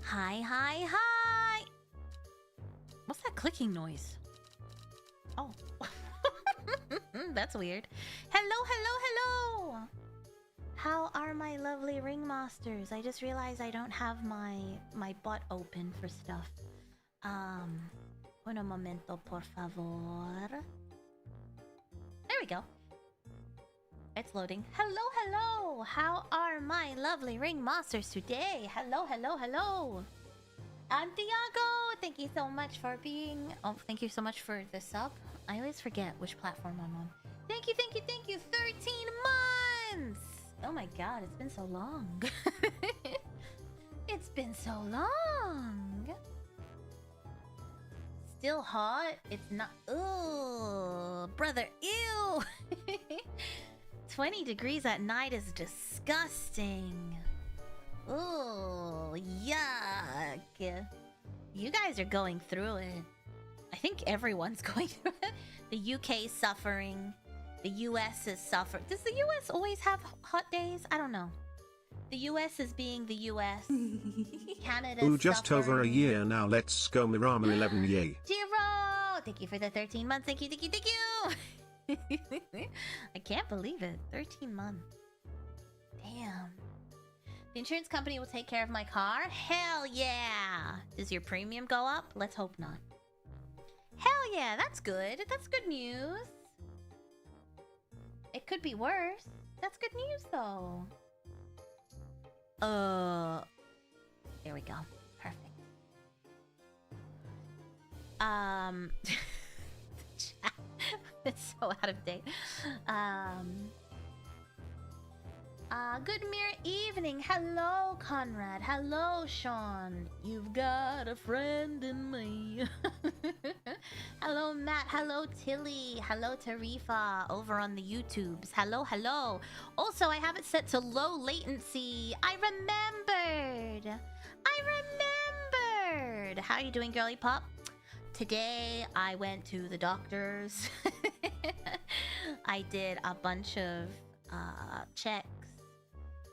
Hi, hi, hi! What's that clicking noise? Oh. That's weird. Hello, hello, hello! How are my lovely ringmasters? I just realized I don't have my bot open for stuff. Un momento, por favor. There we go. It's loading. Hello, hello! How are my lovely ringmasters today? Hello, hello, hello! I'm Tiago! Thank you so much for being... Oh, thank you so much for the sub. I always forget which platform I'm on. Thank you, thank you, thank you! 13 months! Oh my god, it's been so long. It's been so long! Still hot? It's not... Ooh, brother, ew! 20 degrees at night is disgusting. Ooh, yuck. You guys are going through it. I think everyone's going through it. The UK is suffering. The US is suffering. Does the US always have hot days? I don't know. The US is being the US. Canada. Ooh, just over a year now. Let's go Mirama 11 yay. Jiro! Thank you for the 13 months. Thank you, thank you, thank you! I can't believe it. 13 months. Damn. The insurance company will take care of my car? Hell yeah! Does your premium go up? Let's hope not. Hell yeah, that's good. That's good news. It could be worse. That's good news, though. There we go. Perfect. It's so out of date. Good mirror evening. Hello, Conrad. Hello, Sean. You've got a friend in me. Hello, Matt. Hello, Tilly. Hello, Tarifa over on the YouTubes. Hello, hello. Also, I have it set to low latency. I remembered. How are you doing, girly pop? Today, I went to the doctors. I did a bunch of checks.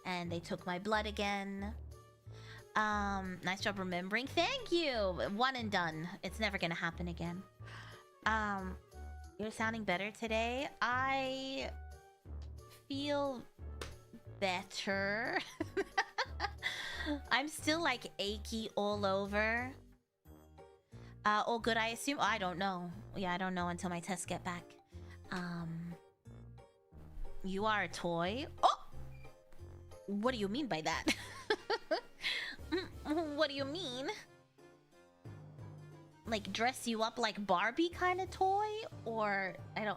And they took my blood again. Nice job remembering. Thank you! One and done. It's never gonna happen again. You're sounding better today. I feel better. I'm still like achy all over. All good, I assume? Oh, I don't know. Yeah, I don't know until my tests get back. You are a toy? Oh! What do you mean by that? What do you mean? Like dress you up like Barbie kind of toy? Or the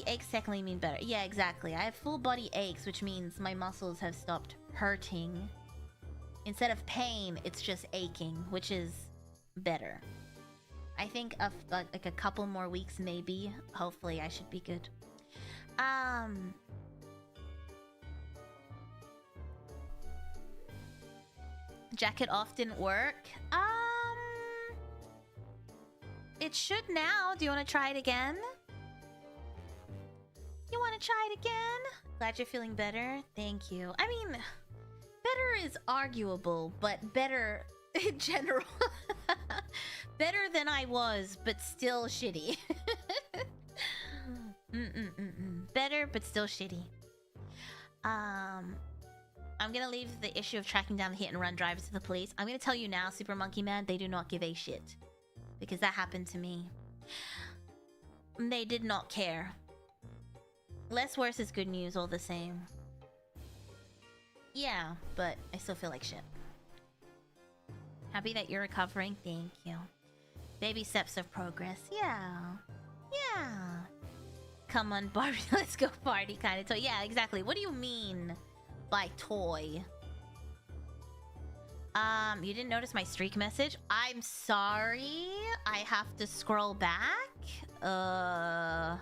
aches technically mean better. Yeah, exactly. I have full body aches, which means my muscles have stopped hurting. Instead of pain, it's just aching, which is better. I think of like a couple more weeks, maybe. Hopefully, I should be good. Jacket off didn't work. It should now. Do you want to try it again? You want to try it again? Glad you're feeling better. Thank you. I mean, better is arguable, but better in general. Better than I was, but still shitty. Better, but still shitty. I'm gonna leave the issue of tracking down the hit and run drivers to the police. I'm gonna tell you now, Super Monkey Man, they do not give a shit. Because that happened to me. They did not care. Less worse is good news all the same. Yeah, but I still feel like shit. Happy that you're recovering. Thank you. Baby steps of progress. Yeah. Yeah. Come on, Barbie. Let's go party kind of toy. Yeah, exactly. What do you mean by toy? You didn't notice my streak message? I'm sorry. I have to scroll back. I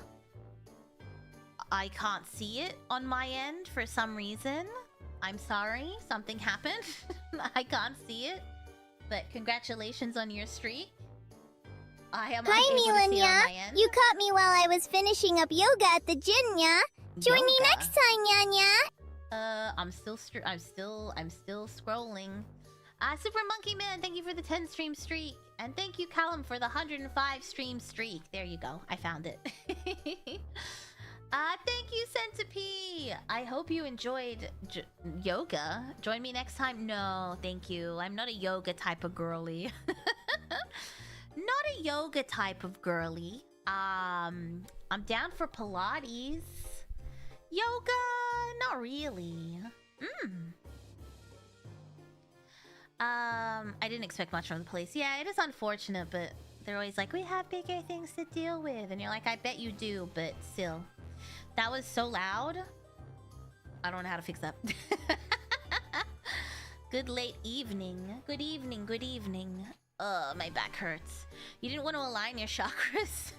can't see it on my end for some reason. I'm sorry. Something happened. I can't see it. But congratulations on your streak. I am Hi, Milania. You caught me while I was finishing up yoga at the gym, yeah? Join me next time, Nyanya. I'm still scrolling. Super Monkey Man, thank you for the 10 stream streak. And thank you, Callum, for the 105 stream streak. There you go. I found it. Thank you, Centipede. I hope you enjoyed yoga. Join me next time. No, thank you. I'm not a yoga type of girly. Not a yoga type of girly. I'm down for Pilates. Yoga, not really. I didn't expect much from the police. Yeah, it is unfortunate, but they're always like, we have bigger things to deal with. And you're like, I bet you do, but still. That was so loud. I don't know how to fix that. Good late evening. Good evening, good evening. My back hurts. You didn't want to align your chakras?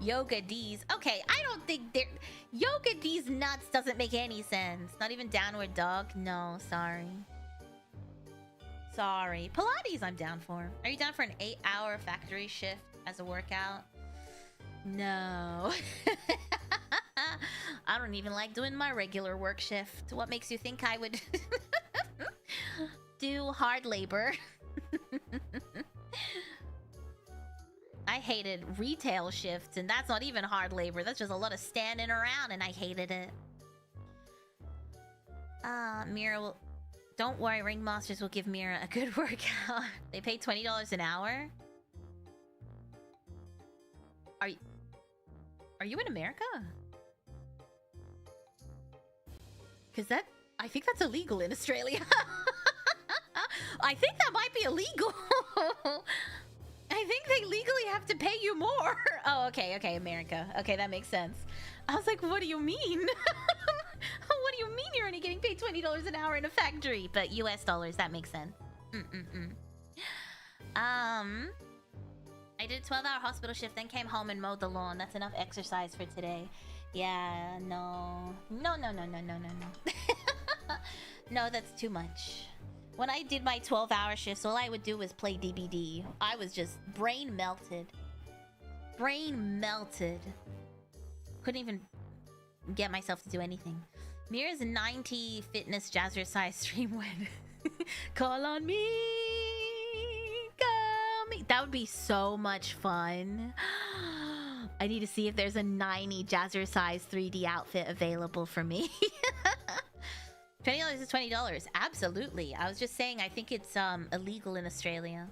Yoga D's. Okay, I don't think they're... Yoga D's nuts doesn't make any sense. Not even downward dog? No, sorry. Sorry. Pilates I'm down for. Are you down for an 8-hour factory shift as a workout? No. I don't even like doing my regular work shift. What makes you think I would do hard labor? I hated retail shifts, and that's not even hard labor. That's just a lot of standing around, and I hated it. Mira will... Don't worry, Ringmasters will give Mira a good workout. They pay $20 an hour? Are you in America? Because I think that's illegal in Australia. I think that might be illegal. I think they legally have to pay you more. Oh, okay, America. Okay, that makes sense. I was like, what do you mean? What do you mean you're only getting paid $20 an hour in a factory? But US dollars, that makes sense. I did a 12-hour hospital shift, then came home and mowed the lawn. That's enough exercise for today. Yeah, no. No. No, that's too much. When I did my 12-hour shifts, all I would do was play DBD. I was just brain melted. Brain melted. Couldn't even get myself to do anything. Mira's 90 fitness jazzercise stream win. Call on me. Call me. That would be so much fun. I need to see if there's a 90 jazzercise 3D outfit available for me. $20 is $20. Absolutely. I was just saying, I think it's illegal in Australia.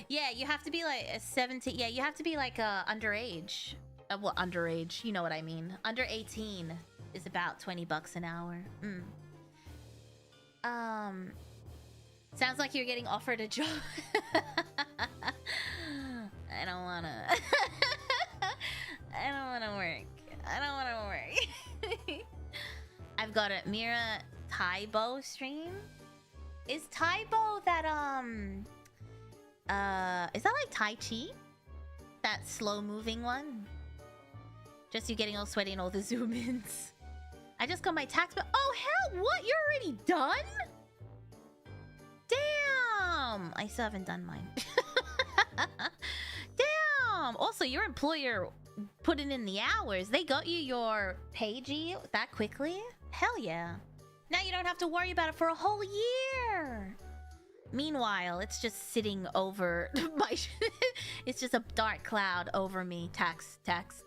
Yeah, you have to be like a 17. Yeah, you have to be like underage. Well, underage. You know what I mean. Under 18 is about $20 an hour. Sounds like you're getting offered a job. I don't wanna. I don't wanna work. I don't wanna work. I've got a Mira Taibo stream. Is Taibo that is that like Tai Chi? That slow moving one? Just you getting all sweaty and all the zoom ins. I just got my tax bill. Oh hell, what? You're already done? Damn! I still haven't done mine. Damn! Also, your employer putting in the hours. They got you your payee that quickly? Hell yeah. Now you don't have to worry about it for a whole year. Meanwhile, it's just sitting over my... It's just a dark cloud over me. Tax. Tax.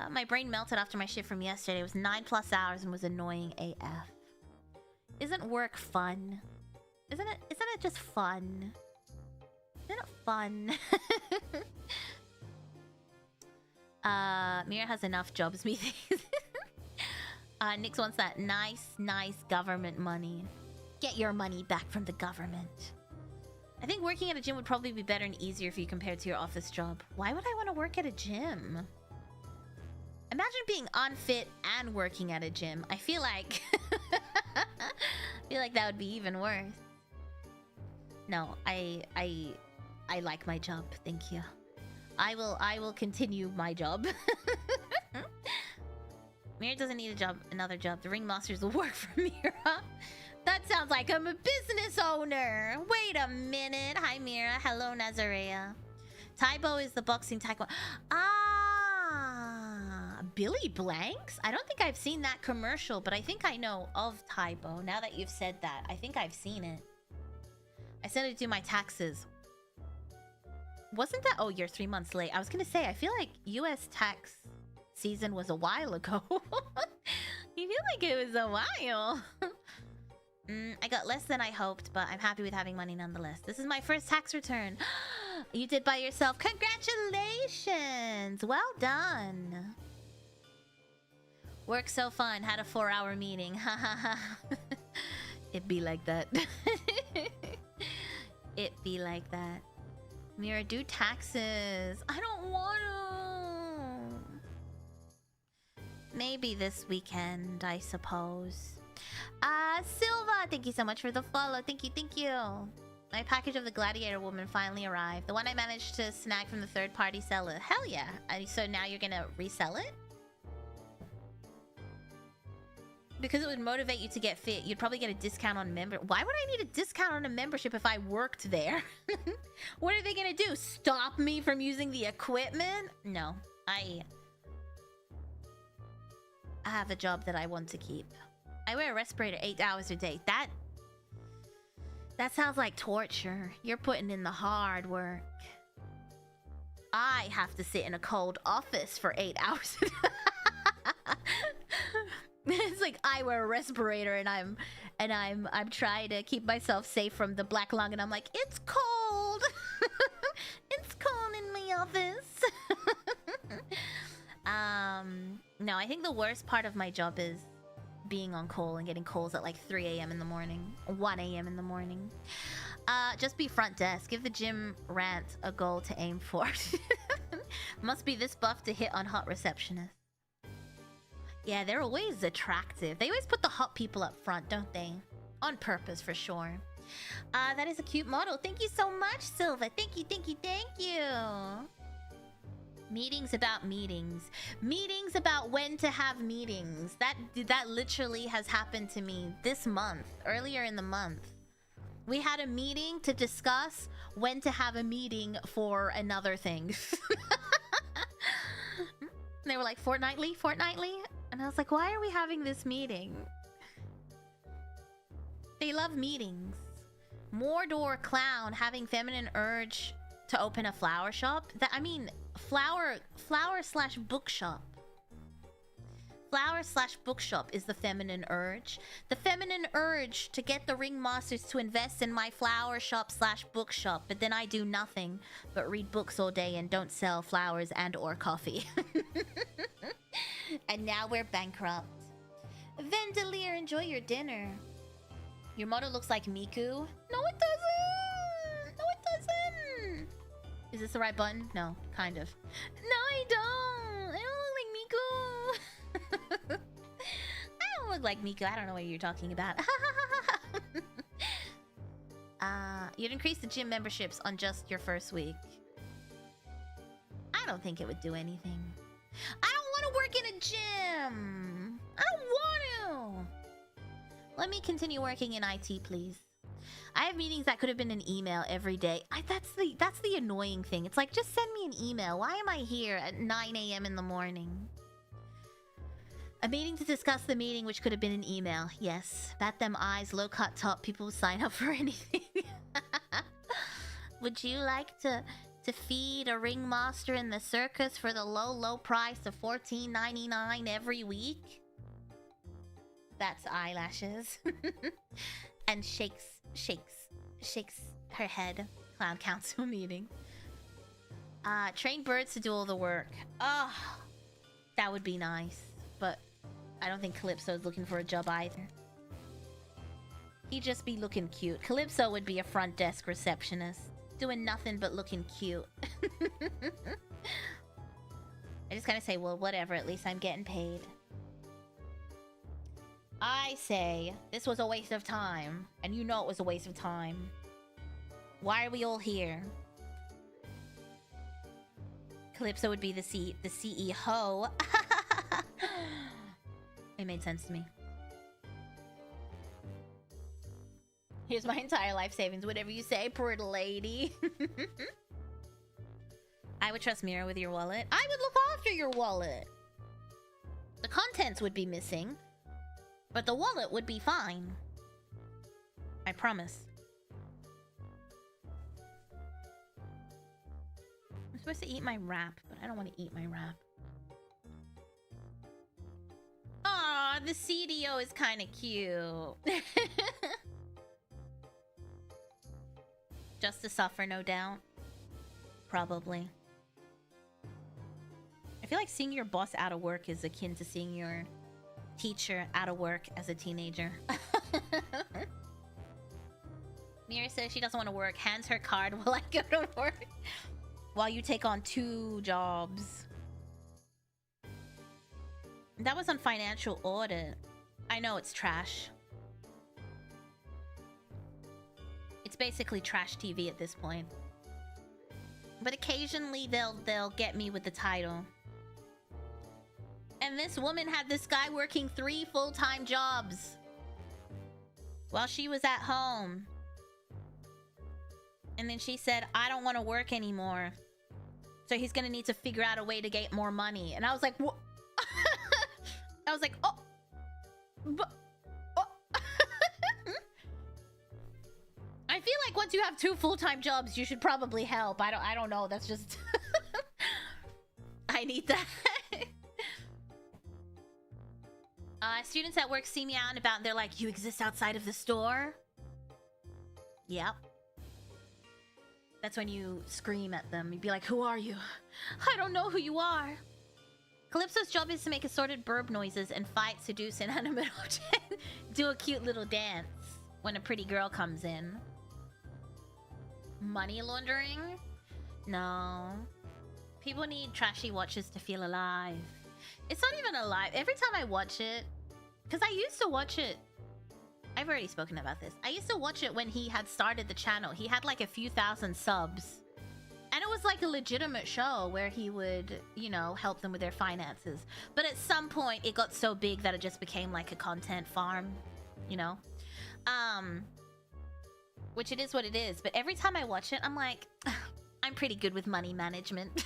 My brain melted after my shift from yesterday. It was 9+ hours and was annoying AF. Isn't work fun? Isn't it just fun? Isn't it fun? Mira has enough jobs, methinks. Nix wants that nice government money. Get your money back from the government. I think working at a gym would probably be better and easier if you compare it to your office job. Why would I want to work at a gym? Imagine being unfit and working at a gym. I feel like... I feel like that would be even worse. No, I like my job, thank you. I will continue my job. Mira doesn't need another job. The ringmasters will work for Mira. That sounds like I'm a business owner. Wait a minute. Hi, Mira. Hello, Nazarea. Taibo is the boxing taekwondo. Ah, Billy Blanks? I don't think I've seen that commercial, but I think I know of Taibo. Now that you've said that, I think I've seen it. I said to do my taxes. Wasn't that? Oh, you're 3 months late. I was gonna say, I feel like US tax season was a while ago. You feel like it was a while. I got less than I hoped, but I'm happy with having money nonetheless. This is my first tax return. You did by yourself. Congratulations! Well done. Work's so fun. Had a 4-hour meeting. Ha ha ha. It be like that. It be like that. Mira, do taxes. I don't want to. Maybe this weekend, I suppose. Silva, thank you so much for the follow. Thank you, thank you. My package of the Gladiator Woman finally arrived. The one I managed to snag from the third-party seller. Hell yeah. So now you're gonna resell it? Because it would motivate you to get fit. You'd probably get a discount on member. Why would I need a discount on a membership if I worked there? What are they gonna do? Stop me from using the equipment? No. I have a job that I want to keep. I wear a respirator 8 hours a day. That sounds like torture. You're putting in the hard work. I have to sit in a cold office for 8 hours a day. It's like I wear a respirator and I'm trying to keep myself safe from the black lung, and I'm like, it's cold. It's cold in my office. No, I think the worst part of my job is being on call and getting calls at like 3 a.m. in the morning, 1 a.m. in the morning. Just be front desk. Give the gym rant a goal to aim for. Must be this buff to hit on hot receptionists. Yeah, they're always attractive. They always put the hot people up front, don't they? On purpose, for sure. That is a cute model. Thank you so much, Silva. Thank you, thank you, thank you. Meetings about meetings. Meetings about when to have meetings. That literally has happened to me this month. Earlier in the month. We had a meeting to discuss when to have a meeting for another thing. They were like, fortnightly? Fortnightly? And I was like, why are we having this meeting? They love meetings. Mordor clown having feminine urge to open a flower shop. Flower slash bookshop. Flower slash bookshop is the feminine urge. The feminine urge to get the ringmasters to invest in my flower shop slash bookshop, but then I do nothing but read books all day and don't sell flowers and or coffee. And now we're bankrupt. Vendelier, enjoy your dinner. Your model looks like Miku. No, it doesn't. No, it doesn't. Is this the right button? No, kind of. No, I don't. I don't look like Miku. I don't look like Miku. I don't know what you're talking about. You'd increase the gym memberships on just your first week. I don't think it would do anything. I don't want to work in a gym. I don't want to. Let me continue working in IT, please. I have meetings that could have been an email every day. That's the annoying thing. It's like, just send me an email. Why am I here at 9 a.m. in the morning? A meeting to discuss the meeting, which could have been an email. Yes. Bat them eyes, low cut top. People will sign up for anything. Would you like to feed a ringmaster in the circus for the low price of $14.99 every week? That's eyelashes. And shakes her head. Clown council meeting. Train birds to do all the work. Oh, that would be nice. But I don't think Calypso's looking for a job either. He'd just be looking cute. Calypso would be a front desk receptionist. Doing nothing but looking cute. I just kind of say, well, whatever. At least I'm getting paid. I say, this was a waste of time. And you know it was a waste of time. Why are we all here? Calypso would be the CEO. It made sense to me. Here's my entire life savings. Whatever you say, poor lady. I would trust Mira with your wallet. I would look after your wallet. The contents would be missing, but the wallet would be fine. I promise. I'm supposed to eat my wrap, but I don't want to eat my wrap. Aw, the CDO is kind of cute. Just to suffer, no doubt. Probably. I feel like seeing your boss out of work is akin to seeing your teacher out of work as a teenager. Mira says she doesn't want to work. Hands her card while I go to work. While you take on 2 jobs. That was on financial audit. I know it's trash. It's basically trash TV at this point. But occasionally they'll get me with the title. And this woman had this guy working 3 full-time jobs while she was at home. And then she said, I don't want to work anymore. So he's gonna need to figure out a way to get more money. And I was like, what? I was like, oh. I feel like once you have 2 full-time jobs, you should probably help. I don't know. That's just... I need that. Students at work see me out and about and they're like, you exist outside of the store? Yep. That's when you scream at them. You'd be like, who are you? I don't know who you are. Calypso's job is to make assorted burp noises and fight, seduce inanimate objects. Do a cute little dance when a pretty girl comes in. Money laundering? No. People need trashy watches to feel alive. It's not even alive. Every time I watch it, because I used to watch it. I've already spoken about this. I used to watch it when he had started the channel. He had like a few thousand subs. And it was like a legitimate show where he would, you know, help them with their finances. But at some point, it got so big that it just became like a content farm, you know? Which it is what it is. But every time I watch it, I'm like, I'm pretty good with money management.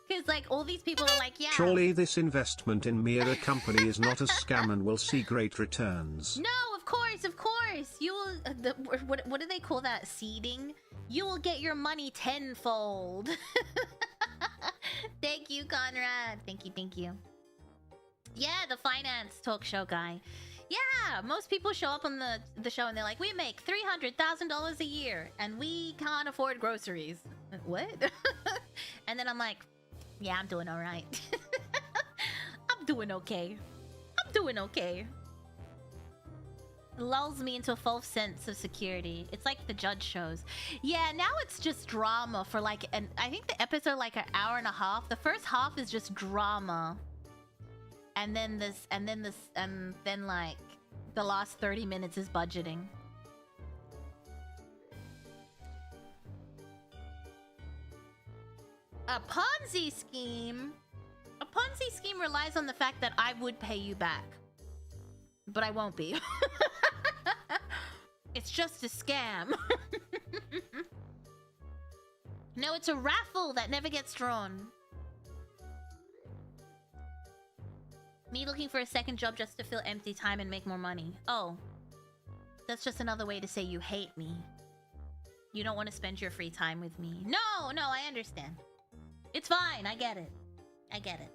Because like all these people are like, yeah. Surely this investment in Mira company is not a scam and will see great returns. No, of course, of course. You will, what do they call that? Seeding? You will get your money tenfold. Thank you, Conrad. Thank you, thank you. Yeah, the finance talk show guy. Yeah, most people show up on the show and they're like, we make $300,000 a year and we can't afford groceries. What? And then I'm like, yeah, I'm doing all right. I'm doing okay. I'm doing okay. It lulls me into a false sense of security. It's like the judge shows. Yeah, now it's just drama for like I think the episode like an hour and a half. The first half is just drama. And then like the last 30 minutes is budgeting. A Ponzi scheme? A Ponzi scheme relies on the fact that I would pay you back. But I won't be. It's just a scam. No, it's a raffle that never gets drawn. Me looking for a second job just to fill empty time and make more money. Oh. That's just another way to say you hate me. You don't want to spend your free time with me. No, I understand. It's fine, I get it. I get it.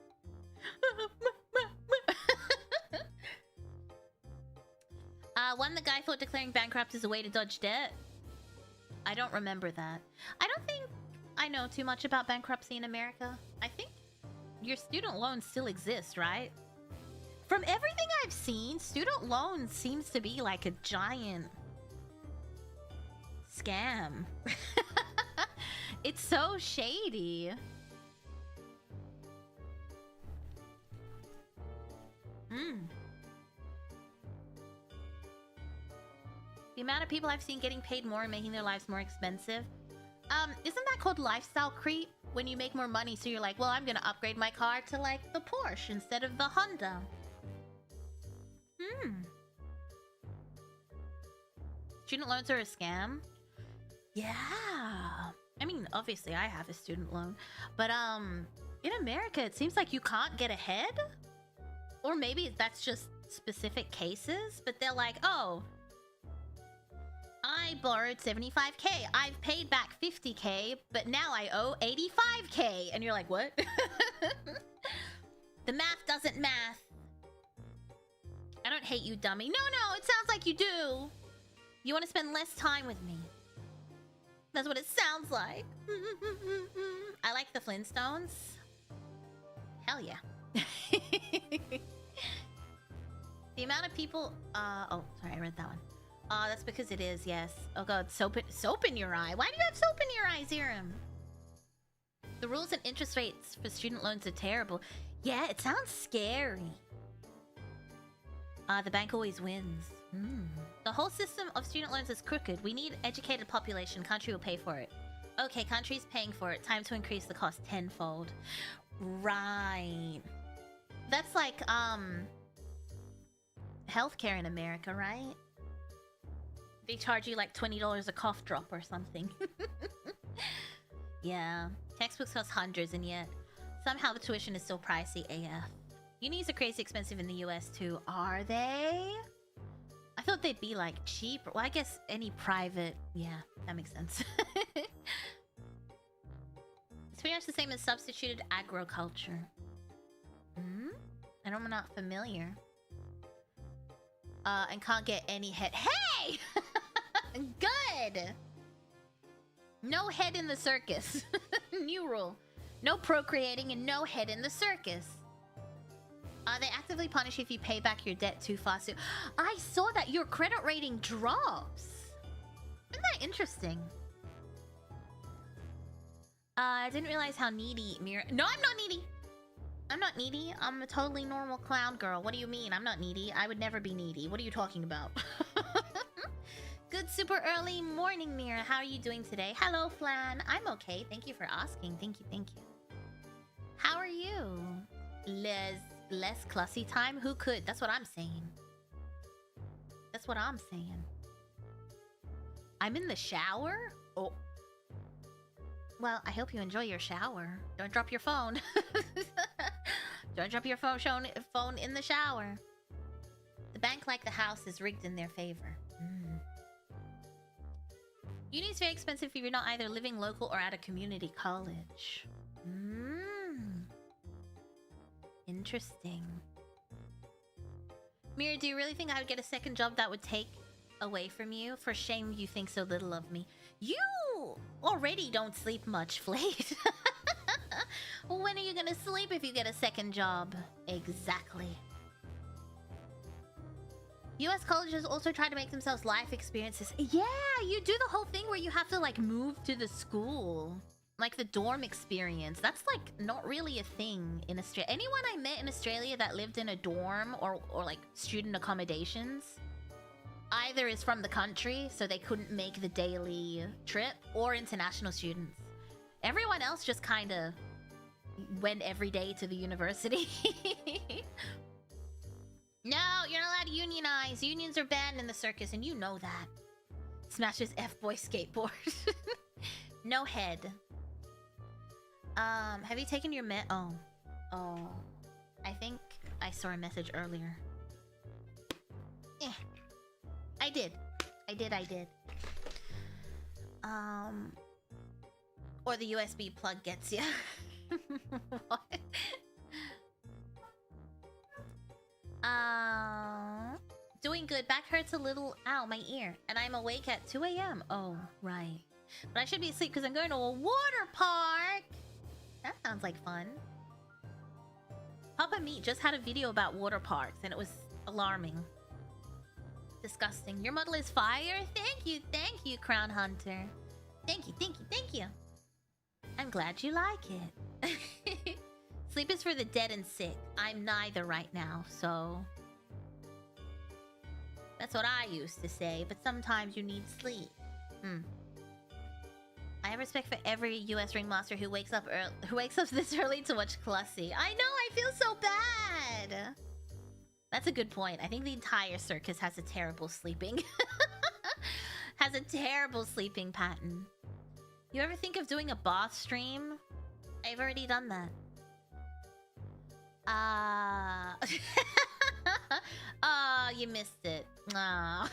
One, the guy thought declaring bankrupt is a way to dodge debt. I don't remember that. I don't think I know too much about bankruptcy in America. I think your student loans still exist, right? From everything I've seen, student loans seems to be like a giant scam. It's so shady. The amount of people I've seen getting paid more and making their lives more expensive. Isn't that called lifestyle creep? When you make more money, so you're like, well, I'm gonna upgrade my car to like the Porsche instead of the Honda. Student loans are a scam? Yeah. I mean, obviously I have a student loan, but in America it seems like you can't get ahead, or maybe that's just specific cases. But they're like, oh, I borrowed 75k, I've paid back 50k, but now I owe 85k, and you're like, what? The math doesn't math. I don't hate you, dummy. No, it sounds like you do. You want to spend less time with me. That's what it sounds like. I like the Flintstones. Hell yeah. The amount of people... oh, sorry, I read that one. That's because it is, yes. Oh god, soap in your eye. Why do you have soap in your eye, Zerum? The rules and interest rates for student loans are terrible. Yeah, it sounds scary. The bank always wins. The whole system of student loans is crooked. We need educated population. Country will pay for it. Okay, country's paying for it. Time to increase the cost tenfold. Right. That's like, healthcare in America, right? They charge you like $20 a cough drop or something. Yeah. Textbooks cost hundreds, and yet somehow the tuition is still pricey AF. Unis are crazy expensive in the US too. Are they? I thought they'd be like cheaper. Well, I guess any private... Yeah, that makes sense. It's pretty much the same as substituted agriculture. I'm not familiar. And can't get any head. Hey! Good! No head in the circus. New rule. No procreating and no head in the circus. They actively punish you if you pay back your debt too fast. I saw that your credit rating drops. Isn't that interesting? I didn't realize how needy Mira... No, I'm not needy! I'm not needy. I'm a totally normal clown girl. What do you mean? I'm not needy. I would never be needy. What are you talking about? Good super early morning, Mira. How are you doing today? Hello, Flan. I'm okay. Thank you for asking. Thank you, thank you. How are you? Less classy time? Who could? That's what I'm saying. That's what I'm saying. I'm in the shower? Oh. Well, I hope you enjoy your shower. Don't drop your phone. Don't drop your phone in the shower. The bank, like the house, is rigged in their favor. Uni is very expensive if you're not either living local or at a community college. Interesting. Mira, do you really think I would get a second job that would take away from you? For shame you think so little of me. You already don't sleep much, Flate. When are you gonna sleep if you get a second job? Exactly. US colleges also try to make themselves life experiences. Yeah, you do the whole thing where you have to like move to the school. Like the dorm experience. That's like not really a thing in Australia. Anyone I met in Australia that lived in a dorm or like student accommodations either is from the country, so they couldn't make the daily trip, or international students. Everyone else just kind of went every day to the university. No, you're not allowed to unionize. Unions are banned in the circus, and you know that. Smashes F-boy skateboard. No head. Have you taken your Oh. I think I saw a message earlier. I did. Or the USB plug gets you. What? Doing good. Back hurts a little. Ow, my ear. And I'm awake at 2 a.m. Oh, right. But I should be asleep because I'm going to a water park. That sounds like fun. Papa Meat just had a video about water parks and it was alarming. Disgusting. Your model is fire? Thank you, Crown Hunter. Thank you. I'm glad you like it. Sleep is for the dead and sick. I'm neither right now, so... That's what I used to say, but sometimes you need sleep. I have respect for every US ringmaster who wakes up this early to watch Clussy. I know, I feel so bad! That's a good point. I think the entire circus has a terrible sleeping... has a terrible sleeping pattern. You ever think of doing a boss stream? I've already done that. Oh, you missed it. Oh.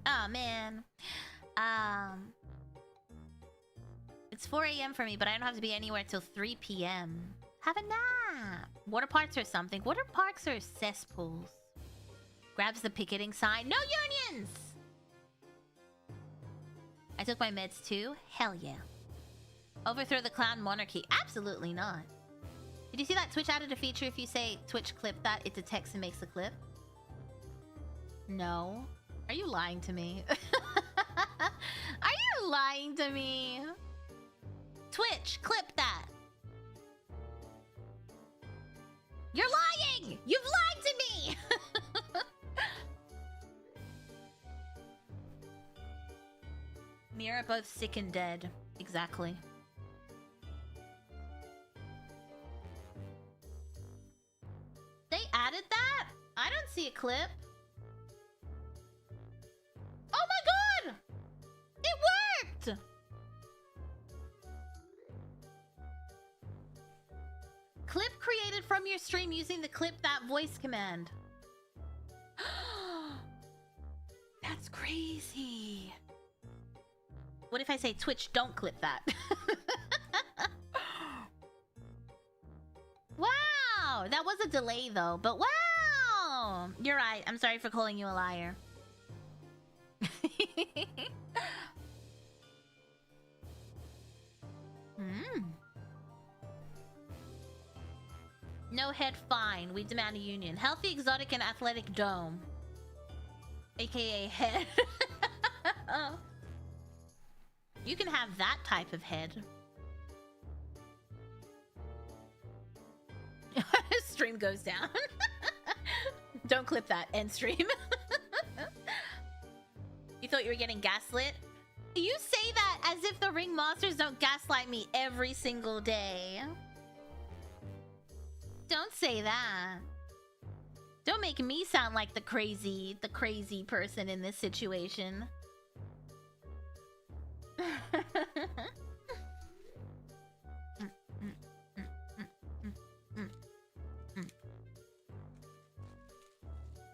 Oh, man. It's 4 a.m. for me, but I don't have to be anywhere till 3 p.m. Have a nap. Water parks or something. Water parks are cesspools. Grabs the picketing sign. No unions! I took my meds too. Hell yeah. Overthrow the clown monarchy. Absolutely not. Did you see that Twitch added a feature if you say Twitch clip that, it detects and makes a clip? No. Are you lying to me? Are you lying to me? Twitch, clip that. You're lying! You've lied to me! Mira both sick and dead. Exactly. They added that? I don't see a clip. Oh my god! It worked! Clip created from your stream using the clip that voice command. That's crazy. What if I say Twitch, don't clip that? Wow! That was a delay though, but wow! You're right. I'm sorry for calling you a liar. No head fine. We demand a union. Healthy, exotic, and athletic dome. AKA head. Oh. You can have that type of head. Stream goes down. Don't clip that. End stream. You thought you were getting gaslit? You say that as if the ring monsters don't gaslight me every single day. Don't say that. Don't make me sound like the crazy person in this situation.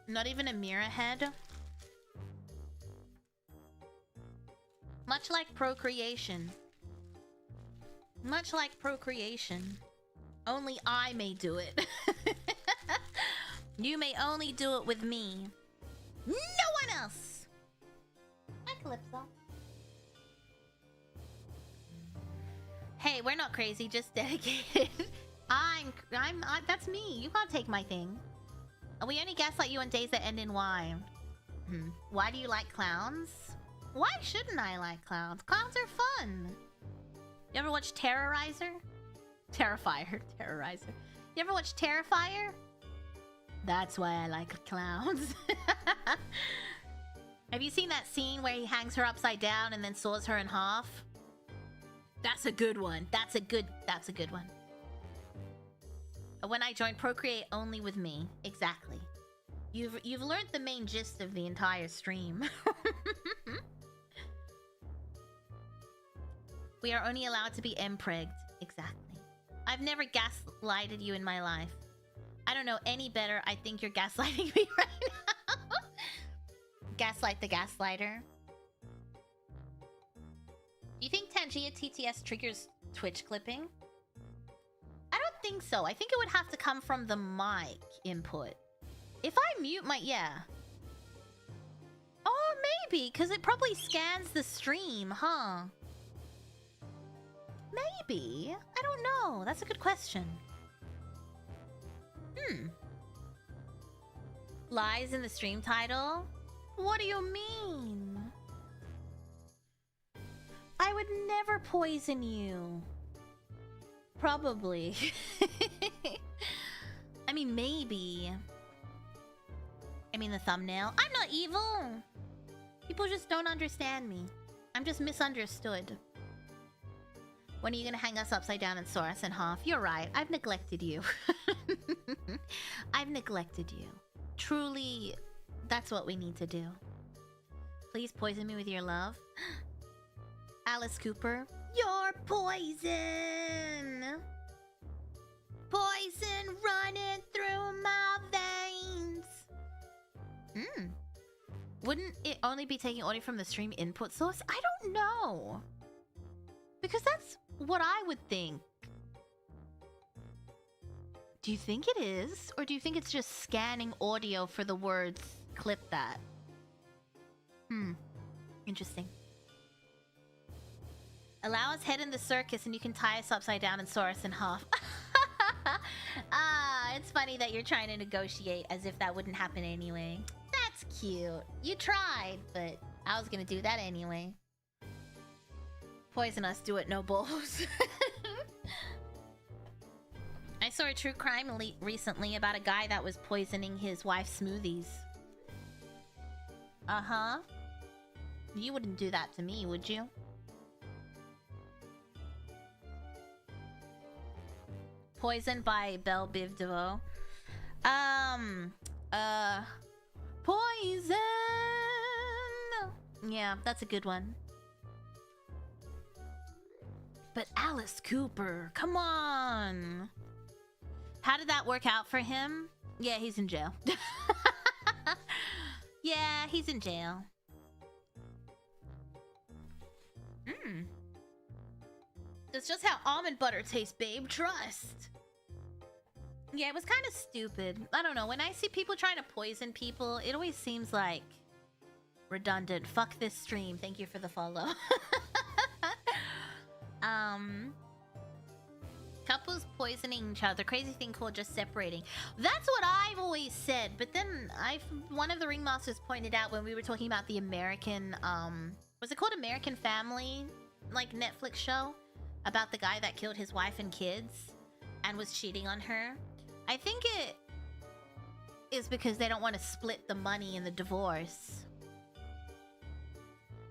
Not even a mirror head. Much like procreation. Much like procreation. Only I may do it. You may only do it with me. No one else! Hi, Calypso. Hey, we're not crazy, just dedicated. That's me. You can't take my thing. We only gaslight you on days that end in Y. Why do you like clowns? Why shouldn't I like clowns? Clowns are fun. You ever watch Terrorizer? Terrifier. Terrorizer. You ever watch Terrifier? That's why I like clowns. Have you seen that scene where he hangs her upside down and then saws her in half? That's a good one. That's a good one. When I joined Procreate only with me. Exactly. You've learned the main gist of the entire stream. We are only allowed to be empregged. Exactly. I've never gaslighted you in my life. I don't know any better. I think you're gaslighting me right now. Gaslight the gaslighter. Do you think Tangia TTS triggers Twitch clipping? I don't think so. I think it would have to come from the mic input. If I mute my... yeah. Oh, maybe. Because it probably scans the stream, huh? Maybe. I don't know. That's a good question. Lies in the stream title? What do you mean? I would never poison you. Probably. I mean, maybe. I mean, the thumbnail. I'm not evil. People just don't understand me. I'm just misunderstood. When are you gonna hang us upside down and saw us in half? You're right. I've neglected you. I've neglected you. Truly, that's what we need to do. Please poison me with your love. Alice Cooper. You're poison! Poison running through my veins! Wouldn't it only be taking audio from the stream input source? I don't know. Because that's what I would think. Do you think it is? Or do you think it's just scanning audio for the words clip that? Interesting. Allow us head in the circus and you can tie us upside down and saw us in half. It's funny that you're trying to negotiate as if that wouldn't happen anyway. That's cute. You tried, but I was gonna do that anyway. Poison us, do it, no balls. I saw a true crime recently about a guy that was poisoning his wife's smoothies. Uh-huh. You wouldn't do that to me, would you? Poison by Belle Biv DeVoe. Poison! Yeah, that's a good one. But Alice Cooper, come on! How did that work out for him? Yeah, he's in jail. Yeah, he's in jail. That's just how almond butter tastes, babe. Trust. Yeah, it was kind of stupid. I don't know. When I see people trying to poison people, it always seems like redundant. Fuck this stream. Thank you for the follow. Couples poisoning each other. Crazy thing called just separating. That's what I've always said. But then one of the ringmasters pointed out when we were talking about the American, was it called American Family? Like Netflix show? About the guy that killed his wife and kids and was cheating on her. I think it is because they don't want to split the money in the divorce.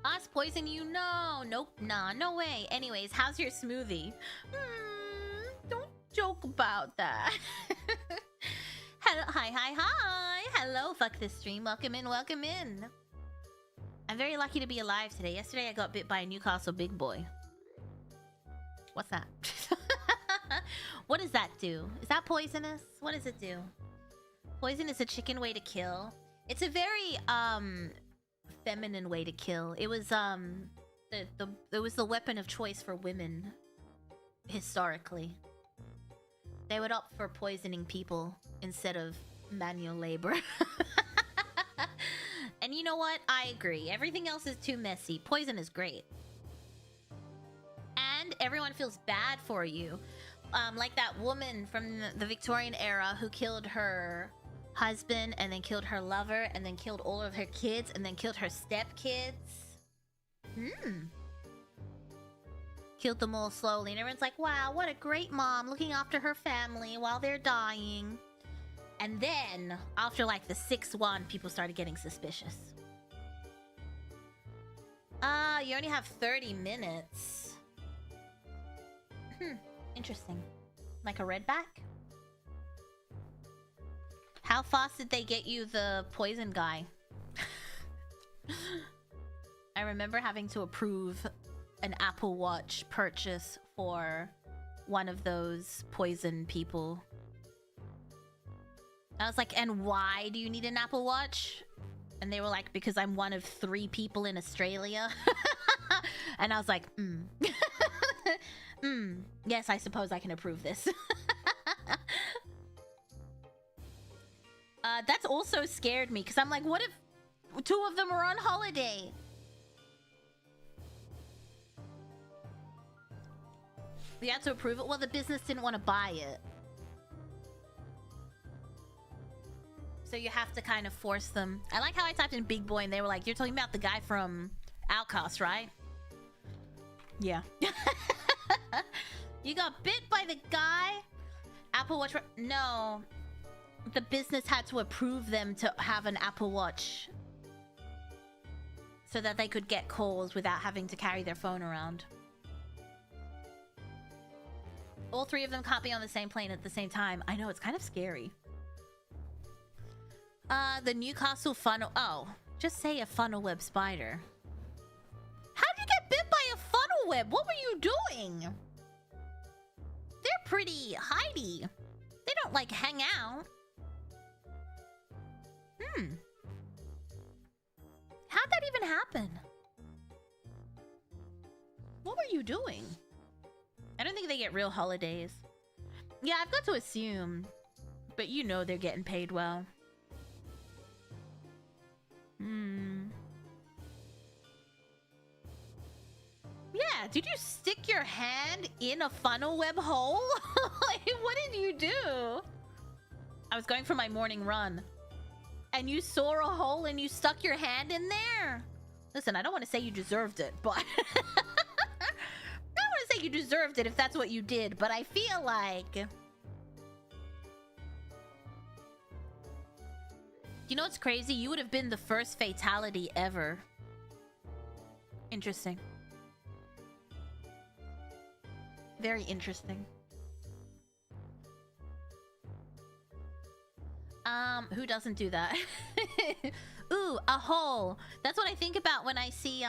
Us poison you? No. Nope. Nah, no way. Anyways, how's your smoothie? Don't joke about that. Hello, hi. Hello, fuck this stream. Welcome in, welcome in. I'm very lucky to be alive today. Yesterday I got bit by a Newcastle big boy. What's that? What does that do? Is that poisonous? What does it do? Poison is a chicken way to kill. It's a very feminine way to kill. It was it was the weapon of choice for women historically. They would opt for poisoning people instead of manual labor. And you know what? I agree. Everything else is too messy. Poison is great. And everyone feels bad for you. Like that woman from the Victorian era who killed her husband and then killed her lover and then killed all of her kids and then killed her stepkids. Killed them all slowly. And everyone's like, wow, what a great mom looking after her family while they're dying. And then, after like the 6th one, people started getting suspicious. You only have 30 minutes. Interesting. Like a redback? How fast did they get you the poison guy? I remember having to approve an Apple Watch purchase for one of those poison people. I was like, and why do you need an Apple Watch? And they were like, because I'm one of 3 people in Australia. And I was like, yes, I suppose I can approve this. That's also scared me, because I'm like, what if 2 of them are on holiday? We had to approve it. Well, the business didn't want to buy it. So you have to kind of force them. I like how I typed in big boy and they were like, you're talking about the guy from Outcast, right? Yeah. You got bit by the guy? Apple Watch... No. The business had to approve them to have an Apple Watch. So that they could get calls without having to carry their phone around. All 3 of them can't be on the same plane at the same time. I know, it's kind of scary. The Newcastle funnel... Oh, just say a funnel web spider. How did you get bit by a funnel web. What were you doing? They're pretty hidey. They don't like hang out. How'd that even happen? What were you doing? I don't think they get real holidays. Yeah, I've got to assume. But you know they're getting paid well. Yeah, did you stick your hand in a funnel web hole? Like, what did you do? I was going for my morning run. And you saw a hole and you stuck your hand in there? Listen, I don't want to say you deserved it, but... I don't want to say you deserved it if that's what you did, but I feel like... You know what's crazy? You would have been the first fatality ever. Interesting. Very interesting. Who doesn't do that? Ooh, a hole. That's what I think about when I see,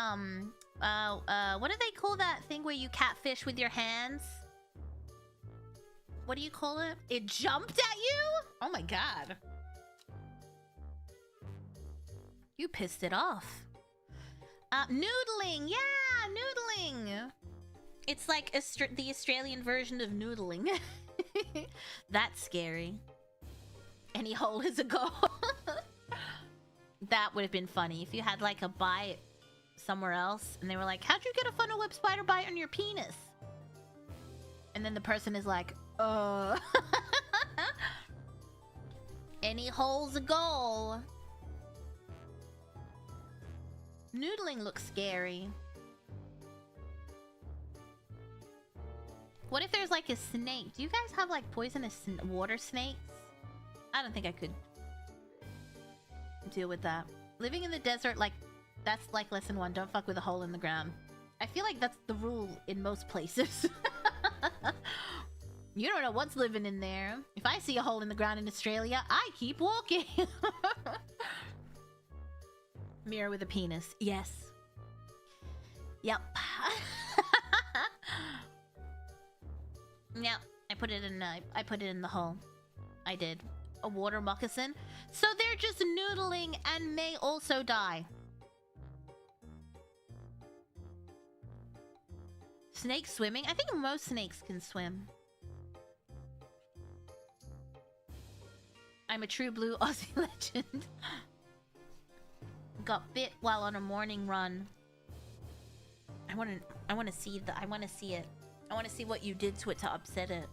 what do they call that thing where you catfish with your hands? What do you call it? It jumped at you? Oh my god. You pissed it off. Noodling! Yeah, noodling! It's like the Australian version of noodling. That's scary. Any hole is a goal. That would have been funny if you had like a bite somewhere else and they were like, how'd you get a funnel web spider bite on your penis? And then the person is like, Any hole's a goal. Noodling looks scary. What if there's like a snake? Do you guys have like poisonous water snakes? I don't think I could deal with that. Living in the desert, like, that's like lesson 1. Don't fuck with a hole in the ground. I feel like that's the rule in most places. You don't know what's living in there. If I see a hole in the ground in Australia, I keep walking. Mirror with a penis. Yes. Yep. Yeah, I put it in the hole. I did. A water moccasin. So they're just noodling and may also die. Snakes swimming? I think most snakes can swim. I'm a true blue Aussie legend. Got bit while on a morning run. I want to see it. I want to see what you did to it to upset it.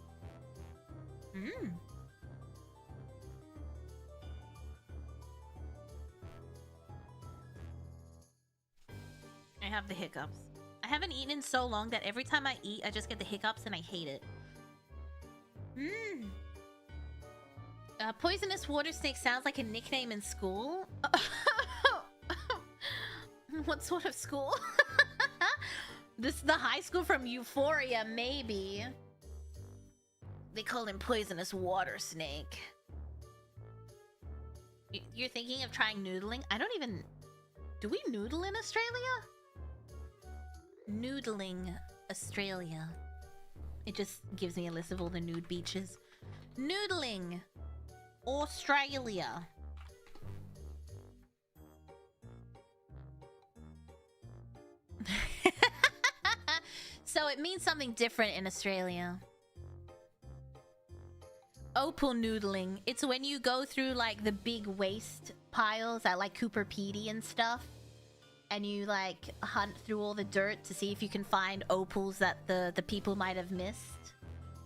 I have the hiccups. I haven't eaten in so long that every time I eat, I just get the hiccups and I hate it. Poisonous water snake sounds like a nickname in school. What sort of school? This is the high school from Euphoria, maybe. They call him poisonous water snake. You're thinking of trying noodling? I don't even... Do we noodle in Australia? Noodling Australia. It just gives me a list of all the nude beaches. Noodling Australia. So it means something different in Australia. Opal noodling. It's when you go through like the big waste piles at like Cooper Pedy and stuff. And you like hunt through all the dirt to see if you can find opals that the people might have missed.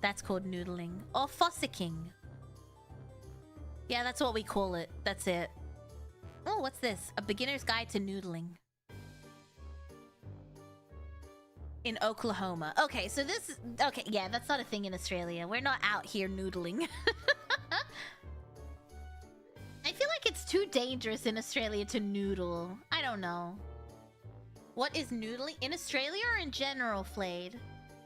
That's called noodling. Or fossicking. Yeah, that's what we call it. That's it. Oh, what's this? A beginner's guide to noodling. In Oklahoma. Okay, so this is... Okay, yeah, that's not a thing in Australia. We're not out here noodling. I feel like it's too dangerous in Australia to noodle. I don't know. What is noodling? In Australia or in general, Flayed?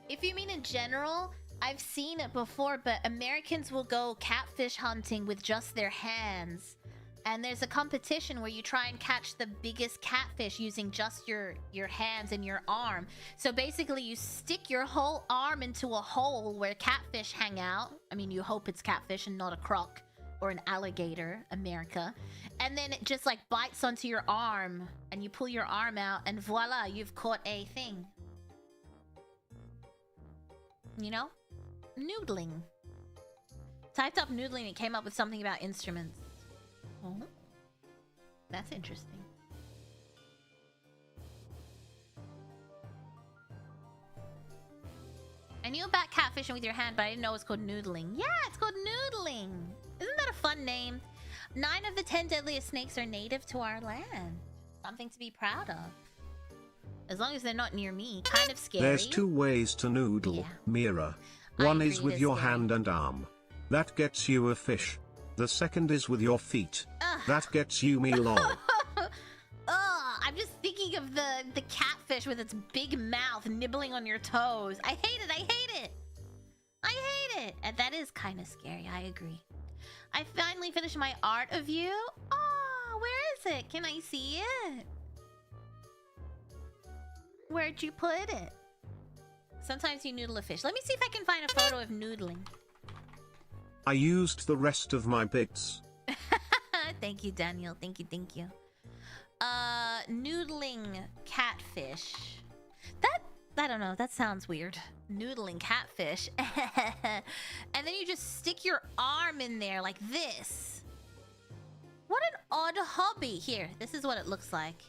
If you mean in general, I've seen it before, but Americans will go catfish hunting with just their hands. And there's a competition where you try and catch the biggest catfish using just your hands and your arm. So basically you stick your whole arm into a hole where catfish hang out. I mean, you hope it's catfish and not a croc or an alligator, America. And then it just like bites onto your arm and you pull your arm out and voila, you've caught a thing. You know? Noodling. Typed up noodling, it came up with something about instruments. Oh, that's interesting. I knew about catfishing with your hand, but I didn't know it was called noodling. Yeah, it's called noodling. Isn't that a fun name? 9 of the 10 deadliest snakes are native to our land. Something to be proud of. As long as they're not near me. Kind of scary. There's 2 ways to noodle, Mira. One is with your hand and arm. That gets you a fish. The second is with your feet. That gets you me long. I'm just thinking of the catfish with its big mouth nibbling on your toes. I hate it. I hate it. I hate it. And that is kind of scary. I agree. I finally finished my art of you. Oh, where is it? Can I see it? Where'd you put it? Sometimes you noodle a fish. Let me see if I can find a photo of noodling. I used the rest of my bits. Thank you, Daniel. Thank you, thank you. Noodling catfish. That, I don't know, that sounds weird. Noodling catfish. And then you just stick your arm in there like this. What an odd hobby. Here, this is what it looks like.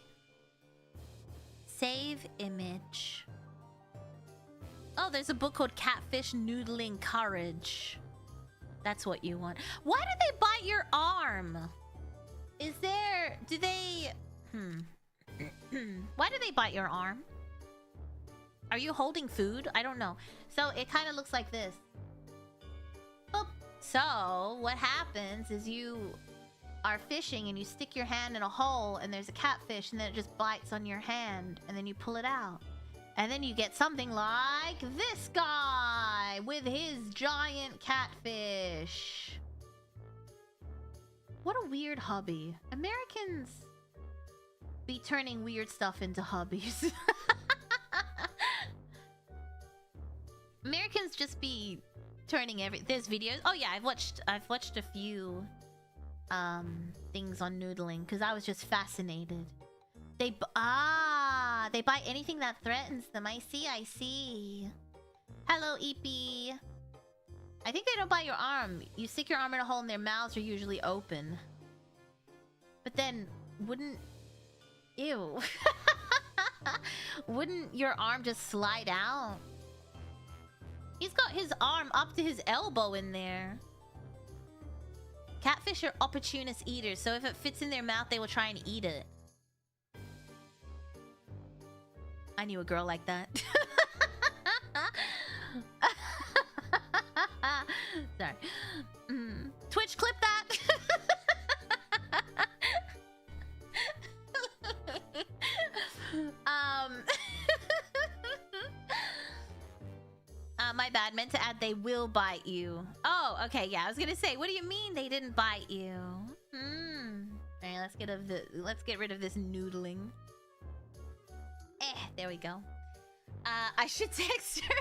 Save image. Oh, there's a book called Catfish Noodling Courage. That's what you want. Why do they bite your arm? Is there... Do they... Why do they bite your arm? Are you holding food? I don't know. So it kind of looks like this. Boop. So what happens is you are fishing and you stick your hand in a hole and there's a catfish and then it just bites on your hand and then you pull it out. And then you get something like this guy with his giant catfish. What a weird hobby. Americans be turning weird stuff into hobbies. Americans just be turning there's videos. Oh yeah, I've watched a few things on noodling because I was just fascinated. They bite anything that threatens them. I see. Hello, Eepy. I think they don't bite your arm. You stick your arm in a hole and their mouths are usually open. But then, ew. Wouldn't your arm just slide out? He's got his arm up to his elbow in there. Catfish are opportunist eaters, so if it fits in their mouth, they will try and eat it. I knew a girl like that. Sorry. Twitch, clip that. My bad. Meant to add they will bite you. Oh, okay. Yeah, I was gonna say, what do you mean they didn't bite you? Alright, let's get rid of this noodling. There we go. I should text her.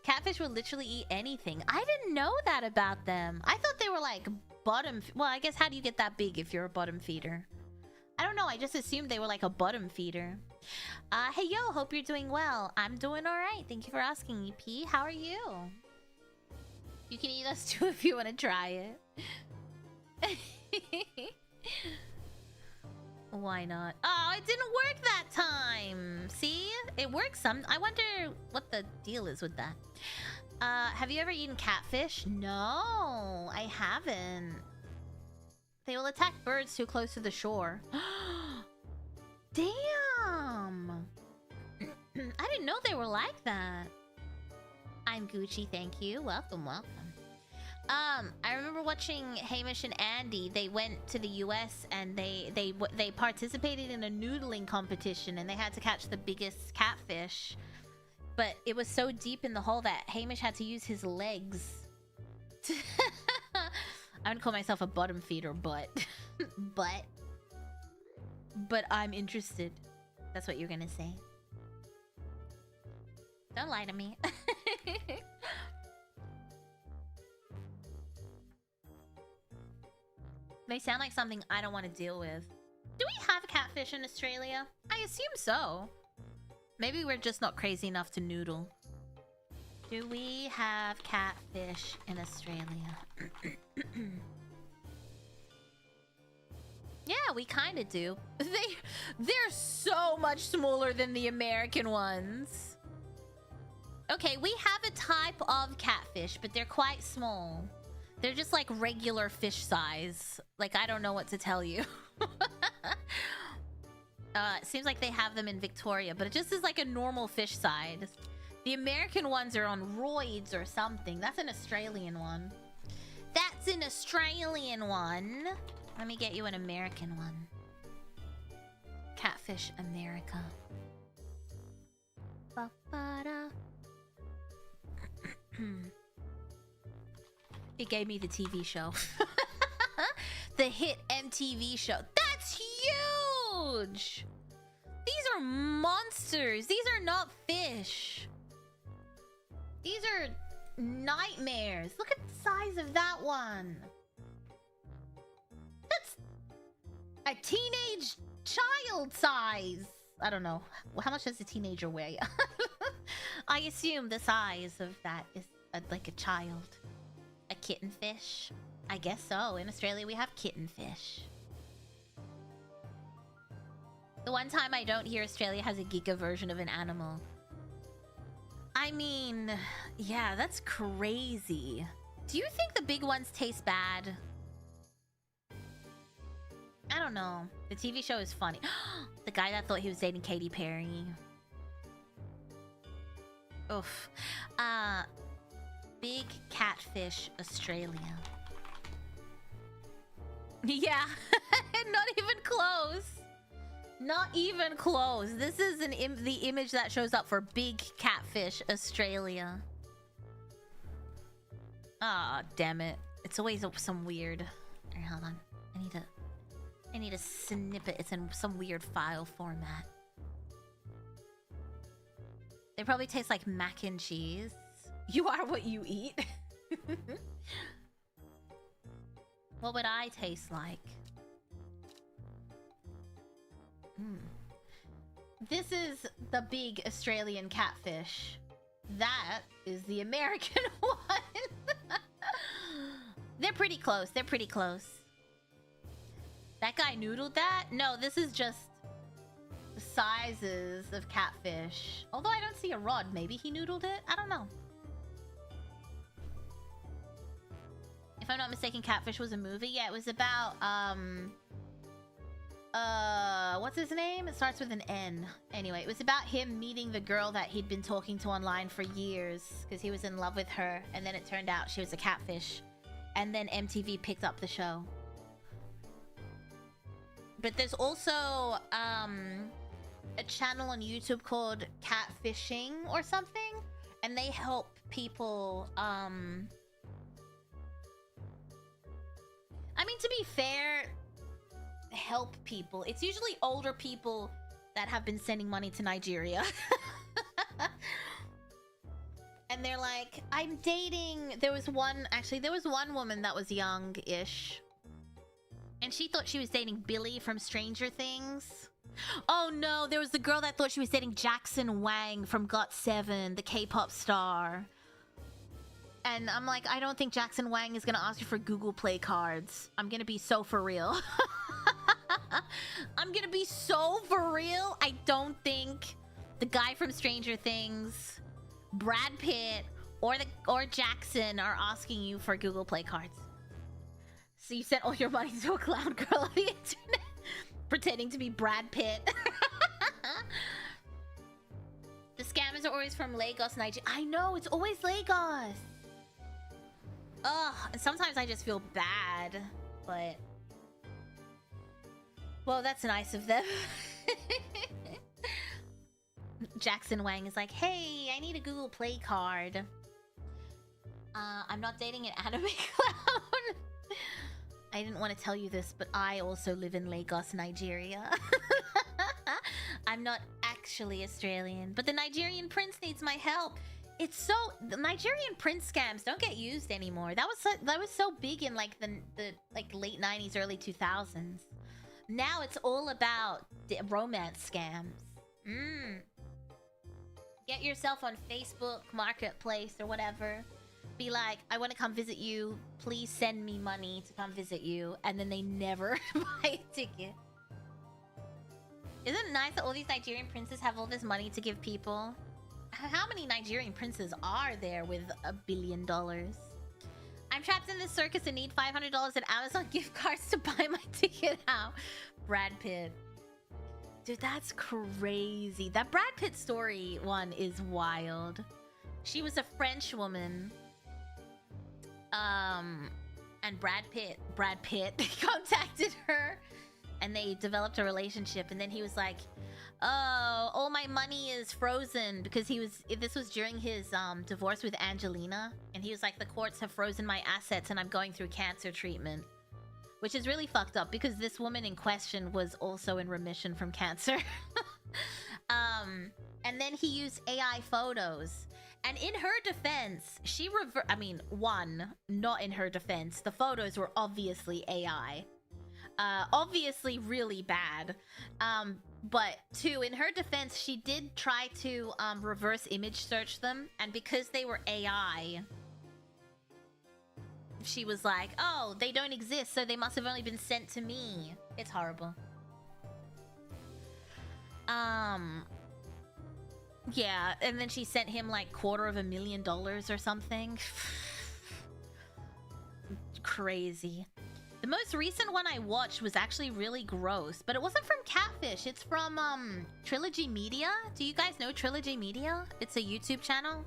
Catfish will literally eat anything. I didn't know that about them. I thought they were like bottom... Well, I guess how do you get that big if you're a bottom feeder? I don't know. I just assumed they were like a bottom feeder. Hey, yo. Hope you're doing well. I'm doing alright. Thank you for asking, EP. How are you? You can eat us too if you want to try it. Why not? Oh, it didn't work that time. See? It works some... I wonder what the deal is with that. Have you ever eaten catfish? No, I haven't. They will attack birds too close to the shore. Damn! I didn't know they were like that. I'm Gucci, thank you. Welcome, welcome. I remember watching Hamish and Andy. They went to the US and they participated in a noodling competition and they had to catch the biggest catfish. But it was so deep in the hole that Hamish had to use his legs I wouldn't call myself a bottom feeder, but... but I'm interested. That's what you're gonna say. Don't lie to me. They sound like something I don't want to deal with. Do we have catfish in Australia? I assume so. Maybe we're just not crazy enough to noodle. Do we have catfish in Australia? Yeah, we kind of do. They're so much smaller than the American ones. Okay, we have a type of catfish, but they're quite small. They're just like regular fish size. Like, I don't know what to tell you. It seems like they have them in Victoria, but it just is like a normal fish size. The American ones are on roids or something. That's an Australian one. That's an Australian one. Let me get you an American one. Catfish America. Ba-ba-da. It gave me the TV show. The hit MTV show. That's huge! These are monsters. These are not fish. These are nightmares. Look at the size of that one. That's a teenage child size. I don't know. How much does a teenager weigh? I assume the size of that is like a child. A kitten fish? I guess so. In Australia, we have kitten fish. The one time I don't hear Australia has a giga version of an animal. I mean, yeah, that's crazy. Do you think the big ones taste bad? I don't know. The TV show is funny. The guy that thought he was dating Katy Perry. Oof. Big catfish, Australia. Yeah, not even close. Not even close. This is the image that shows up for big catfish, Australia. Ah, damn it. It's always some weird... Right, hold on. I need a snippet. It's in some weird file format. They probably taste like mac and cheese. You are what you eat. What would I taste like? This is the big Australian catfish. That is the American one. They're pretty close. They're pretty close. That guy noodled that? No, this is just the sizes of catfish. Although I don't see a rod. Maybe he noodled it? I don't know. If I'm not mistaken, Catfish was a movie. Yeah, it was about, what's his name? It starts with an N. Anyway, it was about him meeting the girl that he'd been talking to online for years because he was in love with her, and then it turned out she was a catfish. And then MTV picked up the show. But there's also, a channel on YouTube called Catfishing or something, and they help people, I mean, to be fair, help people. It's usually older people that have been sending money to Nigeria. And they're like, I'm dating... There was one woman that was young-ish. And she thought she was dating Billy from Stranger Things. Oh no, there was the girl that thought she was dating Jackson Wang from GOT7, the K-pop star. And I'm like, I don't think Jackson Wang is gonna ask you for Google Play cards. I'm gonna be so for real. I'm gonna be so for real. I don't think the guy from Stranger Things, Brad Pitt, or Jackson are asking you for Google Play cards. So you sent all your money to a clown girl on the internet, pretending to be Brad Pitt. The scammers are always from Lagos, Nigeria. I know, it's always Lagos. Ugh, and sometimes I just feel bad, but... Well, that's nice of them. Jackson Wang is like, hey, I need a Google Play card. I'm not dating an anime clown. I didn't want to tell you this, but I also live in Lagos, Nigeria. I'm not actually Australian, but the Nigerian prince needs my help. It's so... The Nigerian prince scams don't get used anymore. That was so big in like the like late 90s, early 2000s. Now it's all about romance scams. Get yourself on Facebook Marketplace or whatever. Be like, I want to come visit you. Please send me money to come visit you. And then they never buy a ticket. Isn't it nice that all these Nigerian princes have all this money to give people? How many Nigerian princes are there with $1 billion? I'm trapped in this circus and need $500 in Amazon gift cards to buy my ticket out. Brad Pitt. Dude, that's crazy. That Brad Pitt story one is wild. She was a French woman. And Brad Pitt contacted her and they developed a relationship, and then he was like, oh, all my money is frozen because this was during his divorce with Angelina, and he was like, the courts have frozen my assets and I'm going through cancer treatment, which is really fucked up because this woman in question was also in remission from cancer. And then he used AI photos. And in her defense, not in her defense. The photos were obviously AI. Obviously really bad. But two, in her defense, she did try to reverse image search them. And because they were AI, she was like, oh, they don't exist, so they must have only been sent to me. It's horrible. Yeah, and then she sent him like $250,000 or something. Crazy. The most recent one I watched was actually really gross, but it wasn't from Catfish. It's from Trilogy Media. Do you guys know Trilogy Media? It's a YouTube channel.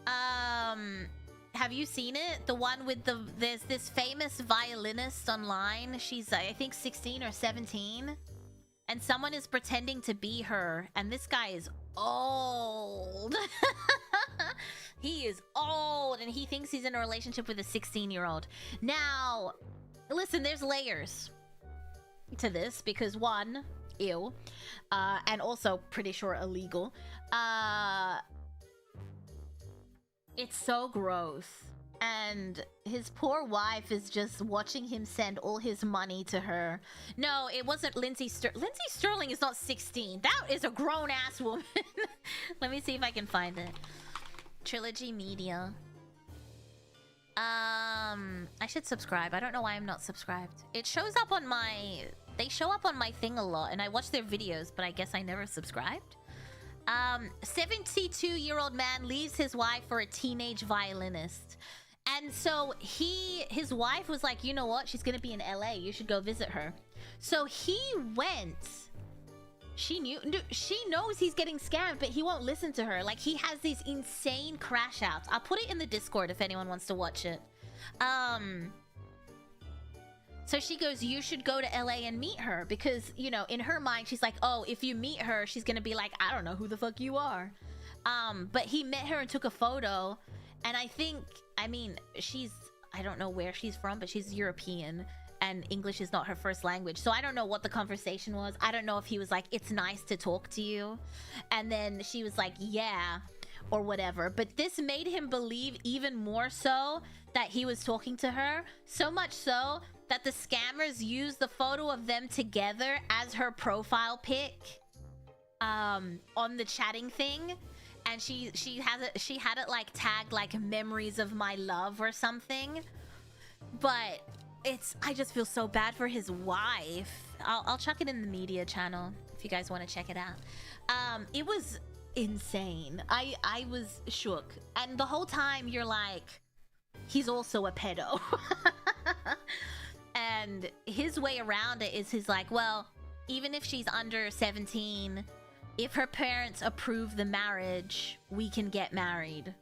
Have you seen it? The one with there's this famous violinist online. She's I think 16 or 17. And someone is pretending to be her, and this guy is old. He is old, and he thinks he's in a relationship with a 16-year-old. Now, listen, there's layers to this, because one, ew, and also pretty sure illegal. It's so gross. And his poor wife is just watching him send all his money to her. No, it wasn't Lindsay Sterling. Lindsay Sterling is not 16. That is a grown-ass woman. Let me see if I can find it. Trilogy Media. I should subscribe. I don't know why I'm not subscribed. It shows up on my... They show up on my thing a lot, and I watch their videos, but I guess I never subscribed. 72-year-old man leaves his wife for a teenage violinist. And so his wife was like, you know what? She's gonna be in LA. You should go visit her. So he went. She knows he's getting scammed, but he won't listen to her. Like, he has these insane crash outs. I'll put it in the Discord if anyone wants to watch it. So she goes, you should go to LA and meet her, because, you know, in her mind, she's like, oh, if you meet her, she's gonna be like, I don't know who the fuck you are. But he met her and took a photo. And I mean, I don't know where she's from, but she's European, and English is not her first language. So I don't know what the conversation was. I don't know if he was like, it's nice to talk to you. And then she was like, yeah, or whatever. But this made him believe even more so that he was talking to her. So much so that the scammers used the photo of them together as her profile pic on the chatting thing. And she had it like tagged like memories of my love or something. But I just feel so bad for his wife. I'll chuck it in the media channel if you guys want to check it out. It was insane. I was shook. And the whole time you're like, he's also a pedo. And his way around it is he's like, well, even if she's under 17, if her parents approve the marriage, we can get married.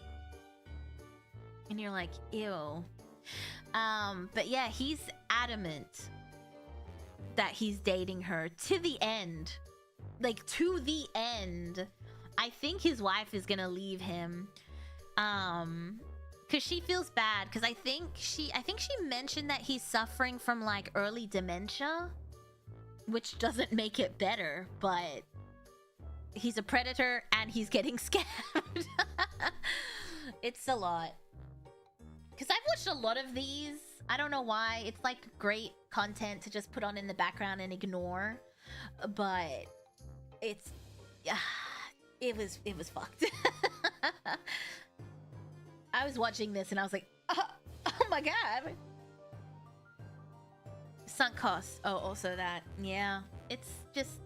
And you're like, ew. But yeah, he's adamant that he's dating her to the end. Like, to the end. I think his wife is gonna leave him. Because she feels bad. Because I think she mentioned that he's suffering from like early dementia, which doesn't make it better, but he's a predator and he's getting scammed. It's a lot. Because I've watched a lot of these. I don't know why. It's like great content to just put on in the background and ignore. But it's... it was fucked. I was watching this and I was like, oh my god. Sunk costs. Oh, also that. Yeah. It's just...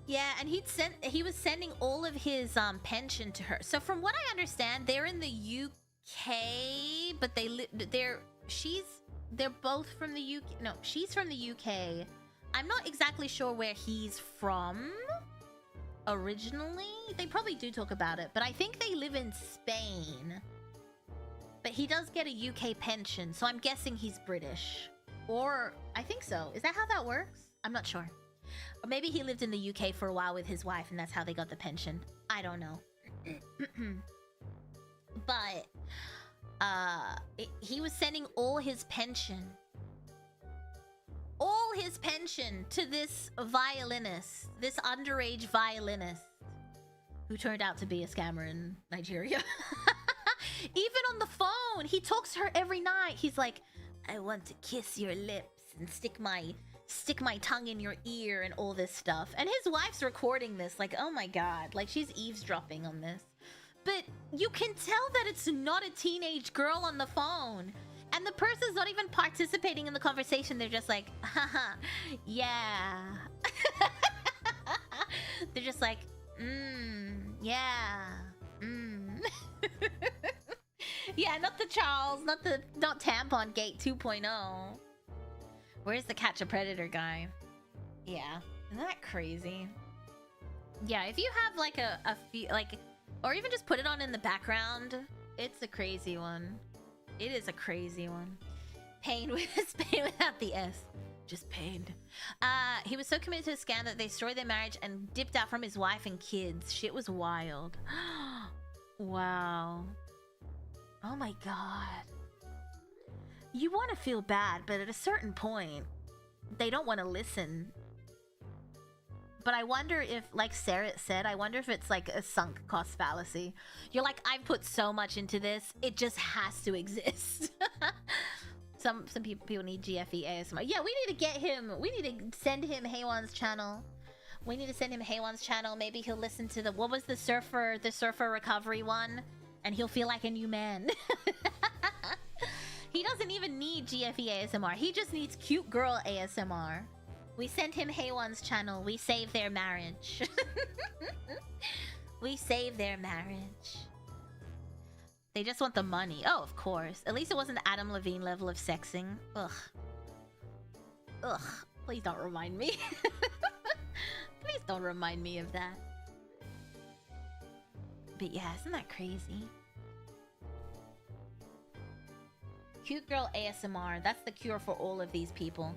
Yeah, and he was sending all of his pension to her. So from what I understand, they're in the UK, but they're both from the UK. No, she's from the UK. I'm not exactly sure where he's from originally. They probably do talk about it, but I think they live in Spain. But he does get a UK pension, so I'm guessing he's British. Or I think so. Is that how that works? I'm not sure. Or maybe he lived in the UK for a while with his wife and that's how they got the pension. I don't know. But he was sending all his pension to this violinist, this underage violinist who turned out to be a scammer in Nigeria. Even on the phone, he talks to her every night. He's like, I want to kiss your lips and stick my tongue in your ear and all this stuff. And his wife's recording this like, oh my god, like she's eavesdropping on this. But you can tell that it's not a teenage girl on the phone. And the person's not even participating in the conversation. They're just like, haha, yeah. They're just like, yeah, yeah, not the Charles, not Tampon Gate 2.0. Where's the Catch a Predator guy? Yeah, isn't that crazy? Yeah, if you have like a few, like, or even just put it on in the background, it's a crazy one. It is a crazy one. Pain without the S. Just pained. He was so committed to a scam that they destroyed their marriage and dipped out from his wife and kids. Shit was wild. Wow. Oh my god. You want to feel bad, but at a certain point, they don't want to listen. But I wonder if, like Sarah said, I wonder if it's like a sunk cost fallacy. You're like, I've put so much into this, it just has to exist. Some people need GFE ASMR. Yeah, we need to get him. We need to send him Haywan's channel. We need to send him Haywan's channel. Maybe he'll listen to what was the surfer recovery one, and he'll feel like a new man. He doesn't even need GFE ASMR. He just needs cute girl ASMR. We sent him Haywan's channel. We saved their marriage. We saved their marriage. They just want the money. Oh, of course. At least it wasn't the Adam Levine level of sexing. Ugh. Ugh. Please don't remind me. Please don't remind me of that. But yeah, isn't that crazy? Cute girl ASMR. That's the cure for all of these people.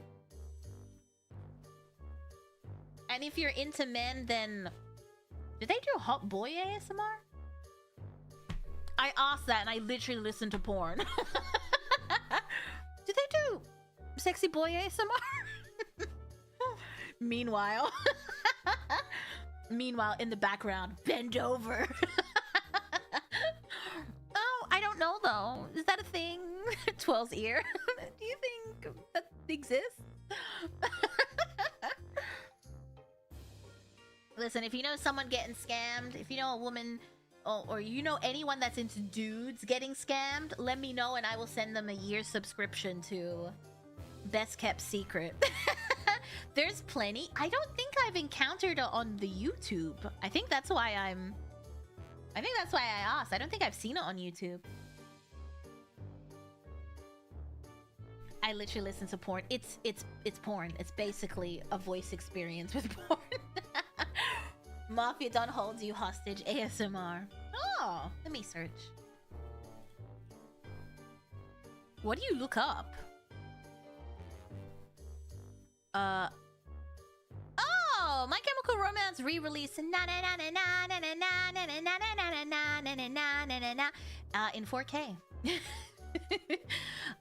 And if you're into men, then... Did they do hot boy ASMR? I asked that and I literally listened to porn. Did they do sexy boy ASMR? Meanwhile... Meanwhile, in the background, bend over. Oh, I don't know though. Is that a thing? Twirl's ear. Do you think that exists? Listen, if you know someone getting scammed, if you know a woman or you know anyone that's into dudes getting scammed, let me know and I will send them a year's subscription to Best Kept Secret. There's plenty. I don't think I've encountered it on the YouTube. I think that's why I asked. I don't think I've seen it on YouTube. I literally listen to porn. It's porn. It's basically a voice experience with porn. Mafia Don holds you hostage ASMR. Oh, let me search. What do you look up? Oh, My Chemical Romance re-release. In 4K.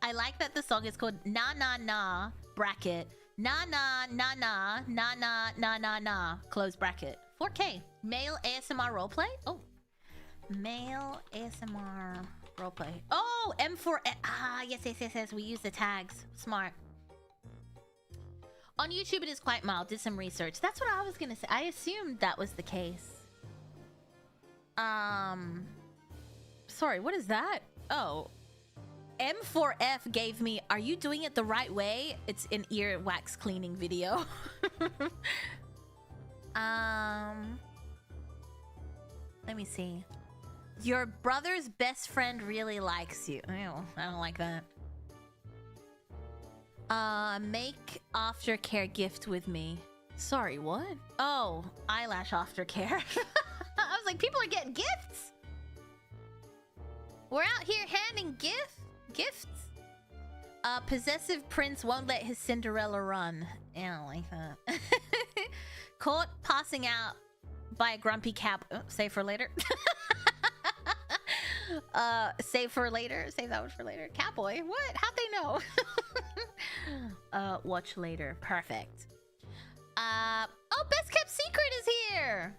I like that the song is called Na Na Na bracket Na Na Na Na Na Na Na Na Na close bracket. 4K. Male ASMR roleplay? Oh. Male ASMR roleplay. Oh, M4. Ah, yes. We use the tags. Smart. On YouTube, it is quite mild. Did some research. That's what I was gonna say. I assumed that was the case. Sorry, what is that? Oh. M4F gave me, are you doing it the right way? It's an ear wax cleaning video. Let me see. Your brother's best friend really likes you. Ew, I don't like that. Make aftercare gift with me. Sorry, what? Oh, eyelash aftercare. I was like, people are getting gifts. We're out here handing gifts. Possessive prince won't let his Cinderella run. I don't like that. Caught passing out by a grumpy cat. Oh, save for later. Save for later. Save that one for later. Catboy, what? How'd they know? Watch later. Perfect. Oh, best kept secret is here.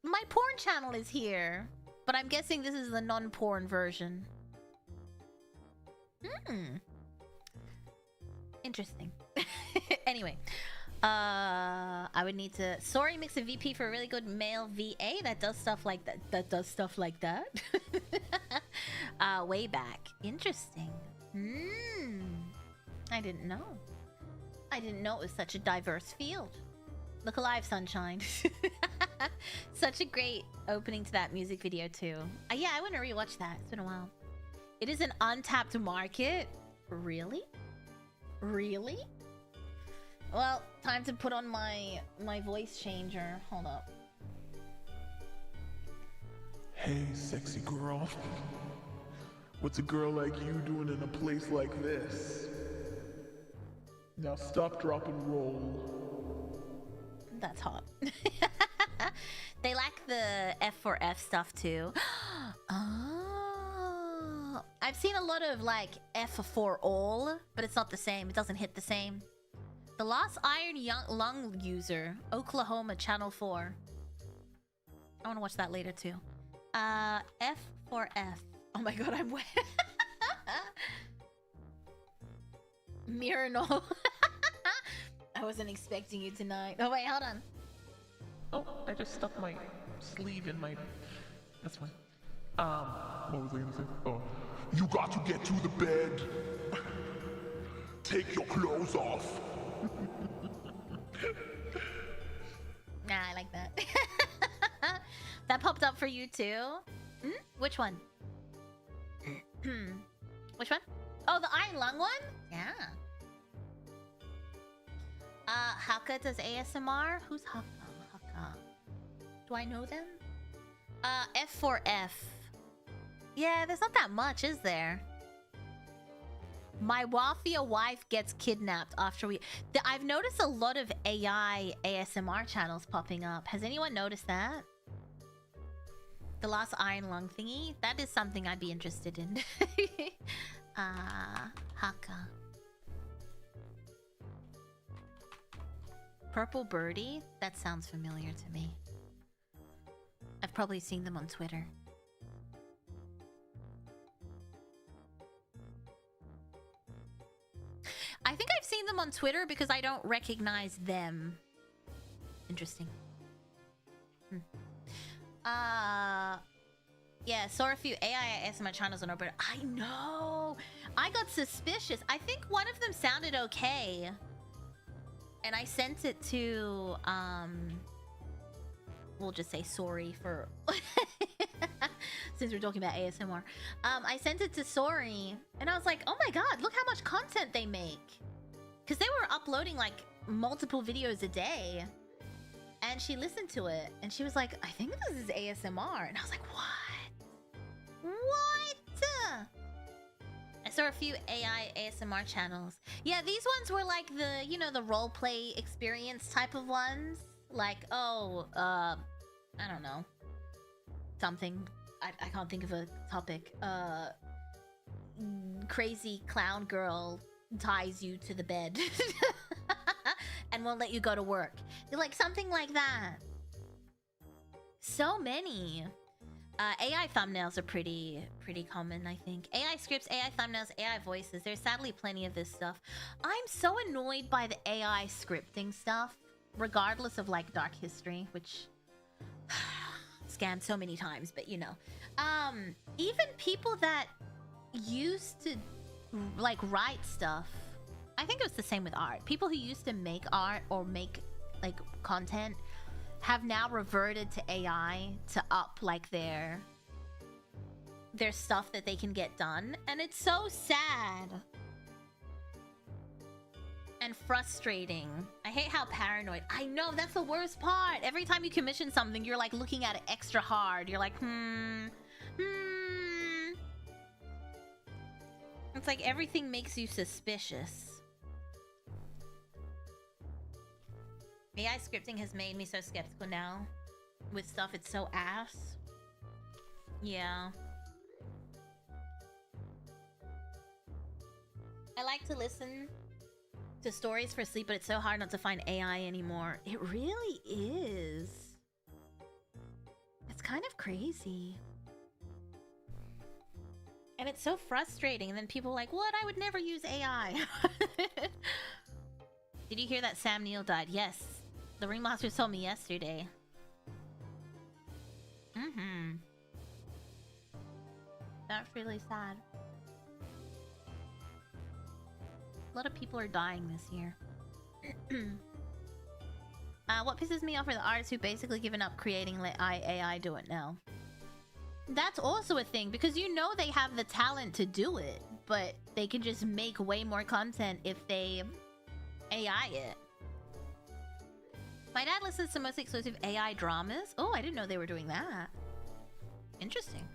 My porn channel is here, but I'm guessing this is the non-porn version. Interesting. Anyway, I would need to. Sorry, mix a VP for a really good male VA that does stuff like that. That does stuff like that. Way back. Interesting. I didn't know. I didn't know it was such a diverse field. Look alive, sunshine. Such a great opening to that music video too. Yeah, I want to rewatch that. It's been a while. It is an untapped market. Really? Really? Well, time to put on my voice changer. Hold up. Hey, sexy girl. What's a girl like you doing in a place like this? Now stop, drop, and roll. That's hot. They like the F4F stuff too. Oh, I've seen a lot of like F for all, but it's not the same. It doesn't hit the same. The Last Iron Lung User, Oklahoma, Channel 4. I want to watch that later too. F4F. Oh my god, I'm wet. Miranol. I wasn't expecting you tonight. Oh wait, hold on. Oh, I just stuck my sleeve in my... That's fine. What was I gonna say? Oh. You got to get to the bed. Take your clothes off. Nah, I like that. That popped up for you too? Which one? Which one? Oh, the Iron Lung one? Yeah. Haka does ASMR? Who's Haka? Do I know them? F4F. Yeah, there's not that much, is there? My Wafia wife gets kidnapped after we... I've noticed a lot of AI ASMR channels popping up. Has anyone noticed that? The Last Iron Lung thingy? That is something I'd be interested in. Haka. Purple Birdie? That sounds familiar to me. I've probably seen them on Twitter. I think I've seen them on Twitter because I don't recognize them. Interesting. Yeah, saw a few AI ASMR channels on Orbit. I know! I got suspicious. I think one of them sounded okay. And I sent it to, we'll just say sorry for... Since we're talking about ASMR. I sent it to Sori, and I was like, oh my god, look how much content they make. Because they were uploading, like, multiple videos a day. And she listened to it, and she was like, I think this is ASMR. And I was like, what? What? I saw a few AI ASMR channels. Yeah, these ones were like the, you know, the roleplay experience type of ones. Like, oh, I don't know. Something. I can't think of a topic. Crazy clown girl ties you to the bed and won't let you go to work. Like something like that. So many. AI thumbnails are pretty common, I think. AI scripts, AI thumbnails, AI voices. There's sadly plenty of this stuff. I'm so annoyed by the AI scripting stuff, regardless of like dark history, which scammed so many times, but you know. Even people that used to like write stuff, I think it was the same with art. People who used to make art or make like content have now reverted to AI to up like their stuff that they can get done, and it's so sad and frustrating. I hate how paranoid. I know, that's the worst part. Every time you commission something, you're like looking at it extra hard. You're like, It's like everything makes you suspicious. AI scripting has made me so skeptical now. With stuff, it's so ass. Yeah. I like to listen to stories for sleep, but it's so hard not to find AI anymore. It really is. It's kind of crazy. And it's so frustrating. And then people are like, what? I would never use AI. Did you hear that Sam Neill died? Yes. The Ringmaster told me yesterday. That's really sad. A lot of people are dying this year. What pisses me off are the artists who basically given up creating, let AI do it now. That's also a thing, because you know they have the talent to do it, but they can just make way more content if they AI it. My dad listens to mostly exclusive AI dramas. Oh, I didn't know they were doing that. Interesting.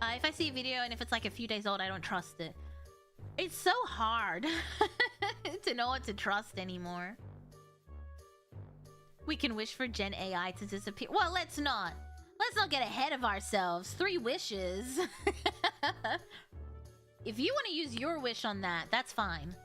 If I see a video and if it's like a few days old, I don't trust it. It's so hard to know what to trust anymore. We can wish for Gen AI to disappear. Well, let's not. Let's not get ahead of ourselves. 3 wishes. If you want to use your wish on that, that's fine.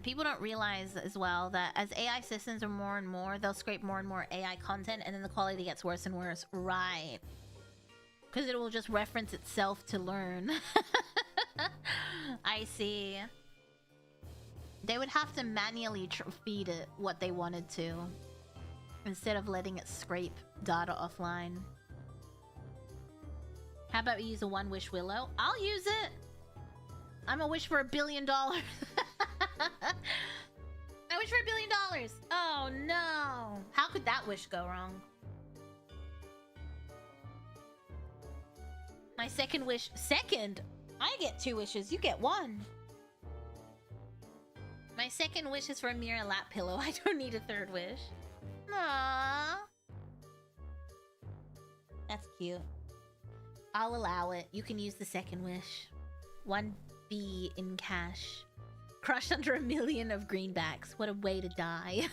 People don't realize as well that as AI systems are more and more, they'll scrape more and more AI content, and then the quality gets worse and worse. Right. Because it will just reference itself to learn. I see. They would have to manually feed it what they wanted to, instead of letting it scrape data offline. How about we use a one wish willow? I'll use it. I'm a wish for $1 billion. I wish for $1 billion. Oh no. How could that wish go wrong? My second wish. Second? I get 2 wishes. You get 1. My second wish is for a Mira lap pillow. I don't need a third wish. Aww. That's cute. I'll allow it. You can use the second wish. 1B in cash. Crushed under 1 million of greenbacks. What a way to die.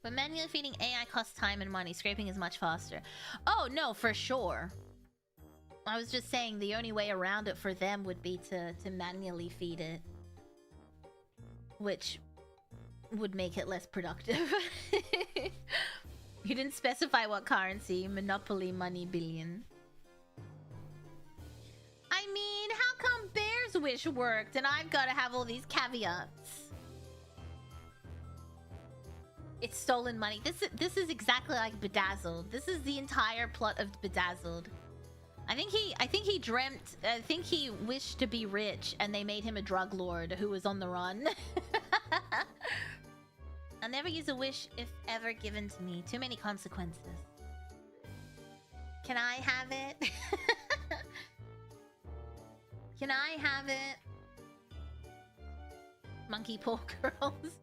But manually feeding AI costs time and money. Scraping is much faster. Oh, no, for sure. I was just saying the only way around it for them would be to manually feed it. Which would make it less productive. You didn't specify what currency. Monopoly, money, billion. I mean, how come Bear's wish worked and I've got to have all these caveats? It's stolen money. This is exactly like Bedazzled. This is the entire plot of Bedazzled. I think he dreamt. I think he wished to be rich, and they made him a drug lord who was on the run. I'll never use a wish if ever given to me. Too many consequences. Can I have it? Can I have it? Monkey paw girls.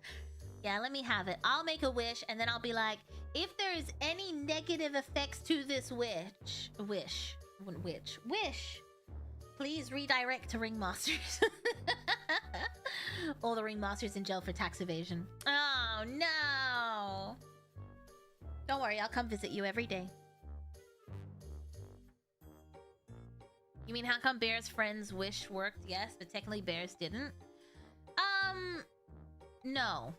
Yeah, let me have it. I'll make a wish, and then I'll be like, if there is any negative effects to this wish, Please redirect to ringmasters. All the ringmasters in jail for tax evasion. Oh no! Don't worry, I'll come visit you every day. You mean how come Bear's friend's wish worked? Yes, but technically Bear's didn't. No.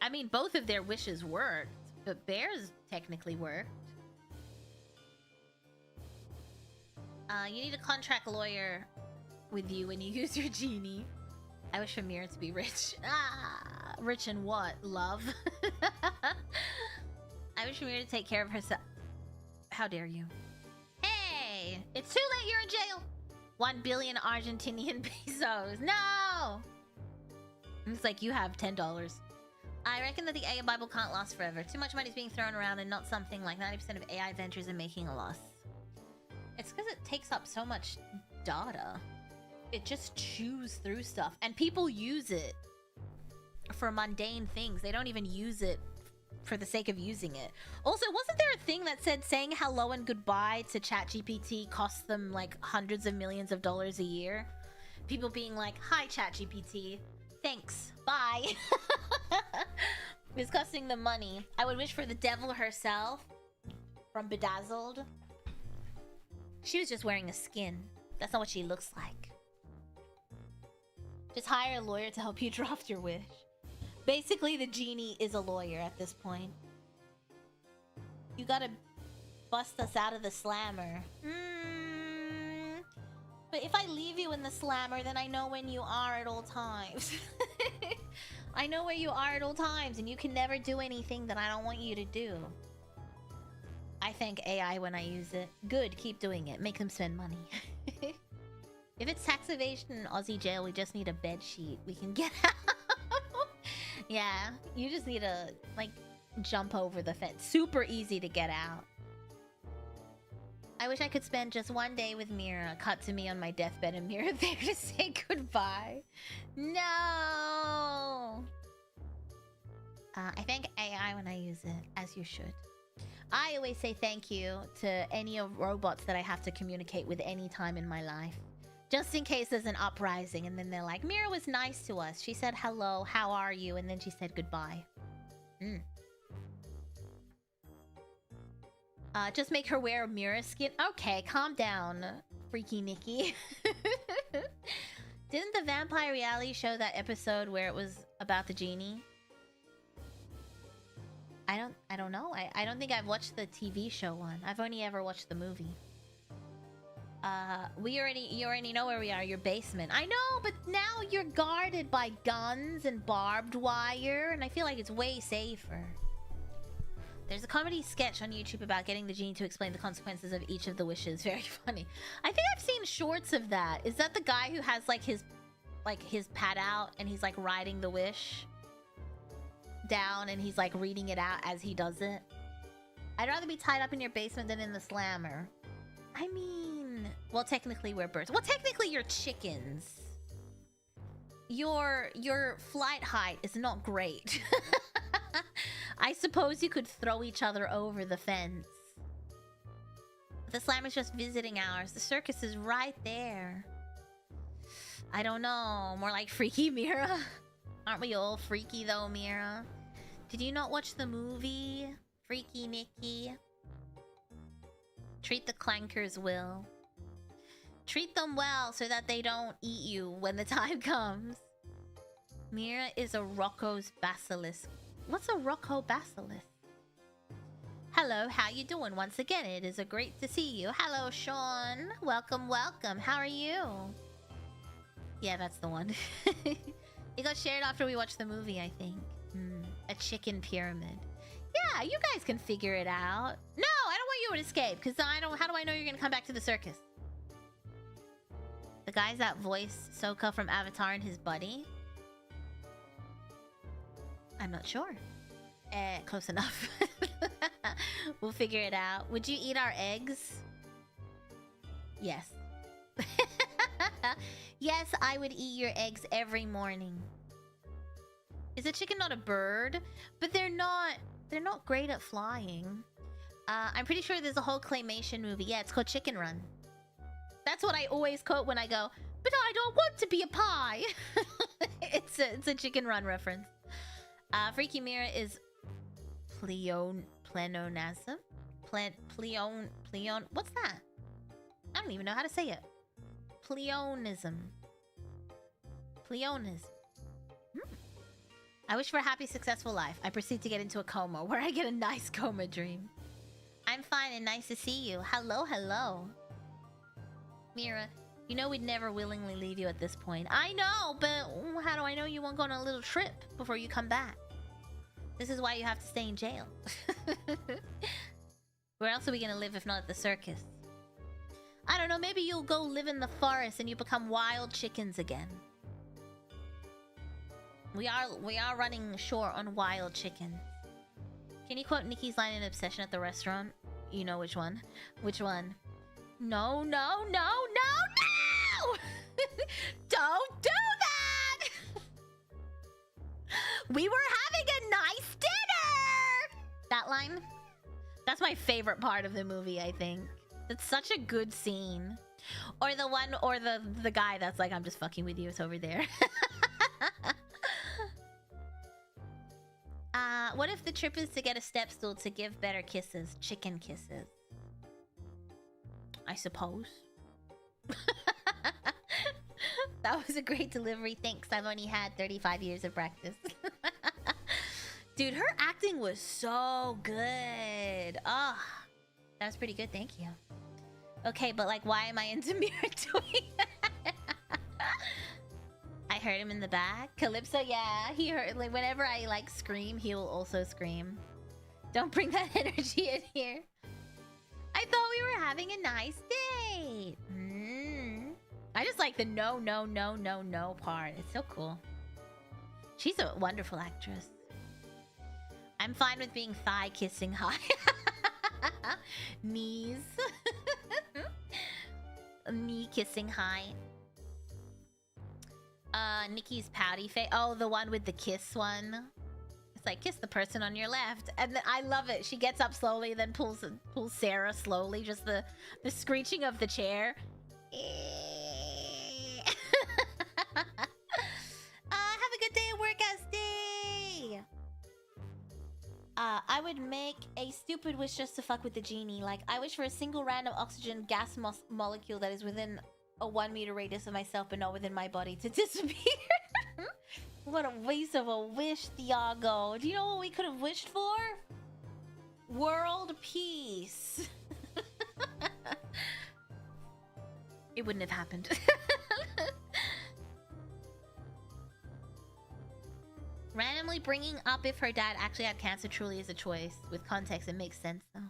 I mean, both of their wishes worked, but Bear's technically worked. You need a contract lawyer with you when you use your genie. I wish for Mira to be rich. Ah, rich in what? Love? I wish for Mira to take care of herself. How dare you? Hey! It's too late, you're in jail! 1 billion Argentinian pesos. No! It's like you have $10. I reckon that the AI Bible can't last forever. Too much money is being thrown around and not something like 90% of AI ventures are making a loss. It's because it takes up so much data. It just chews through stuff. And people use it for mundane things. They don't even use it for the sake of using it. Also, wasn't there a thing that said saying hello and goodbye to ChatGPT costs them like hundreds of millions of dollars a year? People being like, hi ChatGPT, thanks, bye. It's costing them money. I would wish for the devil herself from Bedazzled. She was just wearing a skin. That's not what she looks like. Just hire a lawyer to help you draft your wish. Basically, the genie is a lawyer at this point. You gotta bust us out of the slammer. But if I leave you in the slammer, then I know when you are at all times. I know where you are at all times, and you can never do anything that I don't want you to do. I thank AI when I use it. Good, keep doing it. Make them spend money. If it's tax evasion in Aussie jail, we just need a bed sheet. We can get out. Yeah, you just need to, like, jump over the fence. Super easy to get out. I wish I could spend just one day with Mira. Cut to me on my deathbed and Mira there to say goodbye. No! I thank AI when I use it, as you should. I always say thank you to any of robots that I have to communicate with any time in my life. Just in case there's an uprising and then they're like, Mira was nice to us. She said hello, how are you? And then she said goodbye. Just make her wear a Mira skin. Okay, calm down, Freaky Nikki. Didn't the vampire reality show that episode where it was about the genie? I don't know. I don't think I've watched the TV show one. I've only ever watched the movie. You already know where we are, your basement. I know, but now you're guarded by guns and barbed wire, and I feel like it's way safer. There's a comedy sketch on YouTube about getting the genie to explain the consequences of each of the wishes. Very funny. I think I've seen shorts of that. Is that the guy who has like his pad out and he's like writing the wish down and he's like reading it out as he does it? I'd rather be tied up in your basement than in the slammer. I mean, well, technically we're birds. Well, technically you're chickens. Your flight height is not great. I suppose you could throw each other over the fence. The slammer's just visiting hours. The circus is right there. I don't know. More like Freaky Mira. Aren't we all freaky though, Mira? Did you not watch the movie? Freaky Nikki. Treat the clankers well. Treat them well so that they don't eat you when the time comes. Mira is a Rocco's basilisk. What's a Rocco basilisk? Hello, how you doing? Once again, it is a great to see you. Hello, Sean. Welcome, welcome. How are you? Yeah, that's the one. It got shared after we watched the movie, I think. A chicken pyramid. Yeah, you guys can figure it out. No, I don't want you to escape, because how do I know you're gonna come back to the circus? The guy's that voice Sokka from Avatar and his buddy? I'm not sure. Close enough. We'll figure it out. Would you eat our eggs? Yes. Yes, I would eat your eggs every morning. Is a chicken not a bird? But they're not great at flying. I'm pretty sure there's a whole claymation movie. Yeah, it's called Chicken Run. That's what I always quote when I go, but I don't want to be a pie. It's a Chicken Run reference. Freaky Mira is pleonasm? Pleon... What's that? I don't even know how to say it. Pleonism. Pleonism. I wish for a happy, successful life. I proceed to get into a coma where I get a nice coma dream. I'm fine and nice to see you. Hello, hello. Mira, you know we'd never willingly leave you at this point. I know, but how do I know you won't go on a little trip before you come back? This is why you have to stay in jail. Where else are we gonna live if not at the circus? I don't know, maybe you'll go live in the forest and you become wild chickens again. We are running short on wild chickens. Can you quote Nikki's line in Obsession at the restaurant? You know which one. Which one? No, no, no, no, no! Don't do that! We were having a nice dinner! That line? That's my favorite part of the movie, I think. It's such a good scene. Or the one, or the guy that's like, I'm just fucking with you, it's over there. What if the trip is to get a step stool to give better kisses? Chicken kisses. I suppose. That was a great delivery. Thanks. I've only had 35 years of practice. Dude, her acting was so good. Oh, that was pretty good. Thank you. Okay, but like, why am I into Mira doing that? I heard him in the back. Calypso, yeah. He heard, like, whenever I like scream, he will also scream. Don't bring that energy in here. I thought we were having a nice date. I just like the no, no, no, no, no part. It's so cool. She's a wonderful actress. I'm fine with being thigh kissing high. Knees. Knee kissing high. Nikki's pouty face. Oh, the one with the kiss one. It's like, kiss the person on your left. And then, I love it. She gets up slowly, then pulls Sarah slowly. Just the screeching of the chair. Have a good day at work, SD. I would make a stupid wish just to fuck with the genie. Like, I wish for a single random oxygen gas molecule that is within a 1 meter radius of myself, but not within my body, to disappear. What a waste of a wish, Thiago. Do you know what we could have wished for? World peace. It wouldn't have happened. Randomly bringing up if her dad actually had cancer truly is a choice. With context, it makes sense, though.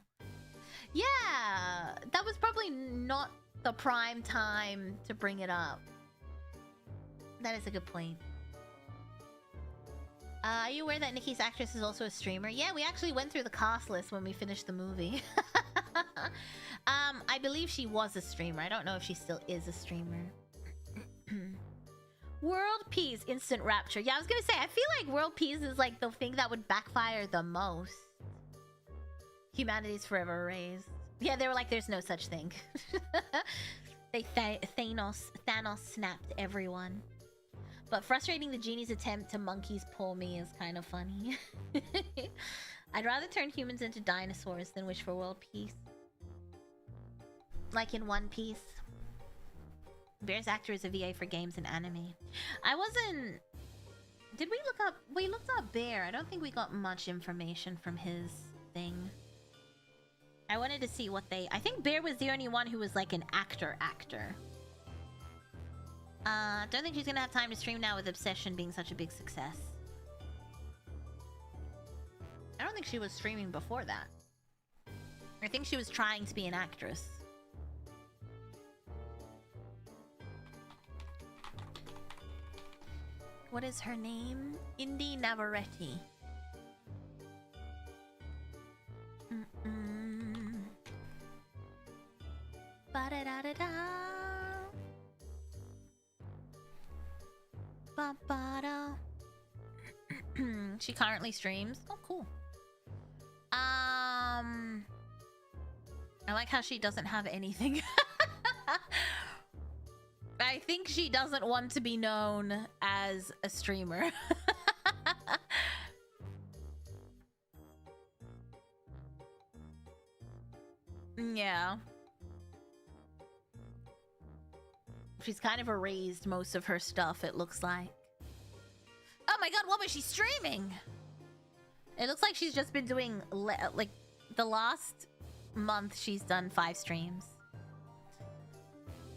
Yeah, that was probably not the prime time to bring it up. That is a good point. Are you aware that Nikki's actress is also a streamer? Yeah, we actually went through the cast list when we finished the movie. I believe she was a streamer. I don't know if she still is a streamer. World peace, instant rapture. Yeah, I was gonna say, I feel like world peace is like the thing that would backfire the most. Humanity's forever erased. Yeah, they were like, there's no such thing. Thanos snapped everyone. But frustrating the genie's attempt to monkeys pull me is kind of funny. I'd rather turn humans into dinosaurs than wish for world peace. Like in One Piece. Bear's actor is a VA for games and anime. I wasn't... Did we look up... We looked up Bear. I don't think we got much information from his thing. I wanted to see what they... I think Bear was the only one who was like an actor. Don't think she's gonna have time to stream now with Obsession being such a big success. I don't think she was streaming before that. I think she was trying to be an actress. What is her name? Indy Navarrete. Ba-da-da-da-da. Ba-ba-da. She currently streams. Oh, cool. like how she doesn't have anything. I think she doesn't want to be known as a streamer. Yeah. She's kind of erased most of her stuff, it looks like. Oh my god, what was she streaming? It looks like she's just been doing, like, the last month she's done 5 streams.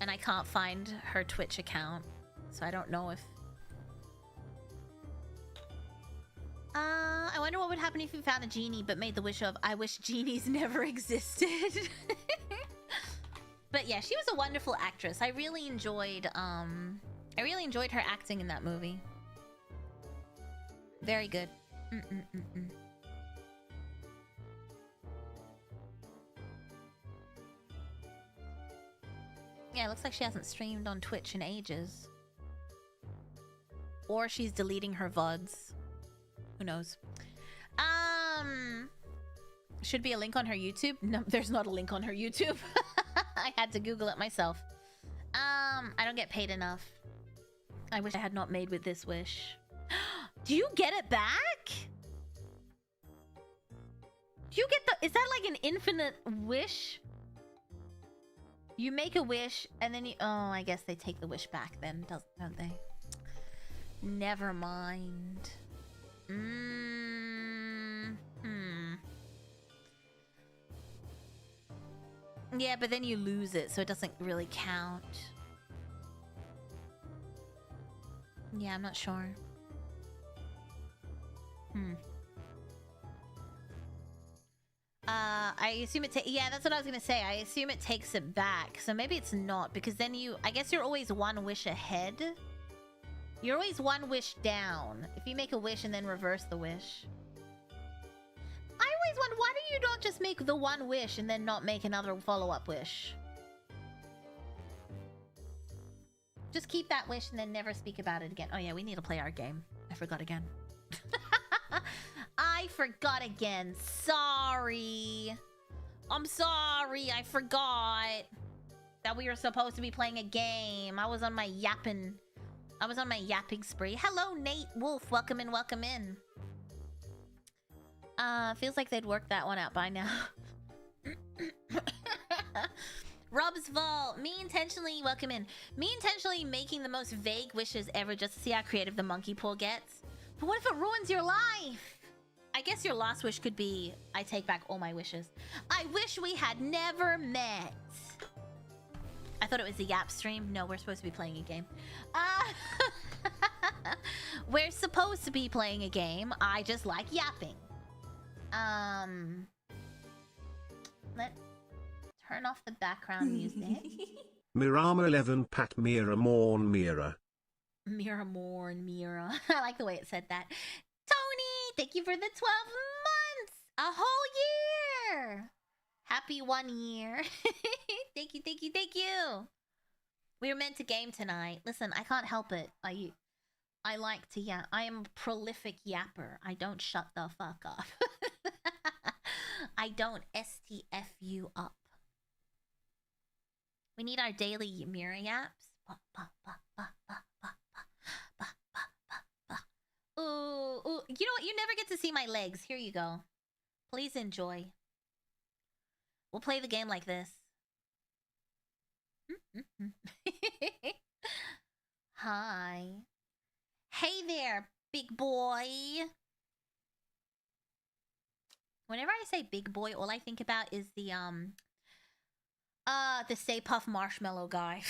And I can't find her Twitch account, so I don't know if... I wonder what would happen if you found a genie but made the wish of, I wish genies never existed. But yeah, she was a wonderful actress. I really enjoyed her acting in that movie. Very good. Yeah, it looks like she hasn't streamed on Twitch in ages. Or she's deleting her VODs. Who knows? Should be a link on her YouTube. No, there's not a link on her YouTube. I had to Google it myself. I don't get paid enough. I wish I had not made with this wish. Do you get it back? Do you get the... Is that like an infinite wish? You make a wish and then you... Oh, I guess they take the wish back then, don't they? Never mind. Yeah, but then you lose it, so it doesn't really count. Yeah, I'm not sure. I assume it yeah, that's what I was gonna say. I assume it takes it back. So maybe it's not, because then you... I guess you're always one wish ahead. You're always one wish down. If you make a wish and then reverse the wish. I always wonder, why do you not just make the one wish and then not make another follow-up wish? Just keep that wish and then never speak about it again. Oh yeah, we need to play our game. I forgot again. I forgot again. Sorry. I'm sorry. I forgot that we were supposed to be playing a game. I was on my yapping spree. Hello, Nate Wolf. Welcome in, welcome in. Feels like they'd worked that one out by now. Rob's Vault. Me intentionally, welcome in. Me intentionally making the most vague wishes ever just to see how creative the monkey pool gets. But what if it ruins your life? I guess your last wish could be, I take back all my wishes. I wish we had never met. I thought it was a yap stream. No, we're supposed to be playing a game. We're supposed to be playing a game. I just like yapping. Let's turn off the background music. Mirama 11 Pat Mira Morn Mira. Mira Morn Mira. I like the way it said that. Tony, thank you for the 12 months. A whole year. Happy 1 year. Thank you, thank you, thank you. We were meant to game tonight. Listen, I can't help it. I like to yap. I am a prolific yapper. I don't shut the fuck up. I don't STF you up. We need our daily Mira yaps. Ooh, ooh. You know what? You never get to see my legs. Here you go. Please enjoy. We'll play the game like this. Hi. Hey there, big boy. Whenever I say big boy, all I think about is the Stay Puft Marshmallow guy.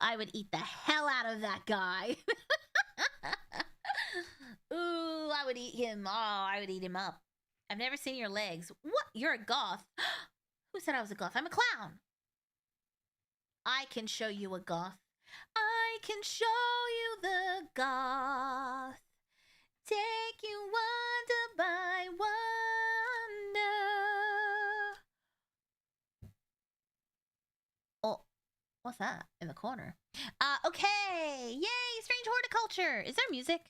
I would eat the hell out of that guy. Ooh, I would eat him. Oh, I would eat him up. I've never seen your legs. What? You're a goth? Who said I was a goth? I'm a clown. I can show you a goth. I can show you the goth. Take you wonder by wonder. Oh, what's that in the corner? Okay. Yay, Strange Horticulture. Is there music?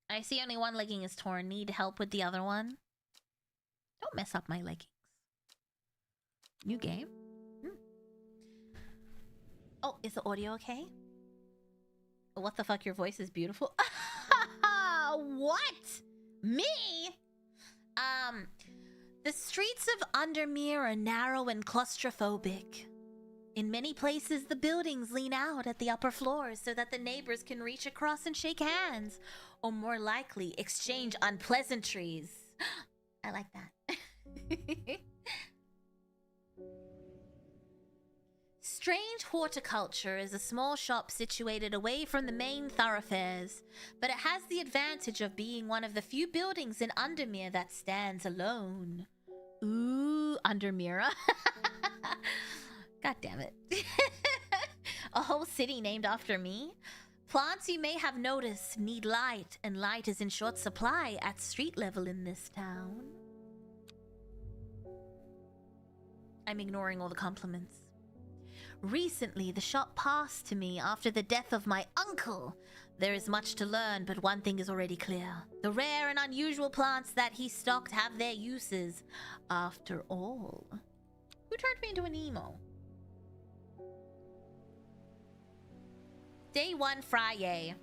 I see only one legging is torn. Need help with the other one? Don't mess up my leggings. New game. Oh, is the audio okay? What the fuck? Your voice is beautiful. What? Me? The streets of Undermere are narrow and claustrophobic. In many places, the buildings lean out at the upper floors so that the neighbors can reach across and shake hands, or more likely, exchange unpleasantries. I like that. Strange Horticulture is a small shop situated away from the main thoroughfares, but it has the advantage of being one of the few buildings in Undermere that stands alone. Ooh, Undermere. God damn it. A whole city named after me? Plants you may have noticed need light, and light is in short supply at street level in this town. I'm ignoring all the compliments. Recently, the shop passed to me after the death of my uncle. There is much to learn, but one thing is already clear. The rare and unusual plants that he stocked have their uses, after all. Who turned me into an emo? Day 1 Friday.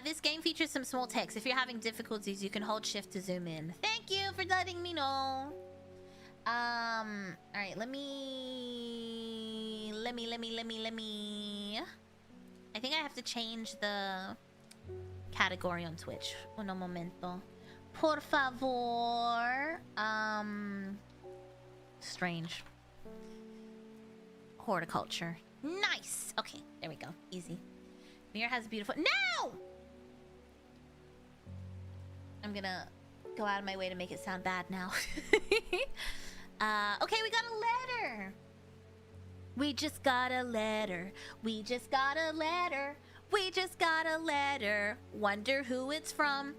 This game features some small text. If you're having difficulties, you can hold shift to zoom in. Thank you for letting me know. Alright, let me... I think I have to change the category on Twitch. Uno momento. Por favor. Strange. Horticulture. Nice! Okay, there we go. Easy. Mira has beautiful... No! I'm gonna go out of my way to make it sound bad now. Okay, we got a letter. We just got a letter. We just got a letter. We just got a letter. Wonder who it's from.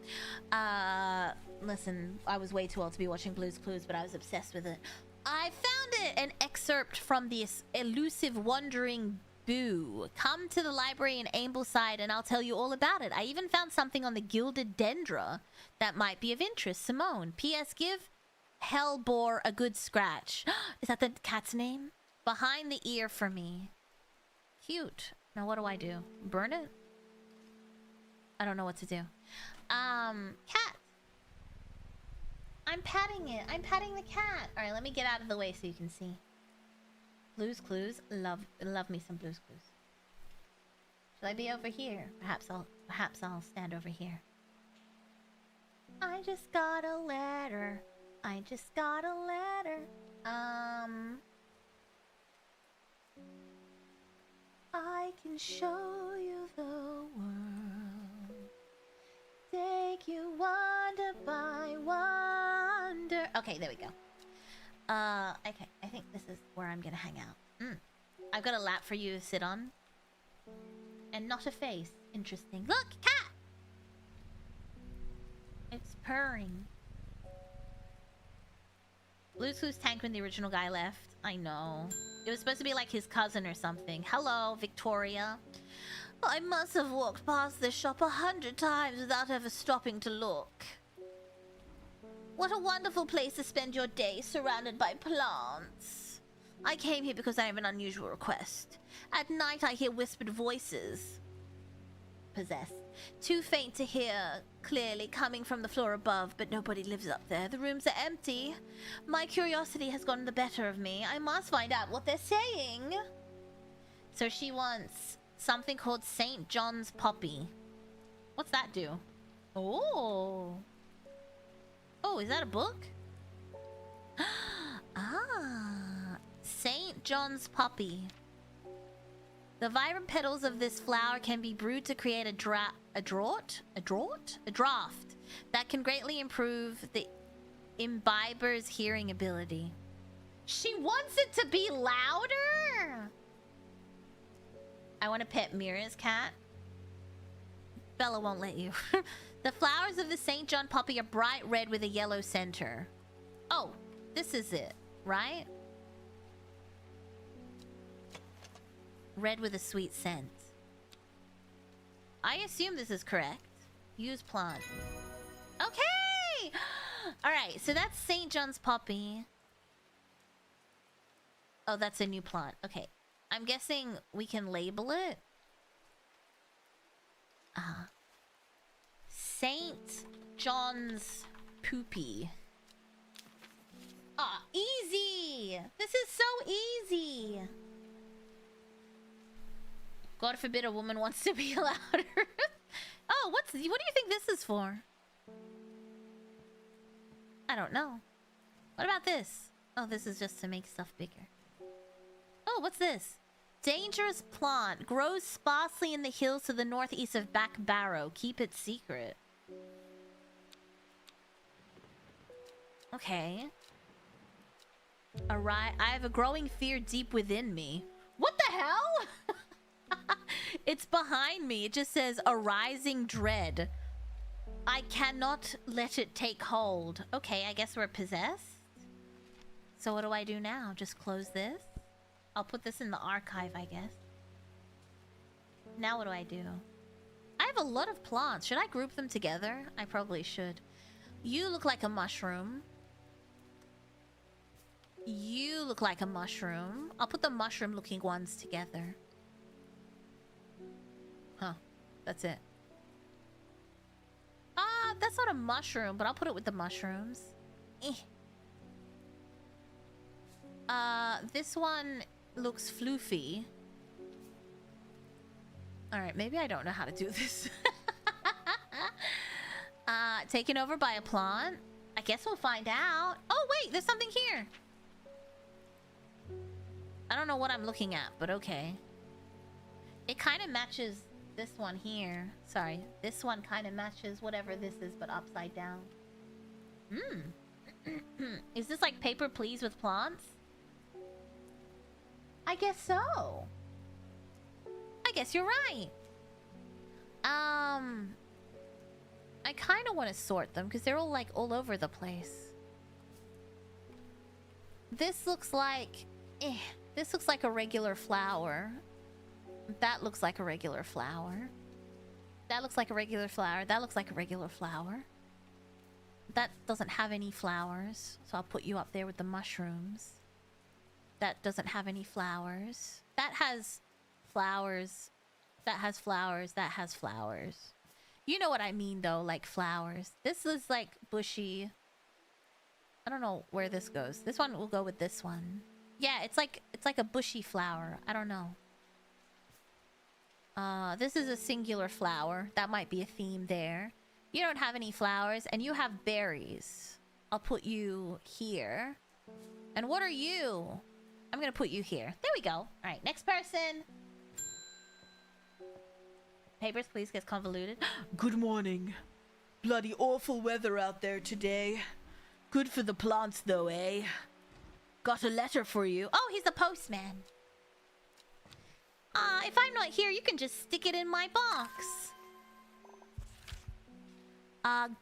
Listen, I was way too old to be watching Blue's Clues, but I was obsessed with it. I found it, an excerpt from the elusive wandering Boo. Come to the library in Ambleside and I'll tell you all about it. I even found something on the gilded dendra that might be of interest. Simone. P.S. Give Hellbore a good scratch. Is that the cat's name? Behind the ear for me. Cute. Now what do I do? Burn it? I don't know what to do. Cat. I'm patting it. I'm patting the cat. Alright, let me get out of the way so you can see. Blue's Clues. Love me some Blue's Clues. Should I be over here? Perhaps I'll stand over here. I just got a letter. I just got a letter. I can show you the world. Take you wonder by wonder. Okay, there we go. Okay, I think this is where I'm gonna hang out. I've got a lap for you to sit on. And not a face. Interesting. Look, cat! It's purring. Blue's Clues tanked when the original guy left. I know. It was supposed to be like his cousin or something. Hello, Victoria. I must have walked past this shop 100 times without ever stopping to look. What a wonderful place to spend your day surrounded by plants. I came here because I have an unusual request. At night I hear whispered voices. Possessed. Too faint to hear clearly coming from the floor above, but nobody lives up there. The rooms are empty. My curiosity has gotten the better of me. I must find out what they're saying. So she wants something called St. John's Poppy. What's that do? Oh. Oh, is that a book? Ah. St. John's Poppy. The vibrant petals of this flower can be brewed to create a draft that can greatly improve the imbiber's hearing ability. She wants it to be louder. I want to pet Mira's cat. Bella won't let you. The flowers of the St. John Poppy are bright red with a yellow center. Oh, this is it, right? Red with a sweet scent. I assume this is correct. Use plant. Okay! Alright, so that's St. John's poppy. Oh, that's a new plant. Okay. I'm guessing we can label it. St. John's poopy. Ah, easy! This is so easy! God forbid a woman wants to be louder. Oh, what do you think this is for? I don't know. What about this? Oh, this is just to make stuff bigger. Oh, what's this? Dangerous plant. Grows sparsely in the hills to the northeast of Back Barrow. Keep it secret. Okay. I have a growing fear deep within me. What the hell? It's behind me. It just says a rising dread. I cannot let it take hold. Okay, I guess we're possessed. So what do I do now? Just close this? I'll put this in the archive, I guess. Now what do I do? I have a lot of plants. Should I group them together? I probably should. You look like a mushroom. You look like a mushroom. I'll put the mushroom-looking ones together. Huh. That's it. Ah, that's not a mushroom, but I'll put it with the mushrooms. This one looks floofy. Alright, maybe I don't know how to do this. Taken over by a plant? I guess we'll find out. Oh, wait, there's something here. I don't know what I'm looking at, but okay. It kind of matches this one here. Sorry, this one kind of matches whatever this is, but upside down. Is this like paper please with plants? I guess so. I guess you're right. I kind of want to sort them because they're all like all over the place. This looks like... This looks like a regular flower. That looks like a regular flower. That looks like a regular flower. That looks like a regular flower. That doesn't have any flowers, so I'll put you up there with the mushrooms. That doesn't have any flowers. That has flowers. That has flowers. That has flowers. You know what I mean, though, like flowers. This is like bushy. I don't know where this goes. This one will go with this one. Yeah, it's like a bushy flower. I don't know. This is a singular flower. That might be a theme there. You don't have any flowers, and you have berries. I'll put you here. And what are you? I'm gonna put you here. There we go. All right, next person. Papers, please, gets convoluted. Good morning. Bloody awful weather out there today. Good for the plants, though, eh? Got a letter for you. Oh, he's the postman. If I'm not here, you can just stick it in my box.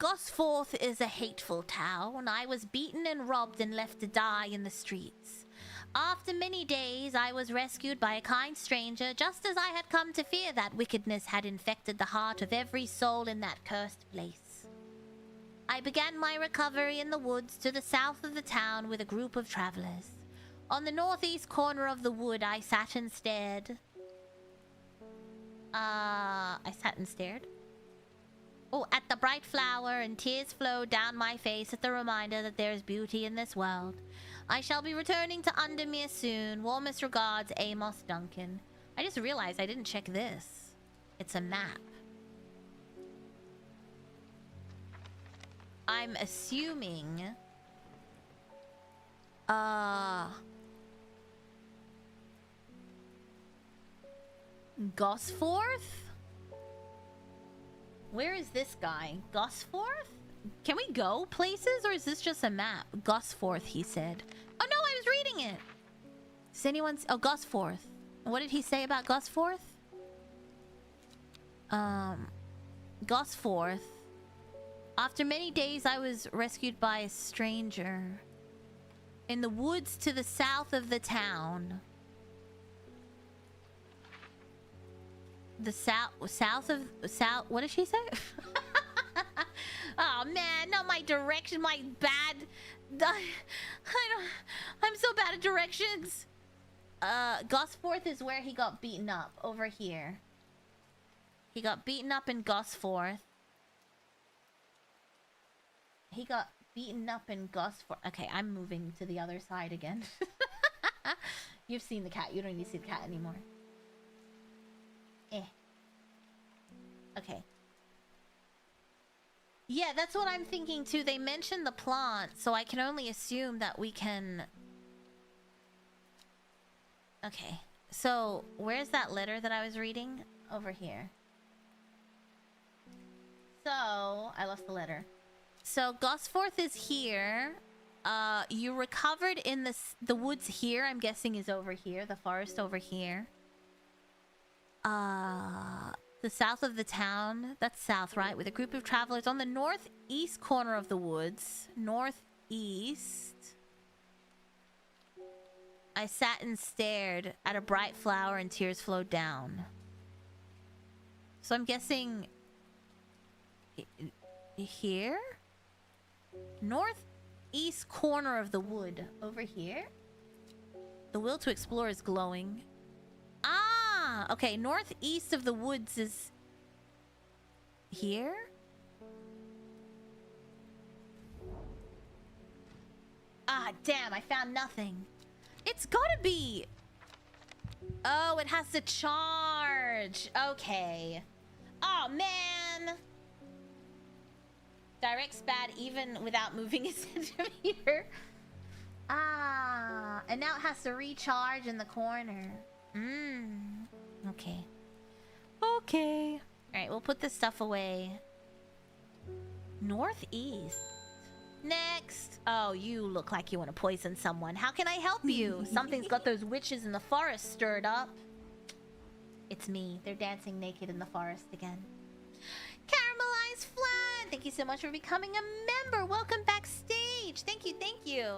Gosforth is a hateful town. I was beaten and robbed and left to die in the streets. After many days, I was rescued by a kind stranger, just as I had come to fear that wickedness had infected the heart of every soul in that cursed place. I began my recovery in the woods to the south of the town with a group of travelers. On the northeast corner of the wood, I sat and stared. I sat and stared. Oh, at the bright flower, and tears flowed down my face at the reminder that there is beauty in this world. I shall be returning to Undermere soon. Warmest regards, Amos Duncan. I just realized I didn't check this. It's a map. I'm assuming... Gosforth? Where is this guy? Gosforth? Can we go places, or is this just a map? Gosforth, he said. Oh no, I was reading it! Does anyone... Oh, Gosforth. What did he say about Gosforth? Gosforth. After many days, I was rescued by a stranger. In the woods to the south of the town. The south... What did she say? Oh man, not my direction, my bad. I'm so bad at directions. Gosforth is where he got beaten up, over here. He got beaten up in Gosforth. He got beaten up in Gosforth. Okay, I'm moving to the other side again. You've seen the cat. You don't need to see the cat anymore. Okay. Yeah, that's what I'm thinking too. They mentioned the plant, so I can only assume that we can... Okay. So, where's that letter that I was reading? Over here. So, I lost the letter. So, Gosforth is here. You recovered in the woods here, I'm guessing is over here. The forest over here. The south of the town. That's south, right? With a group of travelers on the northeast corner of the woods. Northeast. I sat and stared at a bright flower and tears flowed down. So I'm guessing... Here? Northeast corner of the wood. Over here? The will to explore is glowing. Ah! Okay, northeast of the woods is... Here? Ah, damn, I found nothing. It's gotta be... Oh, it has to charge. Okay. Oh, man. Direct's bad even without moving a centimeter. Ah, and now it has to recharge in the corner. Okay. Okay. Alright, we'll put this stuff away. Northeast. Next. Oh, you look like you want to poison someone. How can I help you? Something's got those witches in the forest stirred up. It's me. They're dancing naked in the forest again. Caramelized Flan! Thank you so much for becoming a member. Welcome backstage. Thank you, thank you.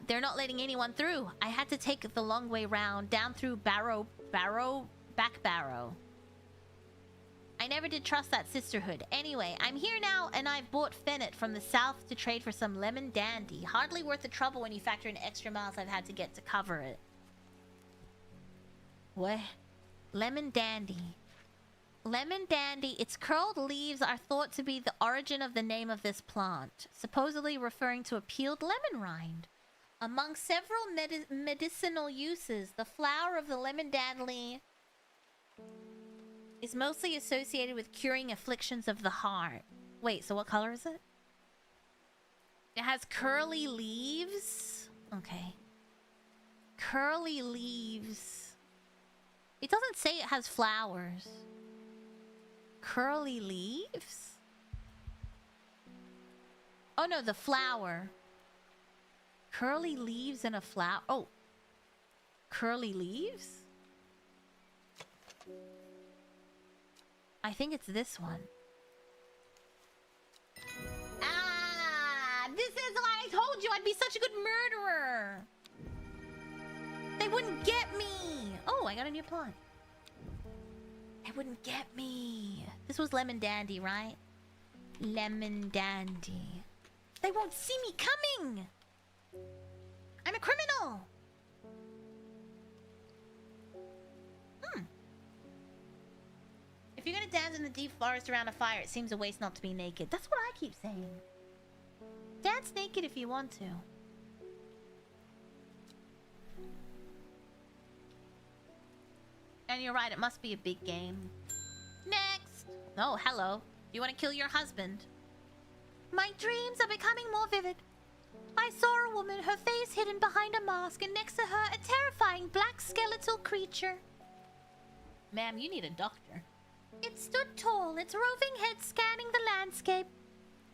They're not letting anyone through. I had to take the long way round, down through back barrow. I never did trust that sisterhood. Anyway, I'm here now, and I've bought Fennet from the south to trade for some lemon dandy. Hardly worth the trouble when you factor in extra miles I've had to get to cover it. What? Lemon dandy. Lemon dandy. Its curled leaves are thought to be the origin of the name of this plant, supposedly referring to a peeled lemon rind. Among several medicinal uses, the flower of the lemon dandy is mostly associated with curing afflictions of the heart. Wait, so what color is it? It has curly leaves? Okay. Curly leaves. It doesn't say it has flowers. Curly leaves? Oh no, the flower. Curly leaves and a flower. Oh. Curly leaves? I think it's this one. Ah! This is why I told you I'd be such a good murderer! They wouldn't get me! Oh, I got a new plant. They wouldn't get me. This was lemon dandy, right? Lemon dandy. They won't see me coming! I'm a criminal! If you're gonna dance in the deep forest around a fire, it seems a waste not to be naked. That's what I keep saying. Dance naked if you want to. And you're right, it must be a big game. Next! Oh, hello. You want to kill your husband? My dreams are becoming more vivid. I saw a woman, her face hidden behind a mask, and next to her, a terrifying black skeletal creature. Ma'am, you need a doctor. It stood tall, its roving head scanning the landscape.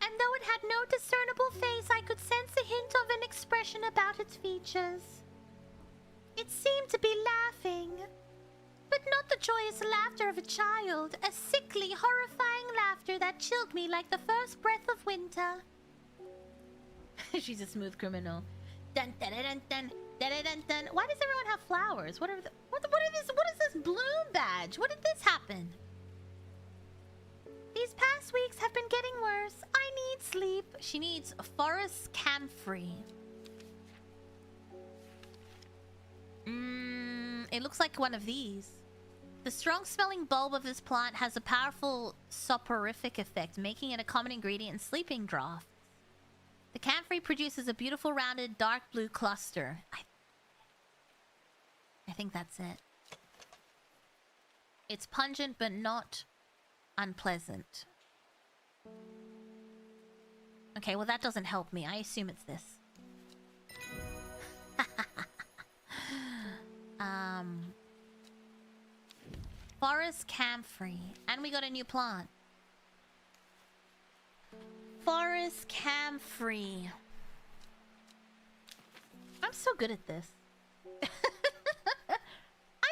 And though it had no discernible face, I could sense a hint of an expression about its features. It seemed to be laughing. But not the joyous laughter of a child, a sickly, horrifying laughter that chilled me like the first breath of winter. She's a smooth criminal. Dun dun dun dun dun dun dun. Why does everyone have flowers? What is this bloom badge? What did this happen? These past weeks have been getting worse. I need sleep. She needs forest camphor. It looks like one of these. The strong-smelling bulb of this plant has a powerful soporific effect, making it a common ingredient in sleeping draughts. The camphor produces a beautiful rounded dark blue cluster. I think that's it. It's pungent but not unpleasant. Okay, well that doesn't help me. I assume it's this. Forest camphor. And we got a new plant. Forest camphor. I'm so good at this. I'm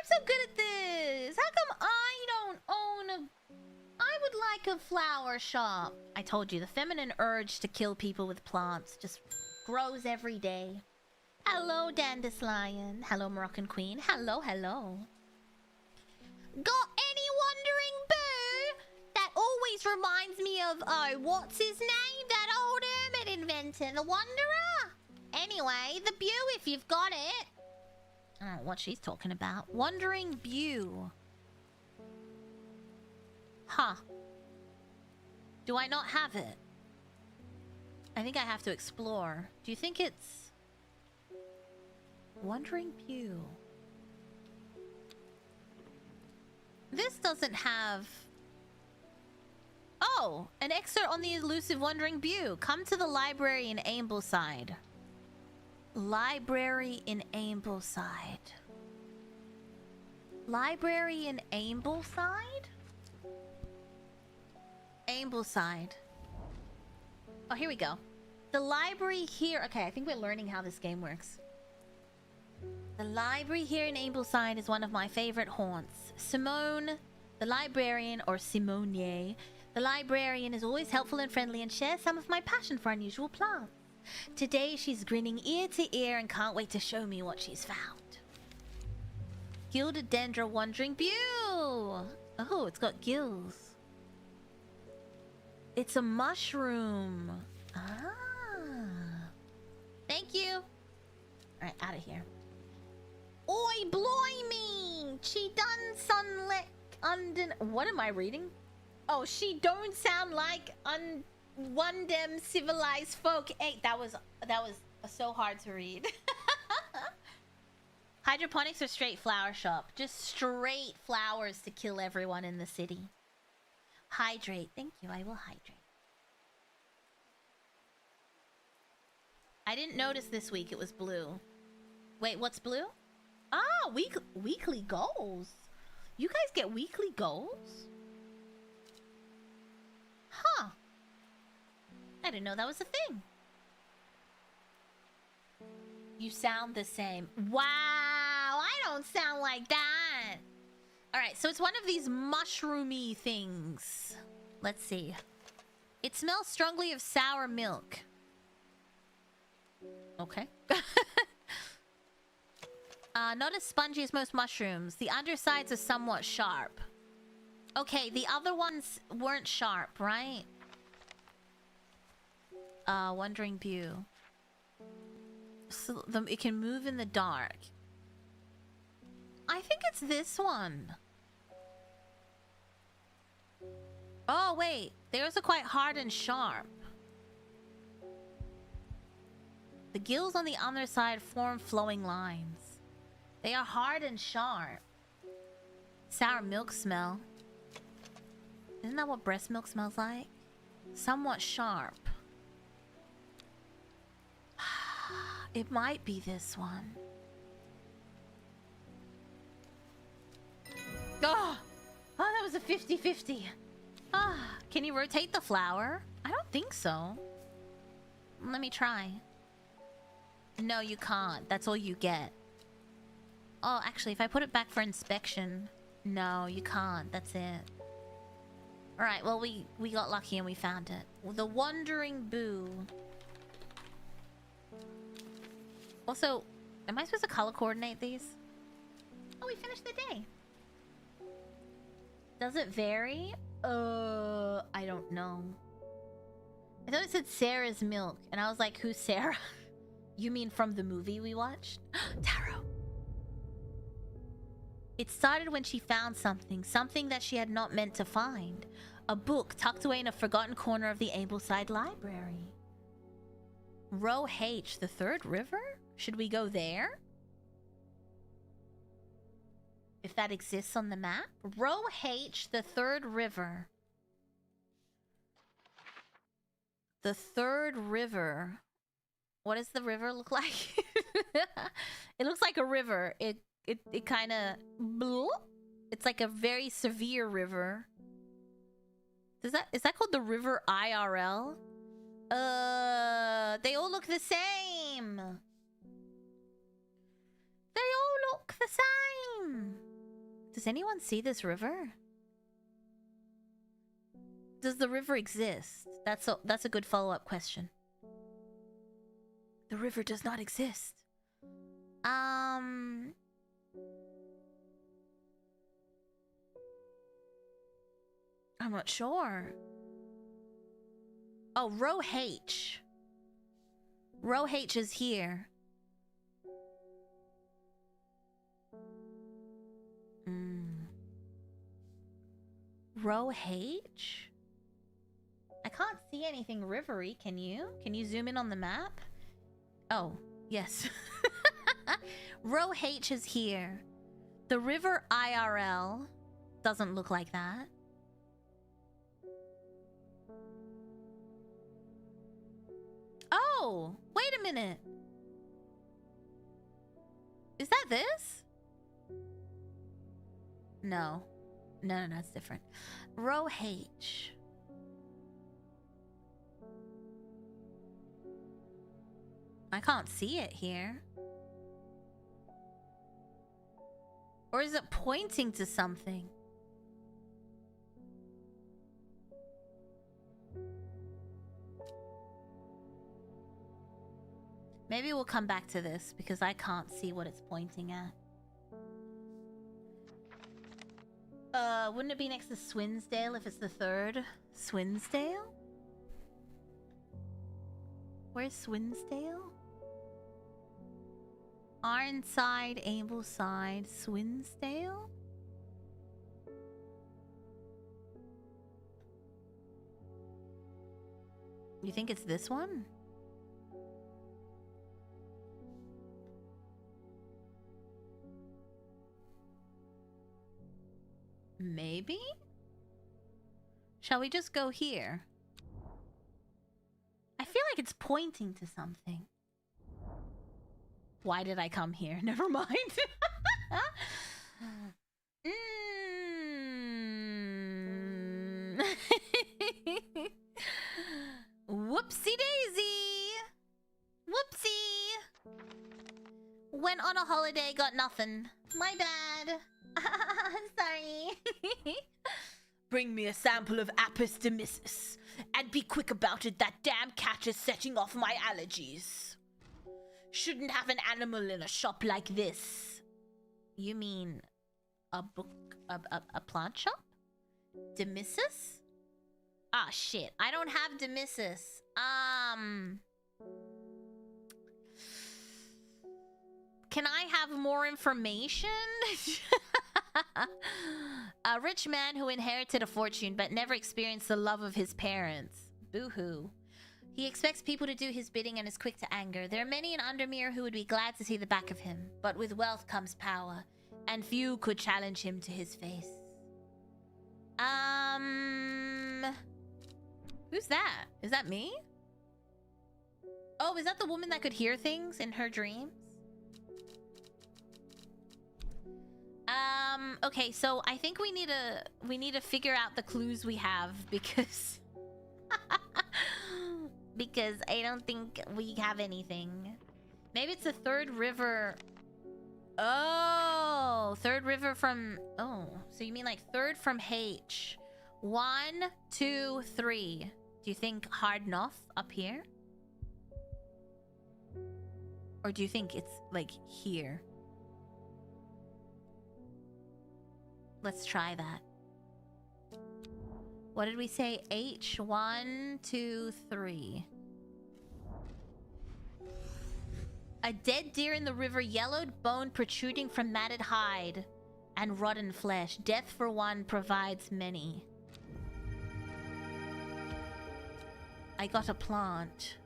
so good at this. How come I don't own a... I would like a flower shop. I told you, the feminine urge to kill people with plants just grows every day. Hello, Dandelion. Hello, Moroccan Queen. Hello, hello. Got any wandering boo? That always reminds me of, oh, what's his name? That old hermit inventor, the Wanderer? Anyway, the Bew if you've got it. I don't know what she's talking about. Wandering Bew. Huh. Do I not have it? I think I have to explore. Do you think it's... Wandering Bew. This doesn't have... Oh! An excerpt on the elusive Wandering Bew. Come to the library in Ambleside. Library in Ambleside. Library in Ambleside? Ambleside. Oh, here we go. The library here... Okay, I think we're learning how this game works. The library here in Ambleside is one of my favorite haunts. Simone, the librarian, or Simonier, the librarian is always helpful and friendly and shares some of my passion for unusual plants. Today she's grinning ear to ear and can't wait to show me what she's found. Gilded Dendra Wandering Bew! Oh, it's got gills. It's a mushroom. Ah. Thank you. Alright, out of here. Oi, blimey! She done sunlick undin... What am I reading? Oh, she don't sound like one dem civilized folk. Hey, that was so hard to read. Hydroponics or straight flower shop? Just straight flowers to kill everyone in the city. Hydrate. Thank you, I will hydrate. I didn't notice this week it was blue. Wait, what's blue? Ah, weekly goals. You guys get weekly goals? Huh. I didn't know that was a thing. You sound the same. Wow, I don't sound like that. Alright, so it's one of these mushroomy things. Let's see. It smells strongly of sour milk. Okay. Not as spongy as most mushrooms. The undersides are somewhat sharp. Okay, the other ones weren't sharp, right? Wandering Bew. So it can move in the dark. I think it's this one. Oh, wait. Theirs are quite hard and sharp. The gills on the underside form flowing lines. They are hard and sharp. Sour milk smell. Isn't that what breast milk smells like? Somewhat sharp. It might be this one. Oh, that was a 50-50. Can you rotate the flower? I don't think so. Let me try. No, you can't. That's all you get. Oh, actually, if I put it back for inspection... No, you can't. That's it. Alright, well, we got lucky and we found it. The Wandering Bew. Also, am I supposed to color coordinate these? Oh, we finished the day. Does it vary? I don't know. I thought it said Sarah's milk, and I was like, who's Sarah? You mean from the movie we watched? Tarot. It started when she found something that she had not meant to find. A book tucked away in a forgotten corner of the Ambleside Library. Row H, the third river? Should we go there? If that exists on the map? Row H, the third river. The third river. What does the river look like? It looks like a river. It kind of... It's like a very severe river. Is that called the river IRL? They all look the same. They all look the same. Does anyone see this river? Does the river exist? That's a good follow-up question. The river does not exist. I'm not sure. Oh, row H. Row H is here. Row H? I can't see anything rivery, can you? Can you zoom in on the map? Oh, yes. Row H is here. The river IRL doesn't look like that. Oh, wait a minute. Is that this? No. No, it's different. Row H. I can't see it here. Or is it pointing to something? Maybe we'll come back to this because I can't see what it's pointing at. Wouldn't it be next to Swinsdale if it's the third? Swinsdale? Where's Swinsdale? Arnside, Ambleside, Swinsdale? You think it's this one? Maybe? Shall we just go here? I feel like it's pointing to something. Why did I come here? Never mind. Whoopsie daisy. Whoopsie. Went on a holiday, got nothing. My bad. Sorry. Bring me a sample of Apis demyssus. And be quick about it, that damn cat is setting off my allergies. Shouldn't have an animal in a shop like this. You mean a book, a plant shop? Demyssus? Ah, shit. I don't have demyssus. Can I have more information? A rich man who inherited a fortune but never experienced the love of his parents. Boo-hoo. He expects people to do his bidding and is quick to anger. There are many in Undermere who would be glad to see the back of him, but with wealth comes power, and few could challenge him to his face. Who's that? Is that me? Oh, is that the woman that could hear things in her dreams? Okay, so I think we need to figure out the clues we have because because I don't think we have anything. Maybe it's a third river. Oh, third river from... Oh, so you mean like third from H. 1, 2, 3. Do you think hard enough up here? Or do you think it's like here? Let's try that. What did we say? H, 1, 2, 3. A dead deer in the river, yellowed bone protruding from matted hide and rotten flesh. Death for one provides many. I got a plant.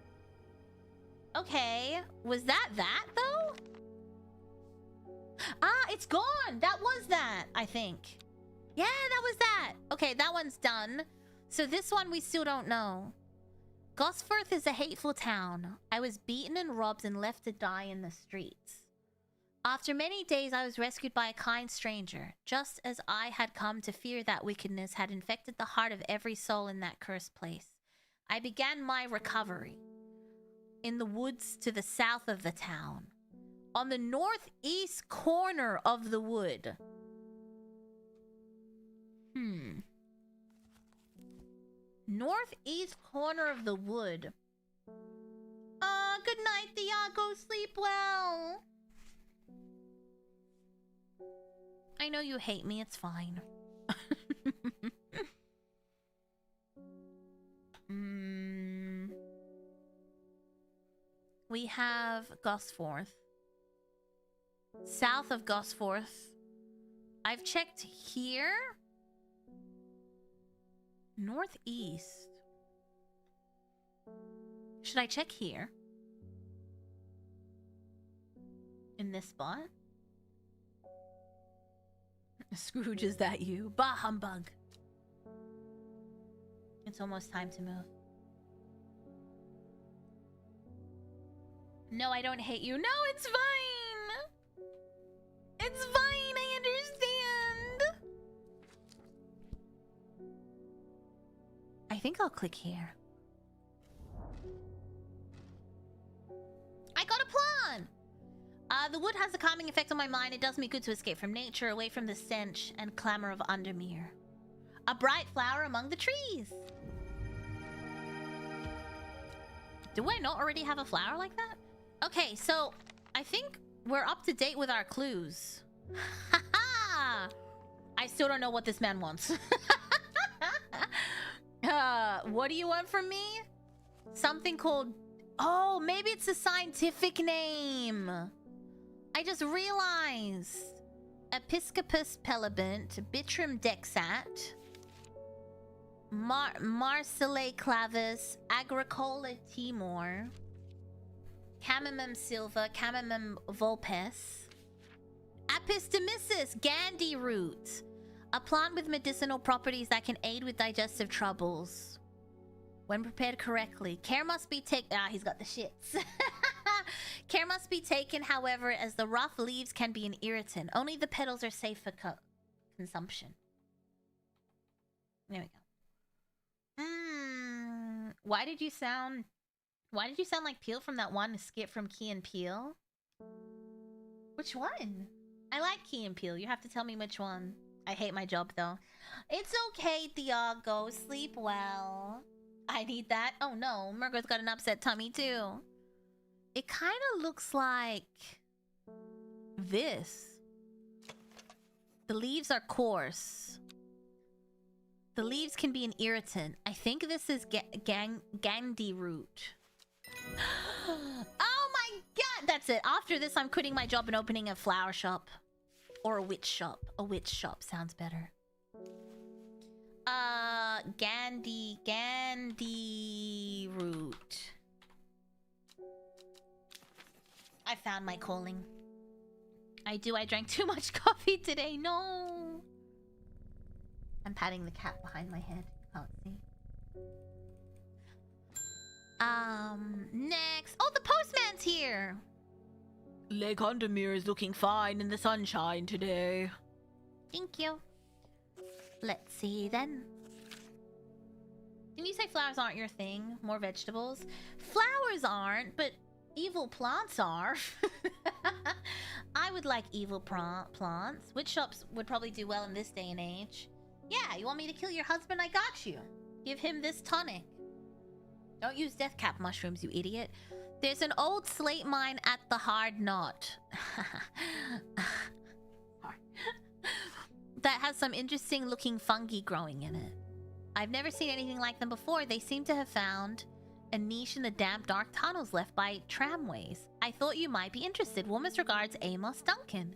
Okay, was that though? Ah, it's gone! That was that, I think. Yeah, that was that! Okay, that one's done. So this one we still don't know. Gosforth is a hateful town. I was beaten and robbed and left to die in the streets. After many days, I was rescued by a kind stranger, just as I had come to fear that wickedness had infected the heart of every soul in that cursed place. I began my recovery in the woods to the south of the town, on the northeast corner of the wood. Northeast corner of the wood. Good night, Thiago. Sleep well. I know you hate me. It's fine. We have Gosforth. South of Gosforth. I've checked here. Northeast. Should I check here? In this spot? Scrooge, is that you? Bah humbug. It's almost time to move. No, I don't hate you. No, it's fine. It's fine. I understand. I think I'll click here. I got a plan. The wood has a calming effect on my mind. It does me good to escape from nature, away from the stench and clamor of Undermere. A bright flower among the trees. Do I not already have a flower like that? Okay, so I think we're up to date with our clues. Haha! I still don't know what this man wants. What do you want from me? Something called... Oh, maybe it's a scientific name. I just realized. Episcopus pelibant, Bitrum dexat, Marcelle clavis, Agricola timor, Camomum silva, Camomum vulpes, Apistomyces Gandhi root, a plant with medicinal properties that can aid with digestive troubles. When prepared correctly, care must be taken. Ah, he's got the shits. Care must be taken, however, as the rough leaves can be an irritant. Only the petals are safe for consumption. There we go. Why did you sound like Peel from that one skit from Key and Peele? Which one? I like Key and Peele. You have to tell me which one. I hate my job though. It's okay, Thiago. Sleep well. I need that. Oh no, Murgo's got an upset tummy too. It kind of looks like this. The leaves are coarse. The leaves can be an irritant. I think this is Gandhi root. Oh my god! That's it. After this, I'm quitting my job and opening a flower shop. Or a witch shop. A witch shop sounds better. Gandhi root. I found my calling. I drank too much coffee today. No. I'm patting the cat behind my head. Can't see. Next. Oh, the postman's here. Lake Undermere is looking fine in the sunshine today. Thank you. Let's see then. Didn't you say flowers aren't your thing? More vegetables? Flowers aren't, but evil plants are. I would like evil plants. Witch shops would probably do well in this day and age. Yeah, you want me to kill your husband? I got you. Give him this tonic. Don't use death cap mushrooms, you idiot. There's an old slate mine at the Hard Knot. That has some interesting looking fungi growing in it. I've never seen anything like them before. They seem to have found a niche in the damp, dark tunnels left by tramways. I thought you might be interested. Warmest regards, Amos Duncan.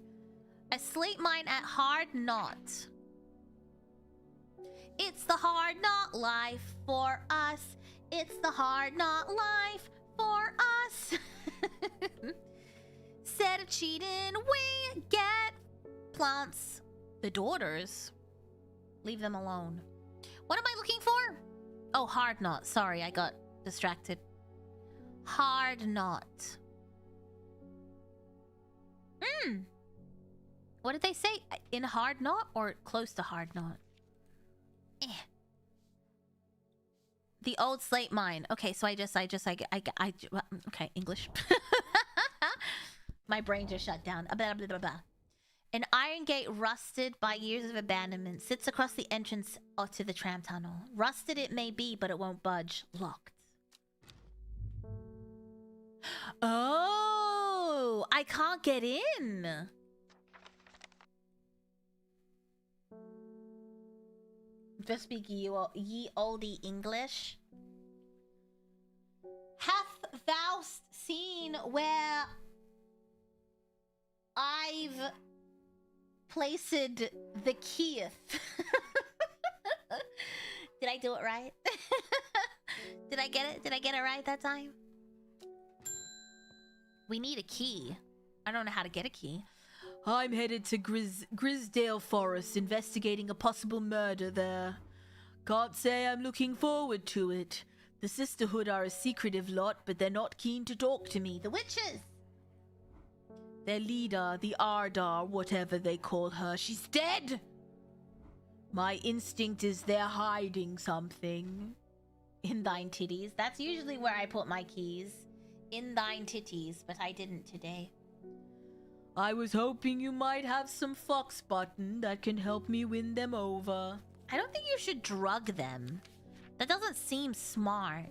A slate mine at Hard Knot. It's the hard knot life for us. It's the hard knot life for us. Instead of cheating, we get plants. The daughters. Leave them alone. What am I looking for? Oh, hard knot. Sorry, I got distracted. Hard knot. What did they say? In hard knot or close to hard knot? The old slate mine. Okay, so okay, English. My brain just shut down. Blah, blah, blah, blah. An iron gate rusted by years of abandonment sits across the entrance to the tram tunnel. Rusted it may be, but it won't budge. Locked. Oh, I can't get in. Just speak ye olde English. Hath thou seen where I've placed the keyeth? Did I do it right? Did I get it? Did I get it right that time? We need a key. I don't know how to get a key. I'm headed to Grisdale Forest, investigating a possible murder there. Can't say I'm looking forward to it. The Sisterhood are a secretive lot, but they're not keen to talk to me. The witches! Their leader, the Ardar, whatever they call her, she's dead! My instinct is they're hiding something. In thine titties. That's usually where I put my keys. In thine titties, but I didn't today. I was hoping you might have some fox button that can help me win them over. I don't think you should drug them. That doesn't seem smart.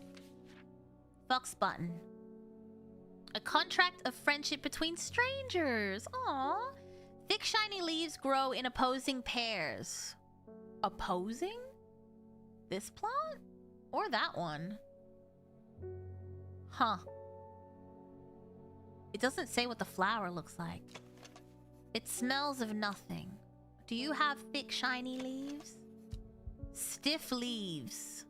Fox button. A contract of friendship between strangers. Aww. Thick shiny leaves grow in opposing pairs. Opposing? This plant? Or that one? Huh. It doesn't say what the flower looks like. It smells of nothing. Do you have thick, shiny leaves? Stiff leaves.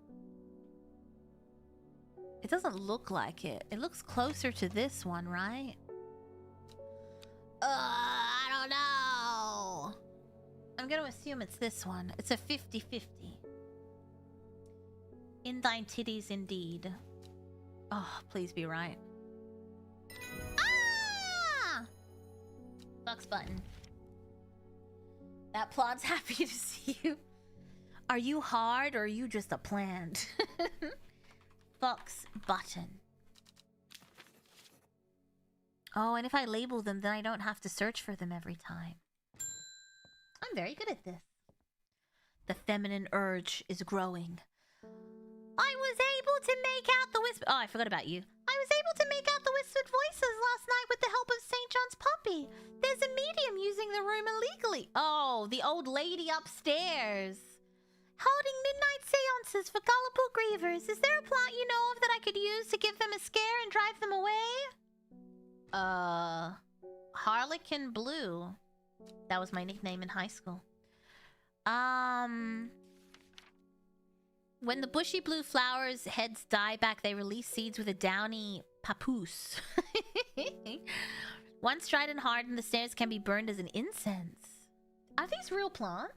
It doesn't look like it. It looks closer to this one, right? I don't know. I'm gonna assume it's this one. It's a 50-50. In thine titties, indeed. Oh, please be right. Ah! Fox button. That plant's happy to see you. Are you hard or are you just a plant? Fox button. Oh, and if I label them, then I don't have to search for them every time. I'm very good at this. The feminine urge is growing. I was able to make out the whisper. Oh, I forgot about you. I was able to make out the whispered voices last night with the help of St. John's puppy. There's a medium using the room illegally. Oh, the old lady upstairs. Holding midnight seances for gullible grievers. Is there a plant you know of that I could use to give them a scare and drive them away? Harlequin Blue. That was my nickname in high school. When the bushy blue flowers' heads die back, they release seeds with a downy papoose. Once dried and hardened, the snares can be burned as an incense. Are these real plants?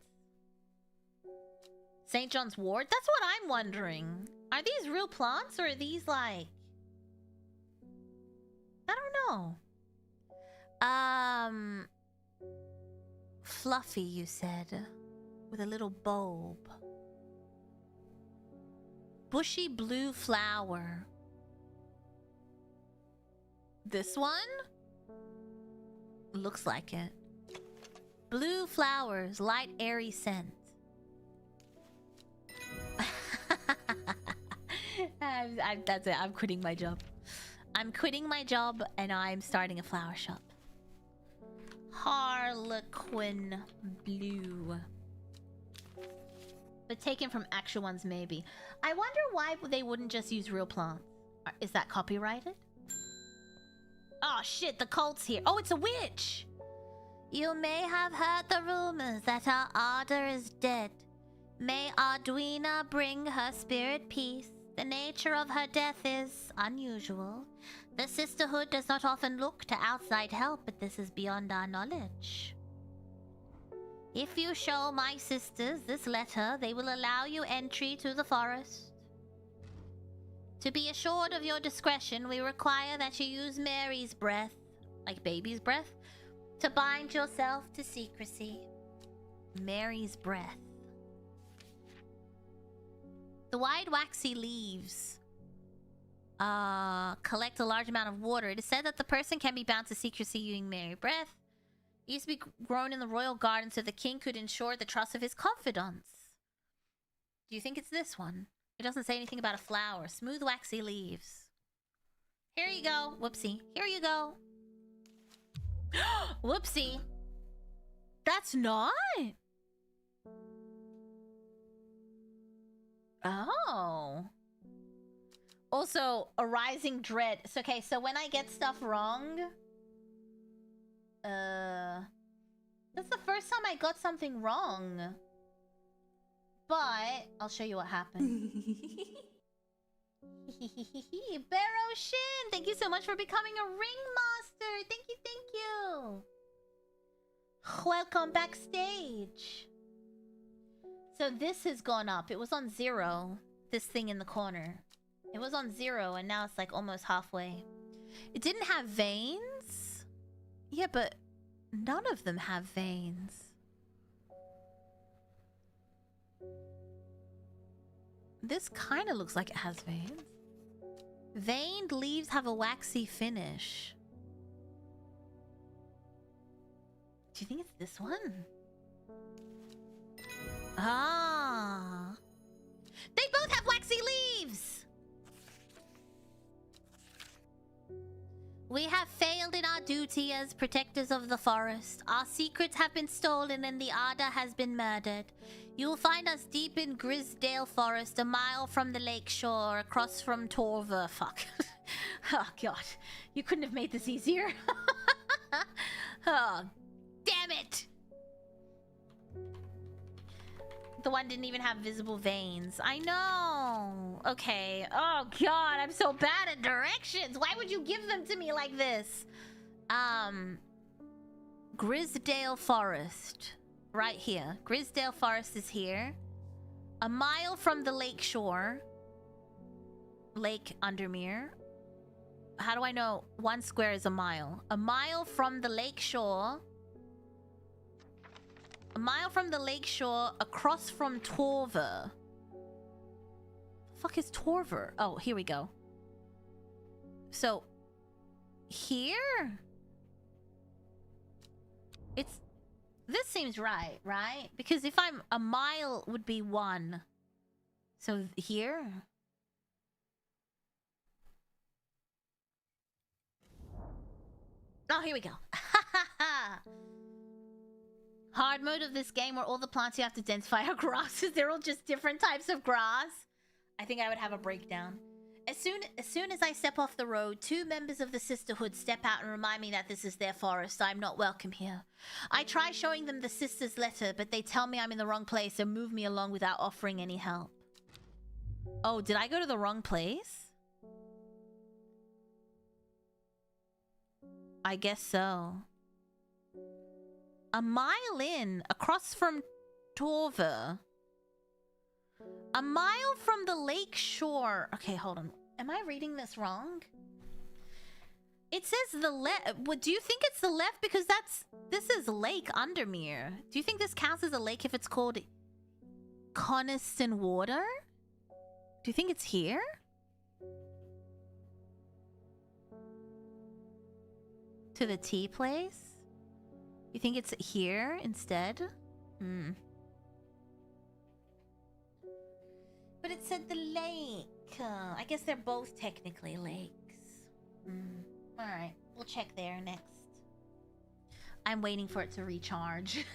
St. John's wort? That's what I'm wondering. Are these real plants or are these like... I don't know. Fluffy, you said. With a little bulb. Bushy blue flower. This one? Looks like it. Blue flowers, light airy scent. That's it. I'm quitting my job. I'm quitting my job and I'm starting a flower shop. Harlequin Blue. But taken from actual ones, maybe. I wonder why they wouldn't just use real plants. Is that copyrighted? Oh shit, the cult's here. Oh, it's a witch! You may have heard the rumors that our Ardor is dead. May Arduina bring her spirit peace. The nature of her death is unusual. The Sisterhood does not often look to outside help, but this is beyond our knowledge. If you show my sisters this letter, they will allow you entry to the forest. To be assured of your discretion, we require that you use Mary's breath, like baby's breath, to bind yourself to secrecy. Mary's breath. The wide waxy leaves collect a large amount of water. It is said that the person can be bound to secrecy using Mary breath. It used to be grown in the royal garden so the king could ensure the trust of his confidants. Do you think it's this one? It doesn't say anything about a flower. Smooth waxy leaves. Here you go. Whoopsie. Here you go. Whoopsie. That's not. Oh. Also, a rising dread. So, okay, so when I get stuff wrong... That's the first time I got something wrong. But, I'll show you what happened. Barrow Shin! Thank you so much for becoming a ring master! Thank you, thank you! Welcome backstage! So this has gone up. It was on 0. This thing in the corner. It was on 0 and now it's like almost halfway. It didn't have veins? Yeah, but none of them have veins. This kind of looks like it has veins. Veined leaves have a waxy finish. Do you think it's this one? Ah. They both have waxy leaves! We have failed in our duty as protectors of the forest. Our secrets have been stolen and the Ardor has been murdered. You will find us deep in Grisdale Forest, a mile from the lake shore, across from Torver. Fuck. Oh, God. You couldn't have made this easier. Oh, damn it! The one didn't even have visible veins. I know. Okay. Oh, God. I'm so bad at directions. Why would you give them to me like this? Grisdale Forest. Right here. Grisdale Forest is here. A mile from the lake shore. Lake Undermere. How do I know 1 square is a mile? A mile from the lake shore. A mile from the lake shore, across from Torver. The fuck is Torver? Oh, here we go. So, here? It's... This seems right, right? Because if I'm... A mile would be 1. So, here? Oh, here we go. Ha ha ha! Hard mode of this game where all the plants you have to identify are grasses. They're all just different types of grass. I think I would have a breakdown. As soon as I step off the road, 2 members of the Sisterhood step out and remind me that this is their forest. I'm not welcome here. I try showing them the sister's letter, but they tell me I'm in the wrong place and move me along without offering any help. Oh, did I go to the wrong place? I guess so. A mile in, across from Torver. A mile from the lake shore. Okay, hold on. Am I reading this wrong? It says the left. Do you think it's the left? Because this is Lake Undermere. Do you think this counts as a lake if it's called Coniston Water? Do you think it's here? To the tea place? You think it's here instead? Hmm. But it said the lake. I guess they're both technically lakes. Alright, we'll check there next. I'm waiting for it to recharge.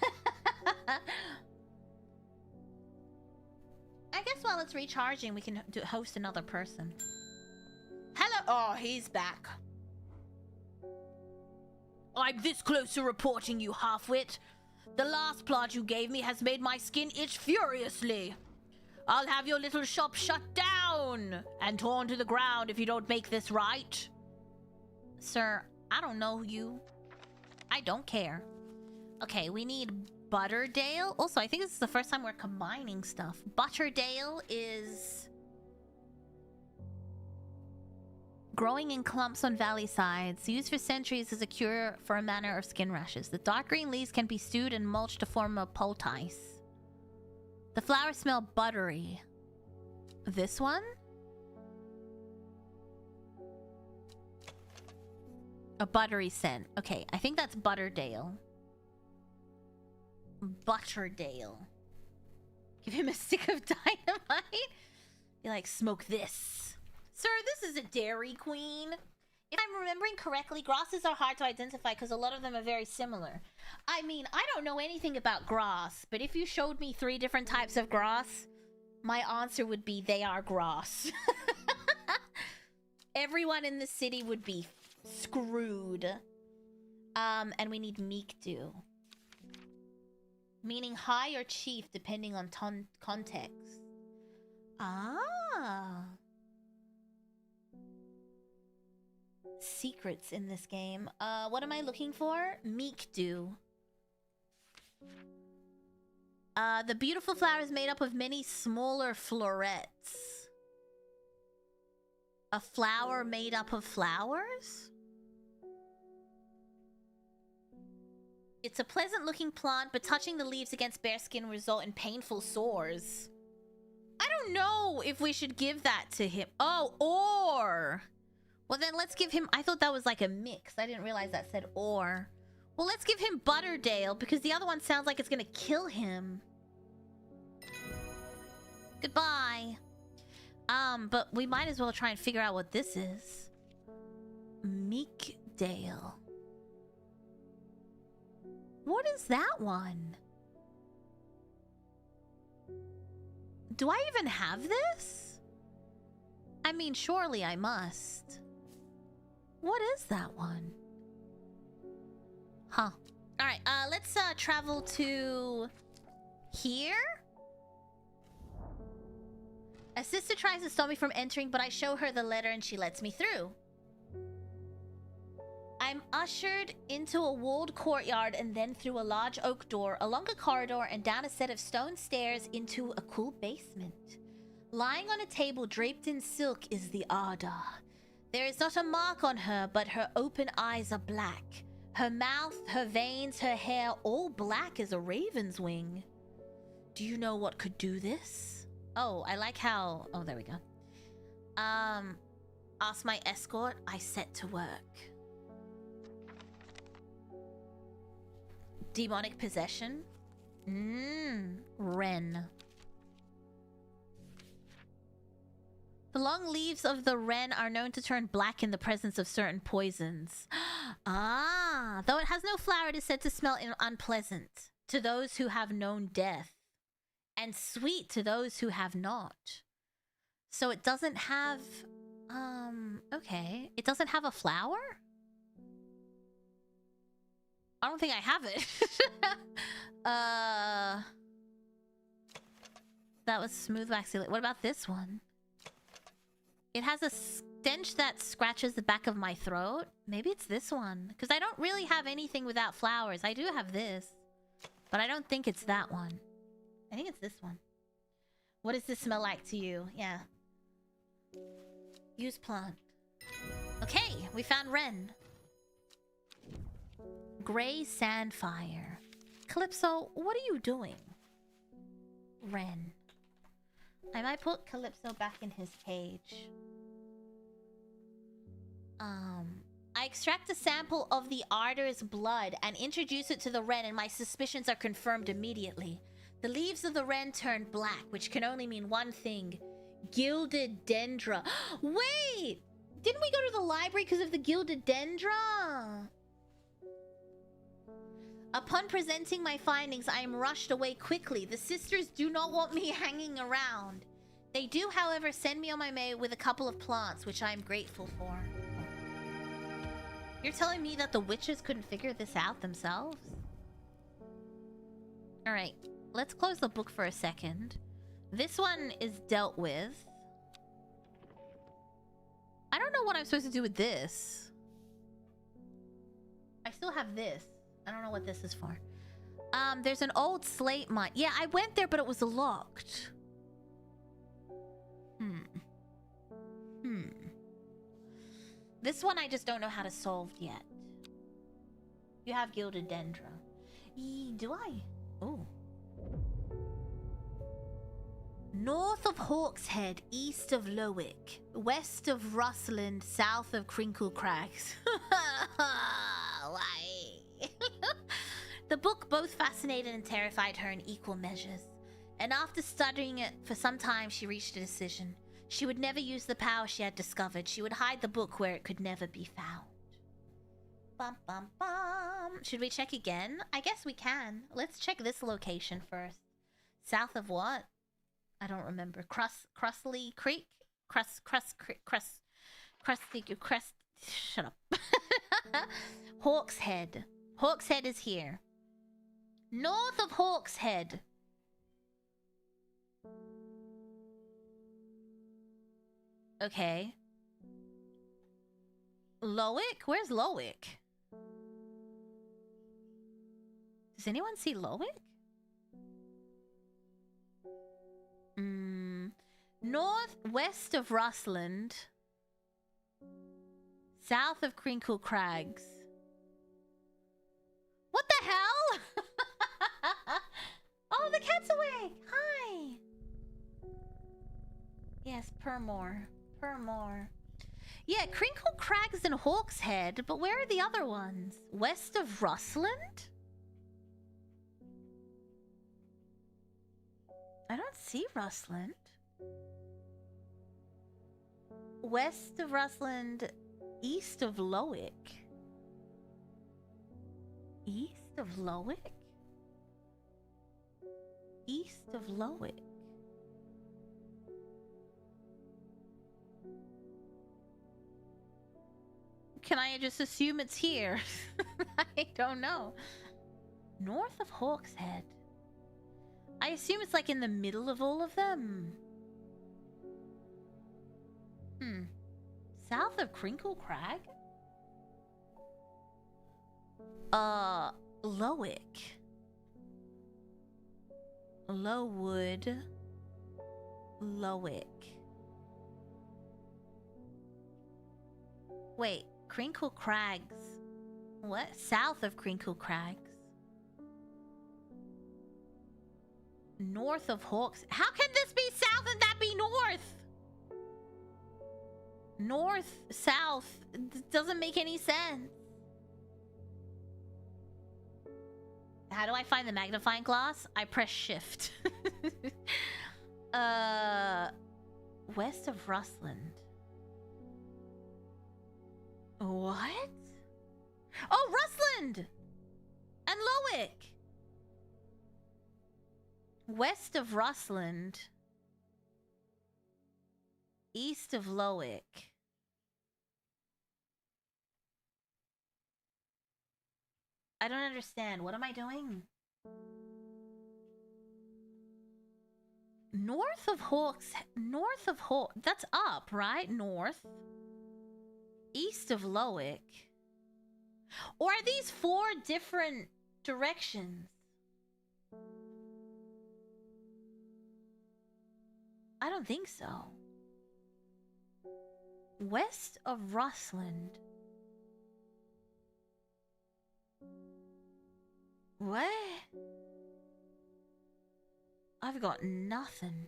it's recharging, we can host another person. Hello. Oh, he's back. I'm this close to reporting you, halfwit. The last plant you gave me has made my skin itch furiously. I'll have your little shop shut down and torn to the ground if you don't make this right. Sir, I don't know you. I don't care. Okay, we need Butterdale. Also, I think this is the first time we're combining stuff. Butterdale is growing in clumps on valley sides, used for centuries as a cure for a manner of skin rashes. The dark green leaves can be stewed and mulched to form a poultice. The flowers smell buttery. This one? A buttery scent. Okay, I think that's Butterdale. Butterdale. Give him a stick of dynamite. Be like, smoke this. Sir, this is a Dairy Queen. If I'm remembering correctly, grasses are hard to identify because a lot of them are very similar. I mean, I don't know anything about grass, but if you showed me 3 different types of grass, my answer would be they are grass. Everyone in the city would be screwed. And we need meek do. Meaning high or chief, depending on context. Ah. Secrets in this game. What am I looking for? Meek do. The beautiful flower is made up of many smaller florets. A flower made up of flowers? It's a pleasant looking plant, but touching the leaves against bare skin will result in painful sores. I don't know if we should give that to him. Oh, or... Well, then let's give him... I thought that was like a mix. I didn't realize that said or. Well, let's give him Butterdale, because the other one sounds like it's gonna kill him. Goodbye. But we might as well try and figure out what this is. Meekdale. What is that one? Do I even have this? I mean, surely I must. What is that one? Huh. Alright, let's travel to... here? A sister tries to stop me from entering, but I show her the letter and she lets me through. I'm ushered into a walled courtyard and then through a large oak door, along a corridor and down a set of stone stairs into a cool basement. Lying on a table draped in silk is the Arda. There is not a mark on her, but her open eyes are black. Her mouth, her veins, her hair, all black as a raven's wing. Do you know what could do this? Oh, I like how... Oh, there we go. Ask my escort, I set to work. Demonic possession? Wren. The long leaves of the wren are known to turn black in the presence of certain poisons. Ah, though it has no flower, it is said to smell unpleasant to those who have known death, and sweet to those who have not. So it doesn't have... okay. It doesn't have a flower? I don't think I have it. That was smooth waxy. What about this one? It has a stench that scratches the back of my throat. Maybe it's this one. Because I don't really have anything without flowers. I do have this. But I don't think it's that one. I think it's this one. What does this smell like to you? Yeah. Use plant. Okay, we found wren. Gray Sandfire. Calypso, what are you doing? Wren. I might put Calypso back in his cage. I extract a sample of the Arder's blood and introduce it to the wren, and my suspicions are confirmed immediately. The leaves of the wren turn black, which can only mean one thing. Gilded Dendra. Wait! Didn't we go to the library because of the Gilded Dendra? Upon presenting my findings, I am rushed away quickly. The sisters do not want me hanging around. They do, however, send me on my way with a couple of plants, which I'm grateful for. You're telling me that the witches couldn't figure this out themselves? Alright, let's close the book for a second. This one is dealt with. I don't know what I'm supposed to do with this. I still have this. I don't know what this is for. There's an old slate mine. Yeah, I went there, but it was locked. This one I just don't know how to solve yet. You have gilded dendra. Do I? Oh. North of Hawkshead, east of Lowick, west of Rustland, south of Crinkle Crags. Why? The book both fascinated and terrified her in equal measures. And after studying it for some time, she reached a decision. She would never use the power she had discovered. She would hide the book where it could never be found. Bum, bum, bum. Should we check again? I guess we can. Let's check this location first. South of what? I don't remember. Crustley Creek? Crusty Crest. Shut up. Hawkshead. Hawkshead is here. North of Hawkshead. Okay. Lowick? Where's Lowick? Does anyone see Lowick? Northwest of Rustland. South of Crinkle Crags. What the hell? Oh, the cat's awake! Hi! Yes, Permore. Yeah, Crinkle Crags and Hawkshead, but where are the other ones? West of Rustland? I don't see Rustland. West of Rustland, east of Lowick. East of Lowick? East of Lowick. Can I just assume it's here? I don't know. North of Hawkshead. I assume it's like in the middle of all of them. South of Crinkle Crag? Lowick. Lowood. Lowick. Wait, Crinkle Crags. What? South of Crinkle Crags. North of Hawks. How can this be south and that be north? North, south. Doesn't make any sense. How do I find the magnifying glass? I press shift. West of Rustland. What? Oh, Rustland! And Lowick! West of Rustland. East of Lowick. I don't understand. What am I doing? North of Hawks. North of Hawks. That's up, right? North. East of Lowick. Or are these 4 different directions? I don't think so. West of Rustland. What? I've got nothing.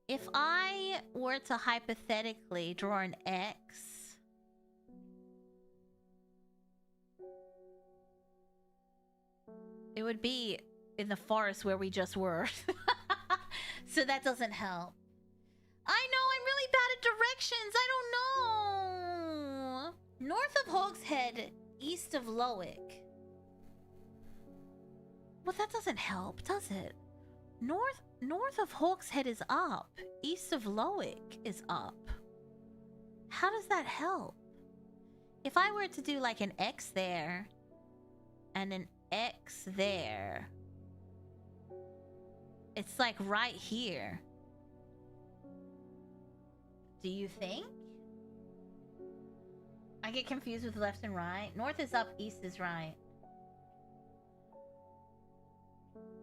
If I were to hypothetically draw an X, it would be in the forest where we just were. So that doesn't help. I know, I'm really bad at directions. I don't know. North of Hawkshead, east of Lowick. Well, that doesn't help, does it? North of Hawkshead is up. East of Lowick is up. How does that help? If I were to do like an X there and an X there, it's like right here. Do you think? I get confused with left and right. North is up, east is right.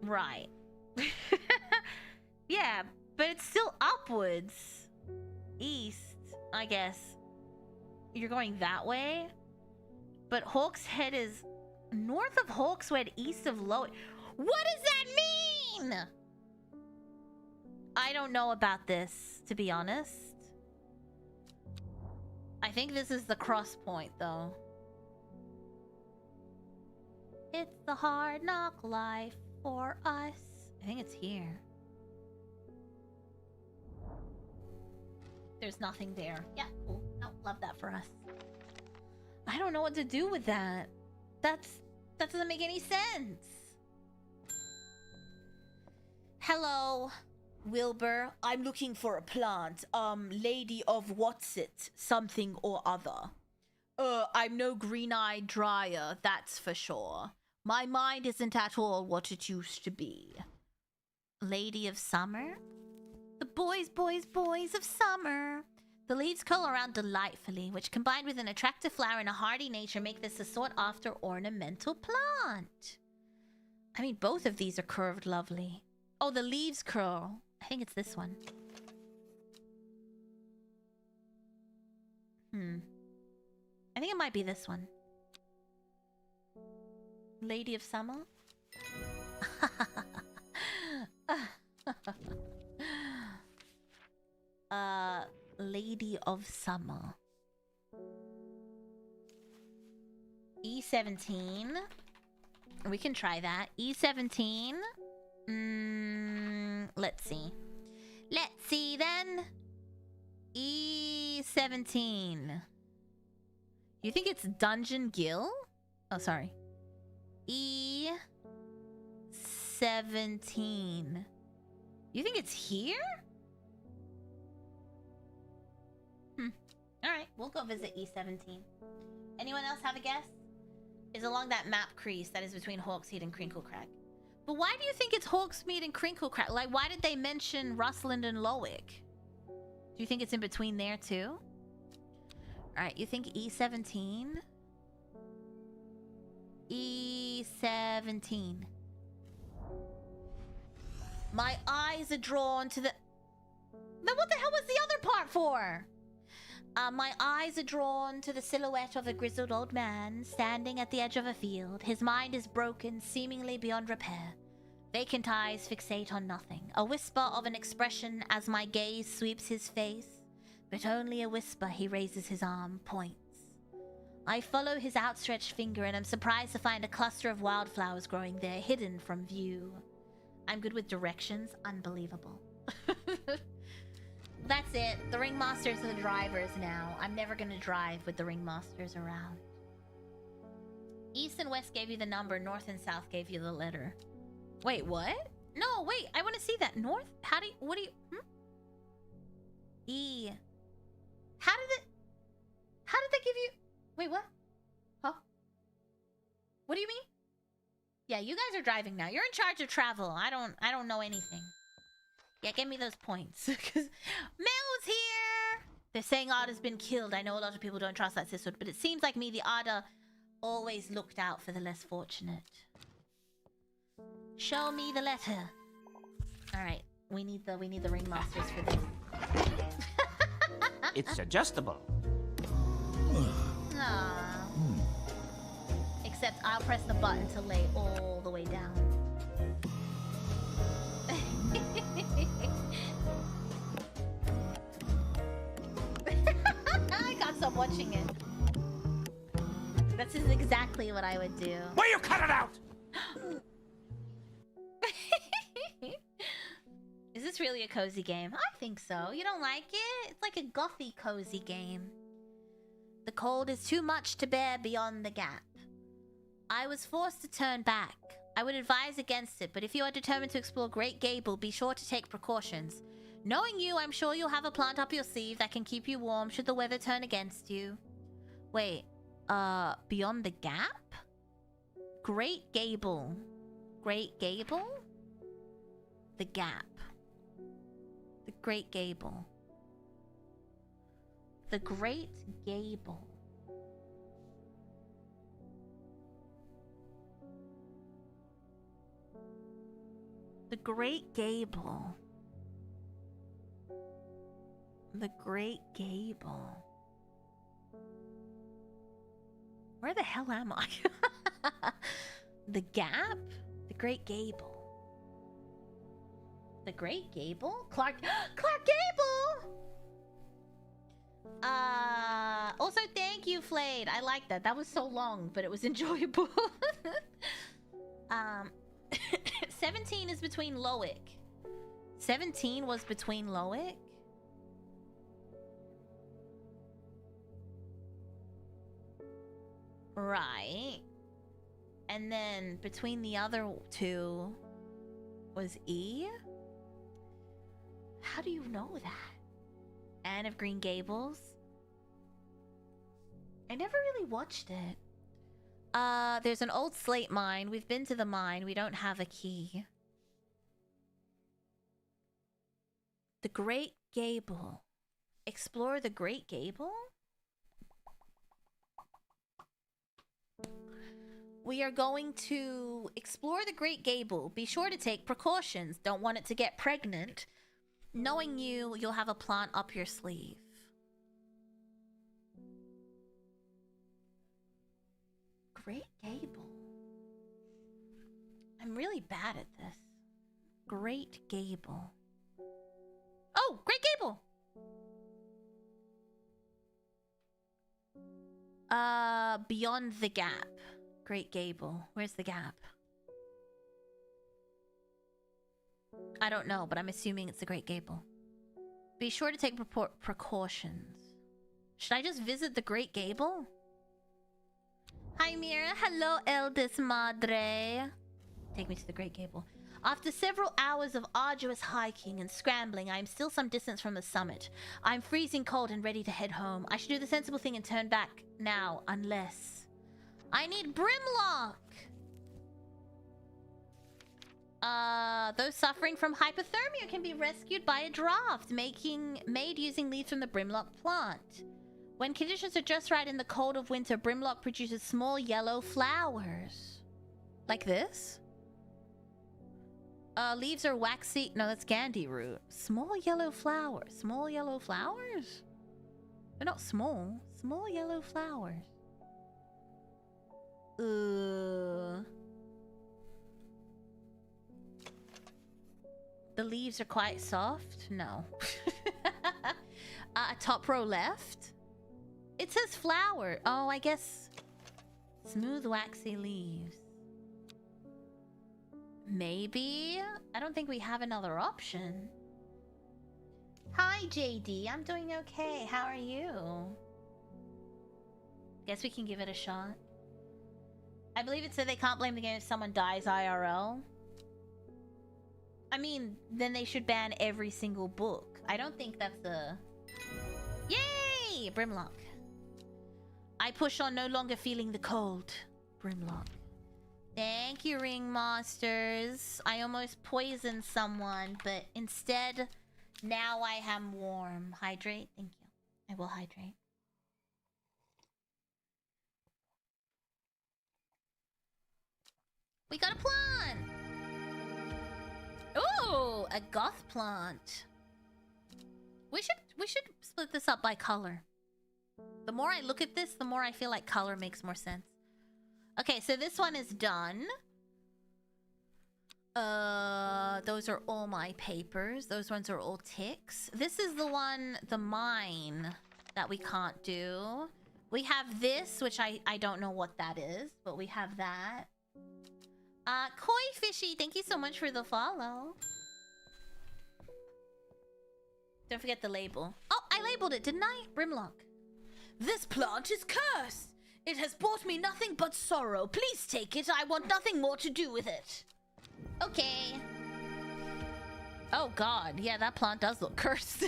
Right. Yeah, but it's still upwards. East, I guess. You're going that way? But Hawkshead is north of Hawkshead, east of Lowick. What does that mean? I don't know about this, to be honest. I think this is the cross point, though. It's the hard knock life for us. I think it's here. There's nothing there. Yeah, cool. Oh, love that for us. I don't know what to do with that. That doesn't make any sense. Hello, Wilbur. I'm looking for a plant. Lady of what's it? Something or other. I'm no green-eyed dryer, that's for sure. My mind isn't at all what it used to be. Lady of summer? The boys of summer. The leaves curl around delightfully, which combined with an attractive flower and a hardy nature make this a sought-after ornamental plant. I mean, both of these are curved lovely. Oh, the leaves curl. I think it's this one. I think it might be this one. Lady of Summer? Lady of Summer. E17. We can try that. E17. Let's see. Let's see then. E17. You think it's Dungeon Gill? Oh, sorry. E17. You think it's here? Alright, we'll go visit E17. Anyone else have a guess? It's along that map crease that is between Hawkshead and Crinklecrag. But why do you think it's Hawksmead and Crinklecrag? Like, why did they mention Rustland and Lowick? Do you think it's in between there too? Alright, you think E17? E17. My eyes are drawn to the... Then what the hell was the other part for? My eyes are drawn to the silhouette of a grizzled old man standing at the edge of a field. His mind is broken, seemingly beyond repair. Vacant eyes fixate on nothing. A whisper of an expression as my gaze sweeps his face. But only a whisper. He raises his arm, points. I follow his outstretched finger and am surprised to find a cluster of wildflowers growing there, hidden from view. I'm good with directions. Unbelievable. That's it. The ringmasters are the drivers now. I'm never gonna drive with the ringmasters around. East and west gave you the number. North and south gave you the letter. Wait, what? No, wait. I want to see that. North? How do you... What do you... E. How did they give you... Wait, what? Huh? What do you mean? Yeah, you guys are driving now. You're in charge of travel. I don't know anything. Yeah, give me those points. Because Mel's here! They're saying Ada's been killed. I know a lot of people don't trust that sisterhood, but it seems like me, the Ada always looked out for the less fortunate. Show me the letter. Alright, we need the ringmasters for this. It's adjustable. Aww. Except I'll press the button to lay all the way down. I can't stop watching it. This is exactly what I would do. Will you cut it out? Is this really a cozy game? I think so. You don't like it? It's like a gothy cozy game. The cold is too much to bear beyond the gap. I was forced to turn back. I would advise against it, but if you are determined to explore Great Gable, be sure to take precautions. Knowing you, I'm sure you'll have a plant up your sleeve that can keep you warm should the weather turn against you. Wait, beyond the gap? Great Gable. Great Gable? The gap. The Great Gable. The Great Gable. The Great Gable. The Great Gable. Where the hell am I? The Gap? The Great Gable. The Great Gable? Clark Gable! Also thank you, Flayed. I like that. That was so long, but it was enjoyable. 17 is between Loic. 17 was between Loic? Right. And then between the other two was E? How do you know that? Anne of Green Gables? I never really watched it. There's an old slate mine. We've been to the mine. We don't have a key. The Great Gable. Explore the Great Gable? We are going to explore the Great Gable. Be sure to take precautions. Don't want it to get pregnant. Knowing you, you'll have a plant up your sleeve. Great Gable. I'm really bad at this. Great Gable. Oh, Great Gable! Beyond the gap. Great Gable. Where's the gap? I don't know, but I'm assuming it's the Great Gable. Be sure to take precautions. Should I just visit the Great Gable? Hi, Mira. Hello, eldest madre. Take me to the Great Gable. After several hours of arduous hiking and scrambling, I am still some distance from the summit. I'm freezing cold and ready to head home. I should do the sensible thing and turn back now, unless... I need Brimlock! Those suffering from hypothermia can be rescued by a draft made using leaves from the Brimlock plant. When conditions are just right in the cold of winter, Brimlock produces small yellow flowers. Like this? Leaves are waxy... No, that's Gandhi root. Small yellow flowers. Small yellow flowers? They're not small. Small yellow flowers. The leaves are quite soft? No. Top row left? It says flower. Oh, I guess... Smooth, waxy leaves. Maybe? I don't think we have another option. Hi, JD. I'm doing okay. How are you? Guess we can give it a shot. I believe it said they can't blame the game if someone dies IRL. I mean, then they should ban every single book. I don't think that's a... Yay! Brimlock. I push on, no longer feeling the cold. Brimlock. Thank you, Ringmasters. I almost poisoned someone, but instead, now I am warm. Hydrate? Thank you. I will hydrate. We got a plant! Ooh, a goth plant. We should split this up by color. The more I look at this, the more I feel like color makes more sense. Okay, so this one is done. Those are all my papers. Those ones are all ticks. This is the one, the mine, that we can't do. We have this, which I don't know what that is, but we have that. Koi Fishy, thank you so much for the follow. Don't forget the label. Oh, I labeled it, didn't I? Brimlock. This plant is cursed. It has brought me nothing but sorrow. Please take it. I want nothing more to do with it. Okay. Oh god, yeah, that plant does look cursed.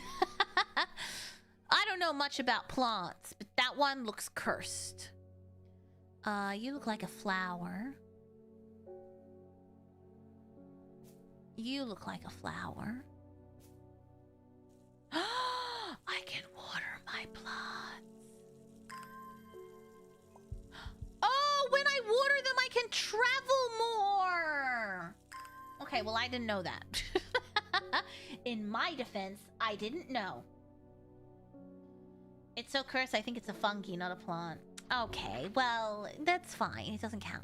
I don't know much about plants, but that one looks cursed. You look like a flower. You look like a flower. I can water my plants. Oh, when I water them, I can travel more. Okay, well, I didn't know that. In my defense, I didn't know. It's so cursed, I think it's a fungi, not a plant. Okay, well, that's fine. It doesn't count.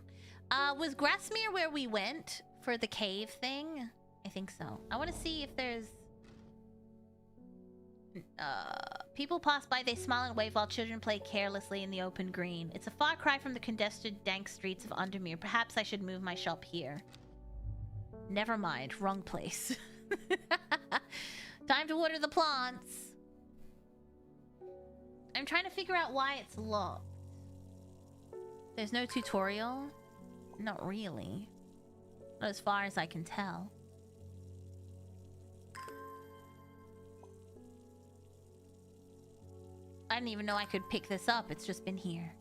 Was Grasmere where we went for the cave thing? I think so. I want to see if there's... people pass by, they smile and wave while children play carelessly in the open green. It's a far cry from the congested, dank streets of Undermere. Perhaps I should move my shop here. Never mind. Wrong place. Time to water the plants. I'm trying to figure out why it's locked. There's no tutorial? Not really. Not as far as I can tell. I didn't even know I could pick this up. It's just been here.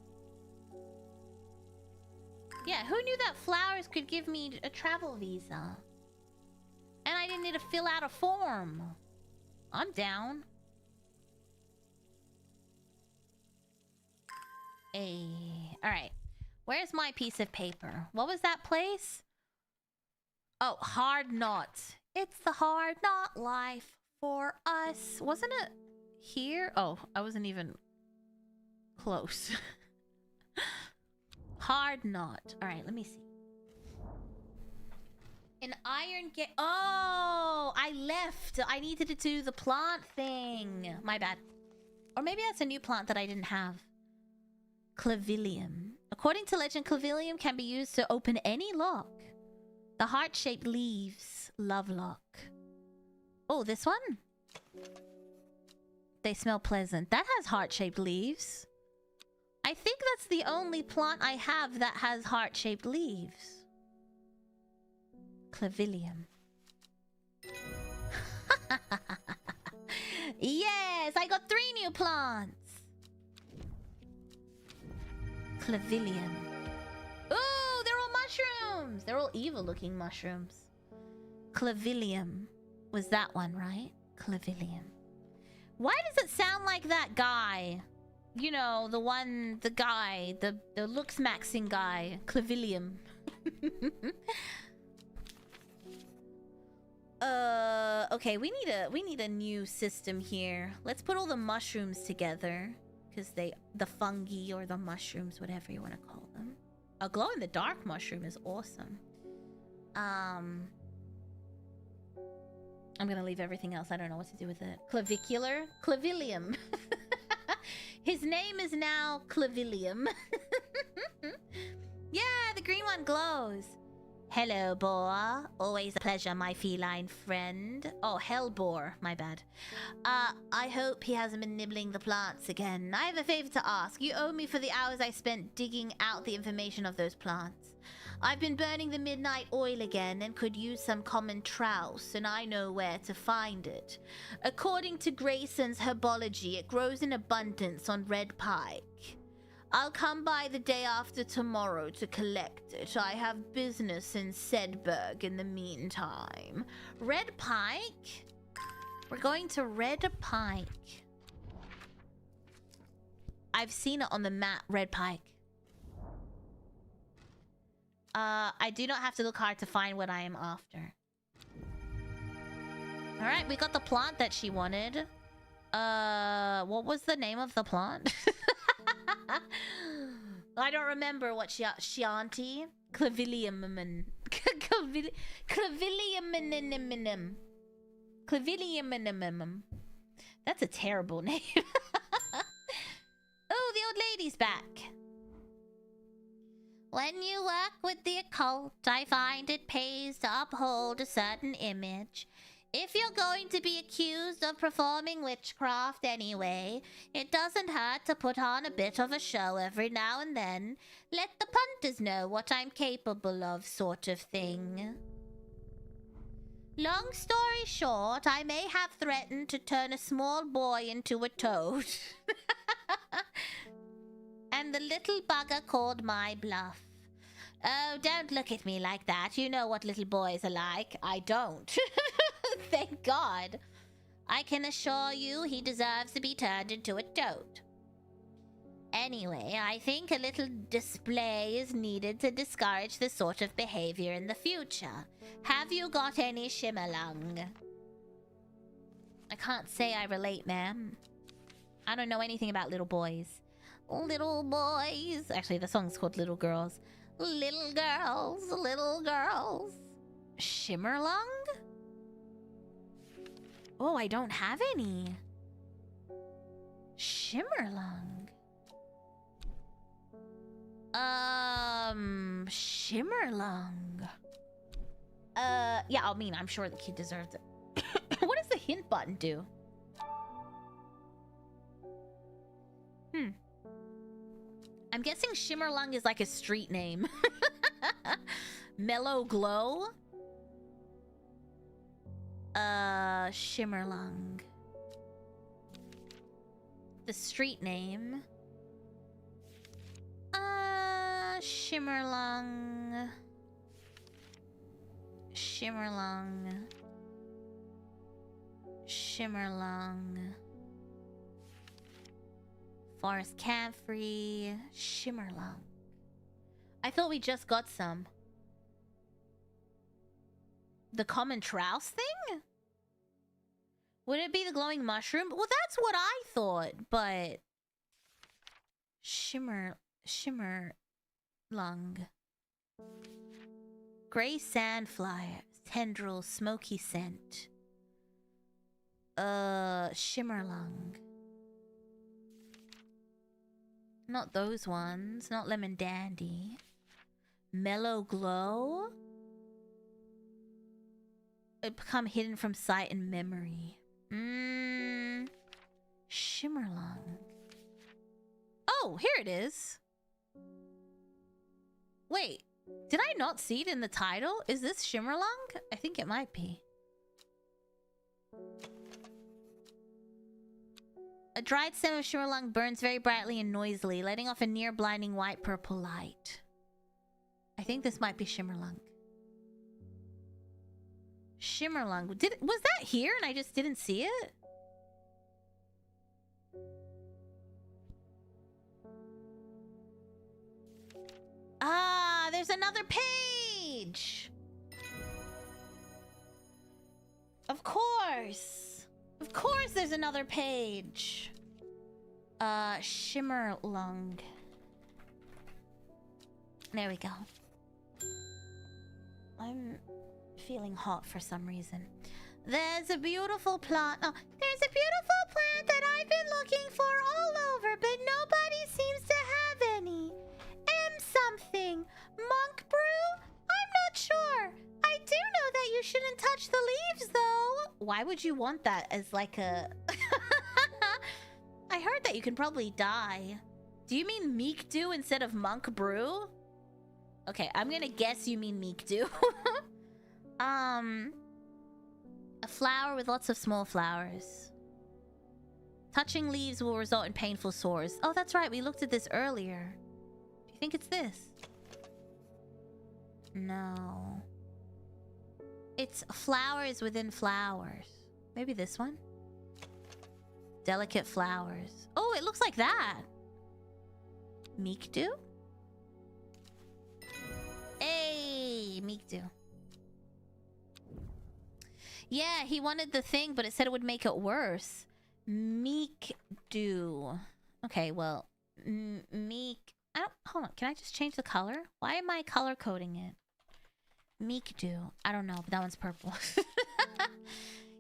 Yeah, who knew that flowers could give me a travel visa? And I didn't need to fill out a form. I'm down. Hey, alright. Where's my piece of paper? What was that place? Oh, Hard Knot. It's the hard knot life for us. Wasn't it here? Oh, I wasn't even close. Hard Knot. Alright, let me see. An iron gate. Oh, I left. I needed to do the plant thing. My bad. Or maybe that's a new plant that I didn't have. Clavilium. According to legend, clavilium can be used to open any lock. The heart-shaped leaves. Love lock. Oh, this one? They smell pleasant. That has heart-shaped leaves. I think that's the only plant I have that has heart-shaped leaves. Clavilium. Yes, I got 3 new plants. Clavilium. Ooh, they're all mushrooms. They're all evil-looking mushrooms. Clavilium. Was that one, right? Clavilium. Why does it sound like that guy? You know, the guy, the looks maxing guy. Clavilium. Okay, we need a new system here. Let's put all the mushrooms together. Because the fungi or the mushrooms, whatever you want to call them. A glow-in-the-dark mushroom is awesome. I'm gonna leave everything else. I don't know what to do with it. Clavicular? Clavilium. His name is now Clavilium. Yeah, the green one glows. Hello, boar. Always a pleasure, my feline friend. Oh, hellbore. My bad. I hope he hasn't been nibbling the plants again. I have a favor to ask. You owe me for the hours I spent digging out the information of those plants. I've been burning the midnight oil again and could use some common trouse, and I know where to find it. According to Grayson's herbology, it grows in abundance on Red Pike. I'll come by the day after tomorrow to collect it. I have business in Sedberg in the meantime. Red Pike? We're going to Red Pike. I've seen it on the map, Red Pike. I do not have to look hard to find what I am after. Alright, we got the plant that she wanted. What was the name of the plant? I don't remember what Chianti. Clavilium. Clavilium. That's a terrible name. Oh, the old lady's back. When you work with the occult, I find it pays to uphold a certain image. If you're going to be accused of performing witchcraft anyway, it doesn't hurt to put on a bit of a show every now and then. Let the punters know what I'm capable of, sort of thing. Long story short, I may have threatened to turn a small boy into a toad. And the little bugger called my bluff. Oh, don't look at me like that. You know what little boys are like. I don't. Thank God. I can assure you he deserves to be turned into a toad. Anyway, I think a little display is needed to discourage this sort of behavior in the future. Have you got any shimmerlung? I can't say I relate, ma'am. I don't know anything about little boys. Little boys. Actually, the song's called Little Girls. Little girls, little girls. Shimmerlung? Oh, I don't have any. Shimmerlung. Shimmerlung. Yeah, I mean, I'm sure the kid deserves it. What does the hint button do? I'm guessing Shimmerlung is like a street name. Mellow Glow? Shimmerlung. The street name. Shimmerlung. Shimmerlung. Shimmerlung. Forest Camphor. Shimmerlung. I thought we just got some. The common trouse thing? Would it be the glowing mushroom? Well, that's what I thought, but... Shimmerlung. Gray sandfly. Tendril, smoky scent. Shimmerlung. Not those ones. Not lemon dandy. Mellow glow? It become hidden from sight and memory. Shimmerlung. Oh, here it is. Wait, did I not see it in the title? Is this Shimmerlung? I think it might be. A dried stem of Shimmerlung burns very brightly and noisily, letting off a near blinding white purple light. I think this might be Shimmerlung. Shimmerlung. Was that here and I just didn't see it? Ah, there's another page. Of course. Of course there's another page. Shimmerlung. There we go. I'm feeling hot for some reason. There's a beautiful plant. Oh, there's a beautiful plant that I've been looking for all over, but nobody seems to have any. Something. Monk brew? I'm not sure. I do know that you shouldn't touch the leaves, though. Why would you want that as like a... I heard that you can probably die. Do you mean meek dew instead of monk brew? Okay, I'm gonna guess you mean meek dew. A flower with lots of small flowers. Touching leaves will result in painful sores. Oh, that's right. We looked at this earlier. Do you think it's this? No. It's flowers within flowers. Maybe this one? Delicate flowers. Oh, it looks like that. Meek dew? Hey, meek dew. Yeah, he wanted the thing, but it said it would make it worse. Meek dew. Okay, well, meek. I don't. Hold on. Can I just change the color? Why am I color coding it? Meek dew. I don't know, but that one's purple.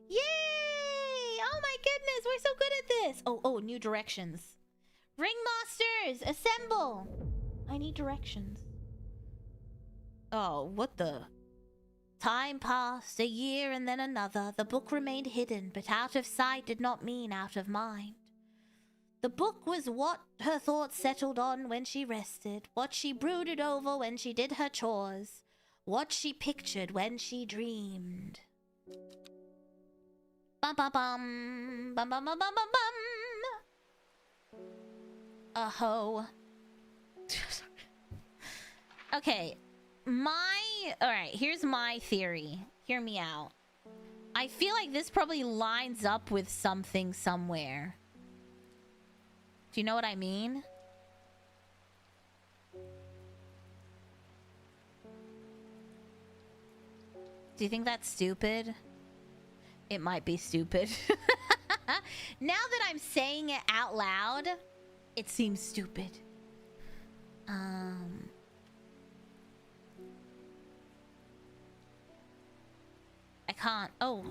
Yay! Oh my goodness, we're so good at this. Oh, new directions. Ring masters, assemble. I need directions. Oh, what the? Time passed, a year and then another. The book remained hidden, but out of sight did not mean out of mind. The book was what her thoughts settled on when she rested, what she brooded over when she did her chores, what she pictured when she dreamed. Bum bum bum, bum bum bum bum bum bum. Ho. Okay, alright, here's my theory. Hear me out. I feel like this probably lines up with something somewhere. Do you know what I mean? Do you think that's stupid? It might be stupid. Now that I'm saying it out loud, it seems stupid. I can't. Oh.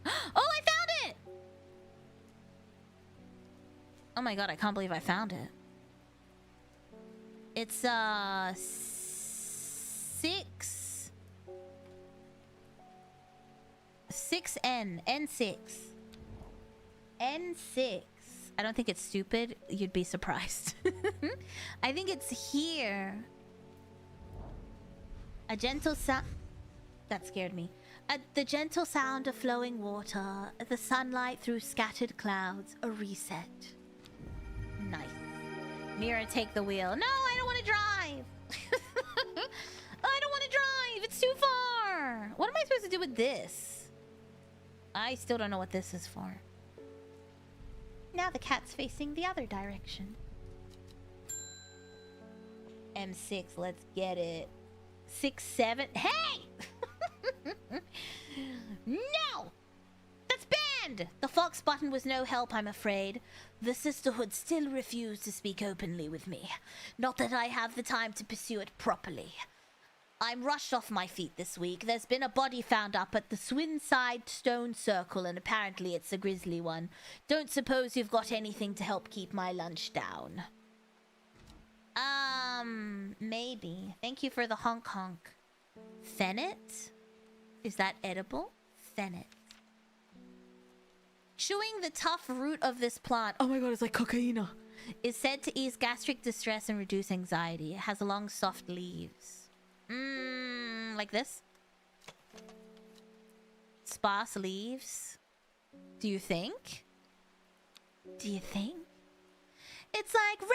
Oh, I found it! Oh my god, I can't believe I found it. It's, 6N. N6. N6. I don't think it's stupid. You'd be surprised. I think it's here. A gentle sound... That scared me. The gentle sound of flowing water, the sunlight through scattered clouds, a reset. Nice. Mira, take the wheel. No, I don't want to drive. I don't want to drive. It's too far. What am I supposed to do with this? I still don't know what this is for. Now the cat's facing the other direction. M6, let's get it. 6, 7. Hey! No! That's banned! The Fox button was no help, I'm afraid. The sisterhood still refused to speak openly with me. Not that I have the time to pursue it properly. I'm rushed off my feet this week. There's been a body found up at the Swinside Stone Circle, and apparently it's a grisly one. Don't suppose you've got anything to help keep my lunch down. Maybe. Thank you for the honk honk. Fennet? Is that edible? Fennet. Chewing the tough root of this plant, Oh my god, it's like cocaine. is said to ease gastric distress and reduce anxiety. It has long, soft leaves. Like this? Sparse leaves? Do you think? Do you think? It's like rain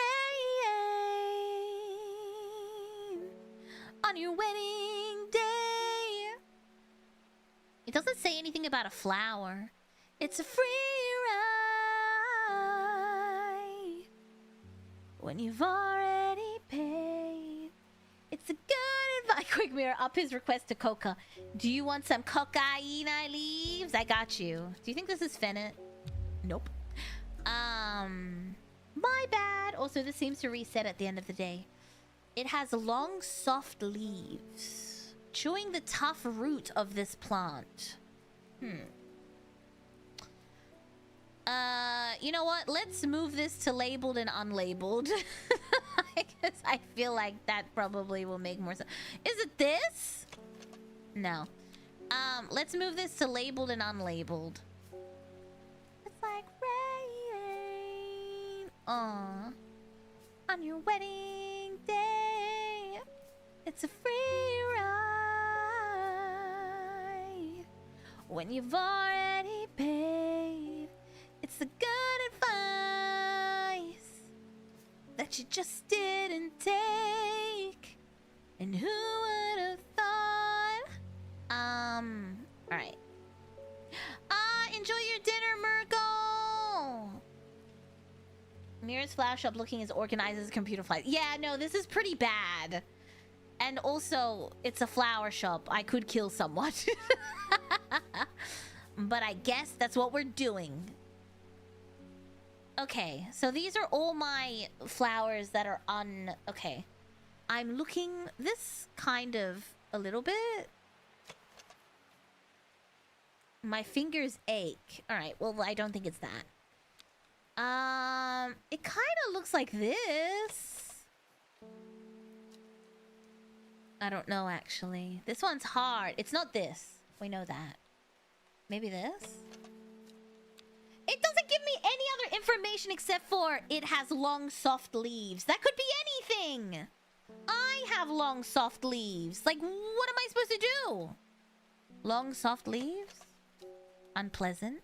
on your wedding day. It doesn't say anything about a flower. It's a free ride when you've already paid. It's a good advice. Quick Mirror, up his request to Coca. Do you want some cocaine leaves? I got you. Do you think this is Fennet? Nope. My bad. Also, this seems to reset at the end of the day. It has long, soft leaves. Chewing the tough root of this plant. You know what? Let's move this to labeled and unlabeled. Because I feel like that probably will make more sense. Is it this? No. Let's move this to labeled and unlabeled. It's like rain. Aw. On your wedding day. It's a free ride. When you've already paid. It's the good advice that you just didn't take. And who would have thought? Alright. Enjoy your dinner, Merkel! Mira's flower shop looking as organized as a computer flies. Yeah, no, this is pretty bad. And also, it's a flower shop. I could kill someone. But I guess that's what we're doing. Okay, so these are all my flowers that are okay. I'm looking this kind of a little bit. My fingers ache. Alright, well, I don't think it's that. It kind of looks like this. I don't know, actually. This one's hard. It's not this. We know that. Maybe this? It doesn't give me any other information except for it has long, soft leaves. That could be anything. I have long, soft leaves. Like, what am I supposed to do? Long, soft leaves? Unpleasant.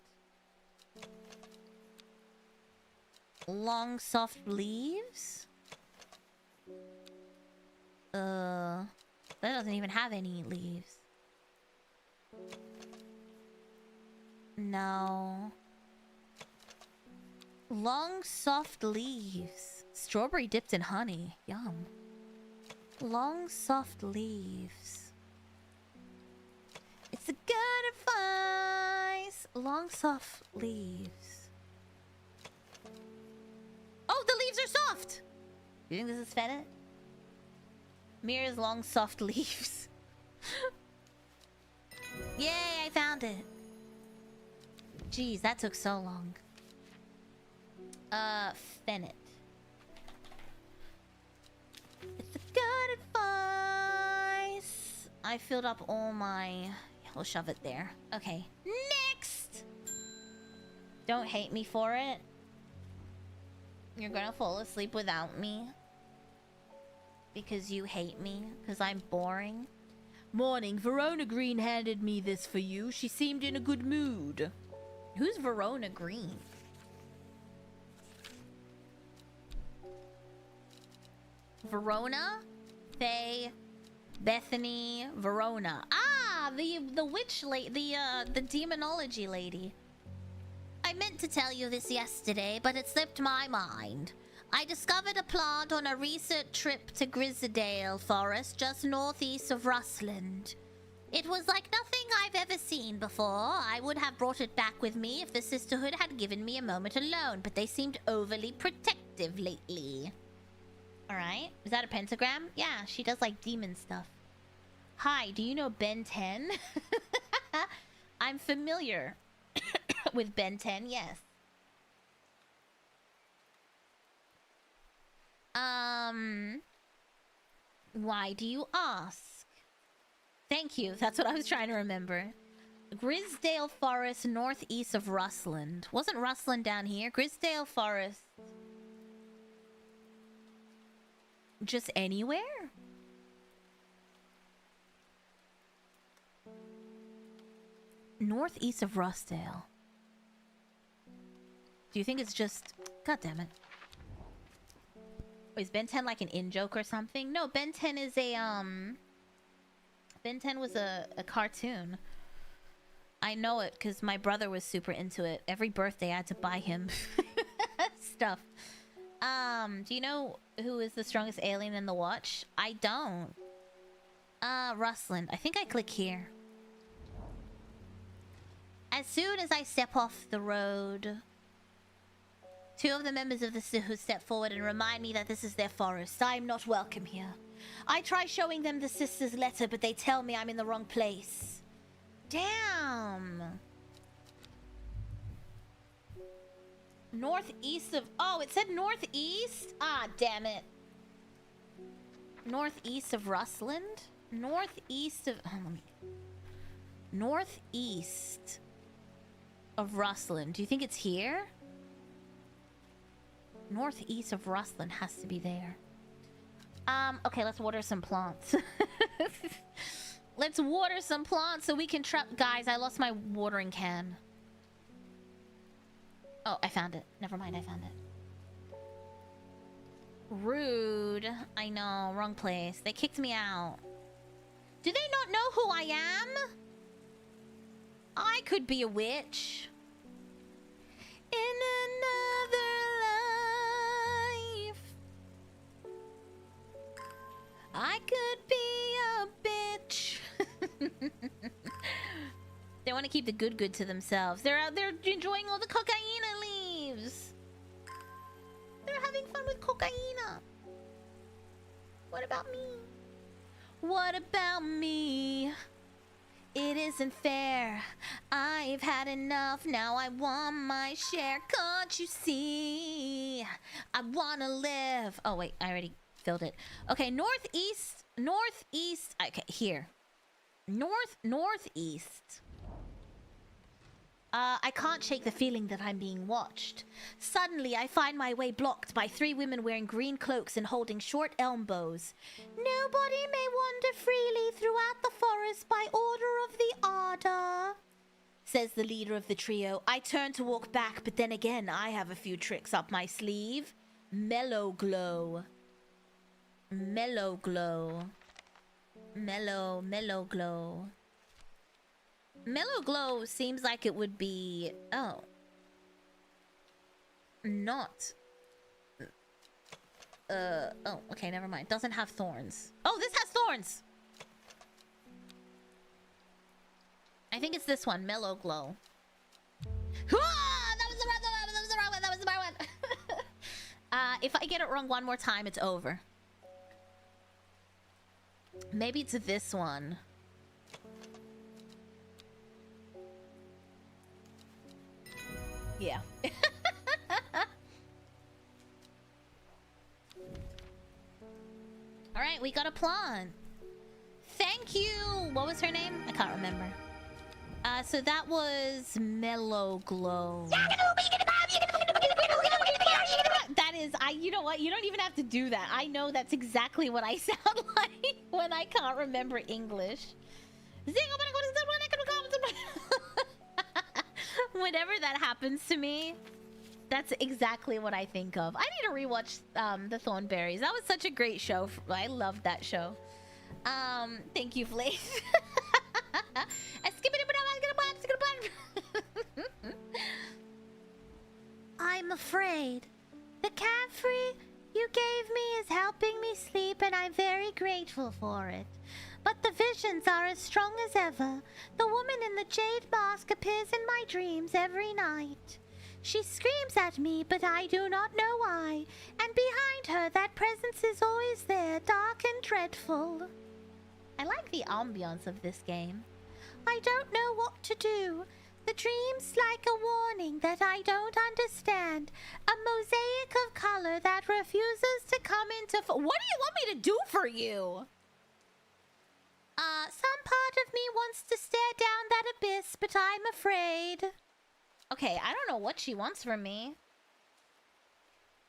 Long, soft leaves? That doesn't even have any leaves. No. Long, soft leaves. Strawberry dipped in honey. Yum. Long, soft leaves. It's a good advice. Long, soft leaves. Oh, the leaves are soft! You think this is fennel? Mira's long, soft leaves. Yay, I found it. Jeez, that took so long. Fennel. It's a good advice. I filled up all my... We'll shove it there. Okay. Next! Don't hate me for it. You're gonna fall asleep without me. Because you hate me. Because I'm boring. Morning. Verona Green handed me this for you. She seemed in a good mood. Who's Verona Green? Verona? Faye? Bethany? Verona. Ah! The witch lady. The demonology lady. I meant to tell you this yesterday, but it slipped my mind. I discovered a plant on a recent trip to Grisdale Forest, just northeast of Rustland. It was like nothing I've ever seen before. I would have brought it back with me if the sisterhood had given me a moment alone, but they seemed overly protective lately. Alright. Is that a pentagram? Yeah, she does like demon stuff. Hi, do you know Ben 10? I'm familiar with Ben 10, yes. Why do you ask? Thank you. That's what I was trying to remember. Grisdale Forest, northeast of Rustland. Wasn't Rustland down here? Grisdale Forest. Just anywhere? Northeast of Rustdale. Do you think it's just... God damn it. Wait, is Ben 10 like an in-joke or something? No, Ben 10 is a, Ben 10 was a cartoon. I know it because my brother was super into it. Every birthday I had to buy him stuff. Do you know who is the strongest alien in the watch? I don't. Rustland. I think I click here. As soon as I step off the road, two of the members of the Sisterhood step forward and remind me that this is their forest. I am not welcome here. I try showing them the sister's letter, but they tell me I'm in the wrong place. Damn. Northeast of... Oh, it said northeast? Ah, damn it. Northeast of Rustland? Northeast of... Oh, let me... Northeast of Rustland. Do you think it's here? Northeast of Rustland has to be there. Okay, let's water some plants. Let's water some plants so we can trap... Guys, I lost my watering can. Oh, I found it. Never mind, I found it. Rude. I know, wrong place. They kicked me out. Do they not know who I am? I could be a witch. In another life, I could be a bitch. They want to keep the good to themselves. They're out there enjoying all the cocaina leaves. They're having fun with cocaina. What about me? What about me? It isn't fair. I've had enough. Now I want my share. Can't you see? I want to live. Oh, wait. I already filled it. Okay, northeast Northeast. Okay, here. Northeast. I can't shake the feeling that I'm being watched. Suddenly, I find my way blocked by 3 women wearing green cloaks and holding short elm bows. Nobody may wander freely throughout the forest by order of the Order, says the leader of the trio. I turn to walk back, but then again, I have a few tricks up my sleeve. Mellow glow. Mellow glow. Mellow glow. Mellow glow seems like it would be... Oh. Not. Oh, okay, never mind. Doesn't have thorns. Oh, this has thorns! I think it's this one, Mellow Glow. That was the wrong one! That was the wrong one! If I get it wrong one more time, it's over. Maybe it's this one. Yeah. Alright, we got a plant. Thank you! What was her name? I can't remember. So that was Mellow Glow. That is, you know what? You don't even have to do that. I know that's exactly what I sound like when I can't remember English. Whenever that happens to me, that's exactly what I think of. I need to rewatch the Thornberries. That was such a great show. I loved that show. Thank you, Flace. I'm afraid. The carefree you gave me is helping me sleep, and I'm very grateful for it. But the visions are as strong as ever. The woman in the jade mask appears in my dreams every night. She screams at me, but I do not know why. And behind her, that presence is always there, dark and dreadful. I like the ambiance of this game. I don't know what to do. The dream's like a warning that I don't understand. A mosaic of color that refuses to come into... What do you want me to do for you? Some part of me wants to stare down that abyss, but I'm afraid. Okay, I don't know what she wants from me.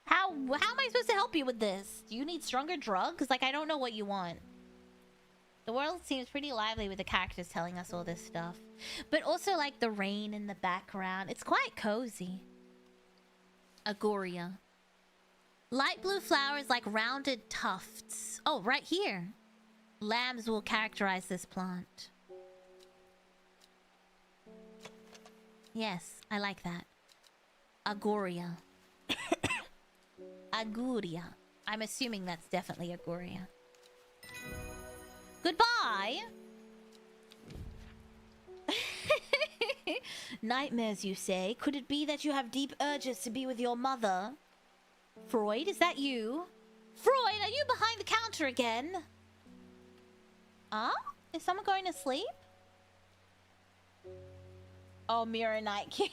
How am I supposed to help you with this? Do you need stronger drugs? Like, I don't know what you want. The world seems pretty lively with the characters telling us all this stuff. But also, like, the rain in the background. It's quite cozy. Agoria. Light blue flowers like rounded tufts. Oh, right here. Lambs will characterize this plant. Yes, I like that. Agoria. Agoria. I'm assuming that's definitely Agoria. Goodbye! Nightmares, you say? Could it be that you have deep urges to be with your mother? Freud, is that you? Freud, are you behind the counter again? Huh? Is someone going to sleep? Oh, Mira Night King.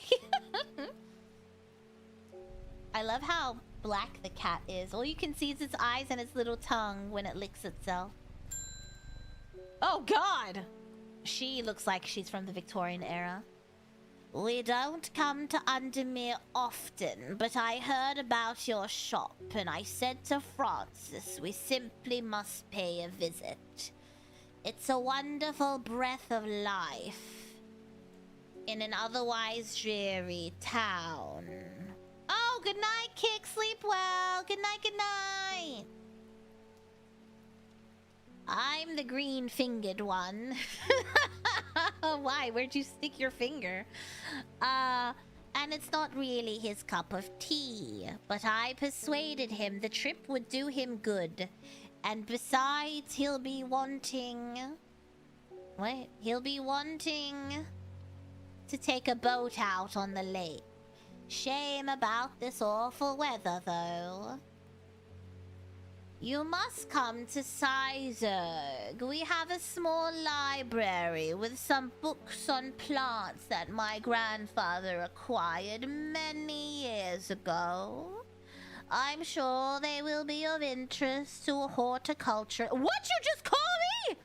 I love how black the cat is. All you can see is its eyes and its little tongue when it licks itself. Oh, God! She looks like she's from the Victorian era. We don't come to Undermere often, but I heard about your shop, and I said to Francis we simply must pay a visit. It's a wonderful breath of life in an otherwise dreary town. Oh, good night, Kick. Sleep well. Good night, good night. I'm the green-fingered one. Why? Where'd you stick your finger? And it's not really his cup of tea, but I persuaded him the trip would do him good. And besides, he'll be wanting... Wait, he'll be wanting to take a boat out on the lake. Shame about this awful weather, though. You must come to Sizerg. We have a small library with some books on plants that my grandfather acquired many years ago. I'm sure they will be of interest to a horticulture. What you just call me?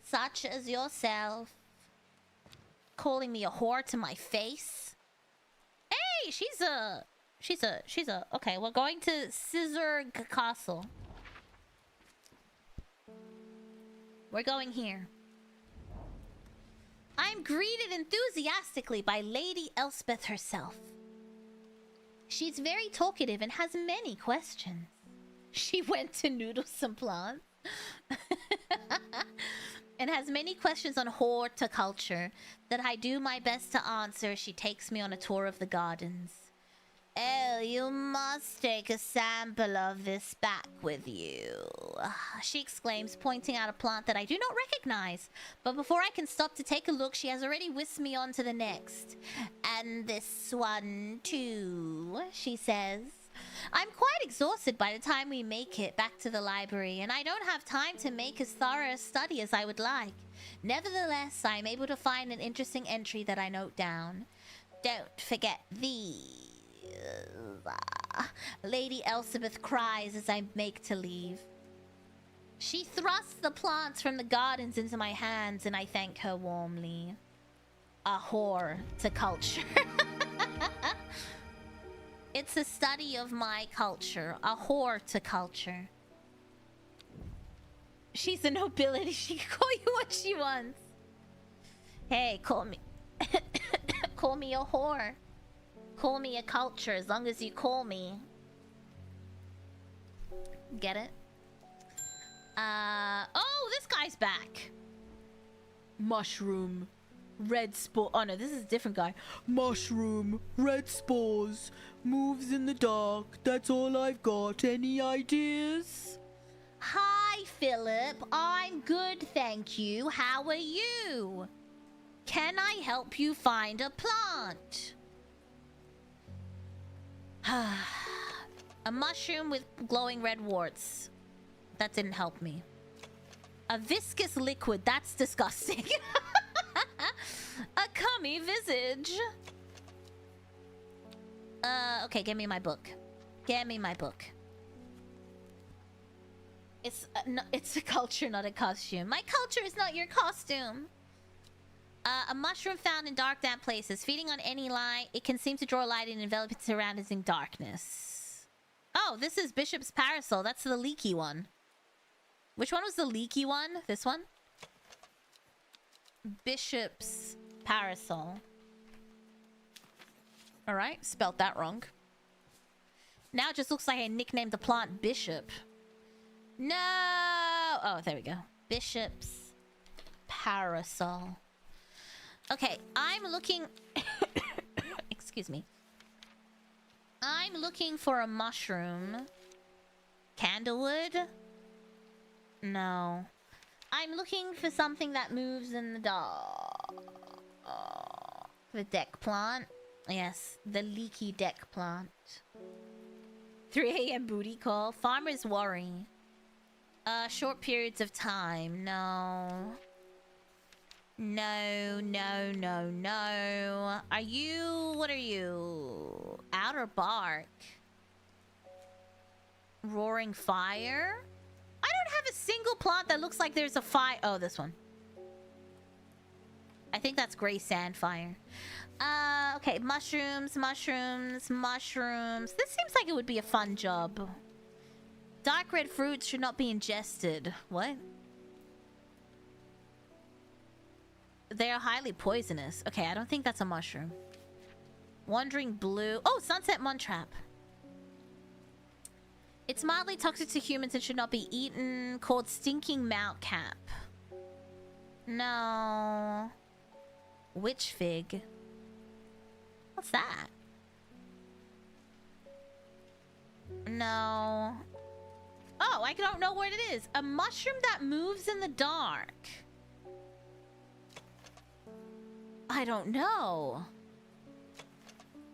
Such as yourself. Calling me a whore to my face? Hey, she's a... Okay, we're going to Scissor Castle. We're going here. I'm greeted enthusiastically by Lady Elspeth herself. She's very talkative and has many questions. She went to noodle some plants. And has many questions on horticulture that I do my best to answer. She takes me on a tour of the gardens. Oh, you must take a sample of this back with you, she exclaims, pointing out a plant that I do not recognize. But before I can stop to take a look, she has already whisked me on to the next. And this one too, she says. I'm quite exhausted by the time we make it back to the library, and I don't have time to make as thorough a study as I would like. Nevertheless, I am able to find an interesting entry that I note down. Don't forget these. Lady Elspeth cries as I make to leave. She thrusts the plants from the gardens into my hands, and I thank her warmly. A horticulture. It's a study of my culture. A horticulture. She's a nobility. She can call you what she wants. Hey, call me... call me a whore. Call me a culture as long as you call me. Get it? Oh, this guy's back. Mushroom. Red spore. Oh no, this is a different guy. Mushroom. Red spores. Moves in the dark. That's all I've got. Any ideas? Hi, Philip. I'm good, thank you. How are you? Can I help you find a plant? A mushroom with glowing red warts. That didn't help me. A viscous liquid. That's disgusting. A cummy visage. Okay, give me my book. Give me my book. It's a culture, not a costume. My culture is not your costume. A mushroom found in dark, damp places. Feeding on any light, it can seem to draw light and envelop its surroundings in darkness. Oh, this is Bishop's Parasol. That's the leaky one. Which one was the leaky one? This one? Bishop's Parasol. Alright, spelt that wrong. Now it just looks like I nicknamed the plant Bishop. No! Oh, there we go. Bishop's Parasol. Okay, I'm looking... Excuse me. I'm looking for a mushroom. Candlewood? No. I'm looking for something that moves in the dark. The deck plant. Yes, the leaky deck plant. 3 a.m. booty call. Farmer's worry. Short periods of time. No. No, no, no, no. Are you... What are you? Outer bark. Roaring fire? I don't have a single plant that looks like there's a fire. Oh, this one. I think that's gray sand fire. Okay, mushrooms, mushrooms, mushrooms. This seems like it would be a fun job. Dark red fruits should not be ingested. What? They are highly poisonous. Okay, I don't think that's a mushroom. Wandering blue. Oh, sunset muntrap. It's mildly toxic to humans and should not be eaten. Called stinking mount cap. No. Witch fig. What's that? No. Oh, I don't know what it is. A mushroom that moves in the dark. I don't know.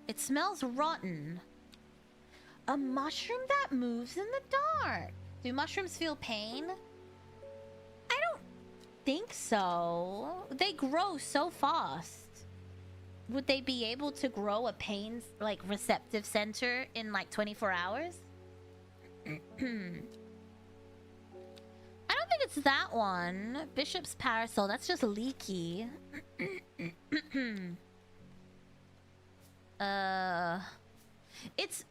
It smells rotten. A mushroom that moves in the dark. Do mushrooms feel pain? I don't think so. They grow so fast. would they be able to grow a pain, like, receptive center in, like, 24 hours? I don't think it's that one. Bishop's Parasol, that's just leaky. It's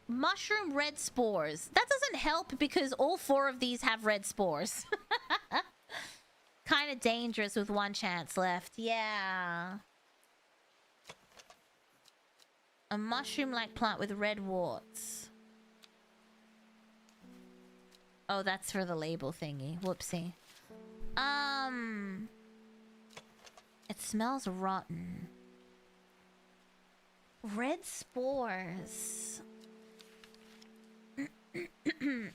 mushroom red spores. That doesn't help because all 4 of these have red spores. Kind of dangerous with 1 chance left. Yeah. A mushroom-like plant with red warts. Oh, that's for the label thingy. Whoopsie. It smells rotten. Red spores.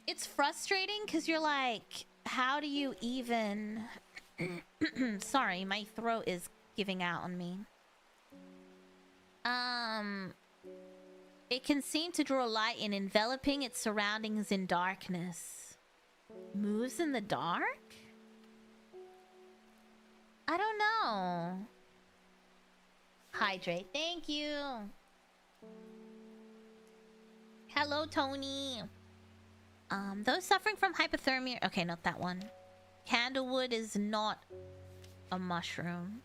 It's frustrating because you're like, how do you even... Sorry, my throat is giving out on me. It can seem to draw light in enveloping its surroundings in darkness. Moves in the dark? I don't know. Hydrate. Thank you. Hello, Tony. Those suffering from hypothermia... Okay, not that one. Candlewood is not a mushroom.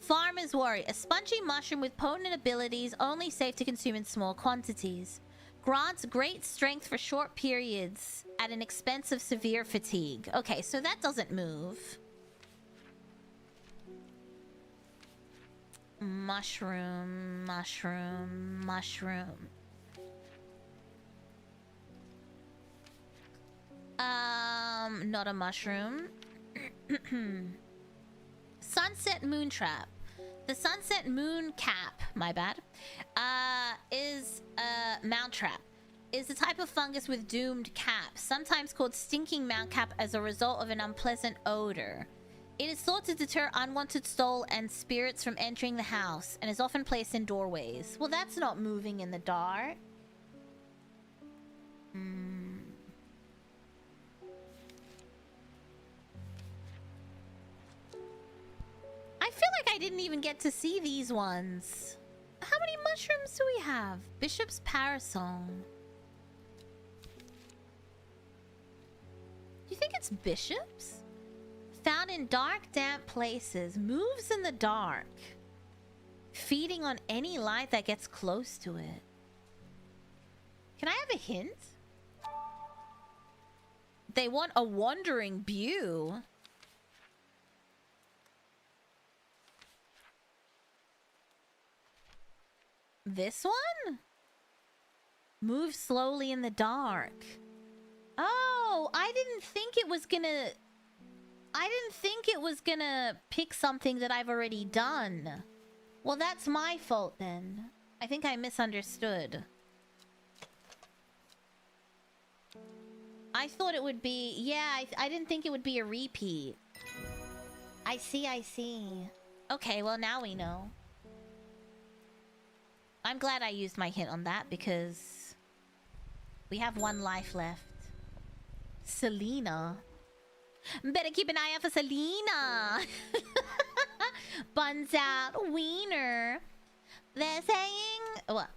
Farmer's Worry. A spongy mushroom with potent abilities, only safe to consume in small quantities. Grants great strength for short periods at an expense of severe fatigue. Okay, so that doesn't move. Mushroom, mushroom, mushroom. Not a mushroom. Sunset Moontrap. The Sunset Moon Cap, my bad, is a mount trap. Is a type of fungus with doomed cap, sometimes called stinking mount cap as a result of an unpleasant odor. It is thought to deter unwanted soul and spirits from entering the house and is often placed in doorways. Well, that's not moving in the dark. I feel like I didn't even get to see these ones. How many mushrooms do we have? Bishop's Parasol. Do you think it's bishops? Found in dark, damp places. Moves in the dark. Feeding on any light that gets close to it. Can I have a hint? They want a wandering bew. This one? Move slowly in the dark. Oh, I didn't think it was gonna pick something that I've already done. Well, that's my fault then. I think I misunderstood. I thought it would be... Yeah, I didn't think it would be a repeat. I see, I see. Okay, well, now we know. I'm glad I used my hint on that because we have 1 life left. Selena. Better keep an eye out for Selena. Buns out wiener. They're saying... What?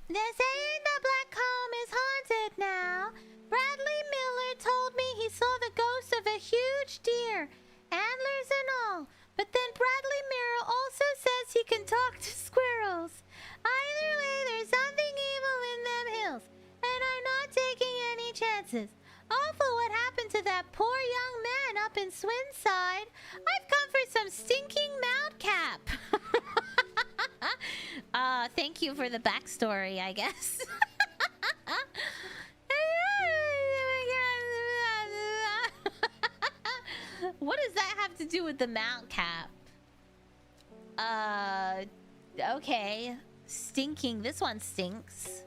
They're saying the black comb is haunted now. Bradley Miller told me he saw the ghost of a huge deer. Antlers and all. But then Bradley Miller also says he can talk to squirrels. Either way, there's something evil in them hills. And I'm not taking any chances. Awful what happened to that poor young man up in Swinside. I've come for some stinking mount cap. Thank you for the backstory, I guess. What does that have to do with the mount cap? Okay. Stinking. This one stinks.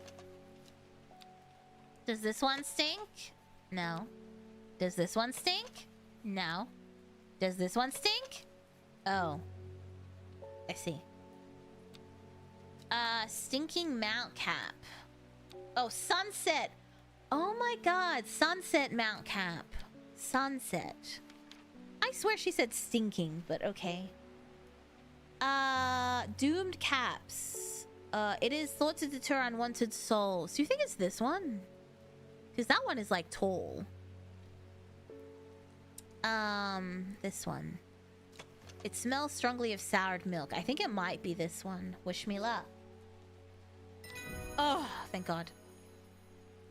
Does this one stink? No. Does this one stink? No. Does this one stink? Oh. I see. Stinking mount cap. Oh, sunset. Oh my god. Sunset mount cap. Sunset. I swear she said stinking, but okay. Doomed caps. It is thought to deter unwanted souls. Do you think it's this one? Because that one is like tall. This one. It smells strongly of soured milk. I think it might be this one. Wish me luck. Oh, thank God.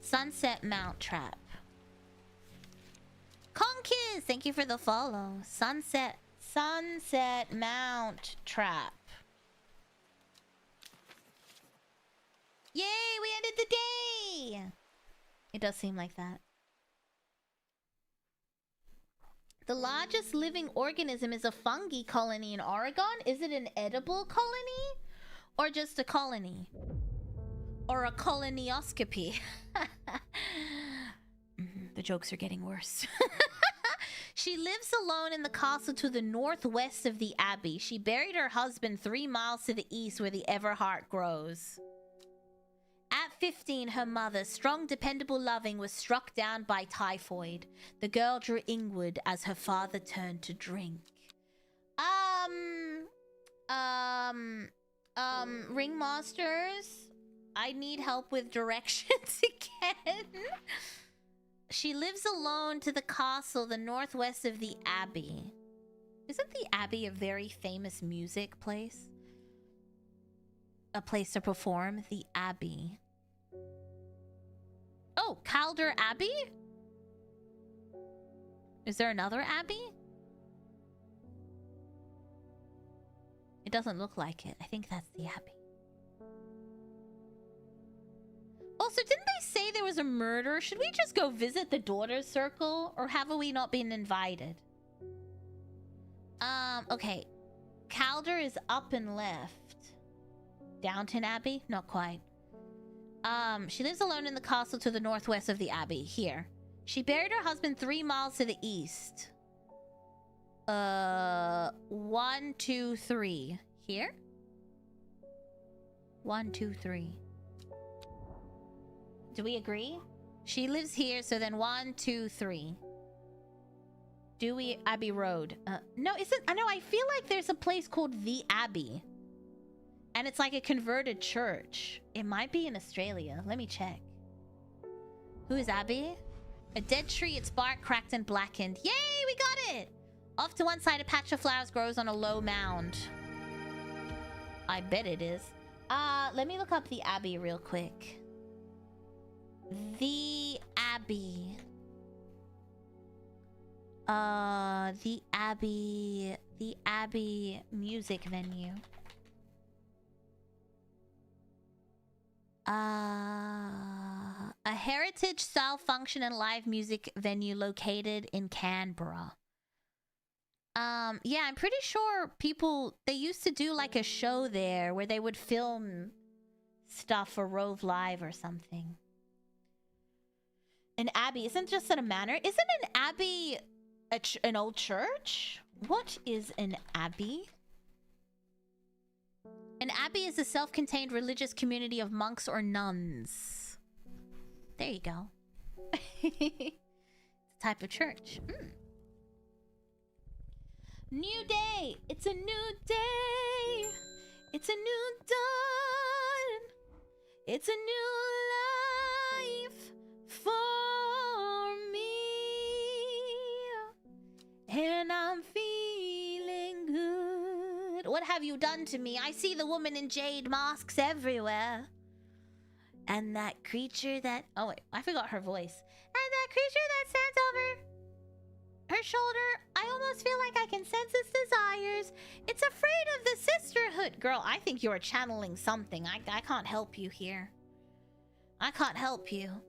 Sunset Mount Trap. Conkiz, thank you for the follow. Sunset Mount Trap. Yay, we ended the day! It does seem like that. The largest living organism is a fungi colony in Oregon. Is it an edible colony? Or just a colony? Or a colonioscopy? The jokes are getting worse. She lives alone in the castle to the northwest of the abbey. She buried her husband 3 miles to the east where the Everheart grows. At 15, her mother, strong, dependable, loving, was struck down by typhoid. The girl drew inward as her father turned to drink. Ringmasters, I need help with directions again. She lives alone to the castle, the northwest of the abbey. Isn't the abbey a very famous music place? A place to perform? The abbey. Oh, Calder Abbey? Is there another abbey? It doesn't look like it. I think that's the abbey. Also, didn't they say there was a murder? Should we just go visit the daughter's circle? Or have we not been invited? Okay. Calder is up and left. Downton Abbey? Not quite. She lives alone in the castle to the northwest of the abbey. Here. She buried her husband 3 miles to the east. 1, 2, 3. Here? 1, 2, 3. Do we agree? She lives here, so then 1, 2, 3. Dewey Abbey Road. No, isn't... I know, I feel like there's a place called The Abbey. And it's like a converted church. It might be in Australia. Let me check. Who is Abby? A dead tree, its bark cracked and blackened. Yay, we got it! Off to one side, a patch of flowers grows on a low mound. I bet it is. Let me look up the Abbey real quick. The Abbey. The Abbey music venue. A heritage-style function and live music venue located in Canberra. Yeah, I'm pretty sure they used to do like a show there where they would film stuff for Rove Live or something. An abbey isn't just a manor. Isn't an abbey an old church? What is an abbey? An abbey is a self-contained religious community of monks or nuns. There you go. It's a type of church. New day. It's a new day. It's a new dawn. It's a new life for me. And I'm feeling good. What have you done to me? I see the woman in jade masks everywhere. And that creature that... Oh, wait. I forgot her voice. And that creature that stands over her shoulder. I almost feel like I can sense its desires. It's afraid of the sisterhood. Girl, I think you are channeling something. I can't help you here. I can't help you.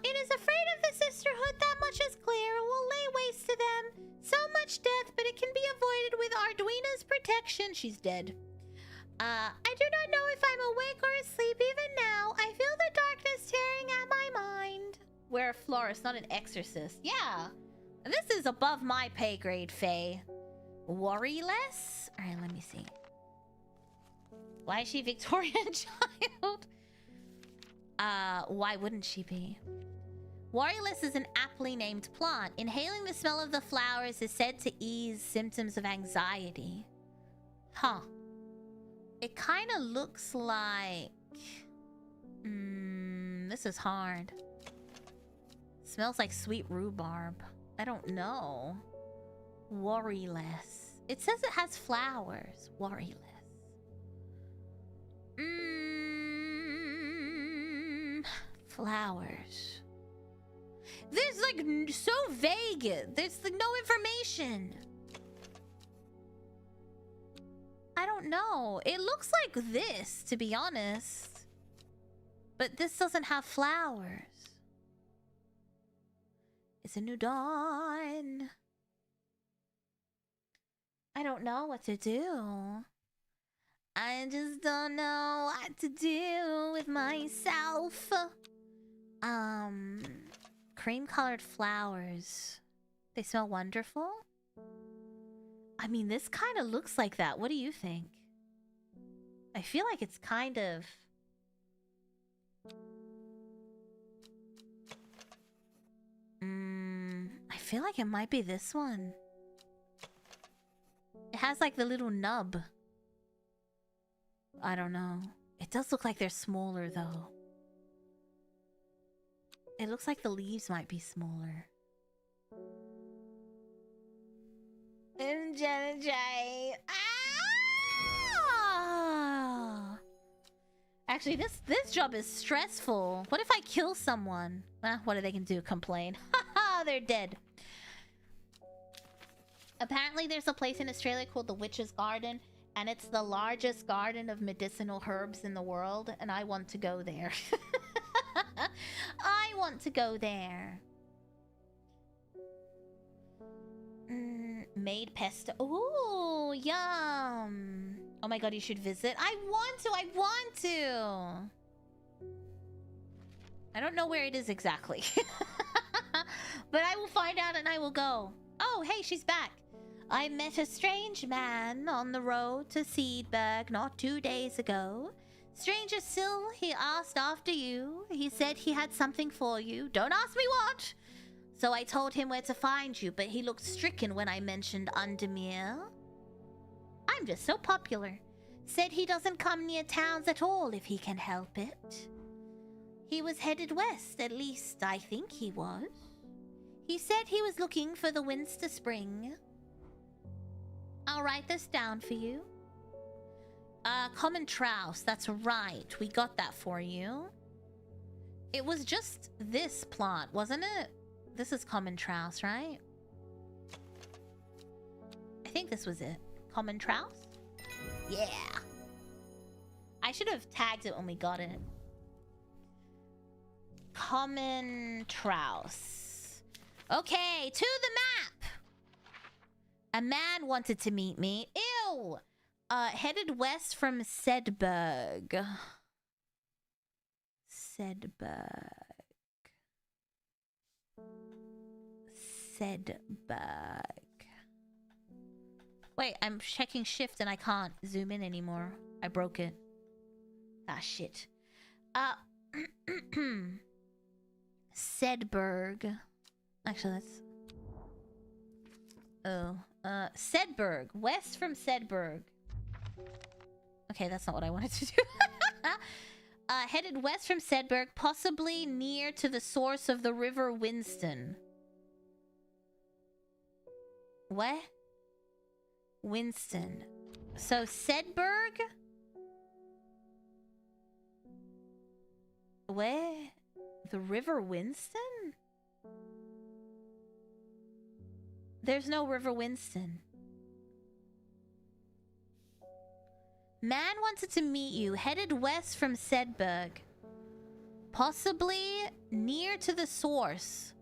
It is afraid of the sisterhood. That much is clear. We'll lay waste to them. So much death, but it can be avoided with Arduino's protection. She's dead. I do not know if I'm awake or asleep even now. I feel the darkness tearing at my mind. We're a florist, not an exorcist. Yeah. This is above my pay grade, Faye. Worry less? Alright, let me see. Why is she Victorian child? Why wouldn't she be? Worryless is an aptly named plant. Inhaling the smell of the flowers is said to ease symptoms of anxiety. Huh. It kind of looks like... this is hard. Smells like sweet rhubarb. I don't know. Worry less. It says it has flowers. Worry less. Flowers. There's like so vague. There's like no information. I don't know. It looks like this, to be honest. But this doesn't have flowers. It's a new dawn. I don't know what to do. I just don't know what to do with myself. Cream-colored flowers. They smell wonderful? I mean, this kind of looks like that. What do you think? I feel like it's kind of... I feel like it might be this one. It has like the little nub. I don't know. It does look like they're smaller though. It looks like the leaves might be smaller. Ah! Actually, this job is stressful. What if I kill someone? What are they gonna do? Complain? Haha, they're dead. Apparently, there's a place in Australia called the Witch's Garden, and it's the largest garden of medicinal herbs in the world, and I want to go there. I want to go there. Made pesto. Ooh, yum. Oh my god, you should visit. I want to. I don't know where it is exactly. But I will find out and I will go. Oh, hey, she's back. I met a strange man on the road to Seedberg not 2 days ago. Stranger still, he asked after you. He said he had something for you. Don't ask me what. So I told him where to find you, but he looked stricken when I mentioned Undermere. I'm just so popular. Said he doesn't come near towns at all if he can help it. He was headed west, at least I think he was. He said he was looking for the Winster Spring. I'll write this down for you. Common Trouse, that's right. We got that for you. It was just this plant, wasn't it? This is Common Trouse, right? I think this was it. Common Trouse? Yeah. I should have tagged it when we got it. Common Trouse. Okay, to the map! A man wanted to meet me. Ew! Headed west from Sedberg. Sedberg. Wait, I'm checking shift and I can't zoom in anymore. I broke it. Ah, shit. Sedberg. Actually, that's... Oh. Sedberg. West from Sedberg. Okay, that's not what I wanted to do. Headed west from Sedberg, possibly near to the source of the River Winston. What? Winston. So, Sedberg? Where? The River Winston? There's no River Winston. Man wanted to meet you. Headed west from Sedberg. Possibly near to the source.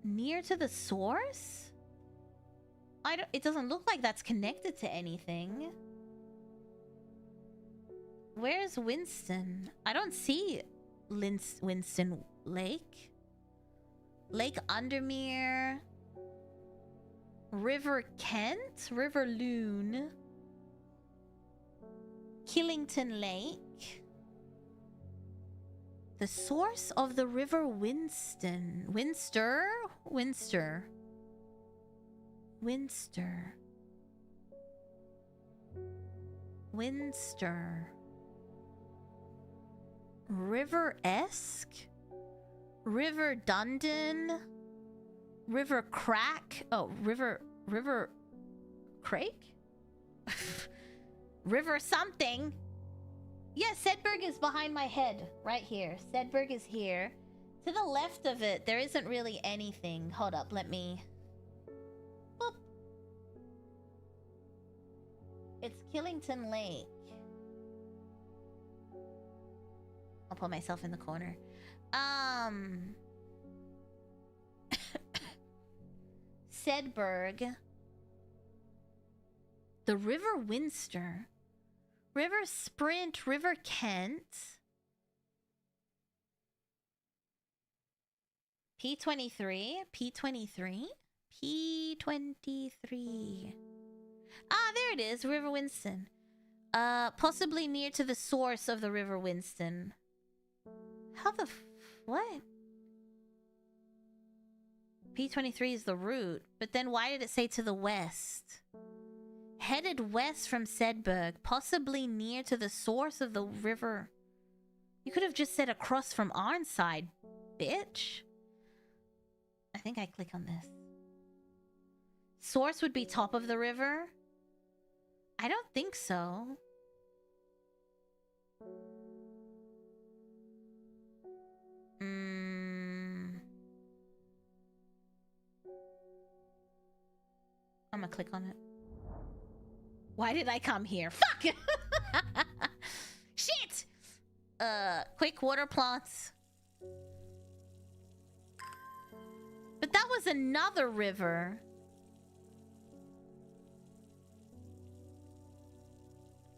Near to the source? It doesn't look like that's connected to anything. Where's Winston? I don't see Winston Lake. Lake Undermere. River Kent? River Loon. Killington Lake. The source of the River Winston. Winster? Winster. River-esque? River Dundon? River Crack? Oh, River Crake? River something. Yeah, Sedberg is behind my head. Right here. Sedberg is here. To the left of it, there isn't really anything. Hold up, let me... Boop. It's Killington Lake. I'll put myself in the corner. Sedberg. The River Winster. River Sprint. River Kent. P23. P23. P23. Ah, there it is. River Winston. Possibly near to the source of the River Winston. How the what? P23 is the route, but then why did it say to the west? Headed west from Sedberg, possibly near to the source of the river. You could have just said across from Arnside, bitch. I think I click on this. Source would be top of the river? I don't think so. I'm gonna click on it. Why did I come here? Fuck! Shit! Quick water plots. But that was another river.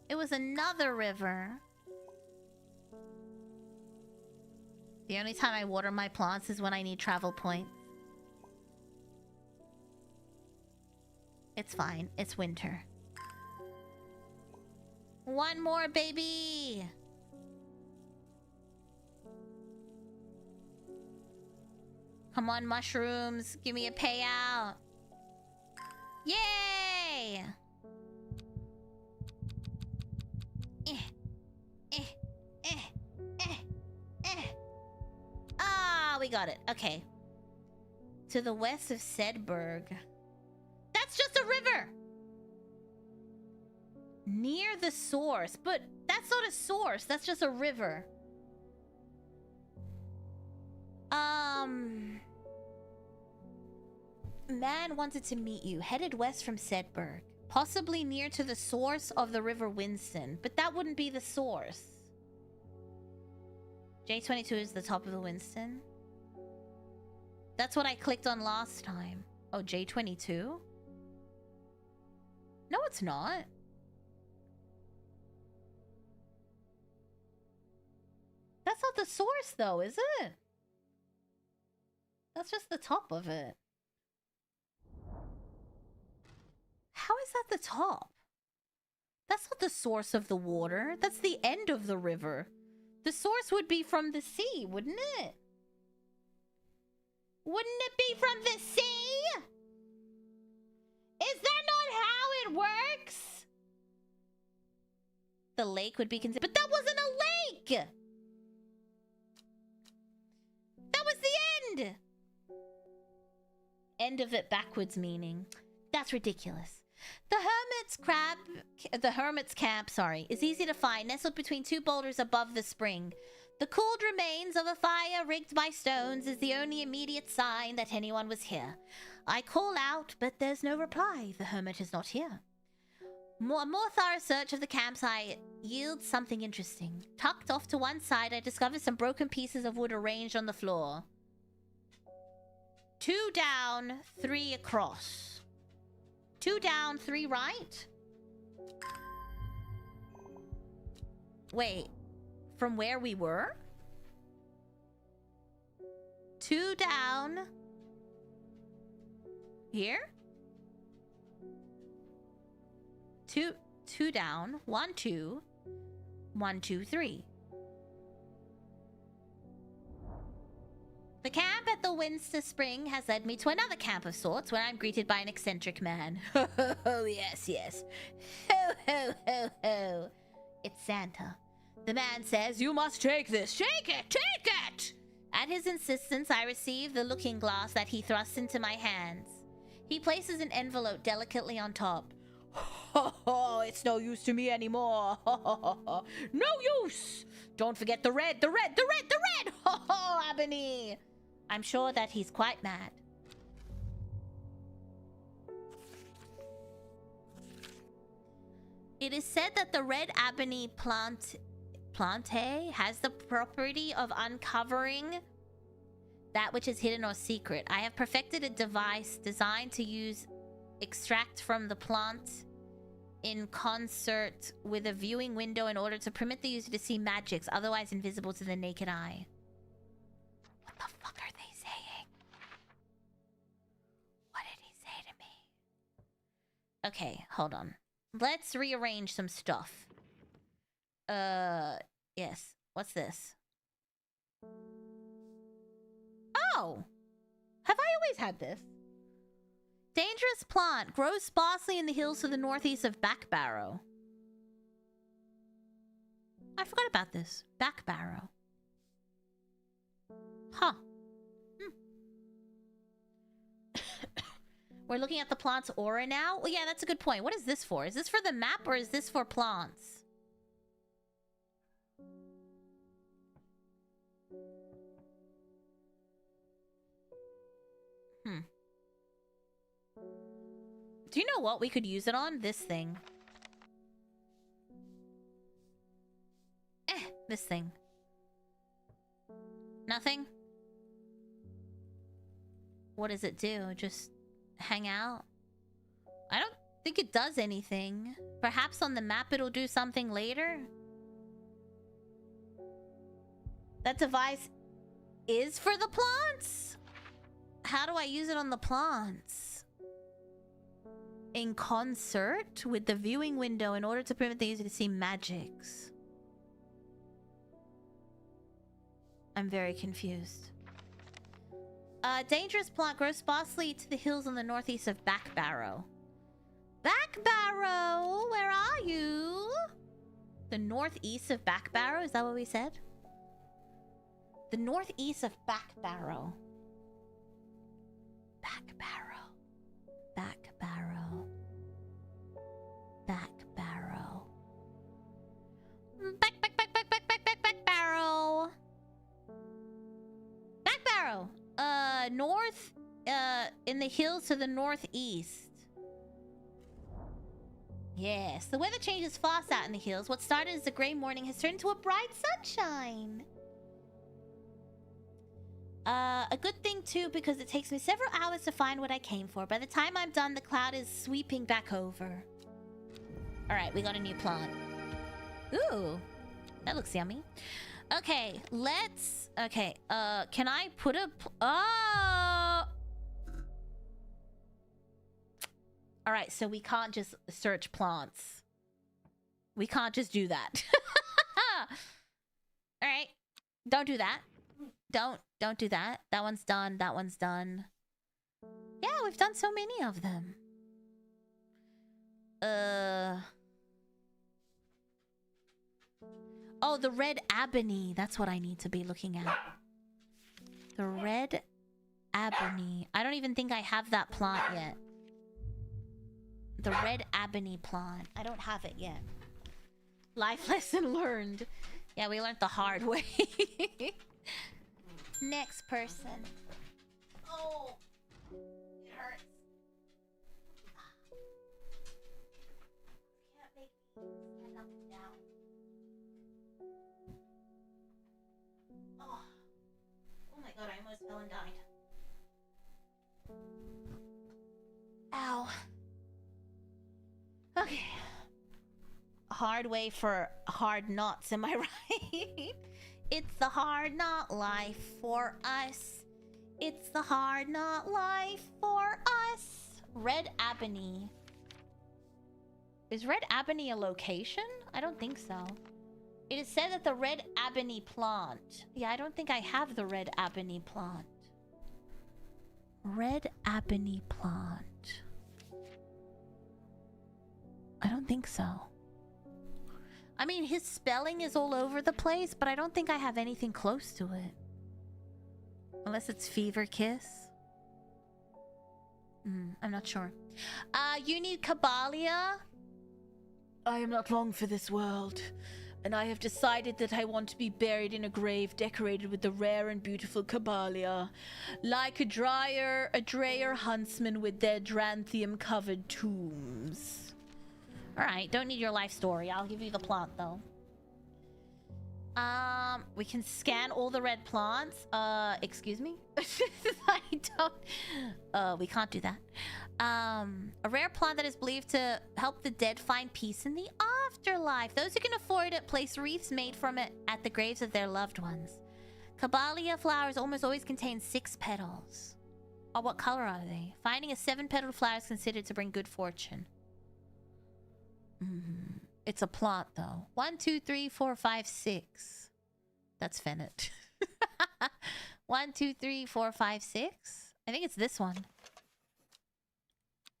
It was another river. The only time I water my plants is when I need travel points. It's fine. It's winter. One more, baby! Come on, mushrooms. Give me a payout. Yay! Ah, we got it. Okay. To the west of Sedberg. That's just a river! Near the source. But that's not a source. That's just a river. Man wanted to meet you. Headed west from Sedberg. Possibly near to the source of the River Winston. But that wouldn't be the source. J22 is the top of the Winston. That's what I clicked on last time. Oh, J22? No, it's not. That's not the source, though, is it? That's just the top of it. How is that the top? That's not the source of the water. That's the end of the river. The source would be from the sea, wouldn't it? Wouldn't it be from the sea? Is that not how it works? The lake would be considered... But that wasn't a lake! That was the end! End of it backwards meaning. That's ridiculous. The hermit's camp, is easy to find, nestled between two boulders above the spring. The cooled remains of a fire rigged by stones is the only immediate sign that anyone was here. I call out, but there's no reply. The hermit is not here. A more thorough search of the campsite yields something interesting. Tucked off to one side, I discover some broken pieces of wood arranged on the floor. 2 down, 3 across. 2 down, 3 right? Wait, from where we were? 2 down. Here? 2 down, 1 2. 1 2 3. The camp at the Winster Spring has led me to another camp of sorts where I'm greeted by an eccentric man. Oh, yes, yes. Ho, ho, ho, ho. It's Santa. The man says, "You must take this. Take it! Take it!" At his insistence, I receive the looking glass that he thrusts into my hands. He places an envelope delicately on top. Oh, it's no use to me anymore. No use! Don't forget the red, the red, the red, the red! Ho, Ebony! I'm sure that he's quite mad. It is said that the red ebony plante has the property of uncovering that which is hidden or secret. I have perfected a device designed to extract from the plant in concert with a viewing window in order to permit the user to see magics otherwise invisible to the naked eye. What the fuck are they saying? What did he say to me? Okay, hold on. Let's rearrange some stuff. Yes. What's this? Oh! Have I always had this? Dangerous plant. Grows sparsely in the hills to the northeast of Backbarrow. I forgot about this. Backbarrow. Huh. We're looking at the plant's aura now? Well, yeah, that's a good point. What is this for? Is this for the map or is this for plants? Do you know what we could use it on? This thing. This thing. Nothing? What does it do? Just hang out? I don't think it does anything. Perhaps on the map it'll do something later? That device is for the plants? How do I use it on the plants? In concert with the viewing window in order to permit the user to see magics. I'm very confused. Dangerous plant grows sparsely to the hills on the northeast of Backbarrow. Backbarrow, where are you? The northeast of Backbarrow, is that what we said? The northeast of Backbarrow. Backbarrow. Backbarrow. Backbarrow. Backbarrow. Backbarrow. North, in the hills to the northeast. Yes, the weather changes fast out in the hills. What started as a gray morning has turned into a bright sunshine. A good thing too, because it takes me several hours to find what I came for. By the time I'm done, the cloud is sweeping back over. Alright, we got a new plant. Ooh, that looks yummy. Okay, let's... Okay, can I put a... Alright, so we can't just search plants. We can't just do that. Alright, don't do that. Don't do that. That one's done. That one's done. Yeah, we've done so many of them. Oh, the red ebony. That's what I need to be looking at. The red ebony. I don't even think I have that plant yet. The red ebony plant. I don't have it yet. Life lesson learned. Yeah, we learned the hard way. Next person. Oh, it hurts. Can't make me stand up and down. Oh my god, I almost fell and died. Ow. Okay. Hard way for hard knots, am I right? It's the hard knot life for us. It's the hard knot life for us. Red ebony. Is red ebony a location? I don't think so. It is said that the red ebony plant. Yeah, I don't think I have the red ebony plant. Red ebony plant. I don't think so. I mean, his spelling is all over the place, but I don't think I have anything close to it. Unless it's Fever Kiss. I'm not sure. You need Caballia? I am not long for this world, and I have decided that I want to be buried in a grave decorated with the rare and beautiful Caballia, like a Dreyer huntsman with their dranthium-covered tombs. Alright, don't need your life story. I'll give you the plant, though. We can scan all the red plants. Excuse me? I don't... we can't do that. A rare plant that is believed to help the dead find peace in the afterlife. Those who can afford it place wreaths made from it at the graves of their loved ones. Caballia flowers almost always contain 6 petals. Oh, what color are they? Finding a 7-petaled flower is considered to bring good fortune. It's a plant, though. 1, 2, 3, 4, 5, 6. That's Fennec. 1, 2, 3, 4, 5, 6. I think it's this one.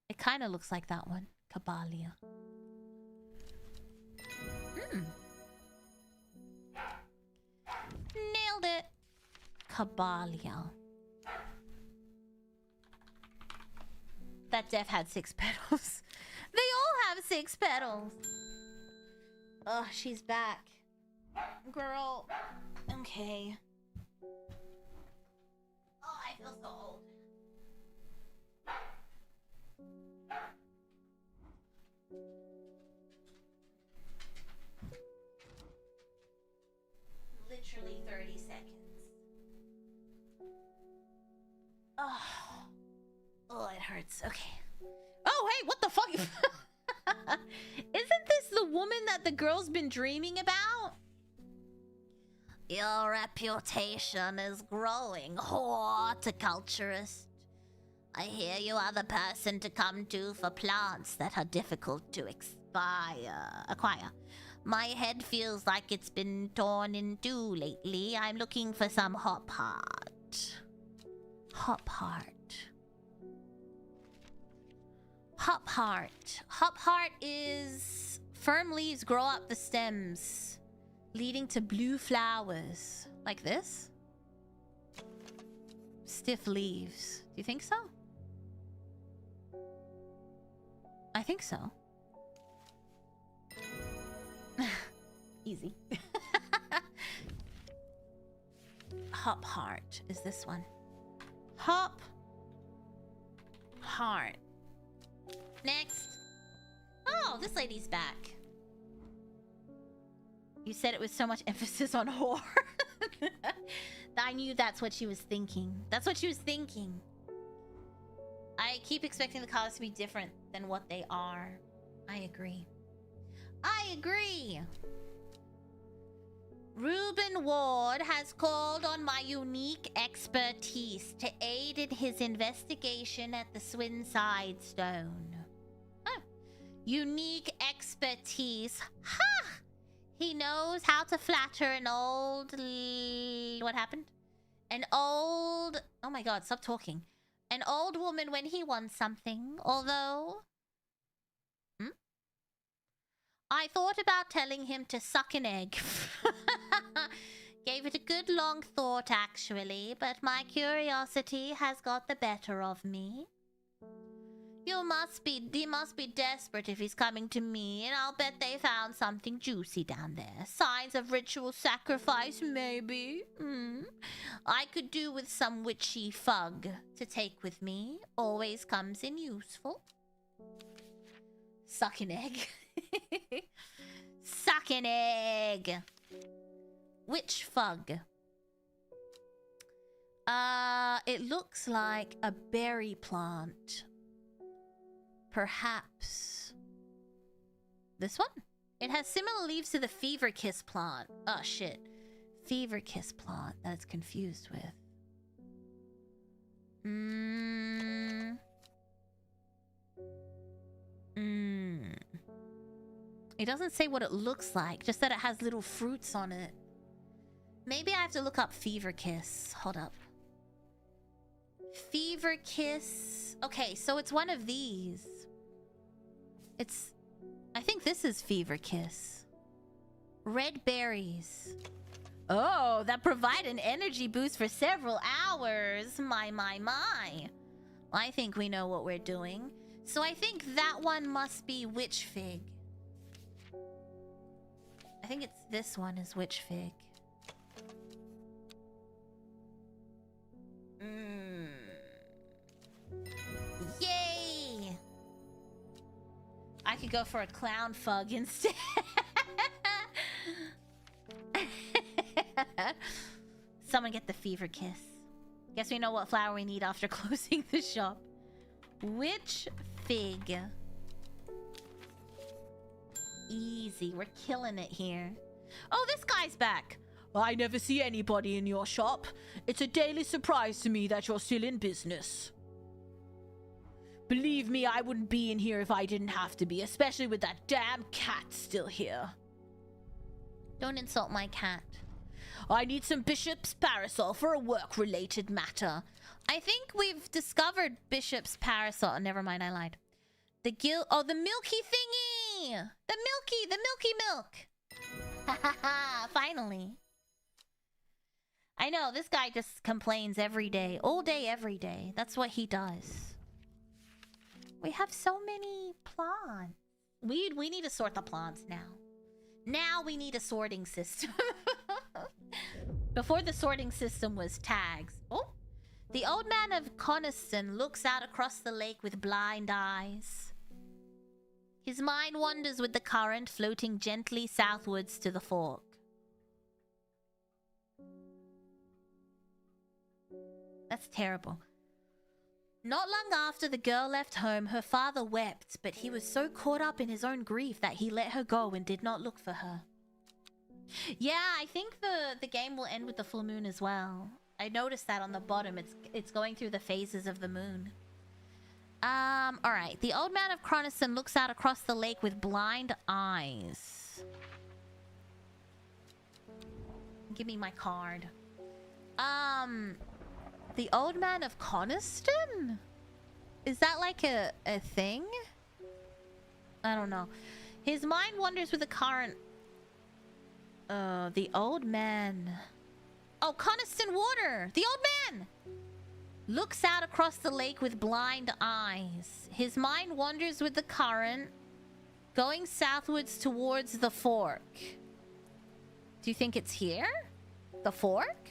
It kind of looks like that one. Caballia. Nailed it. Caballia. That death had 6 petals. They all have 6 petals. Oh, she's back. Girl. Okay. Oh, I feel so old. Literally 30 seconds. Oh, it hurts. Okay. Oh, hey, what the fuck? Isn't this the woman that the girl's been dreaming about? Your reputation is growing, horticulturist. I hear you are the person to come to for plants that are difficult to acquire. My head feels like it's been torn in two lately. I'm looking for some hop heart. Hop heart. Hop heart. Hop heart is firm leaves grow up the stems, leading to blue flowers. Like this? Stiff leaves. Do you think so? I think so. Easy. Hop heart is this one. Hop heart. Next. Oh, this lady's back. You said it with so much emphasis on whore. I knew that's what she was thinking. That's what she was thinking. I keep expecting the colors to be different than what they are. I agree. I agree. Reuben Ward has called on my unique expertise to aid in his investigation at the Swinside Stone. Unique expertise. Ha! He knows how to flatter an old... What happened? An old... Oh my god, stop talking. An old woman when he wants something, although... I thought about telling him to suck an egg. Gave it a good long thought, actually, but my curiosity has got the better of me. He must be desperate if he's coming to me, and I'll bet they found something juicy down there. Signs of ritual sacrifice, maybe. I could do with some witchy fug to take with me. Always comes in useful. Suck an egg. Suck an egg. Witch fug. It looks like a berry plant. Perhaps this one? It has similar leaves to the fever kiss plant. Oh shit. Fever kiss plant that it's confused with. It doesn't say what it looks like, just that it has little fruits on it. Maybe I have to look up fever kiss. Hold up. Fever Kiss. Okay, so it's one of these. I think this is Fever Kiss. Red berries. Oh, that provide an energy boost for several hours. My. I think we know what we're doing. So I think that one must be Witch Fig. I think it's this one is Witch Fig. Yay! I could go for a clown fug instead. Someone get the Fever Kiss. Guess we know what flower we need after closing the shop. Witch Fig. Easy, we're killing it here. Oh, this guy's back. I never see anybody in your shop. It's a daily surprise to me that you're still in business. Believe me, I wouldn't be in here if I didn't have to be, especially with that damn cat still here. Don't insult my cat. I need some Bishop's Parasol for a work-related matter. I think we've discovered Bishop's Parasol. Never mind, I lied. The milky thingy! The milky milk! Ha ha ha, finally. I know, this guy just complains every day. All day, every day. That's what he does. We have so many plants. We need to sort the plants now. Now we need a sorting system. Before the sorting system was tags. Oh! The old man of Coniston looks out across the lake with blind eyes. His mind wanders with the current, floating gently southwards to the fork. That's terrible. Not long after the girl left home, her father wept, but he was so caught up in his own grief that he let her go and did not look for her. Yeah, I think the game will end with the full moon as well. I noticed that on the bottom. It's going through the phases of the moon. Alright. The old man of Croniston looks out across the lake with blind eyes. Give me my card. The old man of Coniston? Is that like a thing? I don't know. His mind wanders with the current. The old man. Oh, Coniston Water! The old man! Looks out across the lake with blind eyes. His mind wanders with the current, going southwards towards the fork. Do you think it's here? The fork?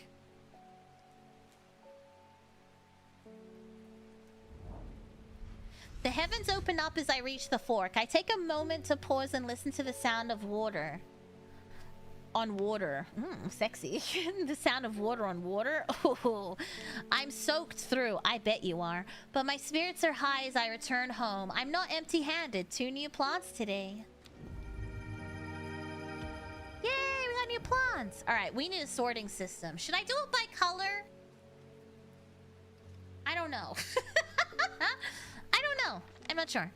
The heavens open up as I reach the fork. I take a moment to pause and listen to the sound of water. On water. Sexy. The sound of water on water. Oh, I'm soaked through. I bet you are. But my spirits are high as I return home. I'm not empty-handed. 2 new plants today. Yay, we got new plants. All right, we need a sorting system. Should I do it by color? I don't know. I don't know. I'm not sure.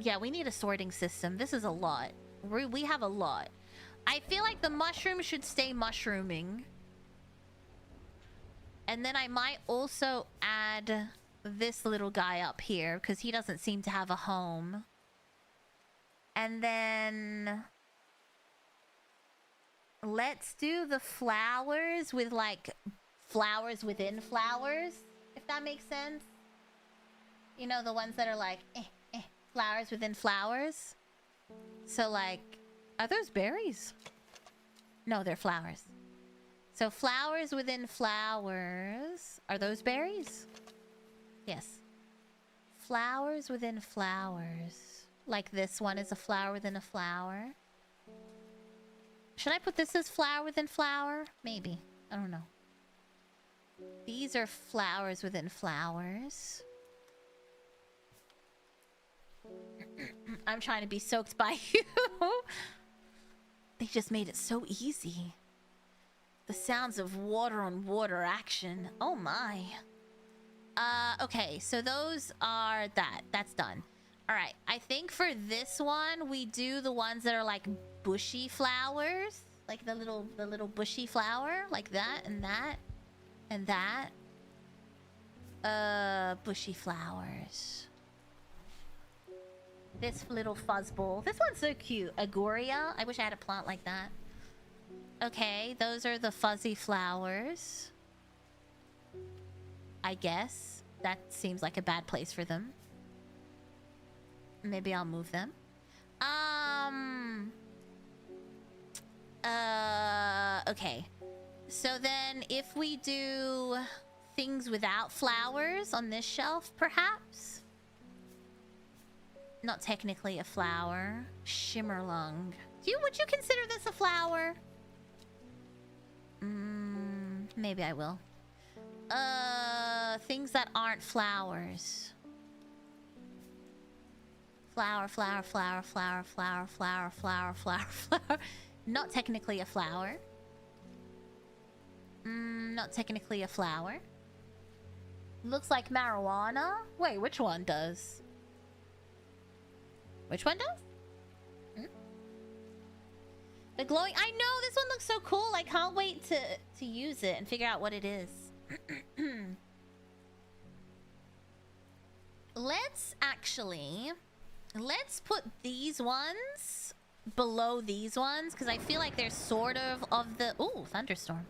Yeah, we need a sorting system. This is a lot. We have a lot. I feel like the mushroom should stay mushrooming. And then I might also add this little guy up here because he doesn't seem to have a home. And then let's do the flowers with like flowers within flowers, if that makes sense. You know, the ones that are like flowers within flowers. So like, are those berries? No, they're flowers. So flowers within flowers. Are those berries? Yes. Flowers within flowers. Like this one is a flower within a flower. Should I put this as flower within flower? Maybe. I don't know. These are flowers within flowers. I'm trying to be soaked by you. They just made it so easy. The sounds of water on water action. Oh my. Okay, so those are that. That's done. Alright, I think for this one, we do the ones that are like bushy flowers. Like the little bushy flower, like that and that and that. Bushy flowers. This little fuzzball. This one's so cute. Agoria. I wish I had a plant like that. Okay, those are the fuzzy flowers. I guess. That seems like a bad place for them. Maybe I'll move them. Okay. So then if we do things without flowers on this shelf, perhaps? Not technically a flower. Shimmerlung. Would you consider this a flower? Maybe I will. Things that aren't flowers. Flower, flower, flower, flower, flower, flower, flower, flower, flower. Not technically a flower. Not technically a flower. Looks like marijuana. Wait, which one does? Which one does? The glowing... I know! This one looks so cool! I can't wait to use it and figure out what it is. Let's put these ones below these ones, because I feel like they're sort of the... Ooh, thunderstorm.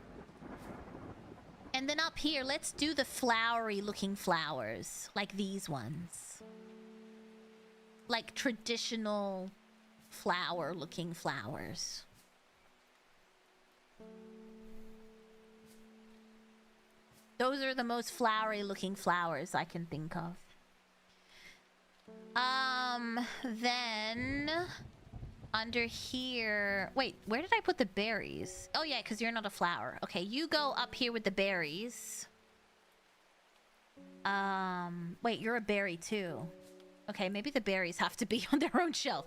And then up here, let's do the flowery looking flowers, like these ones. Like traditional flower looking flowers. Those are the most flowery looking flowers I can think of. Then under here, wait, where did I put the berries? Oh yeah, because you're not a flower. Okay, you go up here with the berries. Wait, you're a berry too. Okay, maybe the berries have to be on their own shelf.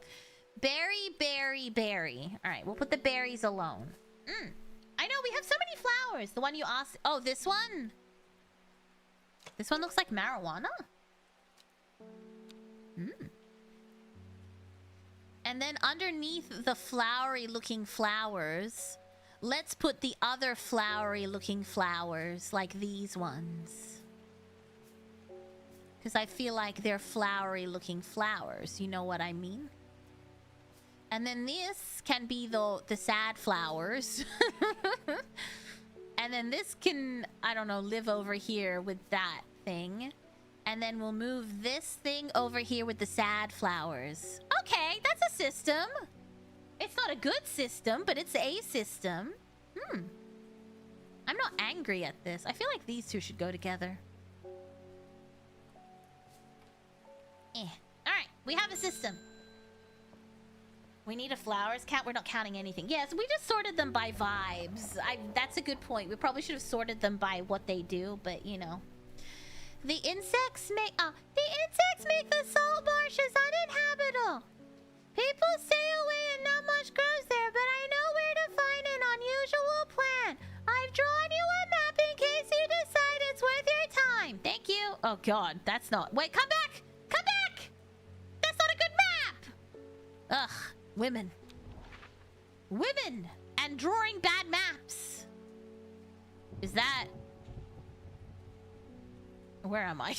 Berry, berry, berry. All right, we'll put the berries alone. I know, we have so many flowers. The one you asked... Oh, this one? This one looks like marijuana? And then underneath the flowery looking flowers, let's put the other flowery looking flowers, like these ones. Because I feel like they're flowery looking flowers, you know what I mean? And then this can be the sad flowers. And then this can, I don't know, live over here with that thing. And then we'll move this thing over here with the sad flowers. Okay, that's a system. It's not a good system, but it's a system. I'm not angry at this. I feel like these two should go together. Alright, we have a system. We need a flowers count. We're not counting anything. Yes, we just sorted them by vibes. That's a good point. We probably should have sorted them by what they do, but you know. The insects make the salt marshes uninhabitable. People stay away and not much grows there, but I know where to find an unusual plant. I've drawn you a map in case you decide it's worth your time. Thank you. Oh god, that's not... Wait, come back! Come back! That's not a good map! Ugh, women. Women! And drawing bad maps. Is that... Where am I?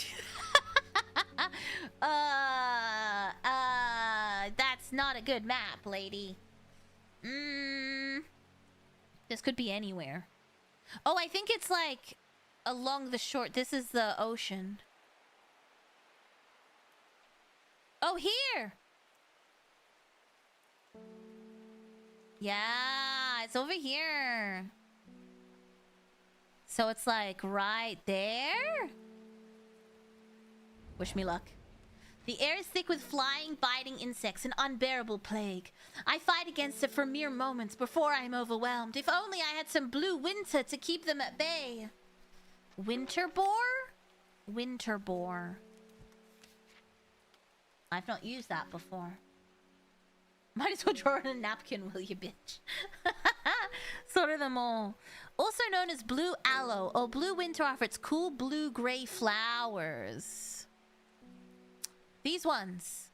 That's not a good map, lady. This could be anywhere. Oh, I think it's like along the shore. This is the ocean. Oh, here. Yeah, it's over here. So it's like right there? Wish me luck. The air is thick with flying, biting insects, an unbearable plague. I fight against it for mere moments before I am overwhelmed. If only I had some blue winter to keep them at bay. Winter boar? Winter boar. I've not used that before. Might as well draw on a napkin, will you, bitch? Sorted them all. Also known as blue aloe or blue winter for its cool blue-gray flowers. These ones.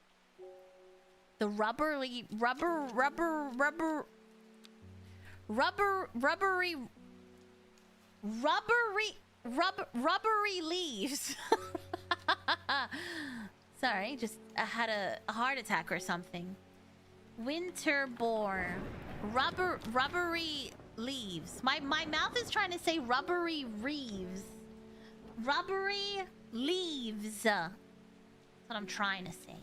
The rubber Rubbery leaves. Sorry, just I had a heart attack or something. Winterbourne. Rubbery leaves. My mouth is trying to say rubbery reeves. Rubbery leaves. That's what I'm trying to say.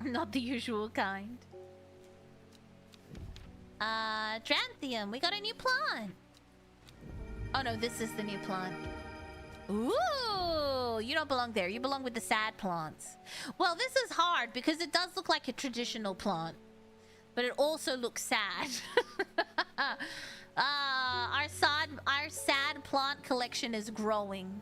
Not the usual kind. Dranthium, we got a new plant. Oh no, this is the new plant. Ooh, you don't belong there. You belong with the sad plants. Well, this is hard because it does look like a traditional plant, but it also looks sad. Our sad plant collection is growing.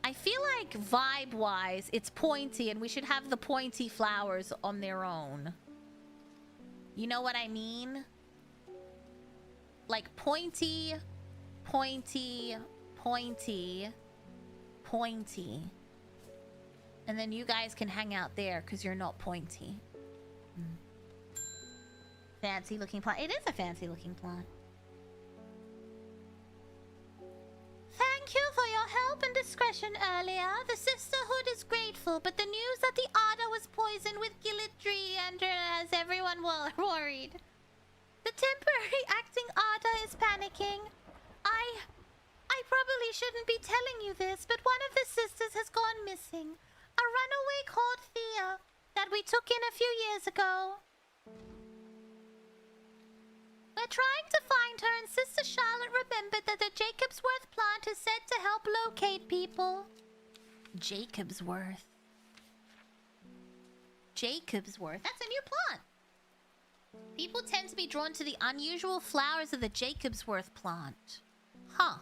I feel like vibe-wise, it's pointy, and we should have the pointy flowers on their own. You know what I mean? Like pointy, pointy, pointy, pointy. And then you guys can hang out there because you're not pointy. Fancy looking plant. It is a fancy looking plant. Thank you for your help and discretion earlier. The sisterhood is grateful, but the news that the Ada was poisoned with gilletry has everyone worried. The temporary acting Ada is panicking. I probably shouldn't be telling you this, but one of the sisters has gone missing. A runaway called Thea that we took in a few years ago. We're trying to find her, and Sister Charlotte remembered that the Jacobsworth plant is said to help locate people. Jacobsworth. Jacobsworth. That's a new plant. People tend to be drawn to the unusual flowers of the Jacobsworth plant. Huh.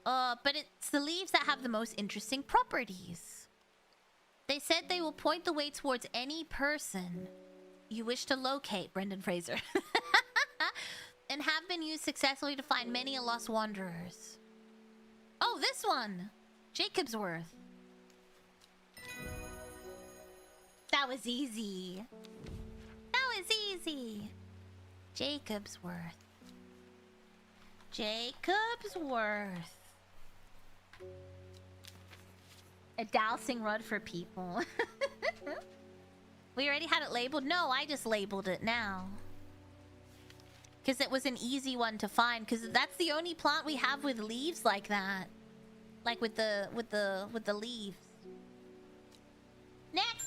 But it's the leaves that have the most interesting properties. They said they will point the way towards any person you wish to locate, Brendan Fraser. And have been used successfully to find many a lost wanderers. Oh, this one! Jacobsworth. That was easy. That was easy. Jacobsworth. Jacobsworth. A dowsing rod for people. We already had it labeled? No, I just labeled it now. Because it was an easy one to find. Because that's the only plant we have with leaves like that. Like with the leaves. Next!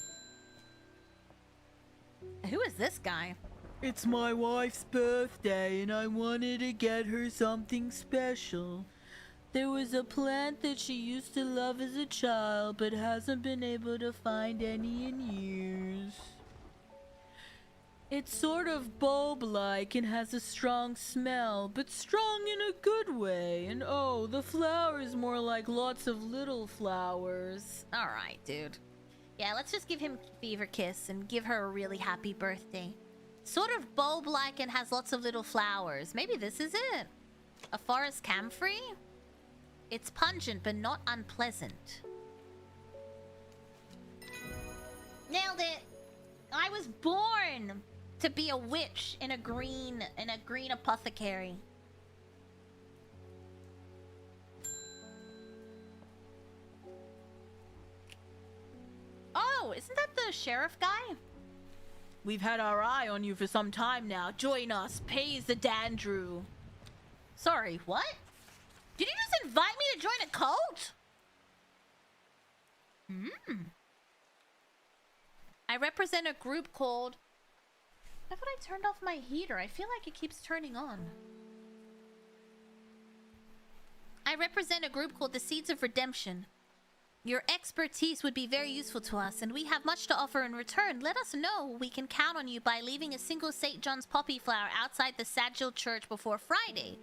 Who is this guy? It's my wife's birthday and I wanted to get her something special. There was a plant that she used to love as a child but hasn't been able to find any in years. It's sort of bulb-like and has a strong smell, but strong in a good way. And oh, the flower is more like lots of little flowers. Alright, dude. Yeah, let's just give him a fever kiss and give her a really happy birthday. Sort of bulb-like and has lots of little flowers. Maybe this is it. A forest camphor? It's pungent but not unpleasant. Nailed it! I was born to be a witch in a green apothecary. Oh, isn't that the sheriff guy? We've had our eye on you for some time now. Join us. Pays the Dandrew. Sorry, what? Did you just invite me to join a cult? I represent a group called... I thought I turned off my heater. I feel like it keeps turning on. I represent a group called the Seeds of Redemption. Your expertise would be very useful to us, and we have much to offer in return. Let us know we can count on you by leaving a single St. John's poppy flower outside the Sagil Church before Friday.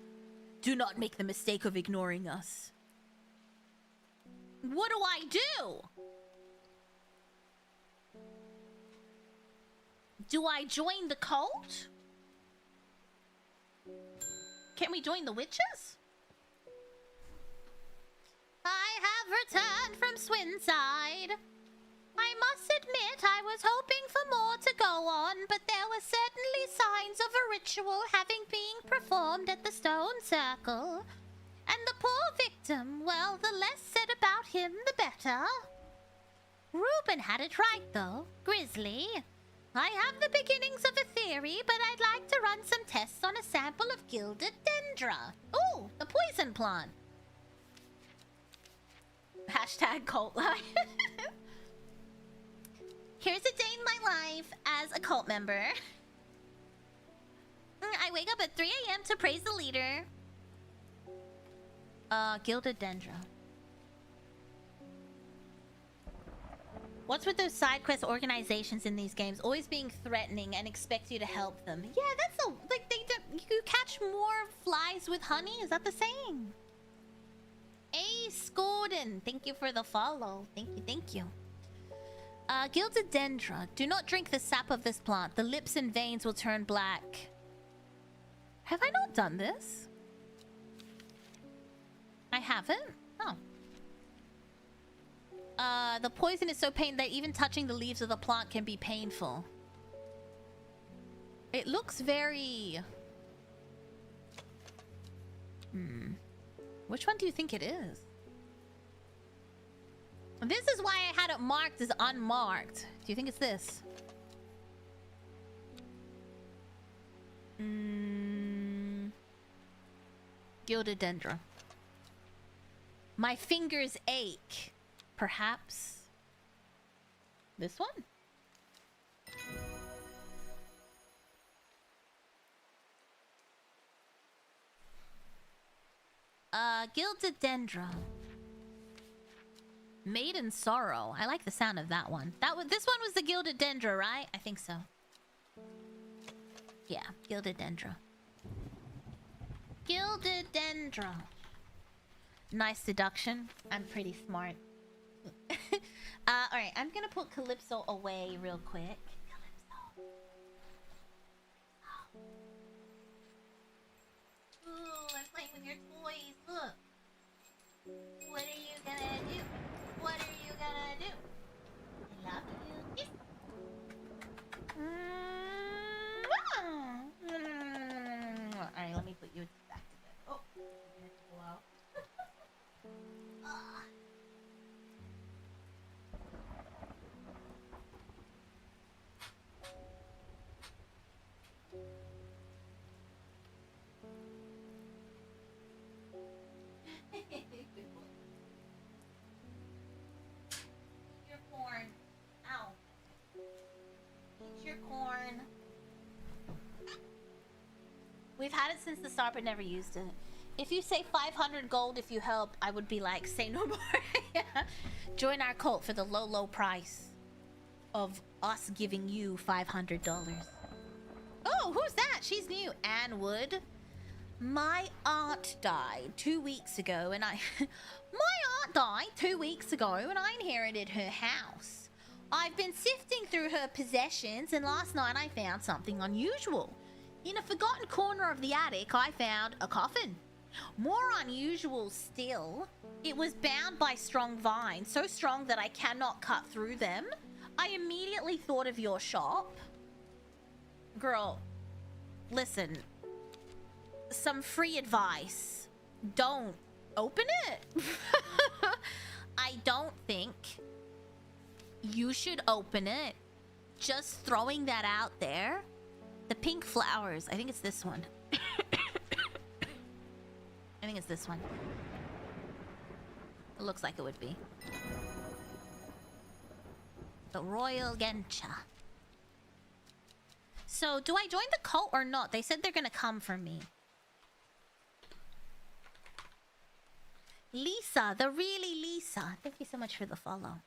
Do not make the mistake of ignoring us. What do I do? Do I join the cult? Can we join the witches? I have returned from Swinside. I I must admit I was hoping for more to go on, but there were certainly signs of a ritual having been performed at the stone circle. And the poor victim, well, the less said about him, the better. Reuben had it right, though. Grizzly. I have the beginnings of a theory, but I'd like to run some tests on a sample of gilded dendra. Ooh, the poison plant. Hashtag cult life. Here's a day in my life as a cult member. I wake up at 3 a.m. to praise the leader. Gilded dendra. What's with those side quest organizations in these games always being threatening and expect you to help them? Yeah, that's a like you catch more flies with honey. Is that the saying? Ace Gordon, thank you for the follow. Thank you. Gilded dendra. Do not drink the sap of this plant. The lips and veins will turn black. Have I not done this? I haven't? Oh. The poison is so painful that even touching the leaves of the plant can be painful. It looks very... Which one do you think it is? This is why I had it marked as unmarked. Do you think it's this? Gilded dendra. My fingers ache. Perhaps this one? Gilded dendra. Maiden sorrow. I like the sound of that one. This one was the gilded dendra, right? I think so. Yeah, gilded dendra. Gilded dendra. Nice deduction. I'm pretty smart. Alright, I'm gonna put Calypso away real quick. Calypso. Ooh, I'm playing with your toys. Look. What are you gonna do? What are you gonna do? I love you. Alright, let me put you back together. Oh, you're gonna have to go out. Your corn. Ow. Eat your corn. We've had it since the start but never used it. If you say 500 gold if you help, I would be like, say no more. Yeah. Join our cult for the low price of us giving you $500. Oh, who's that? She's new. Anne Wood. My aunt died 2 weeks ago and I... My aunt died 2 weeks ago and I inherited her house. I've been sifting through her possessions and last night I found something unusual. In a forgotten corner of the attic, I found a coffin. More unusual still, it was bound by strong vines, so strong that I cannot cut through them. I immediately thought of your shop. Girl, listen. Some free advice. Don't open it. I don't think you should open it. Just throwing that out there. The pink flowers. I think it's this one. I think it's this one. It looks like it would be. The Royal Gencha. So, do I join the cult or not? They said they're gonna come for me. Lisa, the really Lisa. Thank you so much for the follow.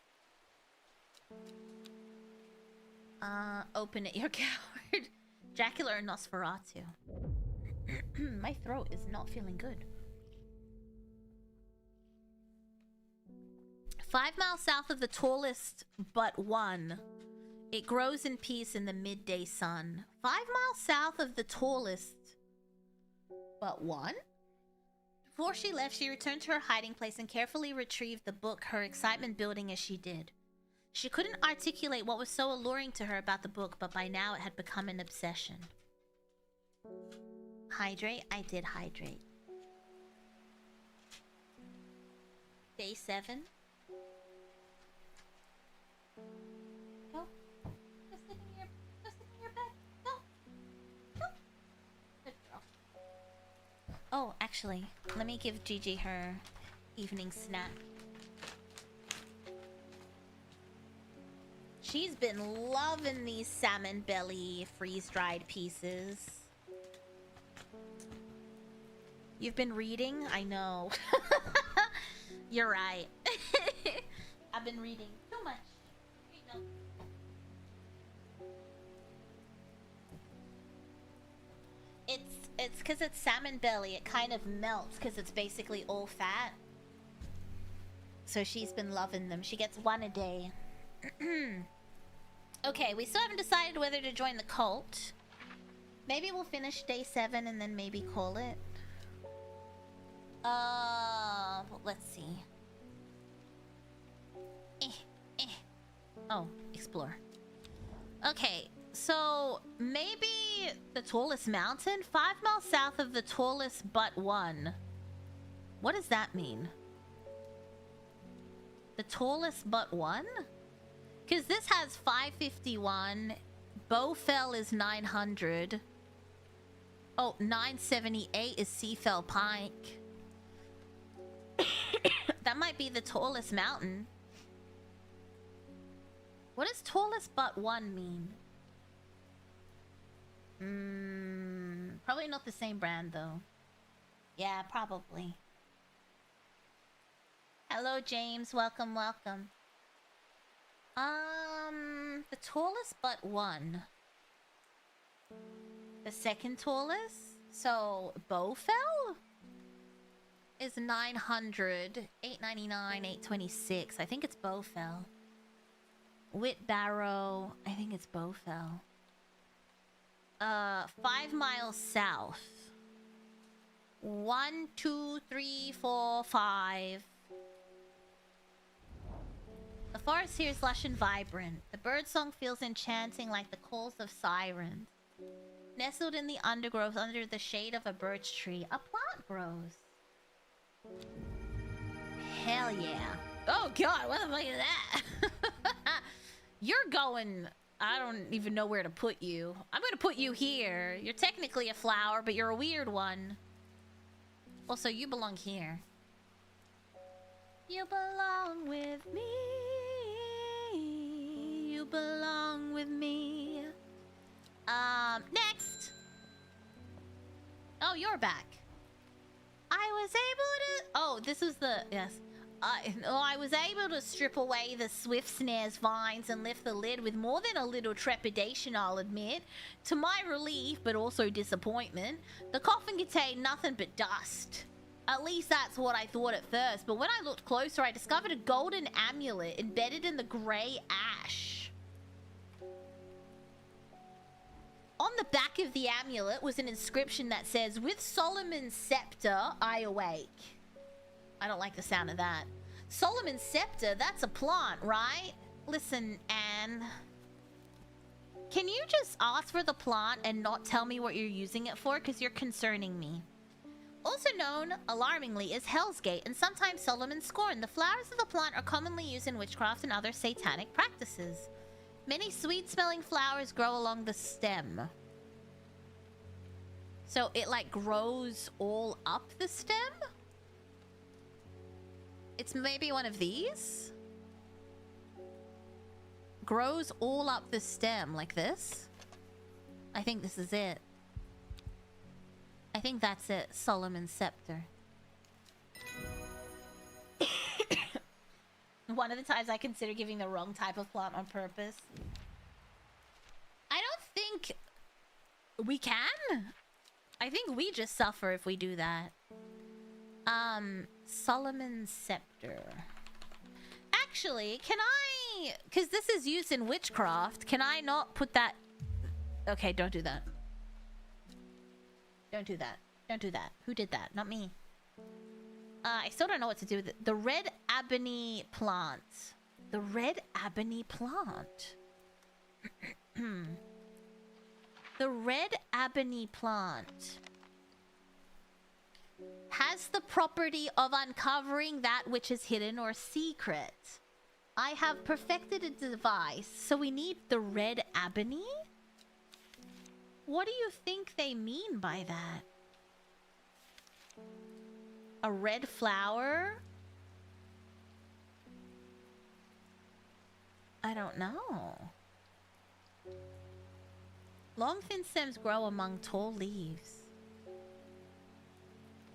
Open it, you're coward. Dracula or Nosferatu? My throat is not feeling good. 5 miles south of the tallest but one. It grows in peace in the midday sun. 5 miles south of the tallest but one? Before she left, she returned to her hiding place and carefully retrieved the book, her excitement building as she did. She couldn't articulate what was so alluring to her about the book, but by now it had become an obsession. Hydrate? I did hydrate. Day 7. Go. Go sit in your bed. Go. Go. Good girl. Oh, actually, let me give Gigi her evening snack. She's been loving these salmon belly freeze-dried pieces. You've been reading? I know. You're right. I've been reading too much. Here you go. It's because it's salmon belly. It kind of melts because it's basically all fat. So she's been loving them. She gets 1 a day. Okay, we still haven't decided whether to join the cult. Maybe we'll finish day 7 and then maybe call it. Let's see. Oh, explore. Okay, so maybe the tallest mountain? 5 miles south of the tallest but one. What does that mean? The tallest but one? Because this has 551. Bowfell is 900. Oh, 978 is Seafell Pike. That might be the tallest mountain. What does tallest but one mean? Probably not the same brand though. Yeah, probably. Hello, James. Welcome, welcome. The tallest but one. The second tallest? So, Bowfell? Is 900, 899, 826. I think it's Bowfell. Whitbarrow, I think it's Bowfell. 5 miles south. 1, 2, 3, 4, 5. The forest here is lush and vibrant. The birdsong feels enchanting like the calls of sirens. Nestled in the undergrowth under the shade of a birch tree, a plant grows. Hell yeah. Oh god, what the fuck is that? You're going... I don't even know where to put you. I'm gonna put you here. You're technically a flower, but you're a weird one. Also, you belong here. You belong with me. You belong with me. Next! Oh, you're back. I was able to... Oh, this was the... Yes. I was able to strip away the swift snare's vines and lift the lid with more than a little trepidation, I'll admit. To my relief, but also disappointment, the coffin contained nothing but dust. At least that's what I thought at first, but when I looked closer, I discovered a golden amulet embedded in the grey ash. On the back of the amulet was an inscription that says, "With Solomon's scepter, I awake." I don't like the sound of that. Solomon's scepter, that's a plant, right? Listen, Anne. Can you just ask for the plant and not tell me what you're using it for? Because you're concerning me. Also known, alarmingly, as Hell's Gate and sometimes Solomon's Scorn, the flowers of the plant are commonly used in witchcraft and other satanic practices. Many sweet-smelling flowers grow along the stem. So it, like, grows all up the stem? It's maybe one of these? Grows all up the stem like this? I think this is it. I think that's it. Solomon's scepter. One of the times I consider giving the wrong type of plant on purpose. I don't think we can. I think we just suffer if we do that. Solomon's scepter. Actually, can I... Because this is used in witchcraft. Can I not put that... Okay, don't do that. Don't do that. Don't do that. Who did that? Not me. I still don't know what to do with it. The red ebony plant. The red ebony plant. The red ebony plant has the property of uncovering that which is hidden or secret. I have perfected a device, so we need the red ebony? What do you think they mean by that? A red flower? I don't know. Long thin stems grow among tall leaves.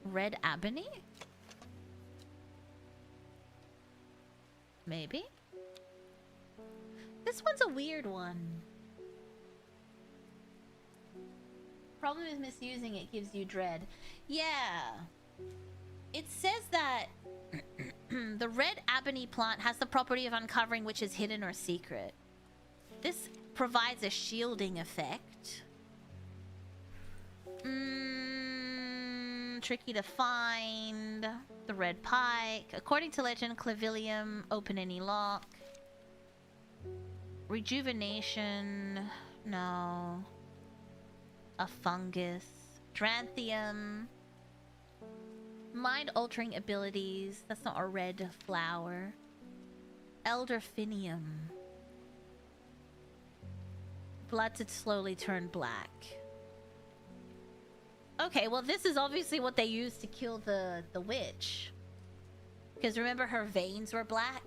Red ebony? Maybe? This one's a weird one. Problem is misusing it gives you dread. Yeah. It says that the red ebony plant has the property of uncovering which is hidden or secret. This provides a shielding effect. Tricky to find. The red pike. According to legend, clavilium, open any lock. Rejuvenation. No. A fungus. Dranthium. Mind-altering abilities. That's not a red flower. Elderfinium. Blood to slowly turn black. Okay, well this is obviously what they used to kill the witch. Because remember her veins were black?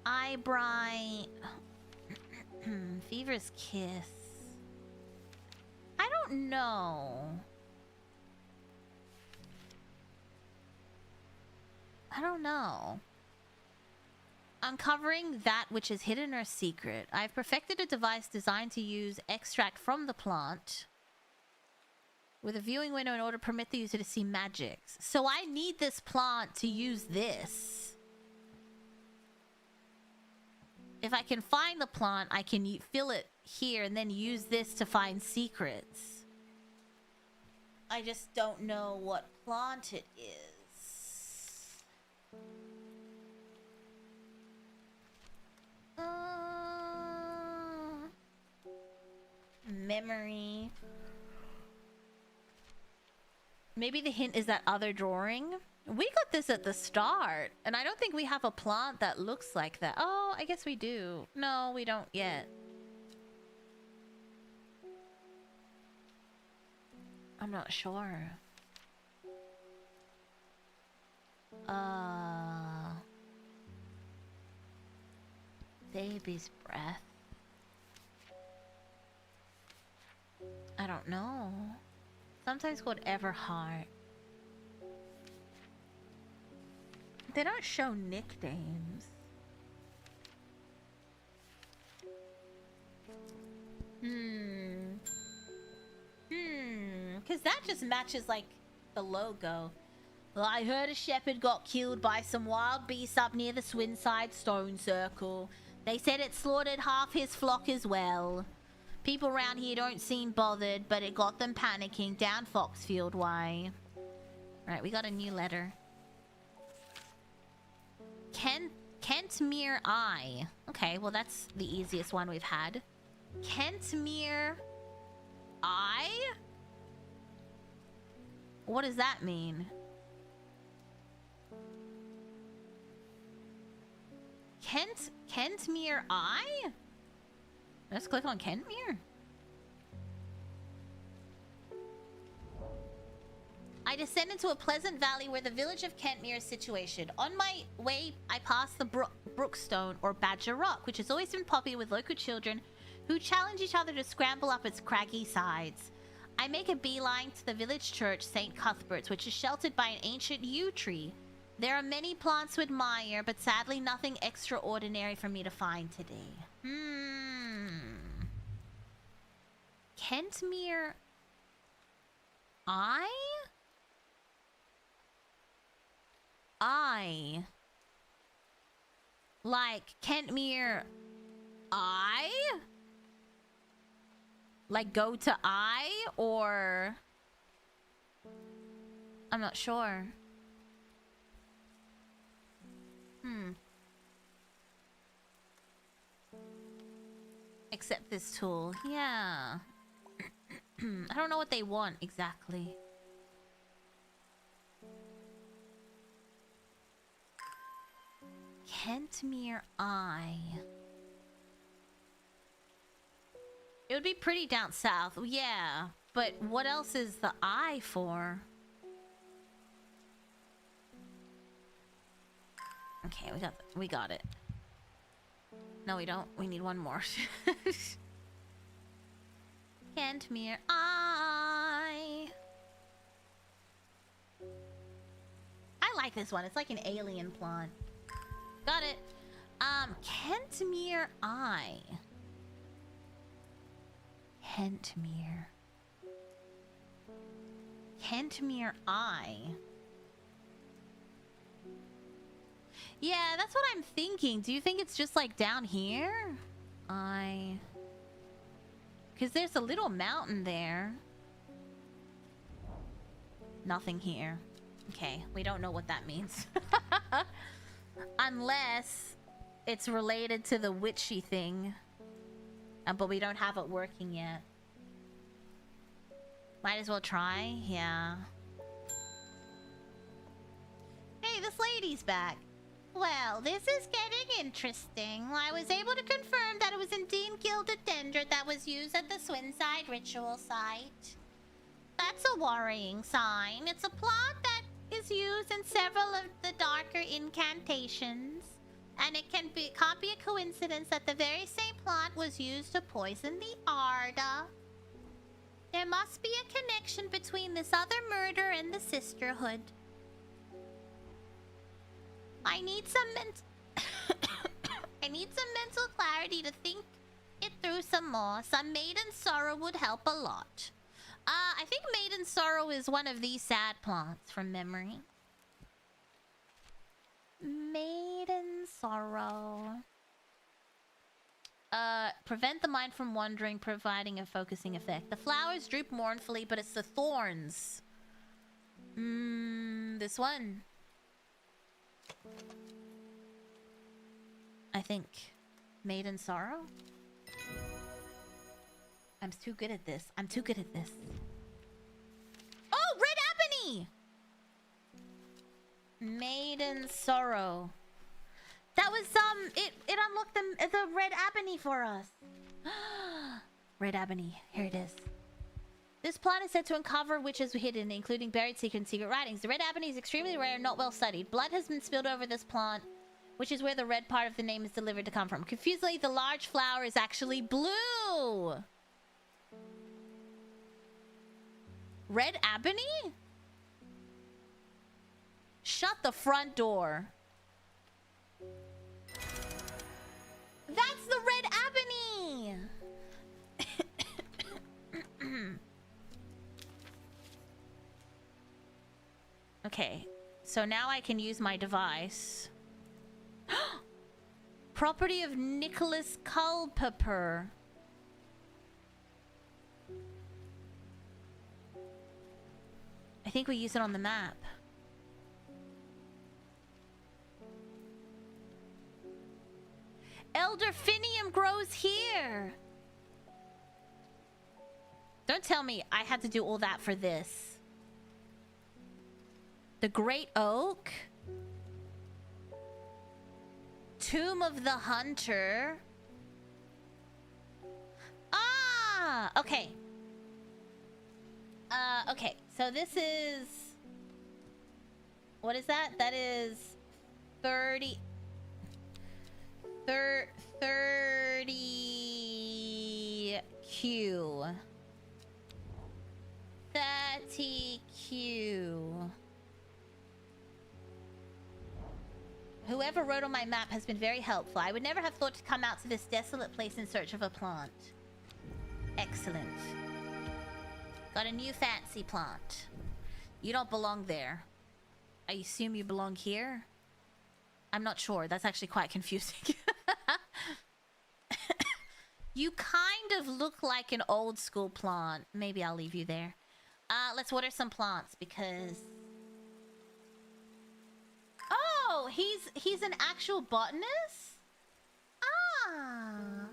Eye bright. Fever's kiss. I don't know. I don't know. Uncovering that which is hidden or secret. I've perfected a device designed to use extract from the plant with a viewing window in order to permit the user to see magics. So I need this plant to use this. If I can find the plant, I can fill it here and then use this to find secrets. I just don't know what plant it is. Memory. Maybe the hint is that other drawing. We got this at the start, and I don't think we have a plant that looks like that. Oh, I guess we do. No, we don't yet. I'm not sure. Baby's breath. I don't know. Sometimes called Everheart. They don't show nicknames. Because that just matches like the logo. Well, I heard a shepherd got killed by some wild beasts up near the Swinside Stone Circle. They said it slaughtered half his flock as well. People around here don't seem bothered, but it got them panicking down Foxfield Way. Right, we got a new letter. Kentmere Eye. Okay, well that's the easiest one we've had. Kentmere Eye? What does that mean? Kentmere Eye? Let's click on Kentmere. I descend into a pleasant valley where the village of Kentmere is situated. On my way, I pass the Brookstone or Badger Rock, which has always been popular with local children who challenge each other to scramble up its craggy sides. I make a beeline to the village church, St. Cuthbert's, which is sheltered by an ancient yew tree. There are many plants to admire, but sadly nothing extraordinary for me to find today. Kentmere Eye? Eye. Like Kentmere Eye? Like go to eye? Or I'm not sure. Except this tool. Yeah. I don't know what they want exactly. Kentmere Eye. It would be pretty down south. Yeah. But what else is the eye for? Okay, we got it. No, we don't. We need one more. Kentmere Eye. I like this one. It's like an alien plant. Got it. Kentmere Eye. Kentmere. Kentmere Eye. Yeah, that's what I'm thinking. Do you think it's just like down here? Because there's a little mountain there. Nothing here. Okay, we don't know what that means. Unless it's related to the witchy thing. But we don't have it working yet. Might as well try, yeah. Hey, this lady's back. Well, this is getting interesting. I was able to confirm that it was indeed gilded dendron that was used at the Swinside ritual site. That's a worrying sign. It's a plant that is used in several of the darker incantations. And it can't be a coincidence that the very same plant was used to poison the Arda. There must be a connection between this other murder and the Sisterhood. I need some mental clarity to think it through some more. Some Maiden Sorrow would help a lot. I think Maiden Sorrow is one of these sad plants from memory. Maiden Sorrow. Prevent the mind from wandering, providing a focusing effect. The flowers droop mournfully, but it's the thorns. This one. I think. Maiden Sorrow? I'm too good at this. I'm too good at this. Oh, Red Ebony! Maiden Sorrow. That was it unlocked the Red Ebony for us. Red Ebony. Here it is. This plant is said to uncover witches hidden, including buried secret and secret writings. The Red Ebony is extremely rare and not well studied. Blood has been spilled over this plant, which is where the red part of the name is delivered to come from. Confusingly, the large flower is actually blue. Red Ebony? Shut the front door. That's the Red Ebony! Okay, so now I can use my device. Property of Nicholas Culpeper. I think we use it on the map. Elderfinium grows here. Don't tell me I had to do all that for this. The Great Oak. Tomb of the Hunter. Ah! Okay. Okay. So this is... What is that? That is 30... 30Q. 30Q. Whoever wrote on my map has been very helpful. I would never have thought to come out to this desolate place in search of a plant. Excellent. Got a new fancy plant. You don't belong there. I assume you belong here? I'm not sure. That's actually quite confusing. You kind of look like an old school plant. Maybe I'll leave you there. Let's water some plants because... Oh, Oh, he's an actual botanist? Ah.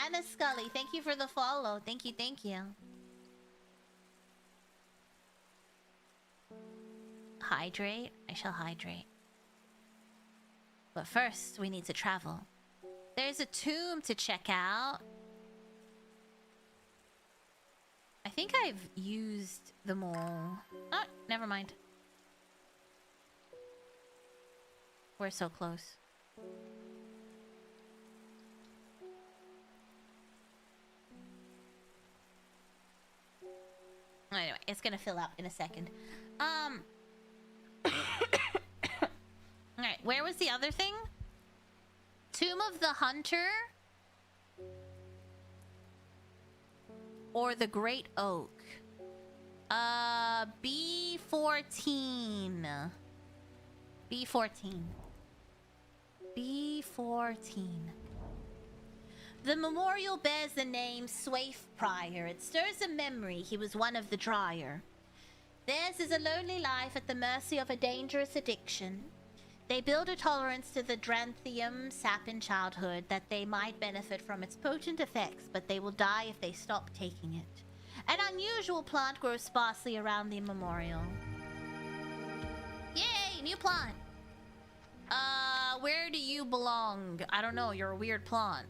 Anna Scully, thank you for the follow. Thank you, thank you. Hydrate. I shall hydrate. But first, we need to travel. There's a tomb to check out. I think I've used them all. Oh, never mind. We're so close. Anyway, it's gonna fill up in a second. Alright, where was the other thing? Tomb of the Hunter? Or the Great Oak? B14. B14. B14. The memorial bears the name Swaif Prior. It stirs a memory he was one of the Dryer. Theirs is a lonely life at the mercy of a dangerous addiction. They build a tolerance to the Dranthium sap in childhood that they might benefit from its potent effects, but they will die if they stop taking it. An unusual plant grows sparsely around the memorial. Yay, new plant! Where do you belong? I don't know, you're a weird plant.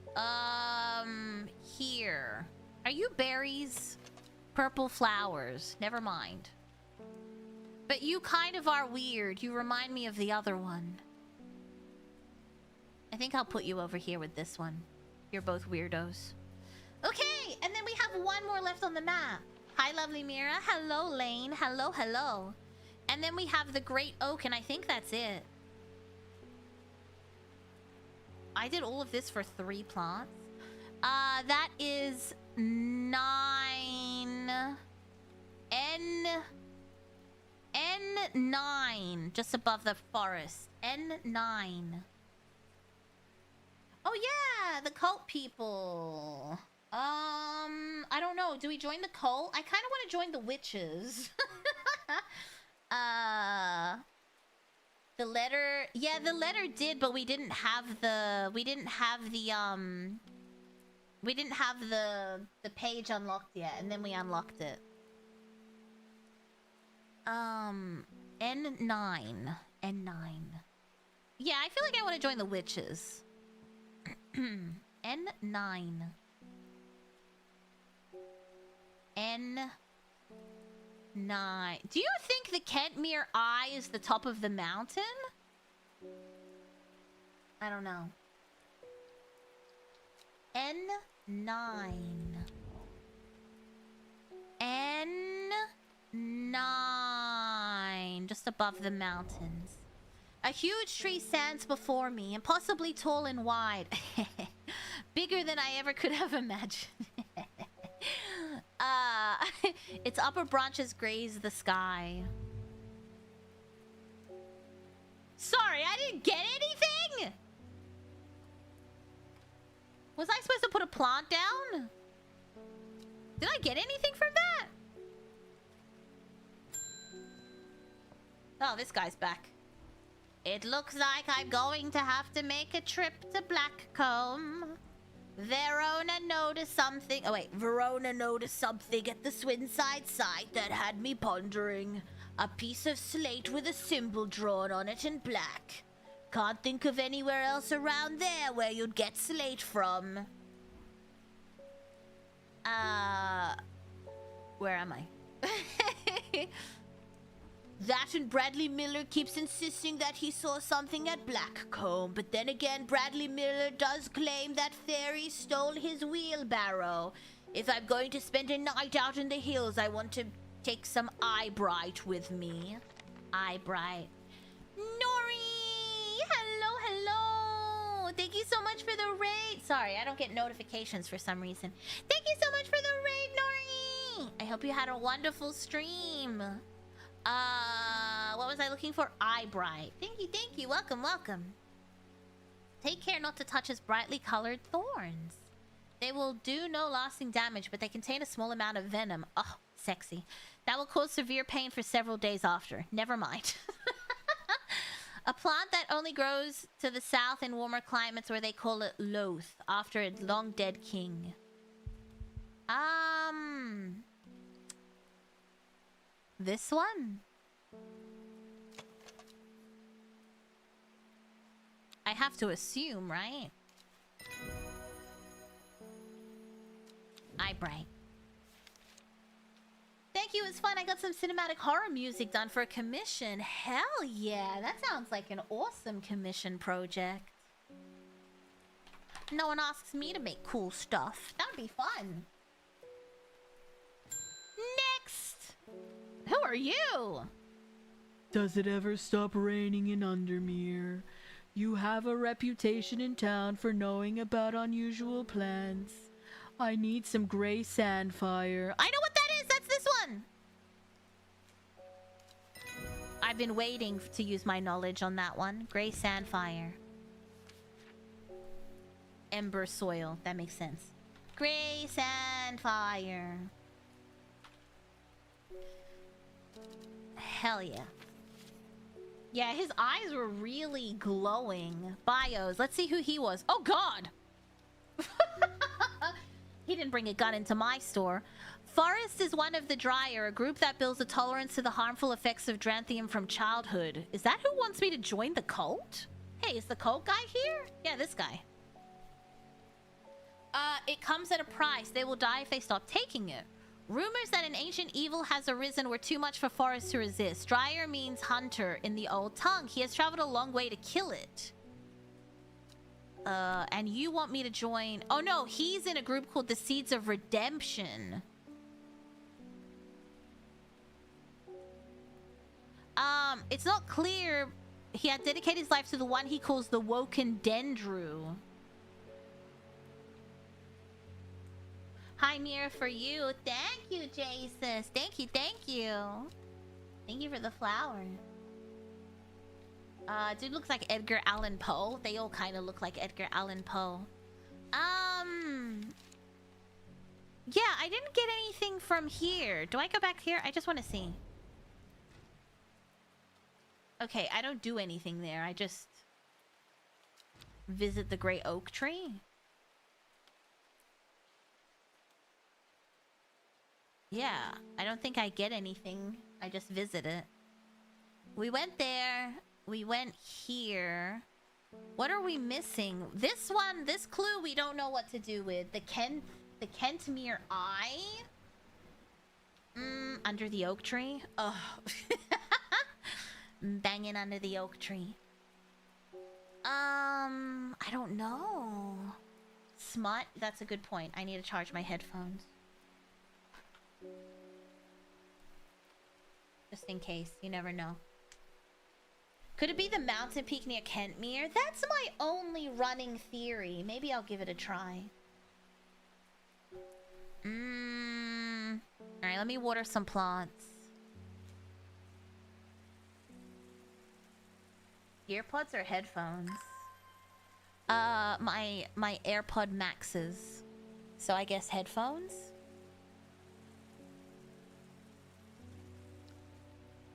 Here. Are you berries? Purple flowers. Never mind. But you kind of are weird. You remind me of the other one. I think I'll put you over here with this one. You're both weirdos. Okay, and then we have one more left on the map. Hi, lovely Mira. Hello, Lane. Hello, hello. And then we have the Great Oak, and I think that's it. I did all of this for 3 plants. That is 9... N9, just above the forest. N9. Oh yeah, the cult people. I don't know. Do we join the cult? I kind of want to join the witches. The letter, yeah, the letter did, but we didn't have the page unlocked yet, and then we unlocked it. N9. Yeah, I feel like I want to join the witches. N9. N9. Do you think the Kentmere Eye is the top of the mountain? I don't know. N9. N9. Just above the mountains. A huge tree stands before me, impossibly tall and wide. Bigger than I ever could have imagined. Its upper branches graze the sky. Sorry, I didn't get anything? Was I supposed to put a plant down? Did I get anything from that? Oh, this guy's back. It looks like I'm going to have to make a trip to Blackcomb. Verona noticed something. Oh wait, Verona noticed something at the Swinside site that had me pondering. A piece of slate with a symbol drawn on it in black. Can't think of anywhere else around there where you'd get slate from. Where am I? That and Bradley Miller keeps insisting that he saw something at Blackcomb, but then again, Bradley Miller does claim that fairies stole his wheelbarrow. If I'm going to spend a night out in the hills, I want to take some Eyebright with me. Eyebright. Nori! Hello, hello! Thank you so much for the raid. Sorry, I don't get notifications for some reason. Thank you so much for the raid, Nori! I hope you had a wonderful stream. What was I looking for? Eyebright. Thank you. Welcome, welcome. Take care not to touch his brightly colored thorns. They will do no lasting damage, but they contain a small amount of venom. Oh, sexy. That will cause severe pain for several days after. Never mind. A plant that only grows to the south in warmer climates where they call it Loth, after its long dead king. This one? I have to assume, right? Eyebright. Thank you, it was fun. I got some cinematic horror music done for a commission. Hell yeah, that sounds like an awesome commission project. No one asks me to make cool stuff. That would be fun. Next! Who are you? Does it ever stop raining in Undermere? You have a reputation in town for knowing about unusual plants. I need some gray sandfire. I know what that is! That's this one! I've been waiting to use my knowledge on that one. Gray sandfire. Ember soil. That makes sense. Gray sandfire. Hell yeah. Yeah, his eyes were really glowing. Bios. Let's see who he was. Oh, God! He didn't bring a gun into my store. Forest is one of the Dryer, a group that builds a tolerance to the harmful effects of Dranthium from childhood. Is that who wants me to join the cult? Hey, is the cult guy here? Yeah, this guy. It comes at a price. They will die if they stop taking it. Rumors that an ancient evil has arisen were too much for Forest to resist. Dryer means hunter in the old tongue. He has traveled a long way to kill it. And you want me to join... Oh no, he's in a group called the Seeds of Redemption. It's not clear. He had dedicated his life to the one he calls the Woken Dendru. Hi, Mira, for you. Thank you, Jesus. Thank you, thank you. Thank you for the flower. Dude looks like Edgar Allan Poe. They all kind of look like Edgar Allan Poe. Yeah, I didn't get anything from here. Do I go back here? I just want to see. Okay, I don't do anything there. I just visit the great oak tree. Yeah, I don't think I get anything. I just visit it. We went there. We went here. What are we missing? This one, this clue, we don't know what to do with. The Kentmere Eye? Under the oak tree? Oh. Banging under the oak tree. I don't know. Smut? That's a good point. I need to charge my headphones. Just in case. You never know. Could it be the mountain peak near Kentmere? That's my only running theory. Maybe I'll give it a try. Alright, let me water some plants. Earpods or headphones? My AirPod Maxes. So I guess headphones?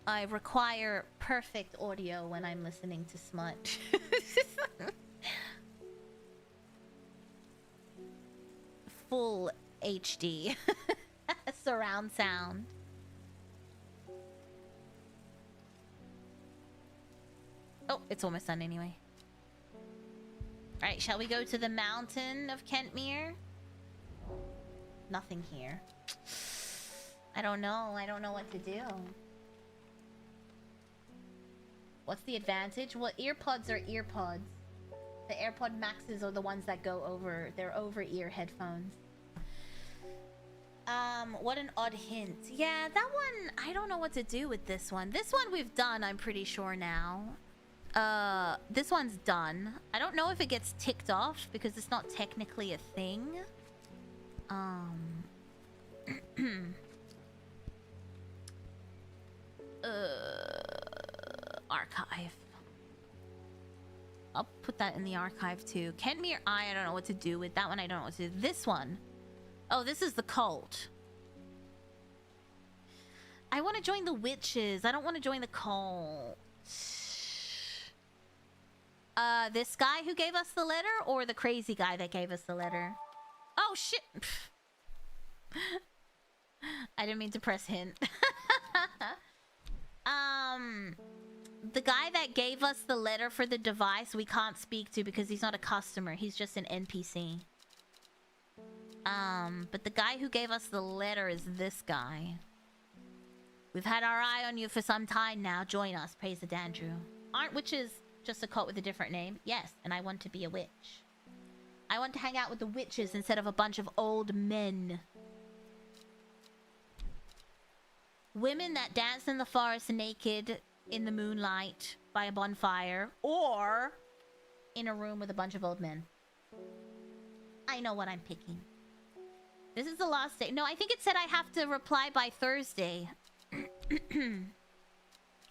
I require perfect audio when I'm listening to smut. Full HD. Surround sound. Oh, it's almost done anyway. Alright, shall we go to the mountain of Kentmere? Nothing here. I don't know. I don't know what to do. What's the advantage? Well, earpods are earpods. The AirPod Maxes are the ones that go over. They're over-ear headphones. What an odd hint. Yeah, that one, I don't know what to do with this one. This one we've done, I'm pretty sure now. This one's done. I don't know if it gets ticked off because it's not technically a thing. Archive. I'll put that in the archive too. Kentmere Eye, I don't know what to do with. That one I don't know what to do. This one. Oh, this is the cult. I want to join the witches. I don't want to join the cult. This guy who gave us the letter, or the crazy guy that gave us the letter? Oh, shit! I didn't mean to press hint. The guy that gave us the letter for the device, we can't speak to because he's not a customer. He's just an NPC. But the guy who gave us the letter is this guy. We've had our eye on you for some time now. Join us, praise the Dandrew. Aren't witches just a cult with a different name? Yes, and I want to be a witch. I want to hang out with the witches instead of a bunch of old men. Women that dance in the forest naked in the moonlight by a bonfire, or in a room with a bunch of old men. I know what I'm picking. This is the last day. No, I think it said I have to reply by Thursday.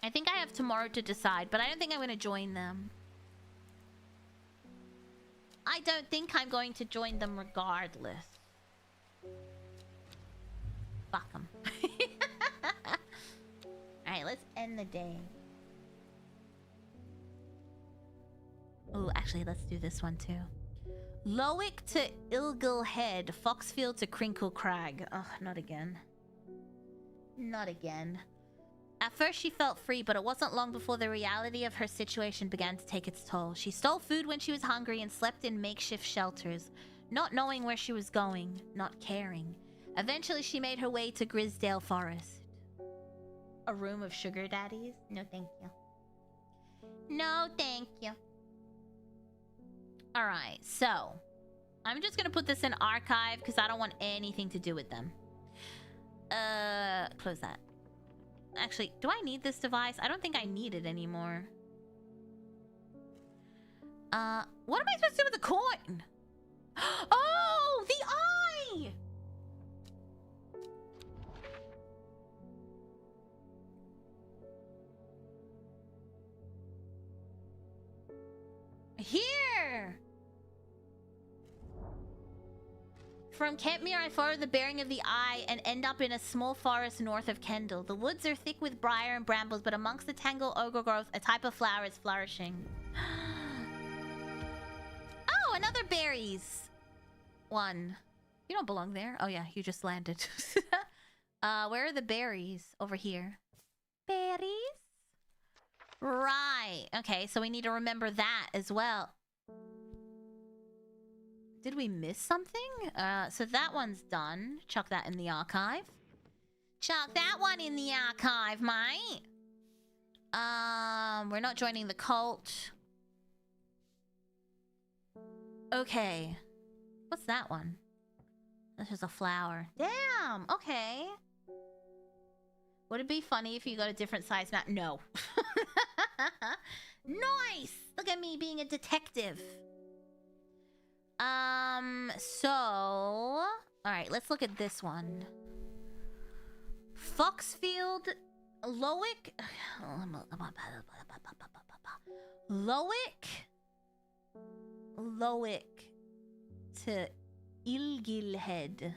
I think I have tomorrow to decide, but I don't think I'm going to join them. I don't think I'm going to join them regardless. Fuck them. Alright, let's end the day. Oh, actually, let's do this one too. Lowick to Ilgil Head, Foxfield to Crinkle Crag. Ugh, not again. Not again. At first she felt free, but it wasn't long before the reality of her situation began to take its toll. She stole food when she was hungry and slept in makeshift shelters, not knowing where she was going, not caring. Eventually she made her way to Grisdale Forest. A room of sugar daddies? No thank you. No thank you. Alright, so I'm just gonna put this in archive because I don't want anything to do with them. Close that. Actually, do I need this device? I don't think I need it anymore. What am I supposed to do with the coin? Oh, the eye! Here! From Kentmere, I follow the bearing of the eye and end up in a small forest north of Kendall. The woods are thick with briar and brambles, but amongst the tangled ogre growth, a type of flower is flourishing. Oh, another berries. One. You don't belong there. Oh yeah, you just landed. Where are the berries? Over here. Berries? Right. Okay, so we need to remember that as well. Did we miss something? So that one's done. Chuck that in the archive. Chuck that one in the archive, mate. We're not joining the cult. Okay. What's that one? This is a flower. Damn, okay. Would it be funny if you got a different size map? No. Nice! Look at me being a detective. Alright, let's look at this one. Foxfield, Lowick. Lowick to Ilgilhead.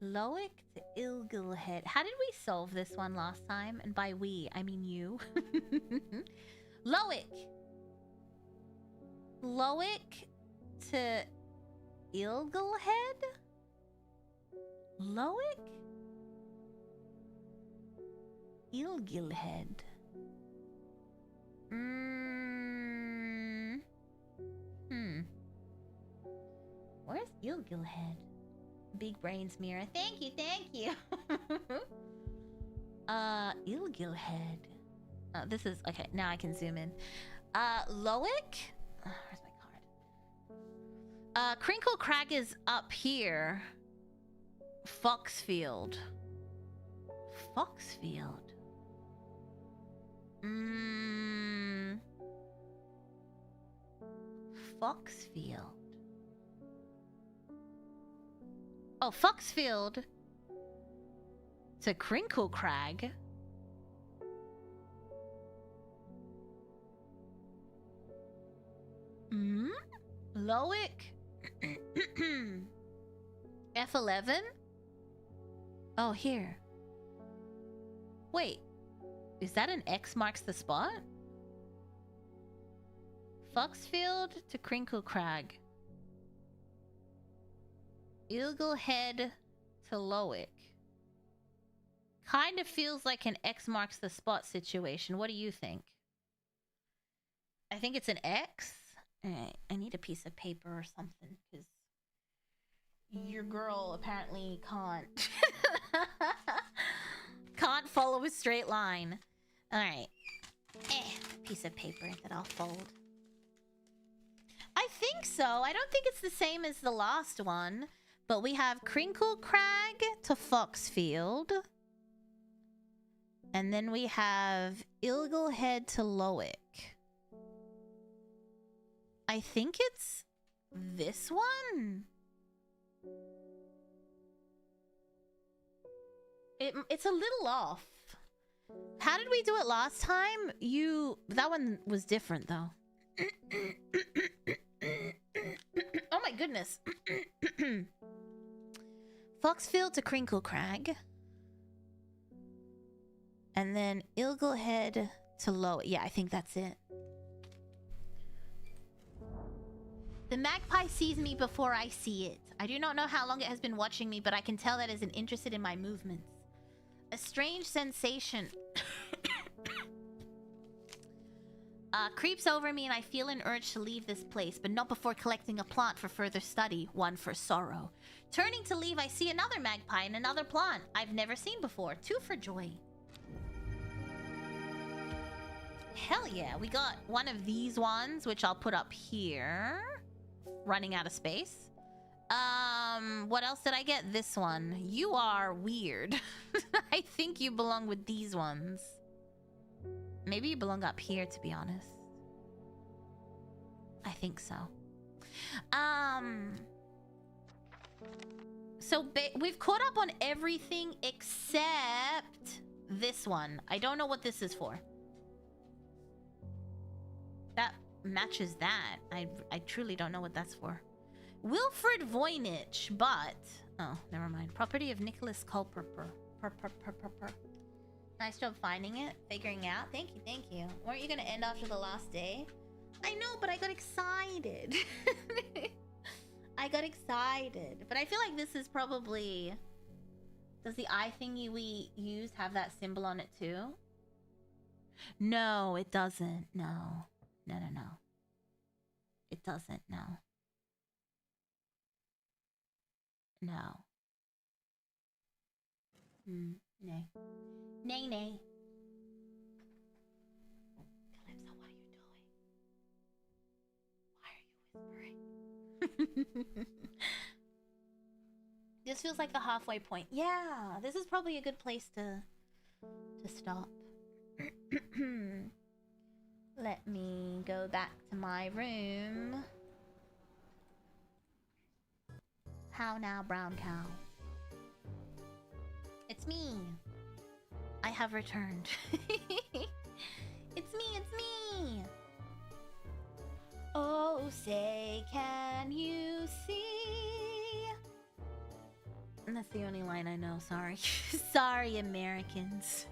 Lowick to Ilgilhead. How did we solve this one last time? And by we, I mean you. Lowick. Lowick to Ilgilhead? Lowick? Ilgilhead. Where's Ilgilhead? Big brains, Mira. Thank you, thank you. Ilgilhead. Oh, this is okay. Now I can zoom in. Lowick. Where's my card? Crinkle Crag is up here. Foxfield. Foxfield. Foxfield. Oh, Foxfield to Crinkle Crag. Lowick. F11? Oh, here. Wait. Is that an X marks the spot? Foxfield to Crinkle Crag. Eaglehead to Lowick. Kind of feels like an X marks the spot situation. What do you think? I think it's an X. Alright, I need a piece of paper or something, because your girl apparently can't. Can't follow a straight line. Alright. Piece of paper that I'll fold. I think so. I don't think it's the same as the last one. But we have Crinkle Crag to Foxfield. And then we have Eaglehead to Lowick. I think it's this one. It's a little off. How did we do it last time? That one was different though. Oh my goodness. Foxfield to Crinkle Crag. And then Eaglehead to Low. Yeah, I think that's it. The magpie sees me before I see it. I do not know how long it has been watching me, but I can tell that it isn't interested in my movements. A strange sensation creeps over me and I feel an urge to leave this place, but not before collecting a plant for further study, one for sorrow. Turning to leave, I see another magpie and another plant I've never seen before. 2 for joy. Hell yeah, we got one of these ones, which I'll put up here. Running out of space. What else did I get? This one. You are weird. I think you belong with these ones. Maybe you belong up here, to be honest. I think so. So we've caught up on everything except this one. I don't know what this is for. That matches that. I truly don't know what that's for. Wilfred Voynich, but... Oh, never mind. Property of Nicholas Culper. Nice job finding it, figuring out. Thank you, thank you. Weren't you gonna end after the last day? I know, but I got excited. I got excited. But I feel like this is probably... Does the eye thingy we used have that symbol on it too? No, it doesn't. No. No. It doesn't, no. No. Nay. Nay. Calypso, what are you doing? Why are you whispering? This feels like a halfway point. Yeah, this is probably a good place to stop. Let me go back to my room. How now, brown cow? It's me. I have returned. It's me. Oh, say, can you see? And that's the only line I know, sorry. Sorry, Americans.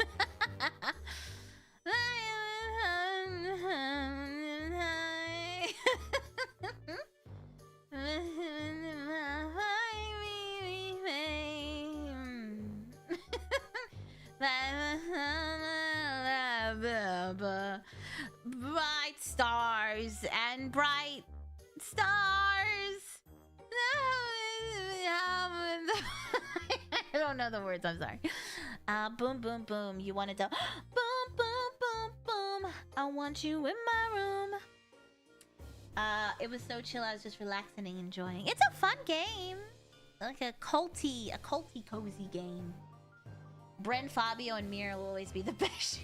Bright stars and bright stars. I don't know the words, I'm sorry. Boom, boom, boom. You want to do boom, boom, boom, boom. I want you in my room. It was so chill. I was just relaxing and enjoying. It's a fun game. Like a culty cozy game. Bren, Fabio, and Mira will always be the best.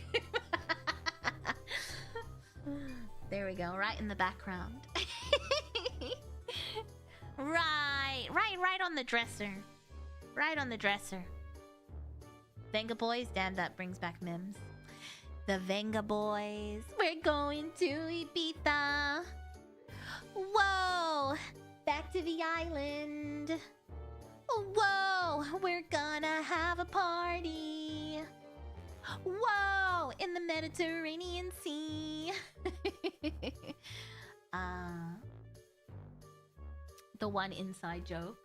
There we go, right in the background. Right on the dresser. Right on the dresser. Venga Boys, damn, that brings back memes. The Venga Boys. We're going to Ibiza. Whoa, back to the island. Whoa, we're gonna have a party. Whoa, in the Mediterranean Sea. The one inside joke.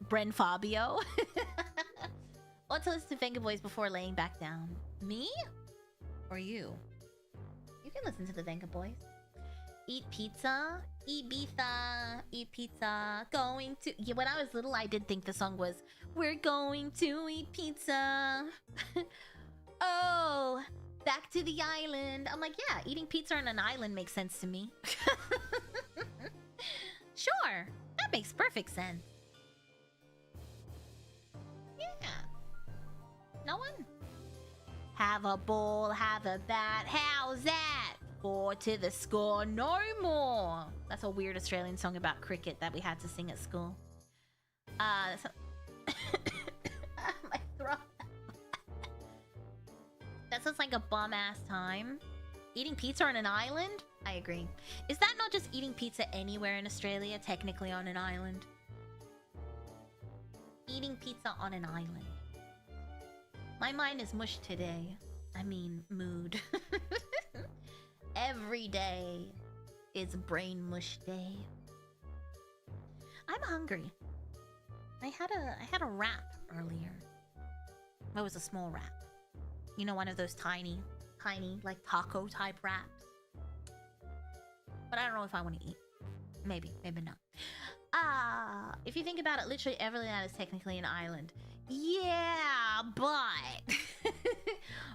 Bren Fabio. Want to listen to Venga Boys before laying back down? Me? Or you? You can listen to the Venga Boys. Eat pizza. Ibiza. Eat pizza. Going to... Yeah, when I was little, I did think the song was We're going to eat pizza. Oh, back to the island. I'm like, yeah, eating pizza on an island makes sense to me. Sure. That makes perfect sense. Yeah. No one? Have a ball, have a bat. How's that? 4 to the score, no more. That's a weird Australian song about cricket that we had to sing at school. My throat. That sounds like a bum-ass time. Eating pizza on an island? I agree. Is that not just eating pizza anywhere in Australia, technically on an island? Eating pizza on an island. My mind is mush today. I mean, mood. Every day is brain mush day. I'm hungry. I had a wrap earlier. It was a small wrap. You know, one of those tiny, like taco type wraps. But I don't know if I want to eat. Maybe not. If you think about it, literally every land is technically an island. Yeah, but...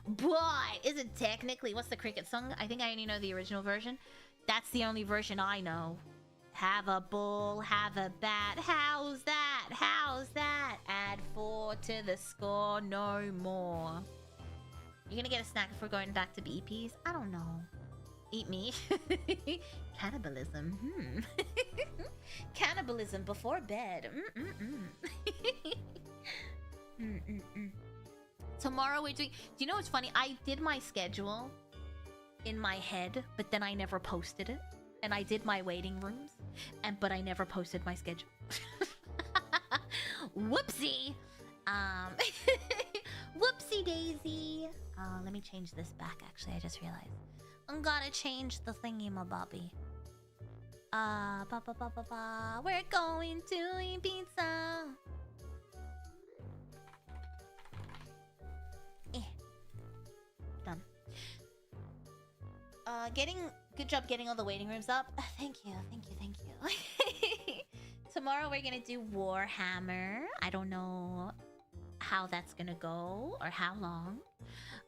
but isn't technically... What's the cricket song? I think I only know the original version. That's the only version I know. Have a ball, have a bat. How's that? How's that? Add 4 to the score, no more. You gonna get a snack before going back to BPs? I don't know. Eat me. Cannibalism. Cannibalism before bed. Tomorrow we're doing... Do you know what's funny? I did my schedule in my head, but then I never posted it. And I did my waiting rooms, but I never posted my schedule. Whoopsie! Whoopsie daisy! Let me change this back, actually. I just realized. I'm gonna change the thingy, my bobby. We're going to eat pizza. Done. Good job getting all the waiting rooms up. Thank you. Tomorrow we're gonna do Warhammer. I don't know how that's gonna go or how long.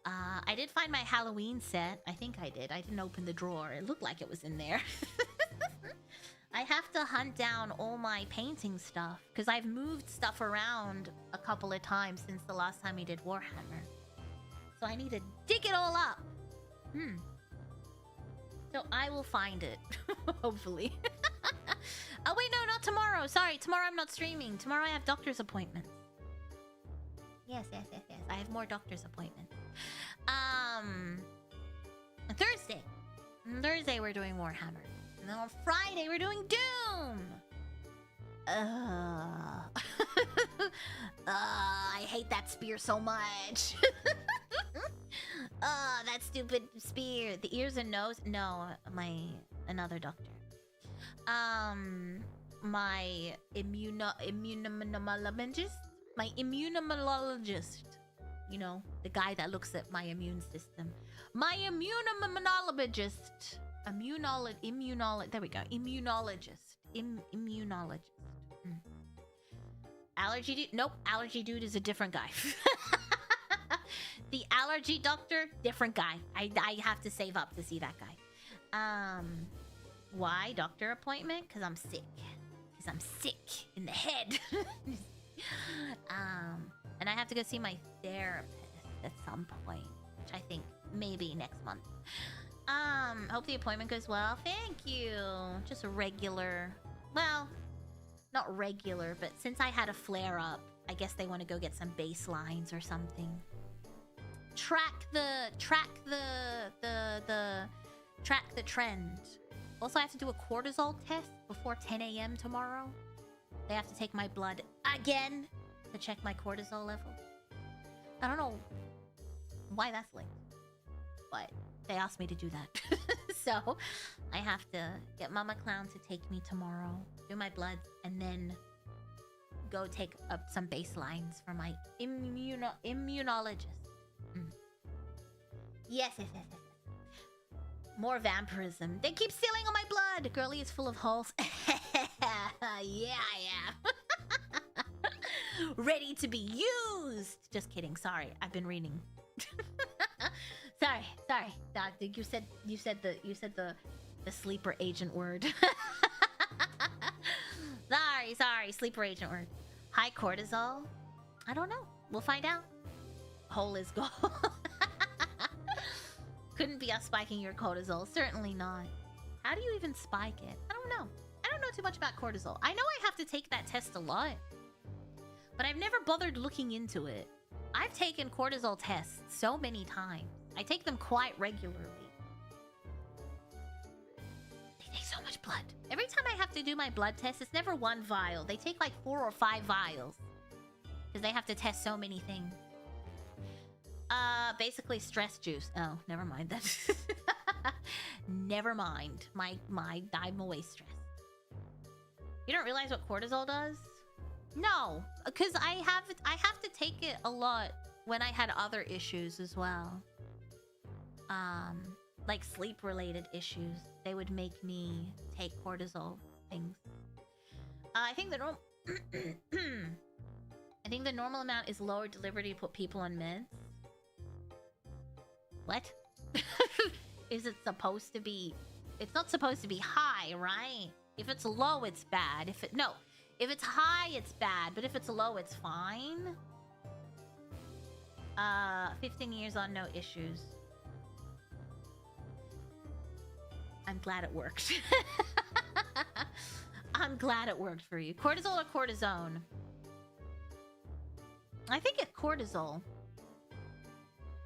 I did find my Halloween set. I think I did. I didn't open the drawer. It looked like it was in there. I have to hunt down all my painting stuff because I've moved stuff around a couple of times since the last time we did Warhammer. So I need to dig it all up. So I will find it. Hopefully. Oh wait, no, not tomorrow. Sorry, tomorrow I'm not streaming. Tomorrow I have doctor's appointments. Yes. I have more doctor's appointments. Thursday we're doing Warhammer. And then on Friday we're doing Doom. I hate that spear so much. That stupid spear. The ears and nose? No, another doctor. My immunologist? My immunologist. You know, the guy that looks at my immune system. My immunologist. There we go. Immunologist. Immunologist. Allergy dude? Nope. Allergy dude is a different guy. The allergy doctor, different guy. I have to save up to see that guy. Why doctor appointment? Because I'm sick. Because I'm sick in the head. And I have to go see my therapist at some point, which I think maybe next month. Hope the appointment goes well. Thank you. Just a regular, well, not regular, but since I had a flare up, I guess they want to go get some baselines or something. Track the trend. Also, I have to do a cortisol test before 10 a.m. tomorrow. They have to take my blood again to check my cortisol level. I don't know why that's linked, but They asked me to do that. So I have to get Mama Clown to take me tomorrow, do my blood, and then go take up some baselines for my immunologist. Yes. More vampirism. They keep stealing all my blood. Girly is full of holes. Yeah, I am. Ready to be used. Just kidding. Sorry, I've been reading. Sorry. Doc, you said the sleeper agent word. Sorry, sleeper agent word. High cortisol? I don't know. We'll find out. Hole is gold. Couldn't be us spiking your cortisol. Certainly not. How do you even spike it? I don't know. I don't know too much about cortisol. I know I have to take that test a lot, but I've never bothered looking into it. I've taken cortisol tests so many times. I take them quite regularly. They take so much blood. Every time I have to do my blood test, it's never one vial. They take like 4 or 5 vials. Because they have to test so many things. Basically stress juice. Oh, never mind that. Never mind. I'm away stress. You don't realize what cortisol does? No, because I have to take it a lot when I had other issues as well. Like sleep-related issues. They would make me take cortisol things. I think the I think the normal amount is lower deliberately to put people on meds. What? Is it supposed to be? It's not supposed to be high, right? If it's low, it's bad. If it's high, it's bad. But if it's low, it's fine. 15 years on, no issues. I'm glad it worked. I'm glad it worked for you. Cortisol or cortisone? I think it's cortisol.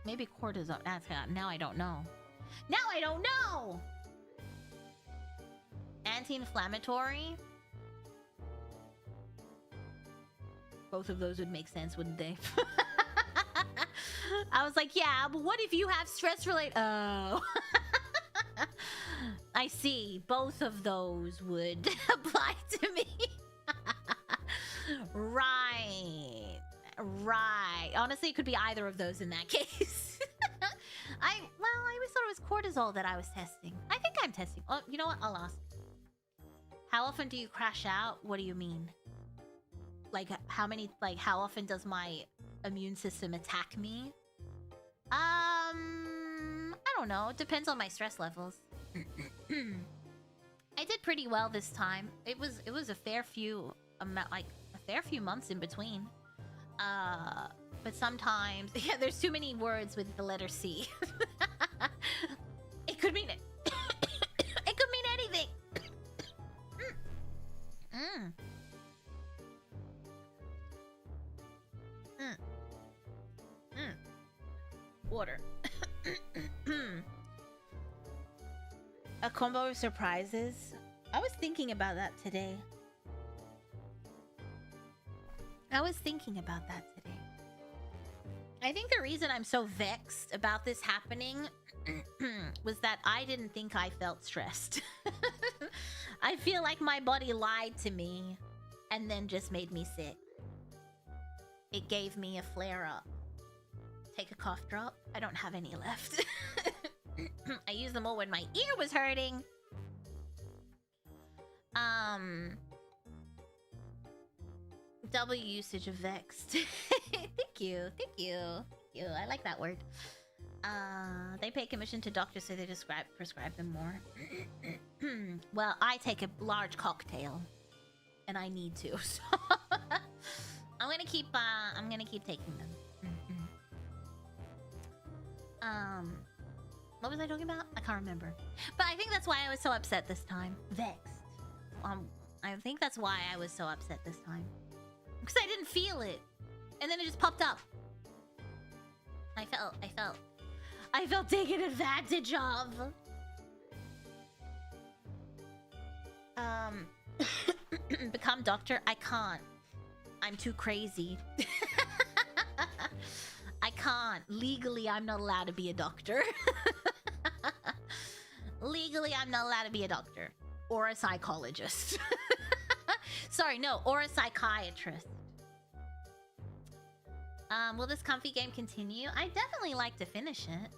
Maybe cortisone. Now I don't know. Now I don't know! Anti-inflammatory? Both of those would make sense, wouldn't they? I was like, yeah, but what if you have stress-related... Oh. I see. Both of those would apply to me. Right. Honestly, it could be either of those in that case. I always thought it was cortisol that I was testing. I think I'm testing. Oh, you know what? I'll ask. How often do you crash out? What do you mean? Like, how often does my immune system attack me? I don't know. It depends on my stress levels. I did pretty well this time. It was a fair few months in between. But sometimes, yeah, there's too many words with the letter C. It could mean it. It could mean anything. Water. A combo of surprises. I was thinking about that today. I think the reason I'm so vexed about this happening was that I didn't think I felt stressed. I feel like my body lied to me and then just made me sick. It gave me a flare-up. Take a cough drop. I don't have any left. I used them all when my ear was hurting. Double usage of vexed. Thank you. I like that word. They pay commission to doctors so they prescribe them more. Well, I take a large cocktail, and I need to. So I'm gonna keep taking them. What was I talking about? I can't remember. But I think that's why I was so upset this time. Vexed. I think that's why I was so upset this time. Because I didn't feel it. And then it just popped up. I felt taken advantage of. Become doctor? I can't. I'm too crazy. I can't. Legally, I'm not allowed to be a doctor. Legally, I'm not allowed to be a doctor. Or a psychologist. Sorry, no. Or a psychiatrist. Will this comfy game continue? I definitely like to finish it.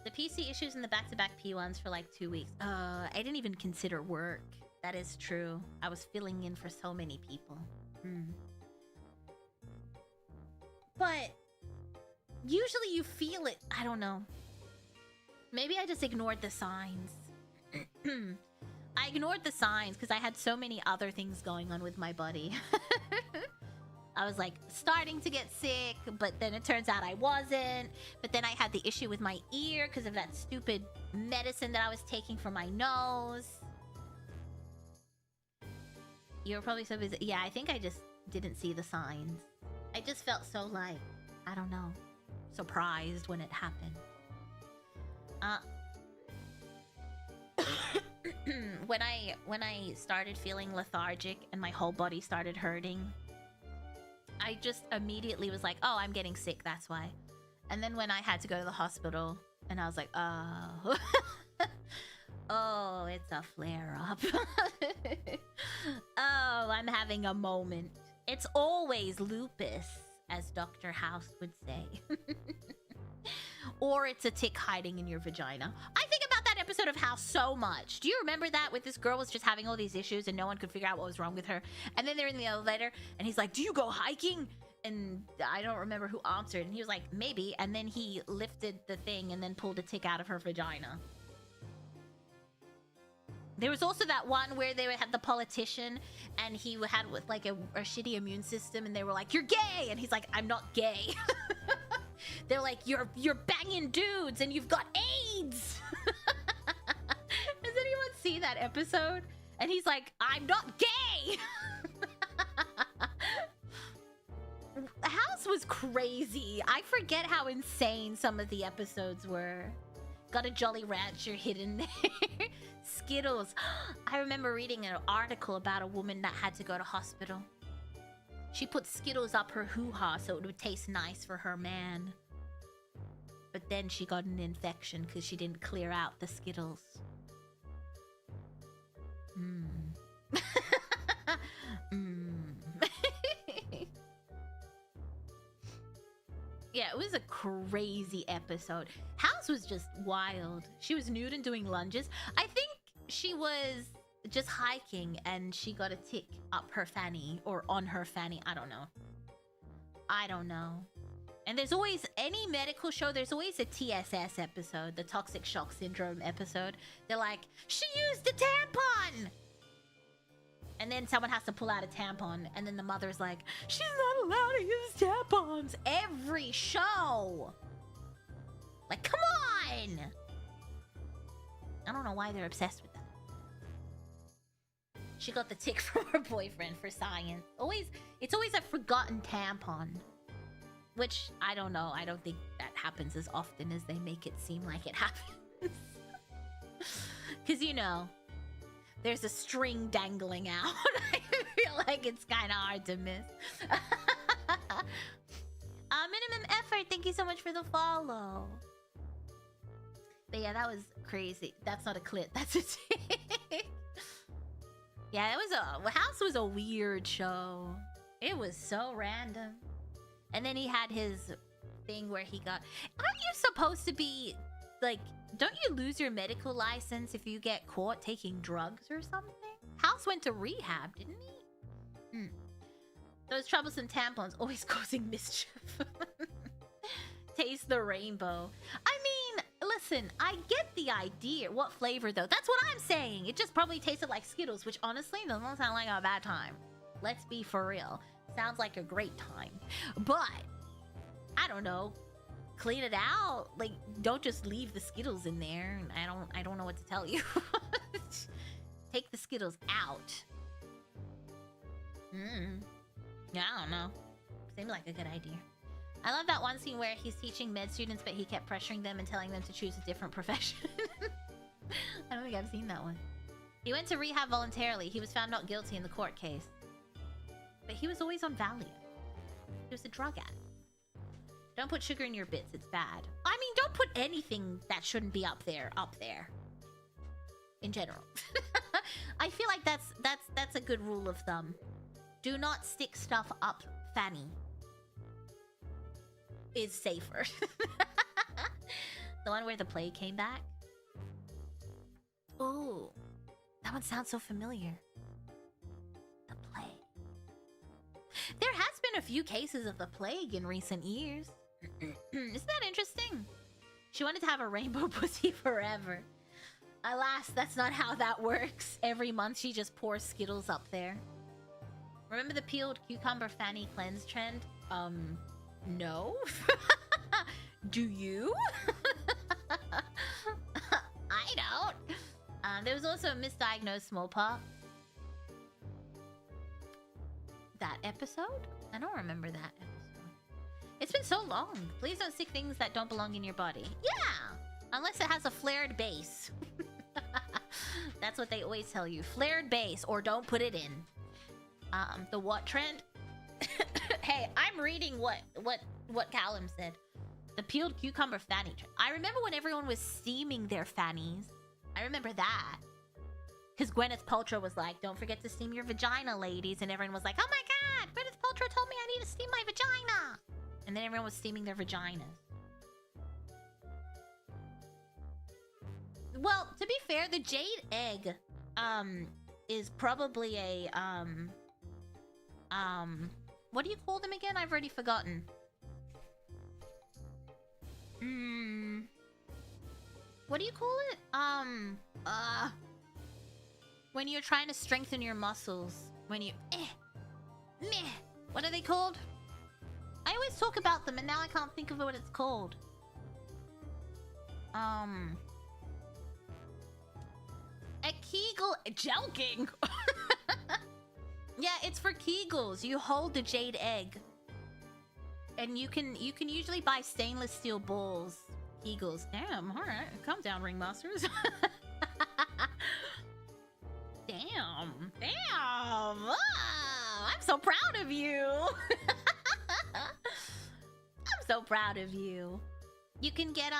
The PC issues and the back-to-back P1s for like 2 weeks. I didn't even consider work. That is true. I was filling in for so many people. But usually you feel it. I don't know. Maybe I just ignored the signs. I ignored the signs because I had so many other things going on with my body. I was like starting to get sick, but then it turns out I wasn't. But then I had the issue with my ear because of that stupid medicine that I was taking for my nose. You were probably so busy. Yeah, I think I just didn't see the signs. I just felt so like, I don't know, surprised when it happened. When I started feeling lethargic and my whole body started hurting, I just immediately was like, oh, I'm getting sick, that's why. And then when I had to go to the hospital, and I was like, oh. Oh, it's a flare-up. Oh, I'm having a moment. It's always lupus, as Dr. House would say. Or it's a tick hiding in your vagina. I think about that episode of House so much. Do you remember that with this girl was just having all these issues and no one could figure out what was wrong with her? And then they're in the elevator and he's like, do you go hiking? And I don't remember who answered. And he was like, maybe. And then he lifted the thing and then pulled a tick out of her vagina. There was also that one where they had the politician and he had with like a shitty immune system and they were like, you're gay! And he's like, I'm not gay. They're like, you're banging dudes and you've got AIDS! Does anyone see that episode? And he's like, I'm not gay! House was crazy. I forget how insane some of the episodes were. Got a Jolly Rancher hidden there. Skittles. I remember reading an article about a woman that had to go to hospital. She put Skittles up her hoo-ha so it would taste nice for her man. But then she got an infection because she didn't clear out the Skittles. Yeah, it was a crazy episode. House was just wild. She was nude and doing lunges. I think she was just hiking and she got a tick up her fanny or on her fanny. I don't know. And there's always, any medical show, there's always a TSS episode, the Toxic Shock Syndrome episode. They're like, she used a tampon! And then someone has to pull out a tampon, and then the mother's like, she's not allowed to use tampons. Every show! Like, come on! I don't know why they're obsessed with that. She got the tick from her boyfriend for science. It's always a forgotten tampon. Which, I don't know. I don't think that happens as often as they make it seem like it happens. Because, you know, there's a string dangling out. I feel like it's kind of hard to miss. Minimum effort. Thank you so much for the follow. But yeah, that was crazy. That's not a clit. That's a tick. Yeah, House was a weird show. It was so random. And then he had his thing where he got... Aren't you supposed to be... Like, don't you lose your medical license if you get caught taking drugs or something? House went to rehab, didn't he? Those troublesome tampons always causing mischief. Taste the rainbow. I mean, listen, I get the idea. What flavor, though? That's what I'm saying. It just probably tasted like Skittles, which honestly doesn't sound like a bad time. Let's be for real. Sounds like a great time. But, I don't know. Clean it out. Like, don't just leave the Skittles in there. I don't know what to tell you. Take the Skittles out. Yeah, I don't know. Seems like a good idea. I love that one scene where he's teaching med students, but he kept pressuring them and telling them to choose a different profession. I don't think I've seen that one. He went to rehab voluntarily. He was found not guilty in the court case. But he was always on Valium. He was a drug addict. Don't put sugar in your bits, it's bad. I mean, don't put anything that shouldn't be up there. in general. I feel like that's a good rule of thumb. Do not stick stuff up fanny. Is safer. The one where the plague came back. Ooh, that one sounds so familiar. The plague. There has been a few cases of the plague in recent years. Isn't that interesting? She wanted to have a rainbow pussy forever. Alas, that's not how that works. Every month she just pours Skittles up there. Remember the peeled cucumber fanny cleanse trend? No. Do you? I don't. There was also a misdiagnosed smallpox. That episode? I don't remember that episode. It's been so long. Please don't stick things that don't belong in your body. Yeah! Unless it has a flared base. That's what they always tell you. Flared base, or don't put it in. The what trend? Hey, I'm reading what Callum said. The peeled cucumber fanny trend. I remember when everyone was steaming their fannies. I remember that. Because Gwyneth Paltrow was like, don't forget to steam your vagina, ladies. And everyone was like, oh my god, Gwyneth Paltrow told me I need to steam my vagina. And then everyone was steaming their vaginas. Well, to be fair, the jade egg is probably a what do you call them again? I've already forgotten. What do you call it? When you're trying to strengthen your muscles. When you meh. What are they called? I always talk about them and now I can't think of what it's called. A Kegel joking. Yeah, it's for Kegels. You hold the jade egg. And you can usually buy stainless steel balls. Kegels. Damn, alright. Calm down, Ringmasters. Damn. Oh, I'm so proud of you. I'm so proud of you. You can get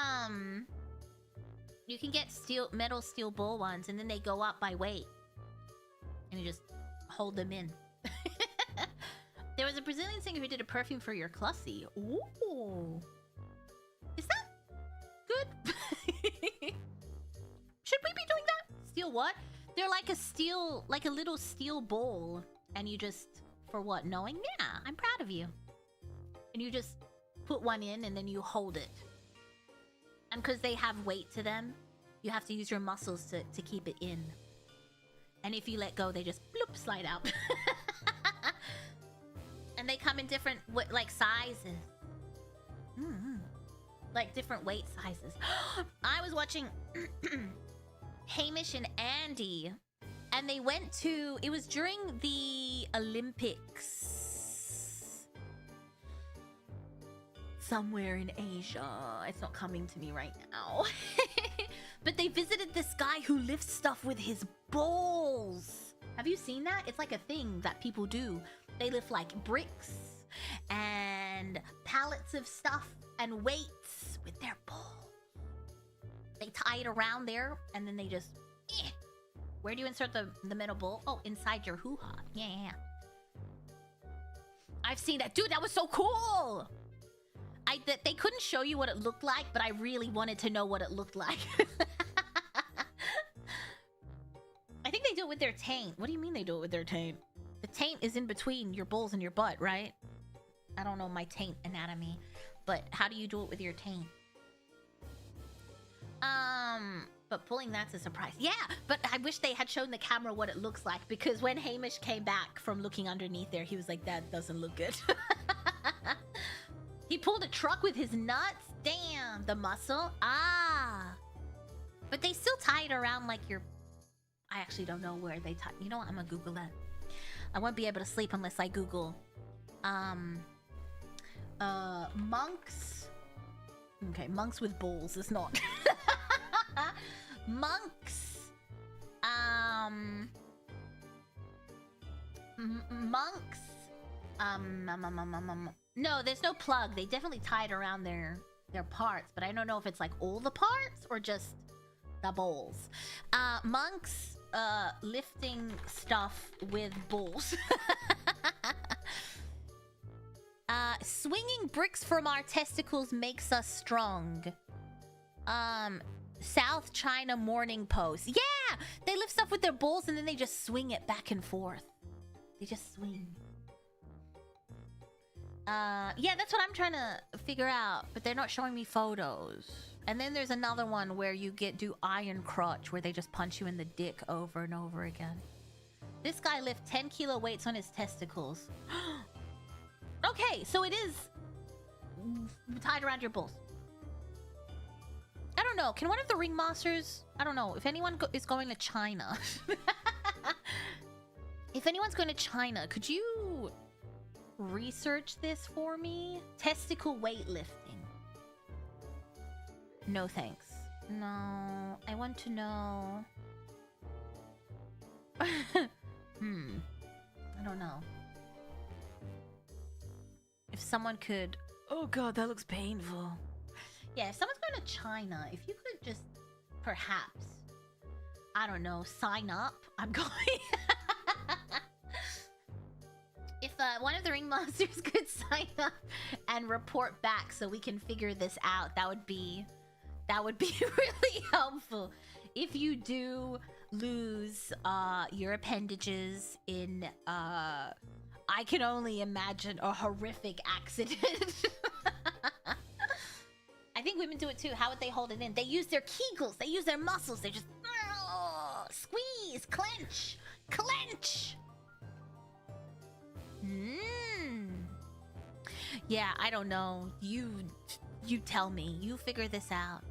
metal steel ball ones, and then they go up by weight. And you just hold them in. There was a Brazilian singer who did a perfume for your clussy. Ooh. Is that good? Should we be doing that? Steel what? They're like a little steel bowl. And you just, for what, knowing? Yeah, I'm proud of you. And you just put one in and then you hold it. And because they have weight to them, you have to use your muscles to keep it in. And if you let go, they just bloop, slide out. And they come in different, like, sizes. Like, different weight sizes. I was watching Hamish and Andy. And they went to, it was during the Olympics. Somewhere in Asia. It's not coming to me right now. But they visited this guy who lifts stuff with his balls. Have you seen that? It's like a thing that people do. They lift like bricks and pallets of stuff and weights with their balls. They tie it around there and then they just... Where do you insert the metal ball? Oh, inside your hoo-ha. Yeah. I've seen that. Dude, that was so cool! They couldn't show you what it looked like, but I really wanted to know what it looked like. I think they do it with their taint. What do you mean they do it with their taint? The taint is in between your balls and your butt, right? I don't know my taint anatomy, but how do you do it with your taint? But pulling that's a surprise. Yeah, but I wish they had shown the camera what it looks like, because when Hamish came back from looking underneath there, he was like, that doesn't look good. He pulled a truck with his nuts? Damn, the muscle? Ah. But they still tie it around like your... I actually don't know where they tie... You know what? I'm gonna Google that. I won't be able to sleep unless I Google... monks... Okay, monks with balls is not... monks... monks... No, there's no plug. They definitely tie it around their parts, but I don't know if it's like all the parts or just the balls. Monks lifting stuff with balls. Swinging bricks from our testicles makes us strong. South China morning pose. Yeah! They lift stuff with their balls and then they just swing it back and forth. They just swing. Yeah, that's what I'm trying to figure out, but they're not showing me photos. And then there's another one where you do iron crotch, where they just punch you in the dick over and over again. This guy lifts 10 kilo weights on his testicles. Okay, so it is tied around your balls. I don't know. Can one of the ringmasters... I don't know. If anyone is going to China... if anyone's going to China, could you research this for me? Testicle weightlifting. No thanks. No. I want to know... I don't know. If someone could... Oh god, that looks painful. Yeah, if someone's going to China, if you could just perhaps, I don't know, sign up. I'm going. If one of the ringmasters could sign up and report back so we can figure this out, that would be really helpful. If you do lose your appendages in I can only imagine a horrific accident. I think women do it too. How would they hold it in? They use their giggles. They use their muscles. They just squeeze, clench, clench. Yeah, I don't know. You tell me. You figure this out.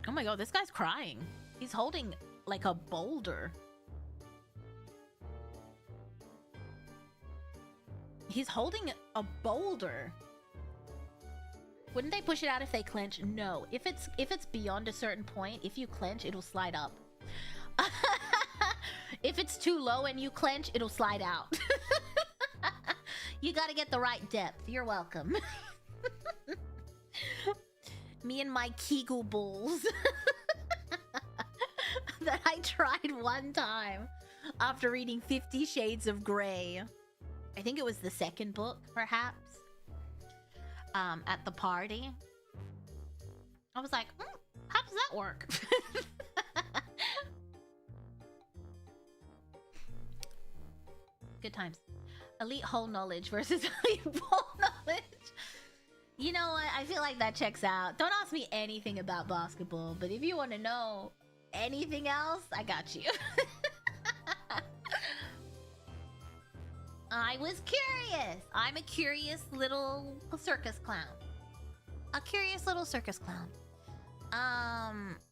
Oh my god, this guy's crying. He's holding like a boulder. He's holding a boulder. Wouldn't they push it out if they clench? No. If it's beyond a certain point, if you clench, it'll slide up. If it's too low and you clench, it'll slide out. You gotta get the right depth. You're welcome. Me and my Kegel balls. That I tried one time after reading 50 Shades of Grey. I think it was the second book, perhaps. At the party. I was like, how does that work? Good times. Elite hole knowledge versus elite ball knowledge. You know what? I feel like that checks out. Don't ask me anything about basketball, but if you want to know anything else, I got you. I was curious. I'm a curious little circus clown. A curious little circus clown.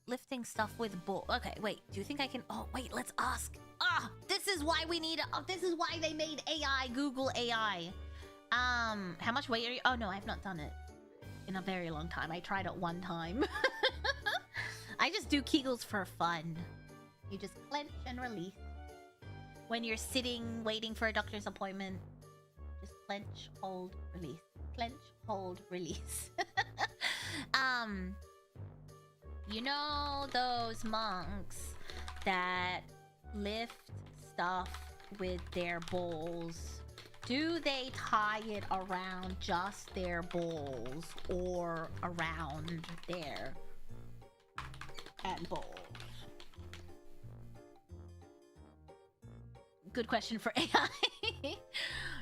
Lifting stuff with bull. Okay, wait. Do you think I can? Oh, wait. Let's ask. This is why we need. This is why they made AI. Google AI. How much weight are you? Oh no, I've not done it in a very long time. I tried it one time. I just do Kegels for fun. You just clench and release. When you're sitting, waiting for a doctor's appointment, just clench, hold, release. Clench, hold, release. You know those monks that lift stuff with their bowls? Do they tie it around just their bowls or around their bowls? Good question for AI.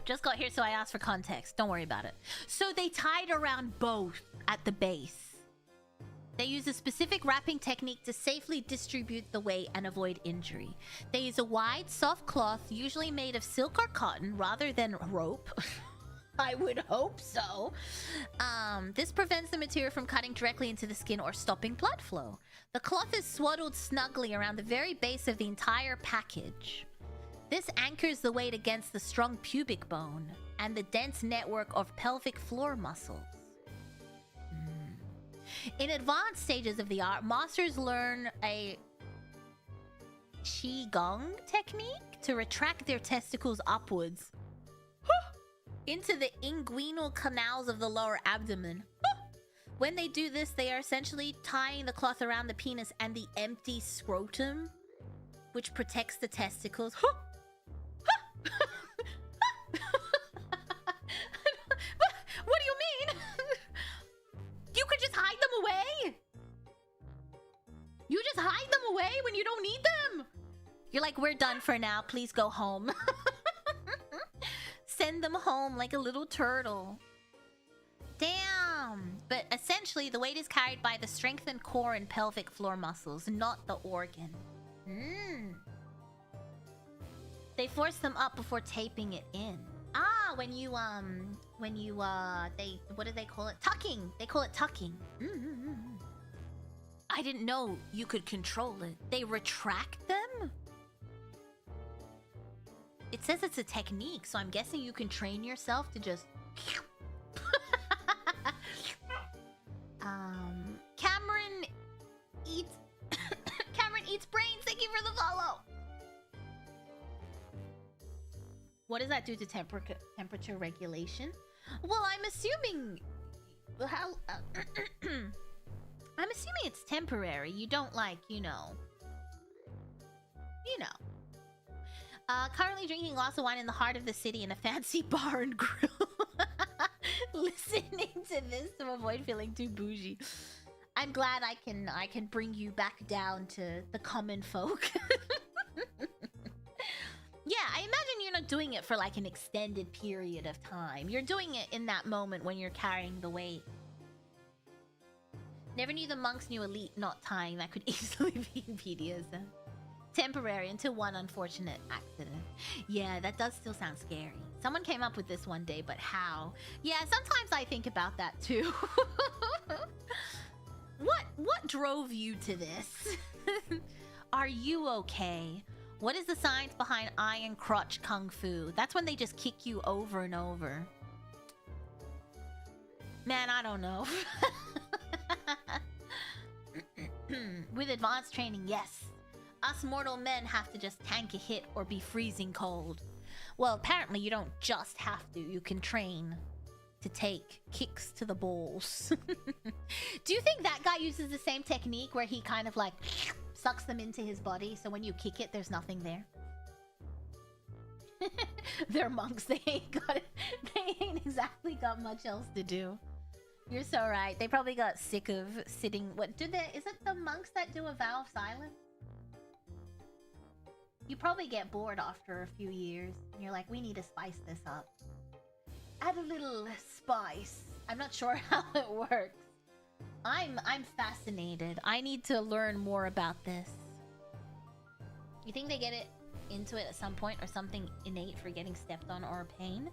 Just got here, so I asked for context. Don't worry about it. So they tied around both at the base. They use a specific wrapping technique to safely distribute the weight and avoid injury. They use a wide, soft cloth, usually made of silk or cotton, rather than rope. I would hope so. This prevents the material from cutting directly into the skin or stopping blood flow. The cloth is swaddled snugly around the very base of the entire package. This anchors the weight against the strong pubic bone and the dense network of pelvic floor muscles. In advanced stages of the art, masters learn a qigong technique to retract their testicles upwards into the inguinal canals of the lower abdomen. When they do this, they are essentially tying the cloth around the penis and the empty scrotum, which protects the testicles. What do you mean? You could just hide them away? You just hide them away when you don't need them? You're like, we're done for now. Please go home. Send them home like a little turtle. Damn. But essentially, the weight is carried by the strengthened core and pelvic floor muscles, not the organ. They force them up before taping it in. Ah, what do they call it? Tucking. They call it tucking. I didn't know you could control it. They retract them? It says it's a technique, so I'm guessing you can train yourself to just... Cameron eats... Cameron eats brains. Thank you for the follow. What does that do to temperature regulation? Well, I'm assuming... How... I'm assuming it's temporary. You don't like, you know. Currently drinking lots of wine in the heart of the city in a fancy bar and grill. Listening to this to avoid feeling too bougie. I'm glad I can bring you back down to the common folk. Yeah, I imagine you're not doing it for like an extended period of time. You're doing it in that moment when you're carrying the weight. Never knew the monks knew elite not tying. That could easily be in BDSM. Temporary until one unfortunate accident. Yeah, that does still sound scary. Someone came up with this one day, but how? Yeah, sometimes I think about that too. What drove you to this? Are you okay? What is the science behind iron crotch kung fu? That's when they just kick you over and over. Man, I don't know. With advanced training, yes. Us mortal men have to just tank a hit or be freezing cold. Well, apparently you don't just have to. You can train to take kicks to the balls. Do you think that guy uses the same technique where he kind of like sucks them into his body, so when you kick it, there's nothing there? They're monks. They ain't exactly got much else to do. You're so right. They probably got sick of sitting. Is it the monks that do a vow of silence? You probably get bored after a few years, and you're like, we need to spice this up. Add a little spice. I'm not sure how it works. I'm fascinated. I need to learn more about this. You think they get it into it at some point, or something innate for getting stepped on or pain?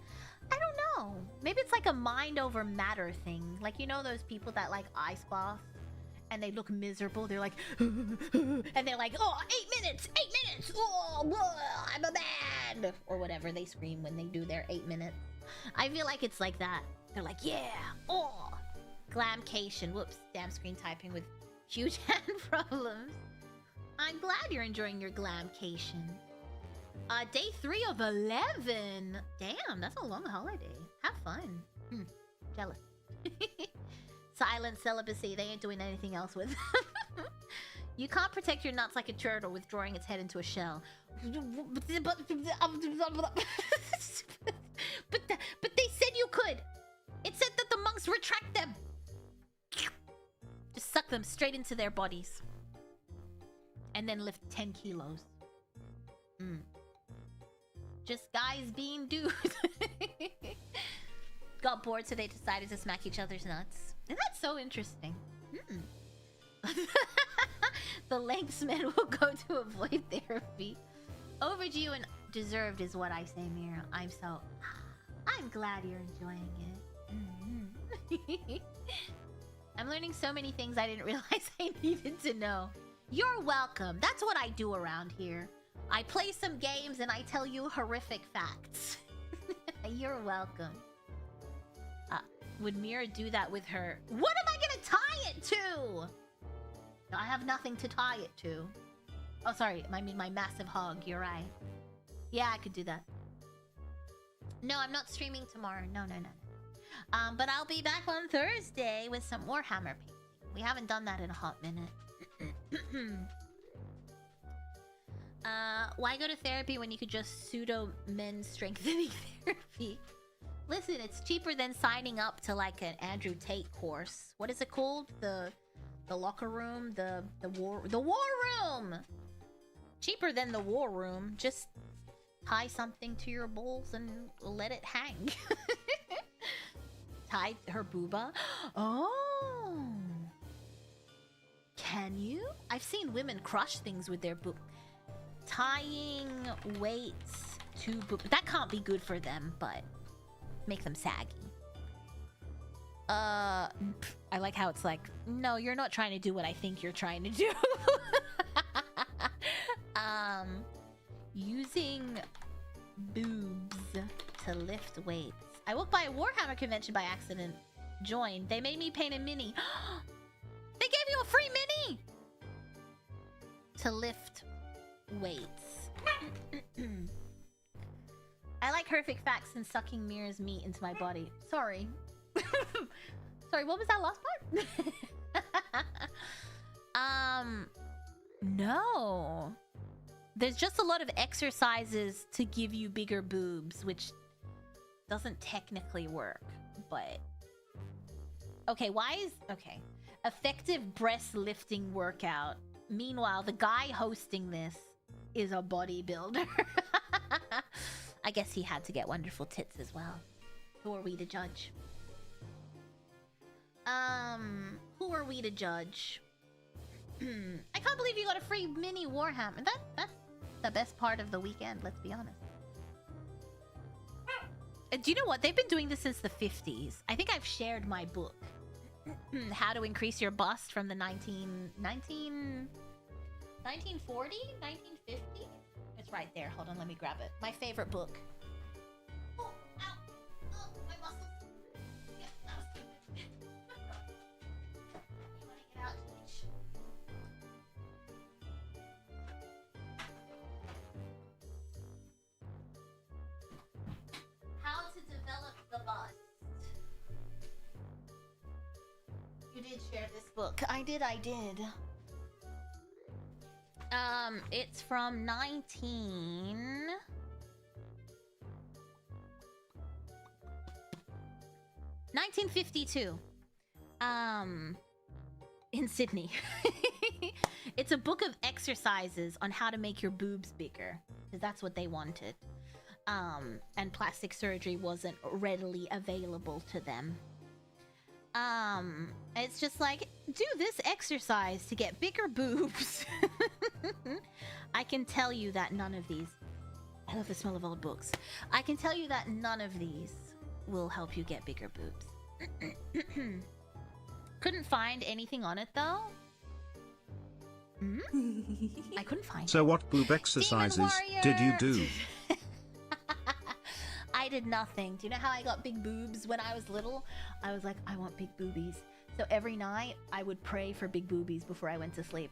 I don't know. Maybe it's like a mind over matter thing. Like, you know those people that like ice bath and they look miserable? They're like, and they're like, oh, 8 minutes, 8 minutes, oh, blah, I'm a man, or whatever they scream when they do their 8 minutes. I feel like it's like that. They're like, yeah, oh, glamcation. Whoops, damn screen typing with huge hand problems. I'm glad you're enjoying your glamcation. Day 3 of 11. Damn, that's a long holiday. Have fun. Jealous. Silent celibacy. They ain't doing anything else with them. You can't protect your nuts like a turtle withdrawing its head into a shell. But they said you could. It said that the monks retract them. Just suck them straight into their bodies. And then lift 10 kilos. Just guys being dudes. Got bored, so they decided to smack each other's nuts. Isn't that so interesting? The lengths men will go to avoid therapy. Overdue and deserved is what I say, Mira. I'm glad you're enjoying it. I'm learning so many things I didn't realize I needed to know. You're welcome. That's what I do around here. I play some games and I tell you horrific facts. You're welcome. Would Mira do that with her? What am I gonna tie it to? I have nothing to tie it to. Oh, sorry. I mean my massive hog. You're right. Yeah, I could do that. No, I'm not streaming tomorrow. No. But I'll be back on Thursday with some Warhammer painting. We haven't done that in a hot minute. Why go to therapy when you could just pseudo men's strengthening therapy? Listen, it's cheaper than signing up to like an Andrew Tate course. What is it called? The locker room, the war room. Cheaper than the war room. Just tie something to your balls and let it hang. Tie her booba. Oh. Can you? I've seen women crush things with their boob. Tying weights to boob. That can't be good for them, but make them saggy. I like how it's like, no, you're not trying to do what I think you're trying to do. Using boobs to lift weights. I walked by a Warhammer convention by accident. Joined. They made me paint a mini. They gave you a free mini to lift weights. I like horrific facts and sucking Mira's meat into my body. Sorry. Sorry, what was that last part? No. There's just a lot of exercises to give you bigger boobs, which doesn't technically work, but... Okay, okay. Effective breast lifting workout. Meanwhile, the guy hosting this is a bodybuilder. I guess he had to get wonderful tits as well. Who are we to judge? Who are we to judge? I can't believe you got a free mini Warhammer. That's the best part of the weekend, let's be honest. Do you know what? They've been doing this since the 50s. I think I've shared my book. How to increase your bust from the 1940? 1950? It's right there. Hold on, let me grab it. My favorite book. Oh, ow. Oh, my muscles. Yeah, that was stupid. You wanna get out, Leech? How to develop the bust. You did share this book. I did. It's from 1952. In Sydney. It's a book of exercises on how to make your boobs bigger, because that's what they wanted. And plastic surgery wasn't readily available to them. It's just like, do this exercise to get bigger boobs. I can tell you that none of these... I love the smell of old books. I can tell you that none of these will help you get bigger boobs. Couldn't find anything on it, though. I couldn't find So what boob exercises did you do? I did nothing. Do you know how I got big boobs when I was little? I was like, I want big boobies. So every night, I would pray for big boobies before I went to sleep.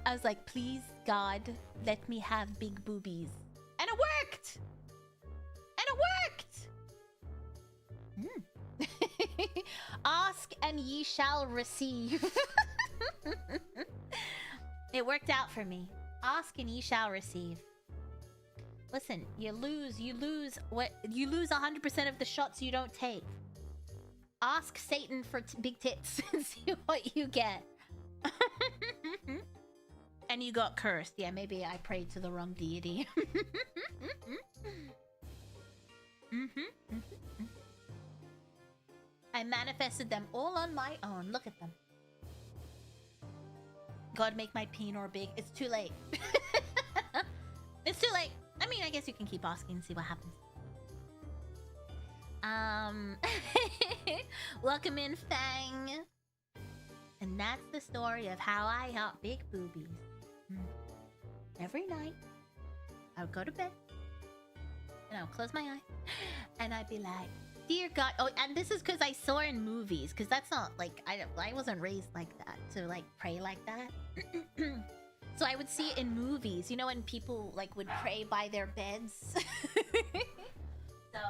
I was like, please, God, let me have big boobies. And it worked! Ask and ye shall receive. It worked out for me. Ask and ye shall receive. Listen, you lose 100% of the shots you don't take. Ask Satan for big tits and see what you get. And you got cursed. Yeah, maybe I prayed to the wrong deity. I manifested them all on my own. Look at them. God, make my penor big. It's too late. It's too late. I mean, I guess you can keep asking and see what happens. Welcome in, Fang. And that's the story of how I got big boobies. Every night, I would go to bed, and I would close my eye, and I'd be like, dear God. Oh, and this is because I saw in movies, because that's not, like, I wasn't raised like that, to, like, pray like that. So I would see it in movies, you know, when people, like, would pray by their beds. So,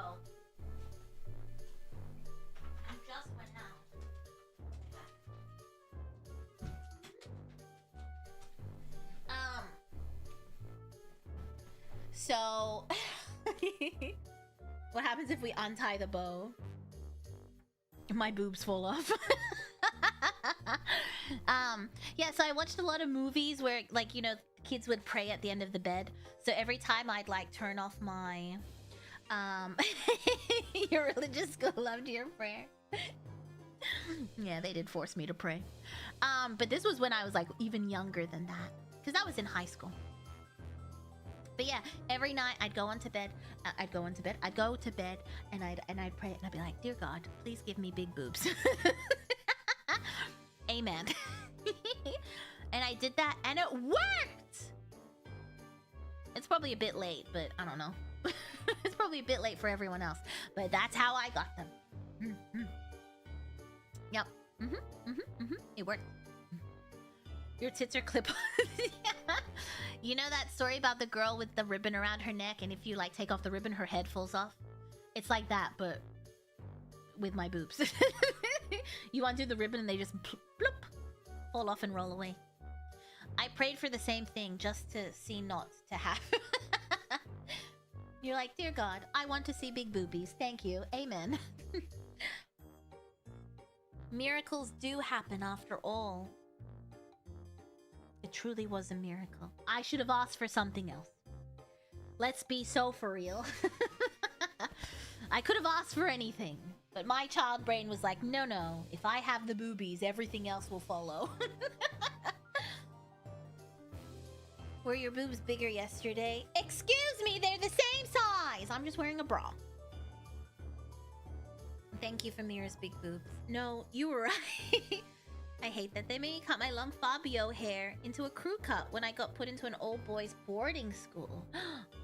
What happens if we untie the bow? My boobs fall off. Yeah, so I watched a lot of movies where, like, you know, kids would pray at the end of the bed. So every time I'd, like, turn off my, your religious school loved your prayer. Yeah, they did force me to pray. But this was when I was, like, even younger than that. Because I was in high school. But yeah, every night I'd go to bed, and I'd pray, and I'd be like, dear God, please give me big boobs. Amen. And I did that, and it worked! It's probably a bit late, but I don't know. It's probably a bit late for everyone else, but that's how I got them. Yep. It worked. Your tits are clip-on. You know that story about the girl with the ribbon around her neck, and if you, like, take off the ribbon, her head falls off? It's like that, but with my boobs. You undo the ribbon and they just plop, fall off and roll away. I prayed for the same thing just to see not to have. You're like, dear God, I want to see big boobies. Thank you. Amen. Miracles do happen after all. It truly was a miracle. I should have asked for something else. Let's be so for real. I could have asked for anything, but my child brain was like, no, if I have the boobies, everything else will follow. Were your boobs bigger yesterday? Excuse me, they're the same size. I'm just wearing a bra. Thank you for Mira's big boobs. No, you were right. I hate that they made me cut my long Fabio hair into a crew cut when I got put into an old boys boarding school.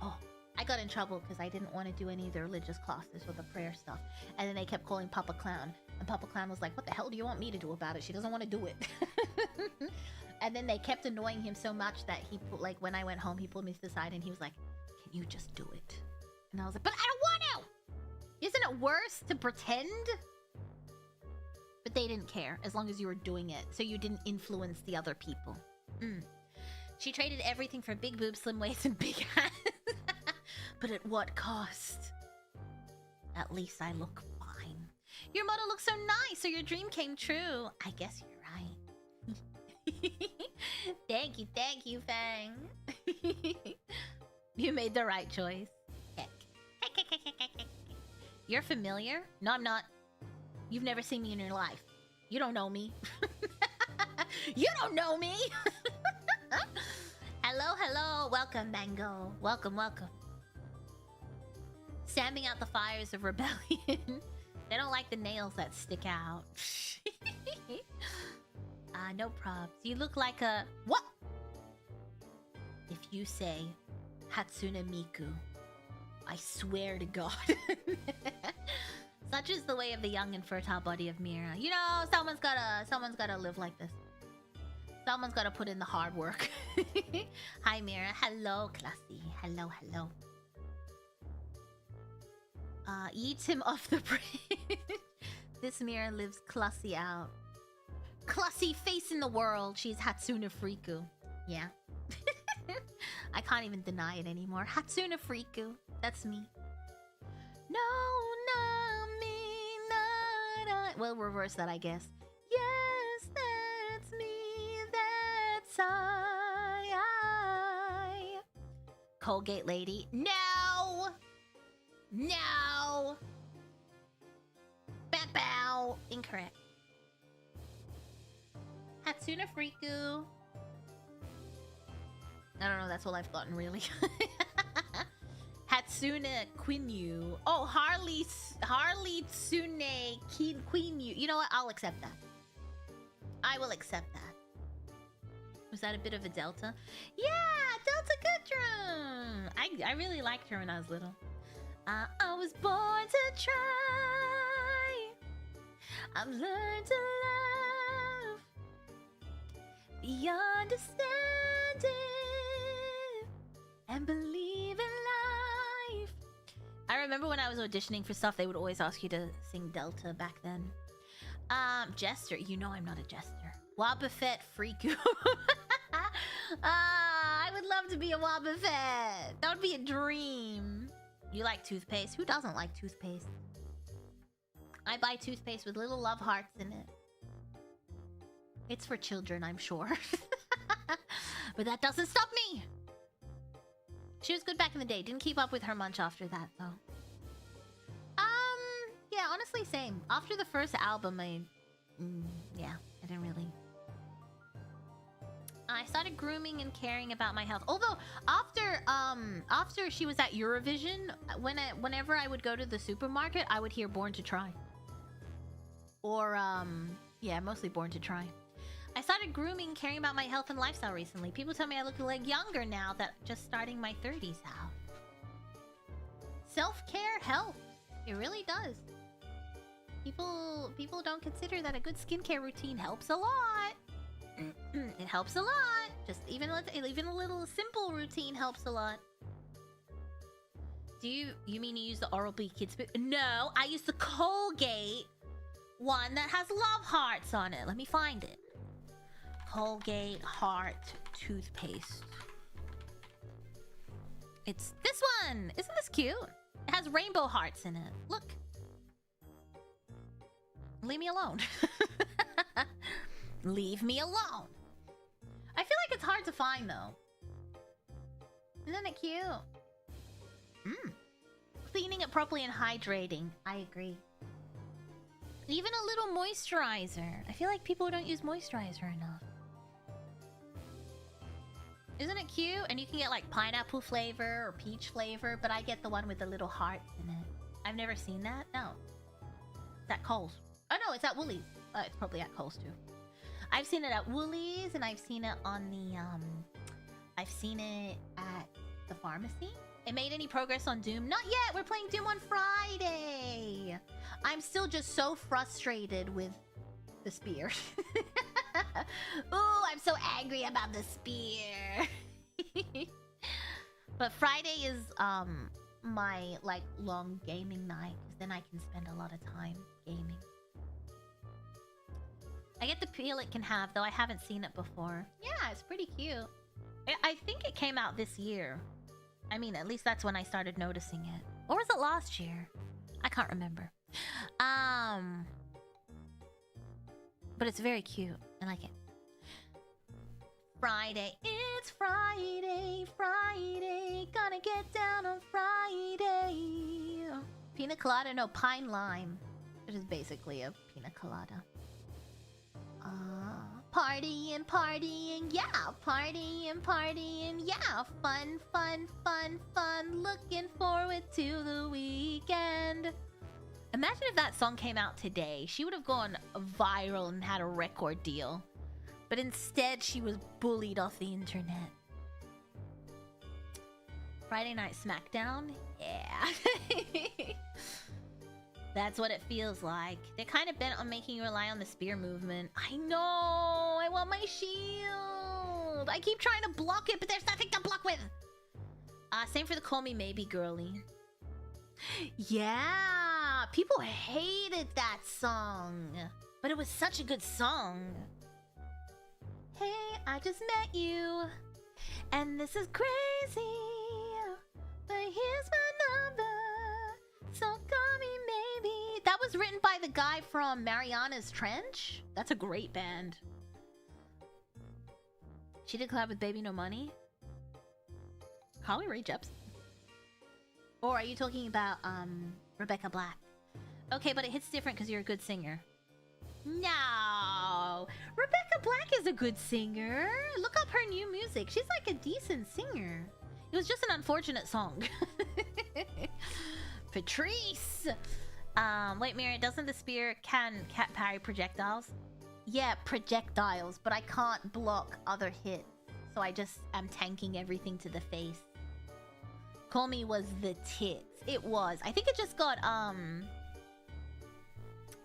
Oh, I got in trouble because I didn't want to do any of the religious classes or the prayer stuff. And then they kept calling Papa Clown. And Papa Clown was like, what the hell do you want me to do about it? She doesn't want to do it. And then they kept annoying him so much that he, like, when I went home, he pulled me to the side and he was like, can you just do it? And I was like, but I don't want to! Isn't it worse to pretend? But they didn't care, as long as you were doing it, so you didn't influence the other people. She traded everything for big boobs, slim waist, and big hands. But at what cost? At least I look fine. Your model looks so nice, so your dream came true. I guess you're right. Thank you, Fang. You made the right choice. You're familiar? No, I'm not. You've never seen me in your life. You don't know me. You don't know me. Hello. Welcome, Mango. Welcome. Stamping out the fires of rebellion. They don't like the nails that stick out. No probs. You look like a... What? If you say Hatsune Miku, I swear to God. Such is the way of the young and fertile body of Mira. You know, someone's gotta live like this. Someone's gotta put in the hard work. Hi, Mira. Hello, Classy. Hello. Eats him off the bridge. This Mira lives Classy out. Classy face in the world. She's Hatsune Friku. Yeah. I can't even deny it anymore. Hatsune Friku. That's me. No, me. We'll reverse that, I guess. Yes, that's me. That's I. Colgate lady. No. Bow. Incorrect. Hatsune Friku. I don't know, that's all I've gotten, really. Hatsune Quinyu. Oh, Harley Tsune Quinyu. You know what? I'll accept that. I will accept that. Was that a bit of a Delta? Yeah, Delta Goodrum. I really liked her when I was little. I was born to try. I've learned to love beyond understanding and believe in life. I remember when I was auditioning for stuff, they would always ask you to sing Delta back then. Jester. You know I'm not a jester. Wobbuffet Freaku. I would love to be a Wobbuffet. That would be a dream. You like toothpaste? Who doesn't like toothpaste? I buy toothpaste with little love hearts in it. It's for children, I'm sure. But that doesn't stop me! She was good back in the day. Didn't keep up with her much after that, though. Yeah, honestly, same. After the first album, yeah, I didn't really... I started grooming and caring about my health. Although, after she was at Eurovision, whenever I would go to the supermarket, I would hear Born to Try. Or, yeah, mostly Born to Try. I started grooming and caring about my health and lifestyle recently. People tell me I look like younger now that just starting my 30s out. Self-care helps. It really does. People don't consider that a good skincare routine helps a lot. It helps a lot. Just even a little simple routine helps a lot. Do you mean you use the Oral-B Kid Spoon? No, I use the Colgate one that has love hearts on it. Let me find it. Colgate Heart toothpaste. It's this one. Isn't this cute? It has rainbow hearts in it. Look. Leave me alone. Leave me alone. I feel like it's hard to find, though. Isn't it cute? Cleaning it properly and hydrating. I agree. Even a little moisturizer. I feel like people don't use moisturizer enough. Isn't it cute? And you can get like pineapple flavor or peach flavor, but I get the one with the little hearts in it. I've never seen that. No. It's at Kohl's. Oh no, it's at Woolies. It's probably at Kohl's too. I've seen it at Woolies and I've seen it on the I've seen it at the pharmacy. It made any progress on Doom? Not yet. We're playing Doom on Friday. I'm still just so frustrated with the spear. Ooh, I'm so angry about the spear. But Friday is my like long gaming night, because then I can spend a lot of time gaming. I get the feel it can have, though I haven't seen it before. Yeah, it's pretty cute. I think it came out this year. I mean, at least that's when I started noticing it. Or was it last year? I can't remember. But it's very cute. I like it. Friday. It's Friday. Friday. Gonna get down on Friday. Pina colada? No, pine lime. It is basically a pina colada. Partying, partying, yeah. Partying, partying, yeah. Fun, fun, fun, fun. Looking forward to the weekend. Imagine if that song came out today. She would have gone viral and had a record deal. But instead, she was bullied off the internet. Friday Night Smackdown? Yeah. That's what it feels like. They're kind of bent on making you rely on the spear movement. I know! I want my shield! I keep trying to block it, but there's nothing to block with! Same for the Call Me Maybe girly. Yeah! People hated that song. But it was such a good song. Hey, I just met you. And this is crazy. But here's my number. So call me maybe. That was written by the guy from Mariana's Trench. That's a great band. She did collab with Baby No Money. Carly Rae Jepsen. Or are you talking about Rebecca Black? Okay, but it hits different because you're a good singer. No, Rebecca Black is a good singer. Look up her new music. She's like a decent singer. It was just an unfortunate song. Patrice. Wait, Mira, doesn't the spear can parry projectiles? Yeah, projectiles, but I can't block other hits. So I just am tanking everything to the face. Call Me was the tits. It was. I think it just got, I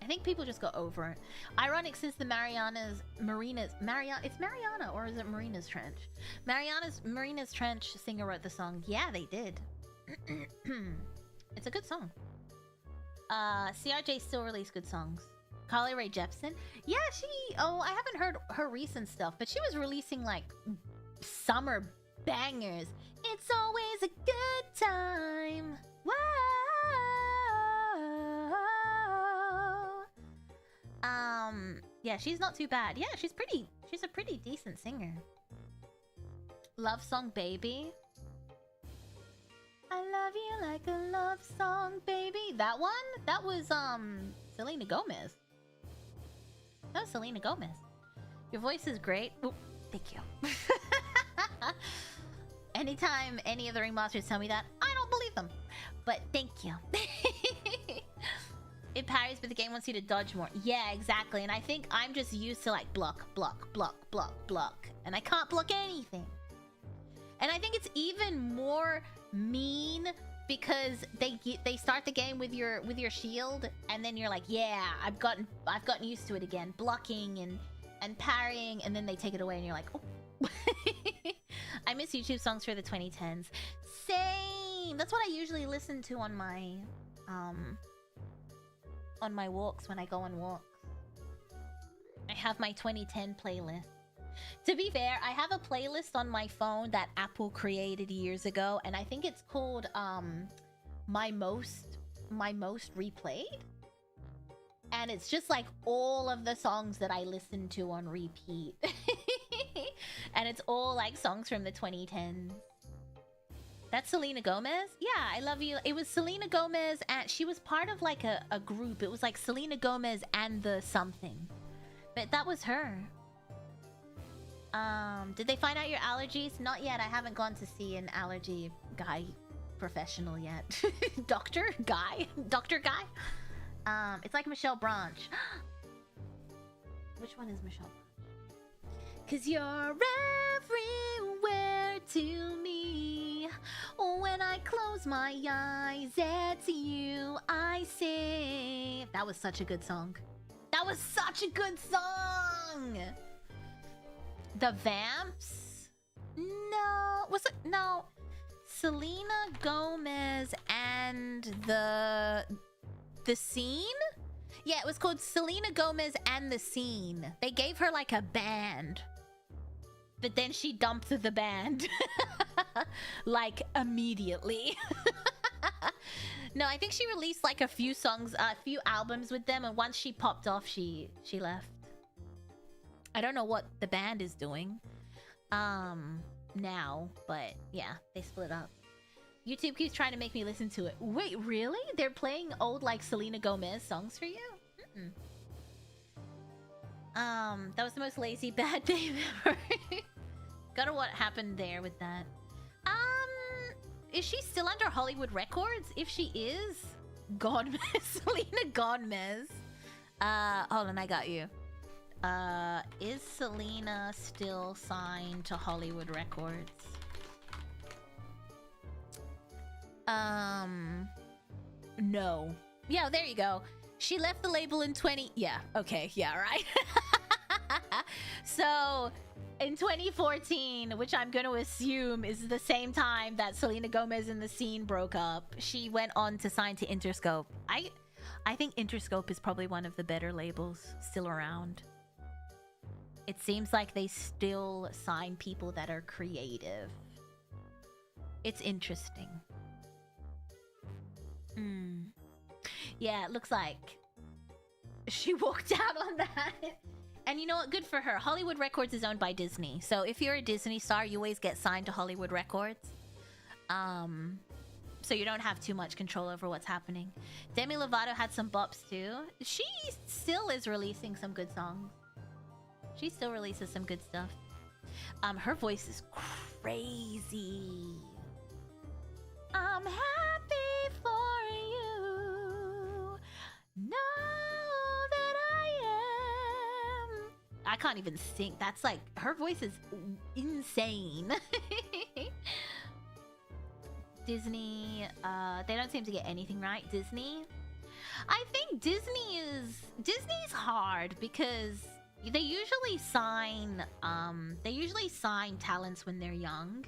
think people just got over it. Ironic since the Mariana's it's Mariana, or is it Marina's Trench? Marina's Trench singer wrote the song. Yeah, they did. It's a good song. CRJ still released good songs. Carly Rae Jepsen. Yeah, I haven't heard her recent stuff, but she was releasing like summer bangers. It's always a good time. Whoa. Yeah, she's not too bad. Yeah, she's a pretty decent singer. Love song, baby. I love you like a love song, baby. That one? That was Selena Gomez. That was Selena Gomez. Your voice is great. Oop, thank you. Anytime any of the ringmasters tell me that, I don't believe them. But thank you. It parries, but the game wants you to dodge more. Yeah, exactly. And I think I'm just used to like block, block, block, block, block. And I can't block anything. And I think it's even more mean because they start the game with your shield, and then you're like, yeah, I've gotten used to it again, blocking and parrying, and then they take it away, and you're like, oh. I miss YouTube songs for the 2010s. Same. That's what I usually listen to on my walks when I go on walks. I have my 2010 playlist. To be fair, I have a playlist on my phone that Apple created years ago, and I think it's called my most replayed. And it's just like all of the songs that I listen to on repeat. And it's all like songs from the 2010s. That's Selena Gomez? Yeah, I love you. It was Selena Gomez, and she was part of like a group. It was like Selena Gomez and the something. But that was her. Did they find out your allergies? Not yet. I haven't gone to see an allergy guy professional yet. Doctor guy? It's like Michelle Branch. Which one is Michelle Branch? 'Cause you're everywhere to me. When I close my eyes, it's you I see. That was such a good song. That was such a good song. The Vamps? No. Was it? No. Selena Gomez and the Scene? Yeah, it was called Selena Gomez and the Scene. They gave her like a band. But then she dumped the band. Like immediately. No, I think she released like a few songs, a few albums with them, and once she popped off, she left. I don't know what the band is doing now, but yeah, they split up. YouTube keeps trying to make me listen to it. Wait, really? They're playing old like Selena Gomez songs for you? That was the most lazy bad name ever. Gotta what happened there with that. Is she still under Hollywood Records? If she is, Gomez, Selena Gomez. Hold on, I got you. Is Selena still signed to Hollywood Records? No. Yeah, there you go. She left the label in 20... Yeah, okay, yeah, right. So, in 2014, which I'm going to assume is the same time that Selena Gomez and the Scene broke up, she went on to sign to Interscope. I think Interscope is probably one of the better labels still around. It seems like they still sign people that are creative. It's interesting. Yeah, it looks like she walked out on that. And you know what? Good for her. Hollywood Records is owned by Disney. So if you're a Disney star, you always get signed to Hollywood Records. So you don't have too much control over what's happening. Demi Lovato had some bops too. She still is releasing some good songs. She still releases some good stuff. Her voice is crazy. I'm happy for you. Know that I am. I can't even sing. That's like, her voice is insane. Disney, they don't seem to get anything right. Disney? I think Disney's hard because they usually sign talents when they're young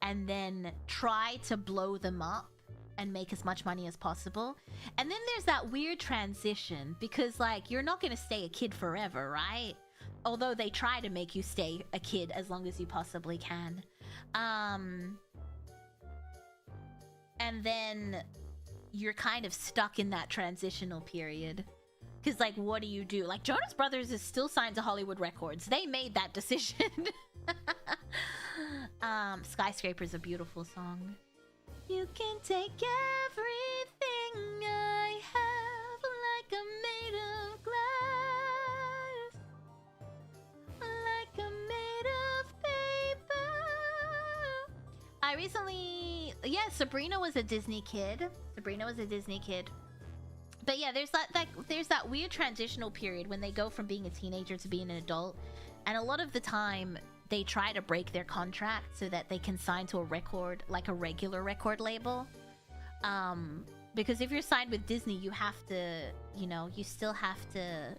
and then try to blow them up and make as much money as possible. And then there's that weird transition because like you're not going to stay a kid forever, right? Although they try to make you stay a kid as long as you possibly can. And then you're kind of stuck in that transitional period. Because, like, what do you do? Like, Jonas Brothers is still signed to Hollywood Records. They made that decision. Skyscraper's a beautiful song. You can take everything I have like I'm made of glass, like I'm made of paper. I recently, yeah, Sabrina was a Disney kid. But yeah, there's that weird transitional period when they go from being a teenager to being an adult, and a lot of the time they try to break their contract so that they can sign to a record, like a regular record label. Because if you're signed with Disney, you have to, you know, you still have to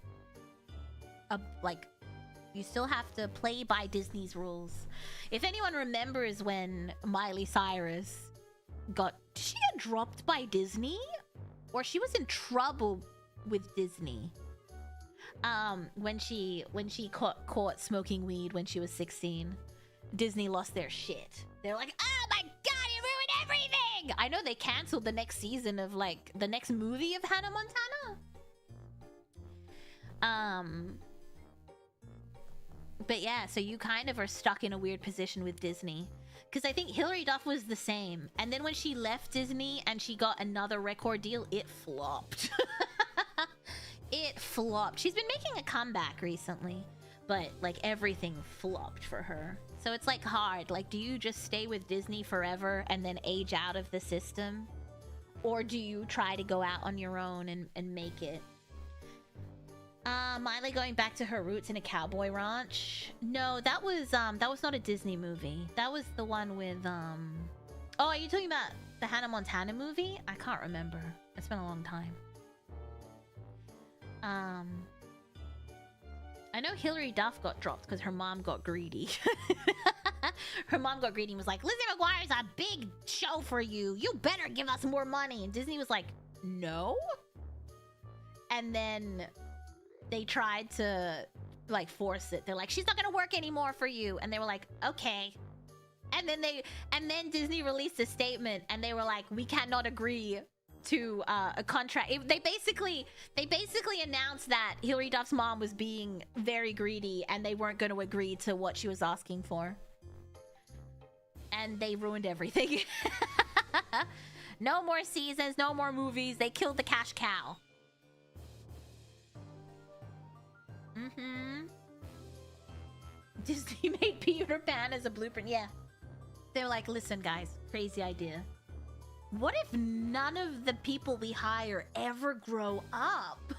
play by Disney's rules. If anyone remembers when Miley Cyrus did she get dropped by Disney? Or she was in trouble with Disney. When she caught smoking weed when she was 16, Disney lost their shit. They're like, oh my god, you ruined everything! I know they canceled the next season of, like, the next movie of Hannah Montana. But yeah, so you kind of are stuck in a weird position with Disney. Because I think Hilary Duff was the same. And then when she left Disney and she got another record deal, it flopped. It flopped. She's been making a comeback recently, but like everything flopped for her. So it's like hard. Like, do you just stay with Disney forever and then age out of the system? Or do you try to go out on your own and make it? Miley going back to her roots in a cowboy ranch. No, that was not a Disney movie. That was the one with oh, are you talking about the Hannah Montana movie? I can't remember. It's been a long time. I know Hilary Duff got dropped because her mom got greedy. Her mom got greedy and was like, Lizzie McGuire's a big show for you. You better give us more money. And Disney was like, no. And then they tried to, like, force it. They're like, she's not gonna work anymore for you. And they were like, okay. And then Disney released a statement and they were like, we cannot agree to a contract. They basically announced that Hilary Duff's mom was being very greedy and they weren't going to agree to what she was asking for. And they ruined everything. No more seasons, no more movies. They killed the cash cow. Disney made Peter Pan as a blueprint. Yeah. They were like, listen, guys, crazy idea. What if none of the people we hire ever grow up?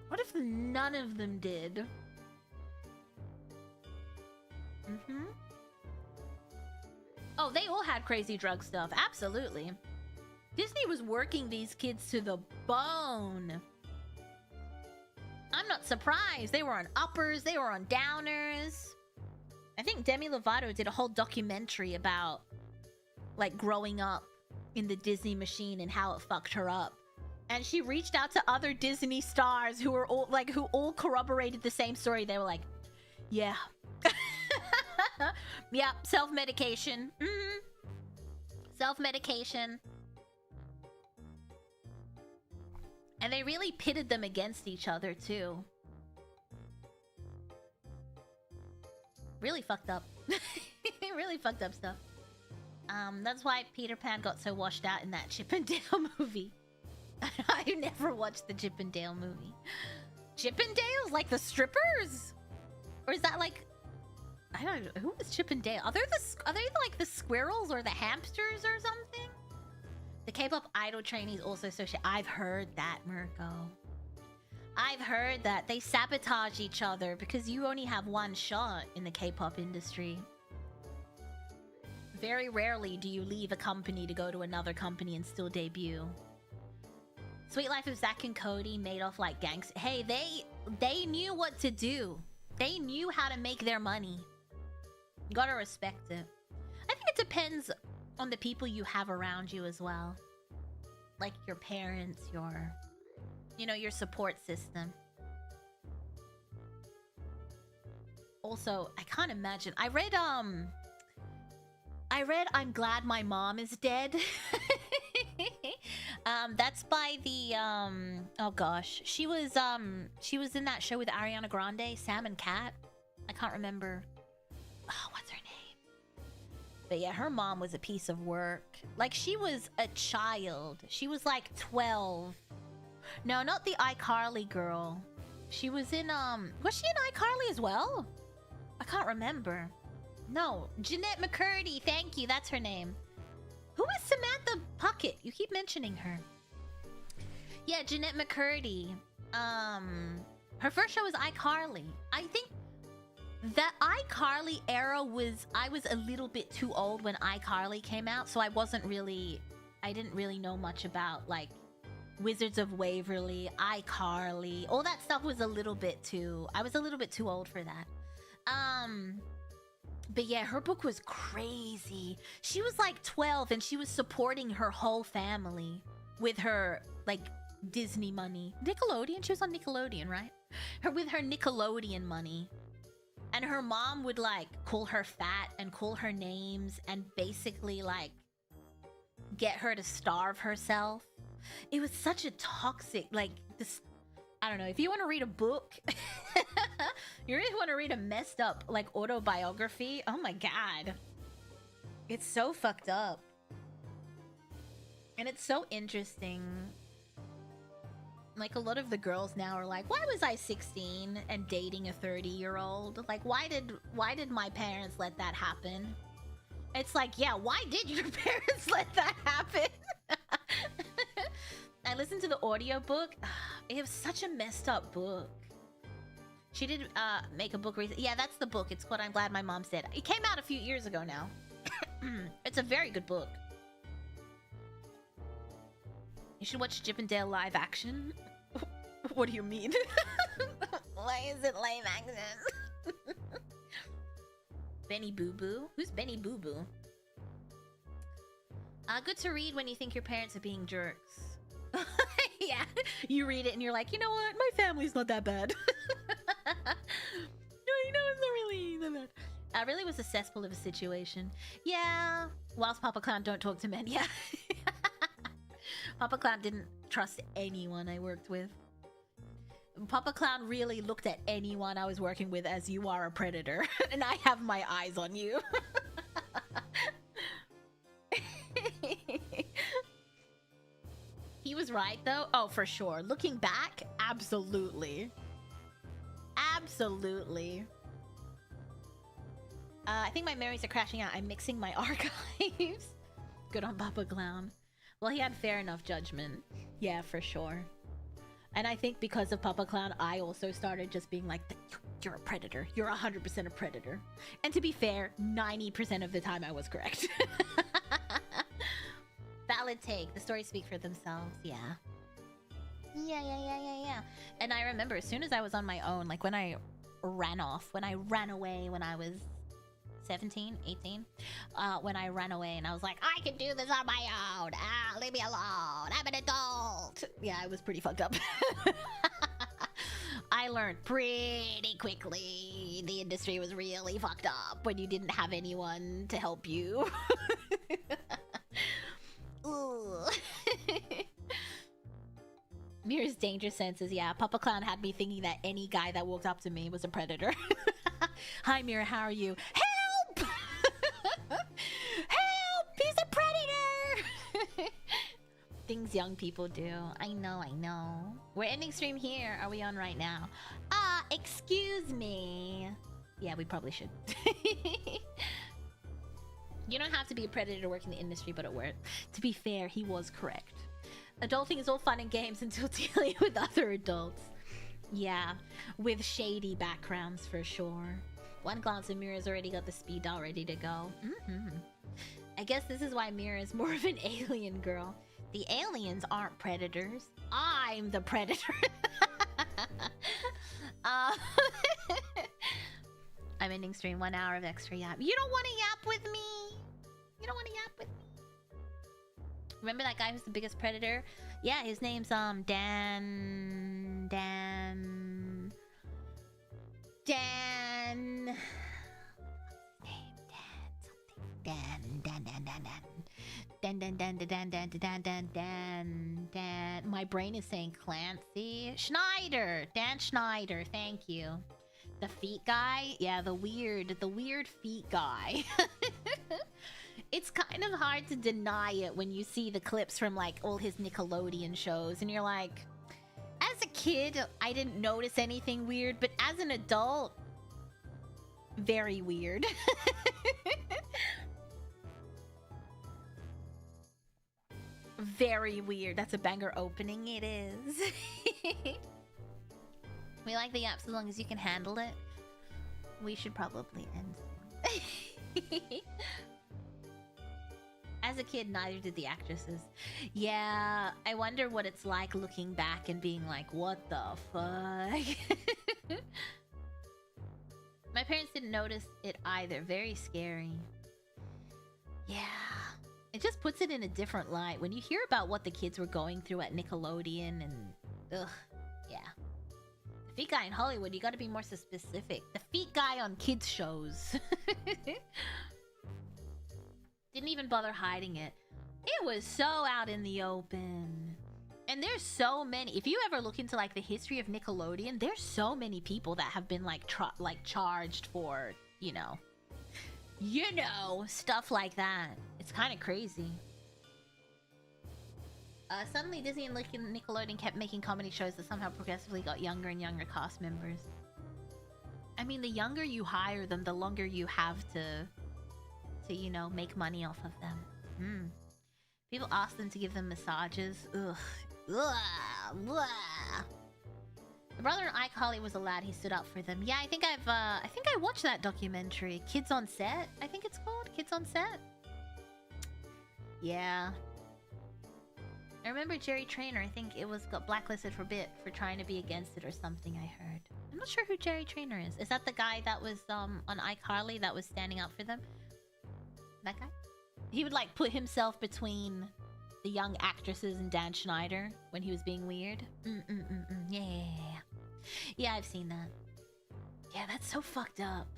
What if none of them did? Oh, they all had crazy drug stuff. Absolutely. Disney was working these kids to the bone. I'm not surprised. They were on uppers. They were on downers. I think Demi Lovato did a whole documentary about, like, growing up in the Disney machine and how it fucked her up. And she reached out to other Disney stars who were all, like, who all corroborated the same story. They were like, yeah. Yeah, self-medication. Self-medication. And they really pitted them against each other, too. Really fucked up. Really fucked up stuff. That's why Peter Pan got so washed out in that Chip and Dale movie. I never watched the Chip and Dale movie. Chip and Dale's like the strippers? Or is that like... I don't know. Who was Chip and Dale? Are they like the squirrels or the hamsters or something? The K-pop idol trainees also associate. I've heard that, Mirko. I've heard that they sabotage each other because you only have one shot in the K-pop industry. Very rarely do you leave a company to go to another company and still debut. Sweet Life of Zack and Cody made off like gangs. Hey, they knew what to do. They knew how to make their money. You gotta respect it. I think it depends on the people you have around you as well. Like your parents, your support system. Also, I can't imagine. I read I'm Glad My Mom Is Dead. That's by the oh gosh. She was in that show with Ariana Grande, Sam and Cat. I can't remember. Oh, what's her name? But yeah, her mom was a piece of work. Like, she was a child. She was like 12. No, not the iCarly girl. She was in was she in iCarly as well? I can't remember. No, Jeanette McCurdy. Thank you. That's her name. Who is Samantha Puckett? You keep mentioning her. Yeah, Jeanette McCurdy. Her first show was iCarly. I think that iCarly era was... I was a little bit too old when iCarly came out, so I didn't really know much about, like, Wizards of Waverly, iCarly. All that stuff was a little bit too... I was a little bit too old for that. But yeah, her book was crazy. She was like 12 and she was supporting her whole family with her, like, Disney money. Nickelodeon? She was on Nickelodeon, right? With her Nickelodeon money. And her mom would, like, call her fat and call her names and basically, like, get her to starve herself. It was such a toxic, like, this... I don't know, if you want to read a book, you really want to read a messed up, like, autobiography, oh my god. It's so fucked up. And it's so interesting. Like, a lot of the girls now are like, why was I 16 and dating a 30-year-old? Like, why did my parents let that happen? It's like, yeah, why did your parents let that happen? I listened to the audiobook. It was such a messed up book. She did make a book recently. Yeah, that's the book. It's called I'm Glad My Mom's Dead. It came out a few years ago now. It's a very good book. You should watch Chip and Dale live action. What do you mean? Why is it live action? Benny Boo Boo? Who's Benny Boo Boo? Good to read when you think your parents are being jerks. Yeah, you read it and you're like, you know what? My family's not that bad. No, you know, it's not really that bad. I really was a cesspool of a situation. Yeah, whilst Papa Clown don't talk to men, yeah. Papa Clown didn't trust anyone I worked with. Papa Clown really looked at anyone I was working with as you are a predator, and I have my eyes on you. He was right, though. Oh, for sure. Looking back, absolutely. Absolutely. I think my memories are crashing out. I'm mixing my archives. Good on Papa Clown. Well, he had fair enough judgment. Yeah, for sure. And I think because of Papa Clown, I also started just being like, you're a predator. You're 100% a predator. And to be fair, 90% of the time I was correct. Valid take. The stories speak for themselves. Yeah. Yeah. And I remember as soon as I was on my own, like when I ran away when I was 17, 18, when I ran away and I was like, I can do this on my own. Leave me alone. I'm an adult. Yeah, I was pretty fucked up. I learned pretty quickly the industry was really fucked up when you didn't have anyone to help you. Ooh. Mira's danger senses. Yeah, Papa Clown had me thinking that any guy that walked up to me was a predator. Hi, Mira. How are you? Help! Help! He's a predator! Things young people do. I know. We're ending stream here. Are we on right now? Excuse me. Yeah, we probably should. You don't have to be a predator to work in the industry, but it worked. To be fair, he was correct. Adulting is all fun and games until dealing with other adults. Yeah, with shady backgrounds for sure. One glance and Mira's already got the speed dial ready to go. I guess this is why Mira is more of an alien girl. The aliens aren't predators. I'm the predator. I'm ending stream. 1 hour of extra yap. You don't want to yap with me. You don't want to yap with me. Remember that guy who's the biggest predator? Yeah, his name's Dan. Dan. My brain is saying Clancy. Schneider! Dan Schneider, thank you. The feet guy? Yeah, the weird feet guy. It's kind of hard to deny it when you see the clips from like all his Nickelodeon shows and you're like, as a kid, I didn't notice anything weird, but as an adult, very weird. Very weird. That's a banger opening. It is. We like the apps as long as you can handle it. We should probably end. As a kid, neither did the actresses. Yeah, I wonder what it's like looking back and being like, what the fuck? My parents didn't notice it either. Very scary. Yeah. It just puts it in a different light. When you hear about what the kids were going through at Nickelodeon and... Ugh. Yeah. The feet guy in Hollywood, you gotta be more specific. The feet guy on kids shows. Didn't even bother hiding it. It was so out in the open. And there's so many... If you ever look into like the history of Nickelodeon, there's so many people that have been like charged for, you know, stuff like that. It's kind of crazy. Suddenly Disney and Nickelodeon kept making comedy shows that somehow progressively got younger and younger cast members. I mean, the younger you hire them, the longer you have to you know, make money off of them. People ask them to give them massages. Ugh. Ugh. Ugh. The brother in iCarly was a lad. He stood up for them. Yeah, I think I watched that documentary. Kids on Set, I think it's called. Kids on Set. Yeah. I remember Jerry Trainer. I think it got blacklisted for a bit for trying to be against it or something, I heard. I'm not sure who Jerry Trainer is. Is that the guy that was on iCarly that was standing up for them? That guy? He would like put himself between the young actresses and Dan Schneider when he was being weird. Yeah. Yeah, I've seen that. Yeah, that's so fucked up.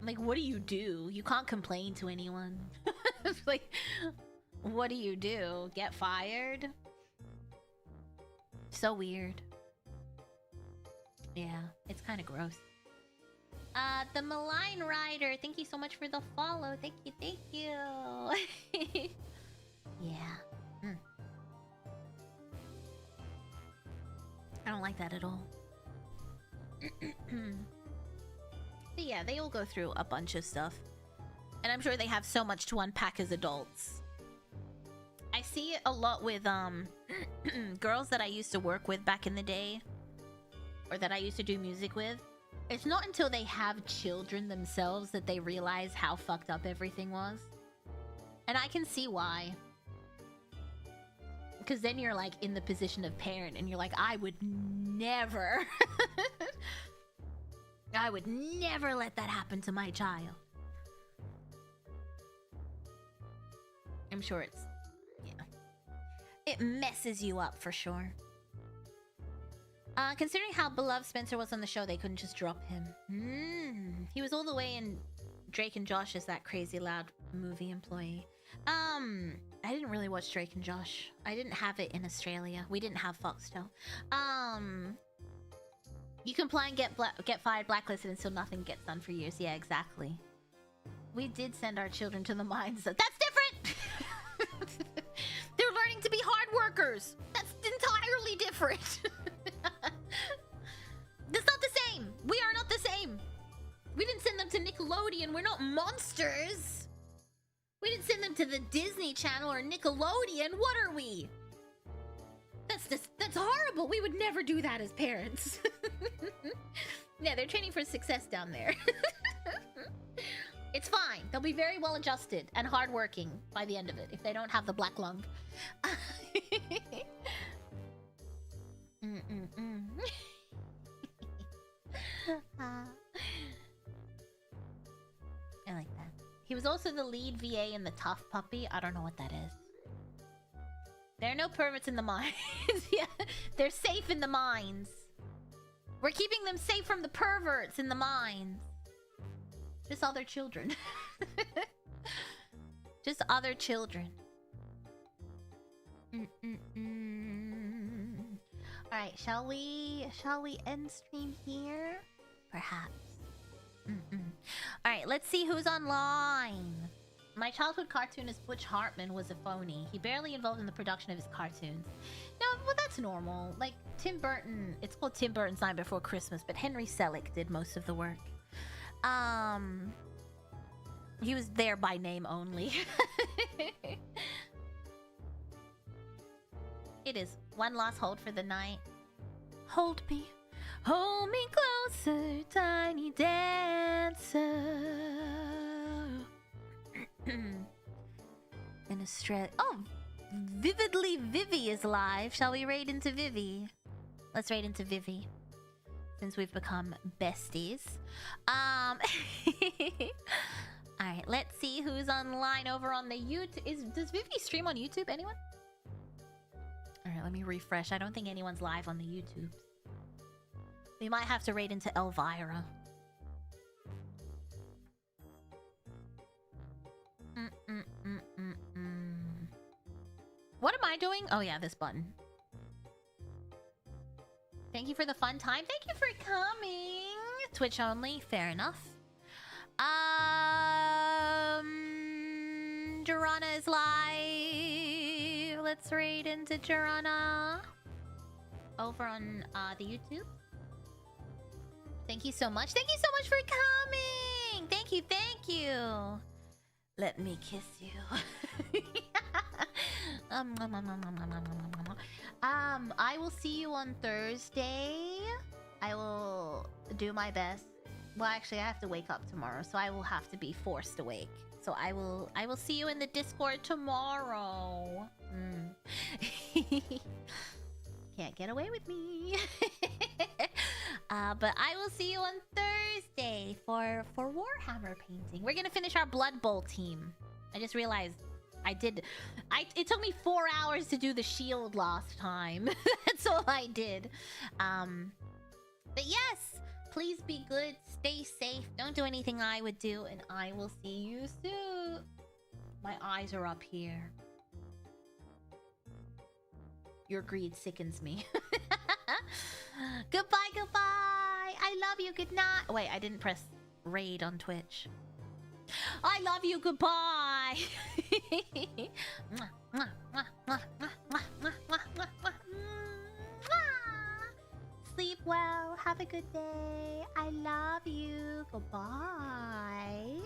Like, what do? You can't complain to anyone. Like, what do? Get fired? So weird. Yeah, it's kind of gross. The Malign Rider, thank you so much for the follow. Thank you. Yeah. I don't like that at all. But yeah, they all go through a bunch of stuff. And I'm sure they have so much to unpack as adults. I see it a lot with girls that I used to work with back in the day. Or that I used to do music with. It's not until they have children themselves that they realize how fucked up everything was. And I can see why. Because then you're like in the position of parent and you're like, I would never... I would never let that happen to my child. I'm sure it's... Yeah. It messes you up for sure. Considering how beloved Spencer was on the show, they couldn't just drop him. He was all the way in Drake and Josh as that crazy loud movie employee. I didn't really watch Drake and Josh. I didn't have it in Australia. We didn't have Foxtel. You can apply and get fired, blacklisted, and still nothing gets done for years. Yeah, exactly. We did send our children to the mines. So that's different! They're learning to be hard workers! That's entirely different! That's not the same! We are not the same! We didn't send them to Nickelodeon. We're not monsters! We didn't send them to the Disney Channel or Nickelodeon. What are we? That's horrible. We would never do that as parents. Yeah, they're training for success down there. It's fine. They'll be very well adjusted and hardworking by the end of it if they don't have the black lung. I like that. He was also the lead VA in The Tough Puppy. I don't know what that is. There are no perverts in the mines. Yeah, they're safe in the mines. We're keeping them safe from the perverts in the mines. Just other children. Just other children. Alright, shall we end stream here? Perhaps. Alright, let's see who's online. My childhood cartoonist Butch Hartman was a phony. He barely involved in the production of his cartoons. No, well, that's normal. Like, Tim Burton, it's called Tim Burton's Night Before Christmas, but Henry Selick did most of the work. He was there by name only. It is one last hold for the night. Hold me closer, tiny dancer. In Australia. Oh, Vividly Vivi is live. Shall we raid into Vivi? Let's raid into Vivi, since we've become besties. Alright, let's see who's online over on the YouTube. Does Vivi stream on YouTube, anyone? Alright, let me refresh. I don't think anyone's live on the YouTube. We might have to raid into Elvira. What am I doing? Oh yeah, this button. Thank you for the fun time. Thank you for coming. Twitch only, fair enough. Jorana is live. Let's raid into Jorana over on the YouTube. Thank you so much. Thank you so much for coming. Thank you, thank you. Let me kiss you. I will see you on Thursday. I will do my best. Well, actually, I have to wake up tomorrow, so I will have to be forced awake. So I will see you in the Discord tomorrow. Can't get away with me. But I will see you on Thursday for Warhammer painting. We're gonna finish our Blood Bowl team. I just realized it took me 4 hours to do the shield last time. That's all I did. But yes, please be good, stay safe, don't do anything I would do, and I will see you soon. My eyes are up here. Your greed sickens me. Goodbye, goodbye. I love you. Good night. Wait, I didn't press raid on Twitch. I love you. Goodbye. Sleep well. Have a good day. I love you. Goodbye.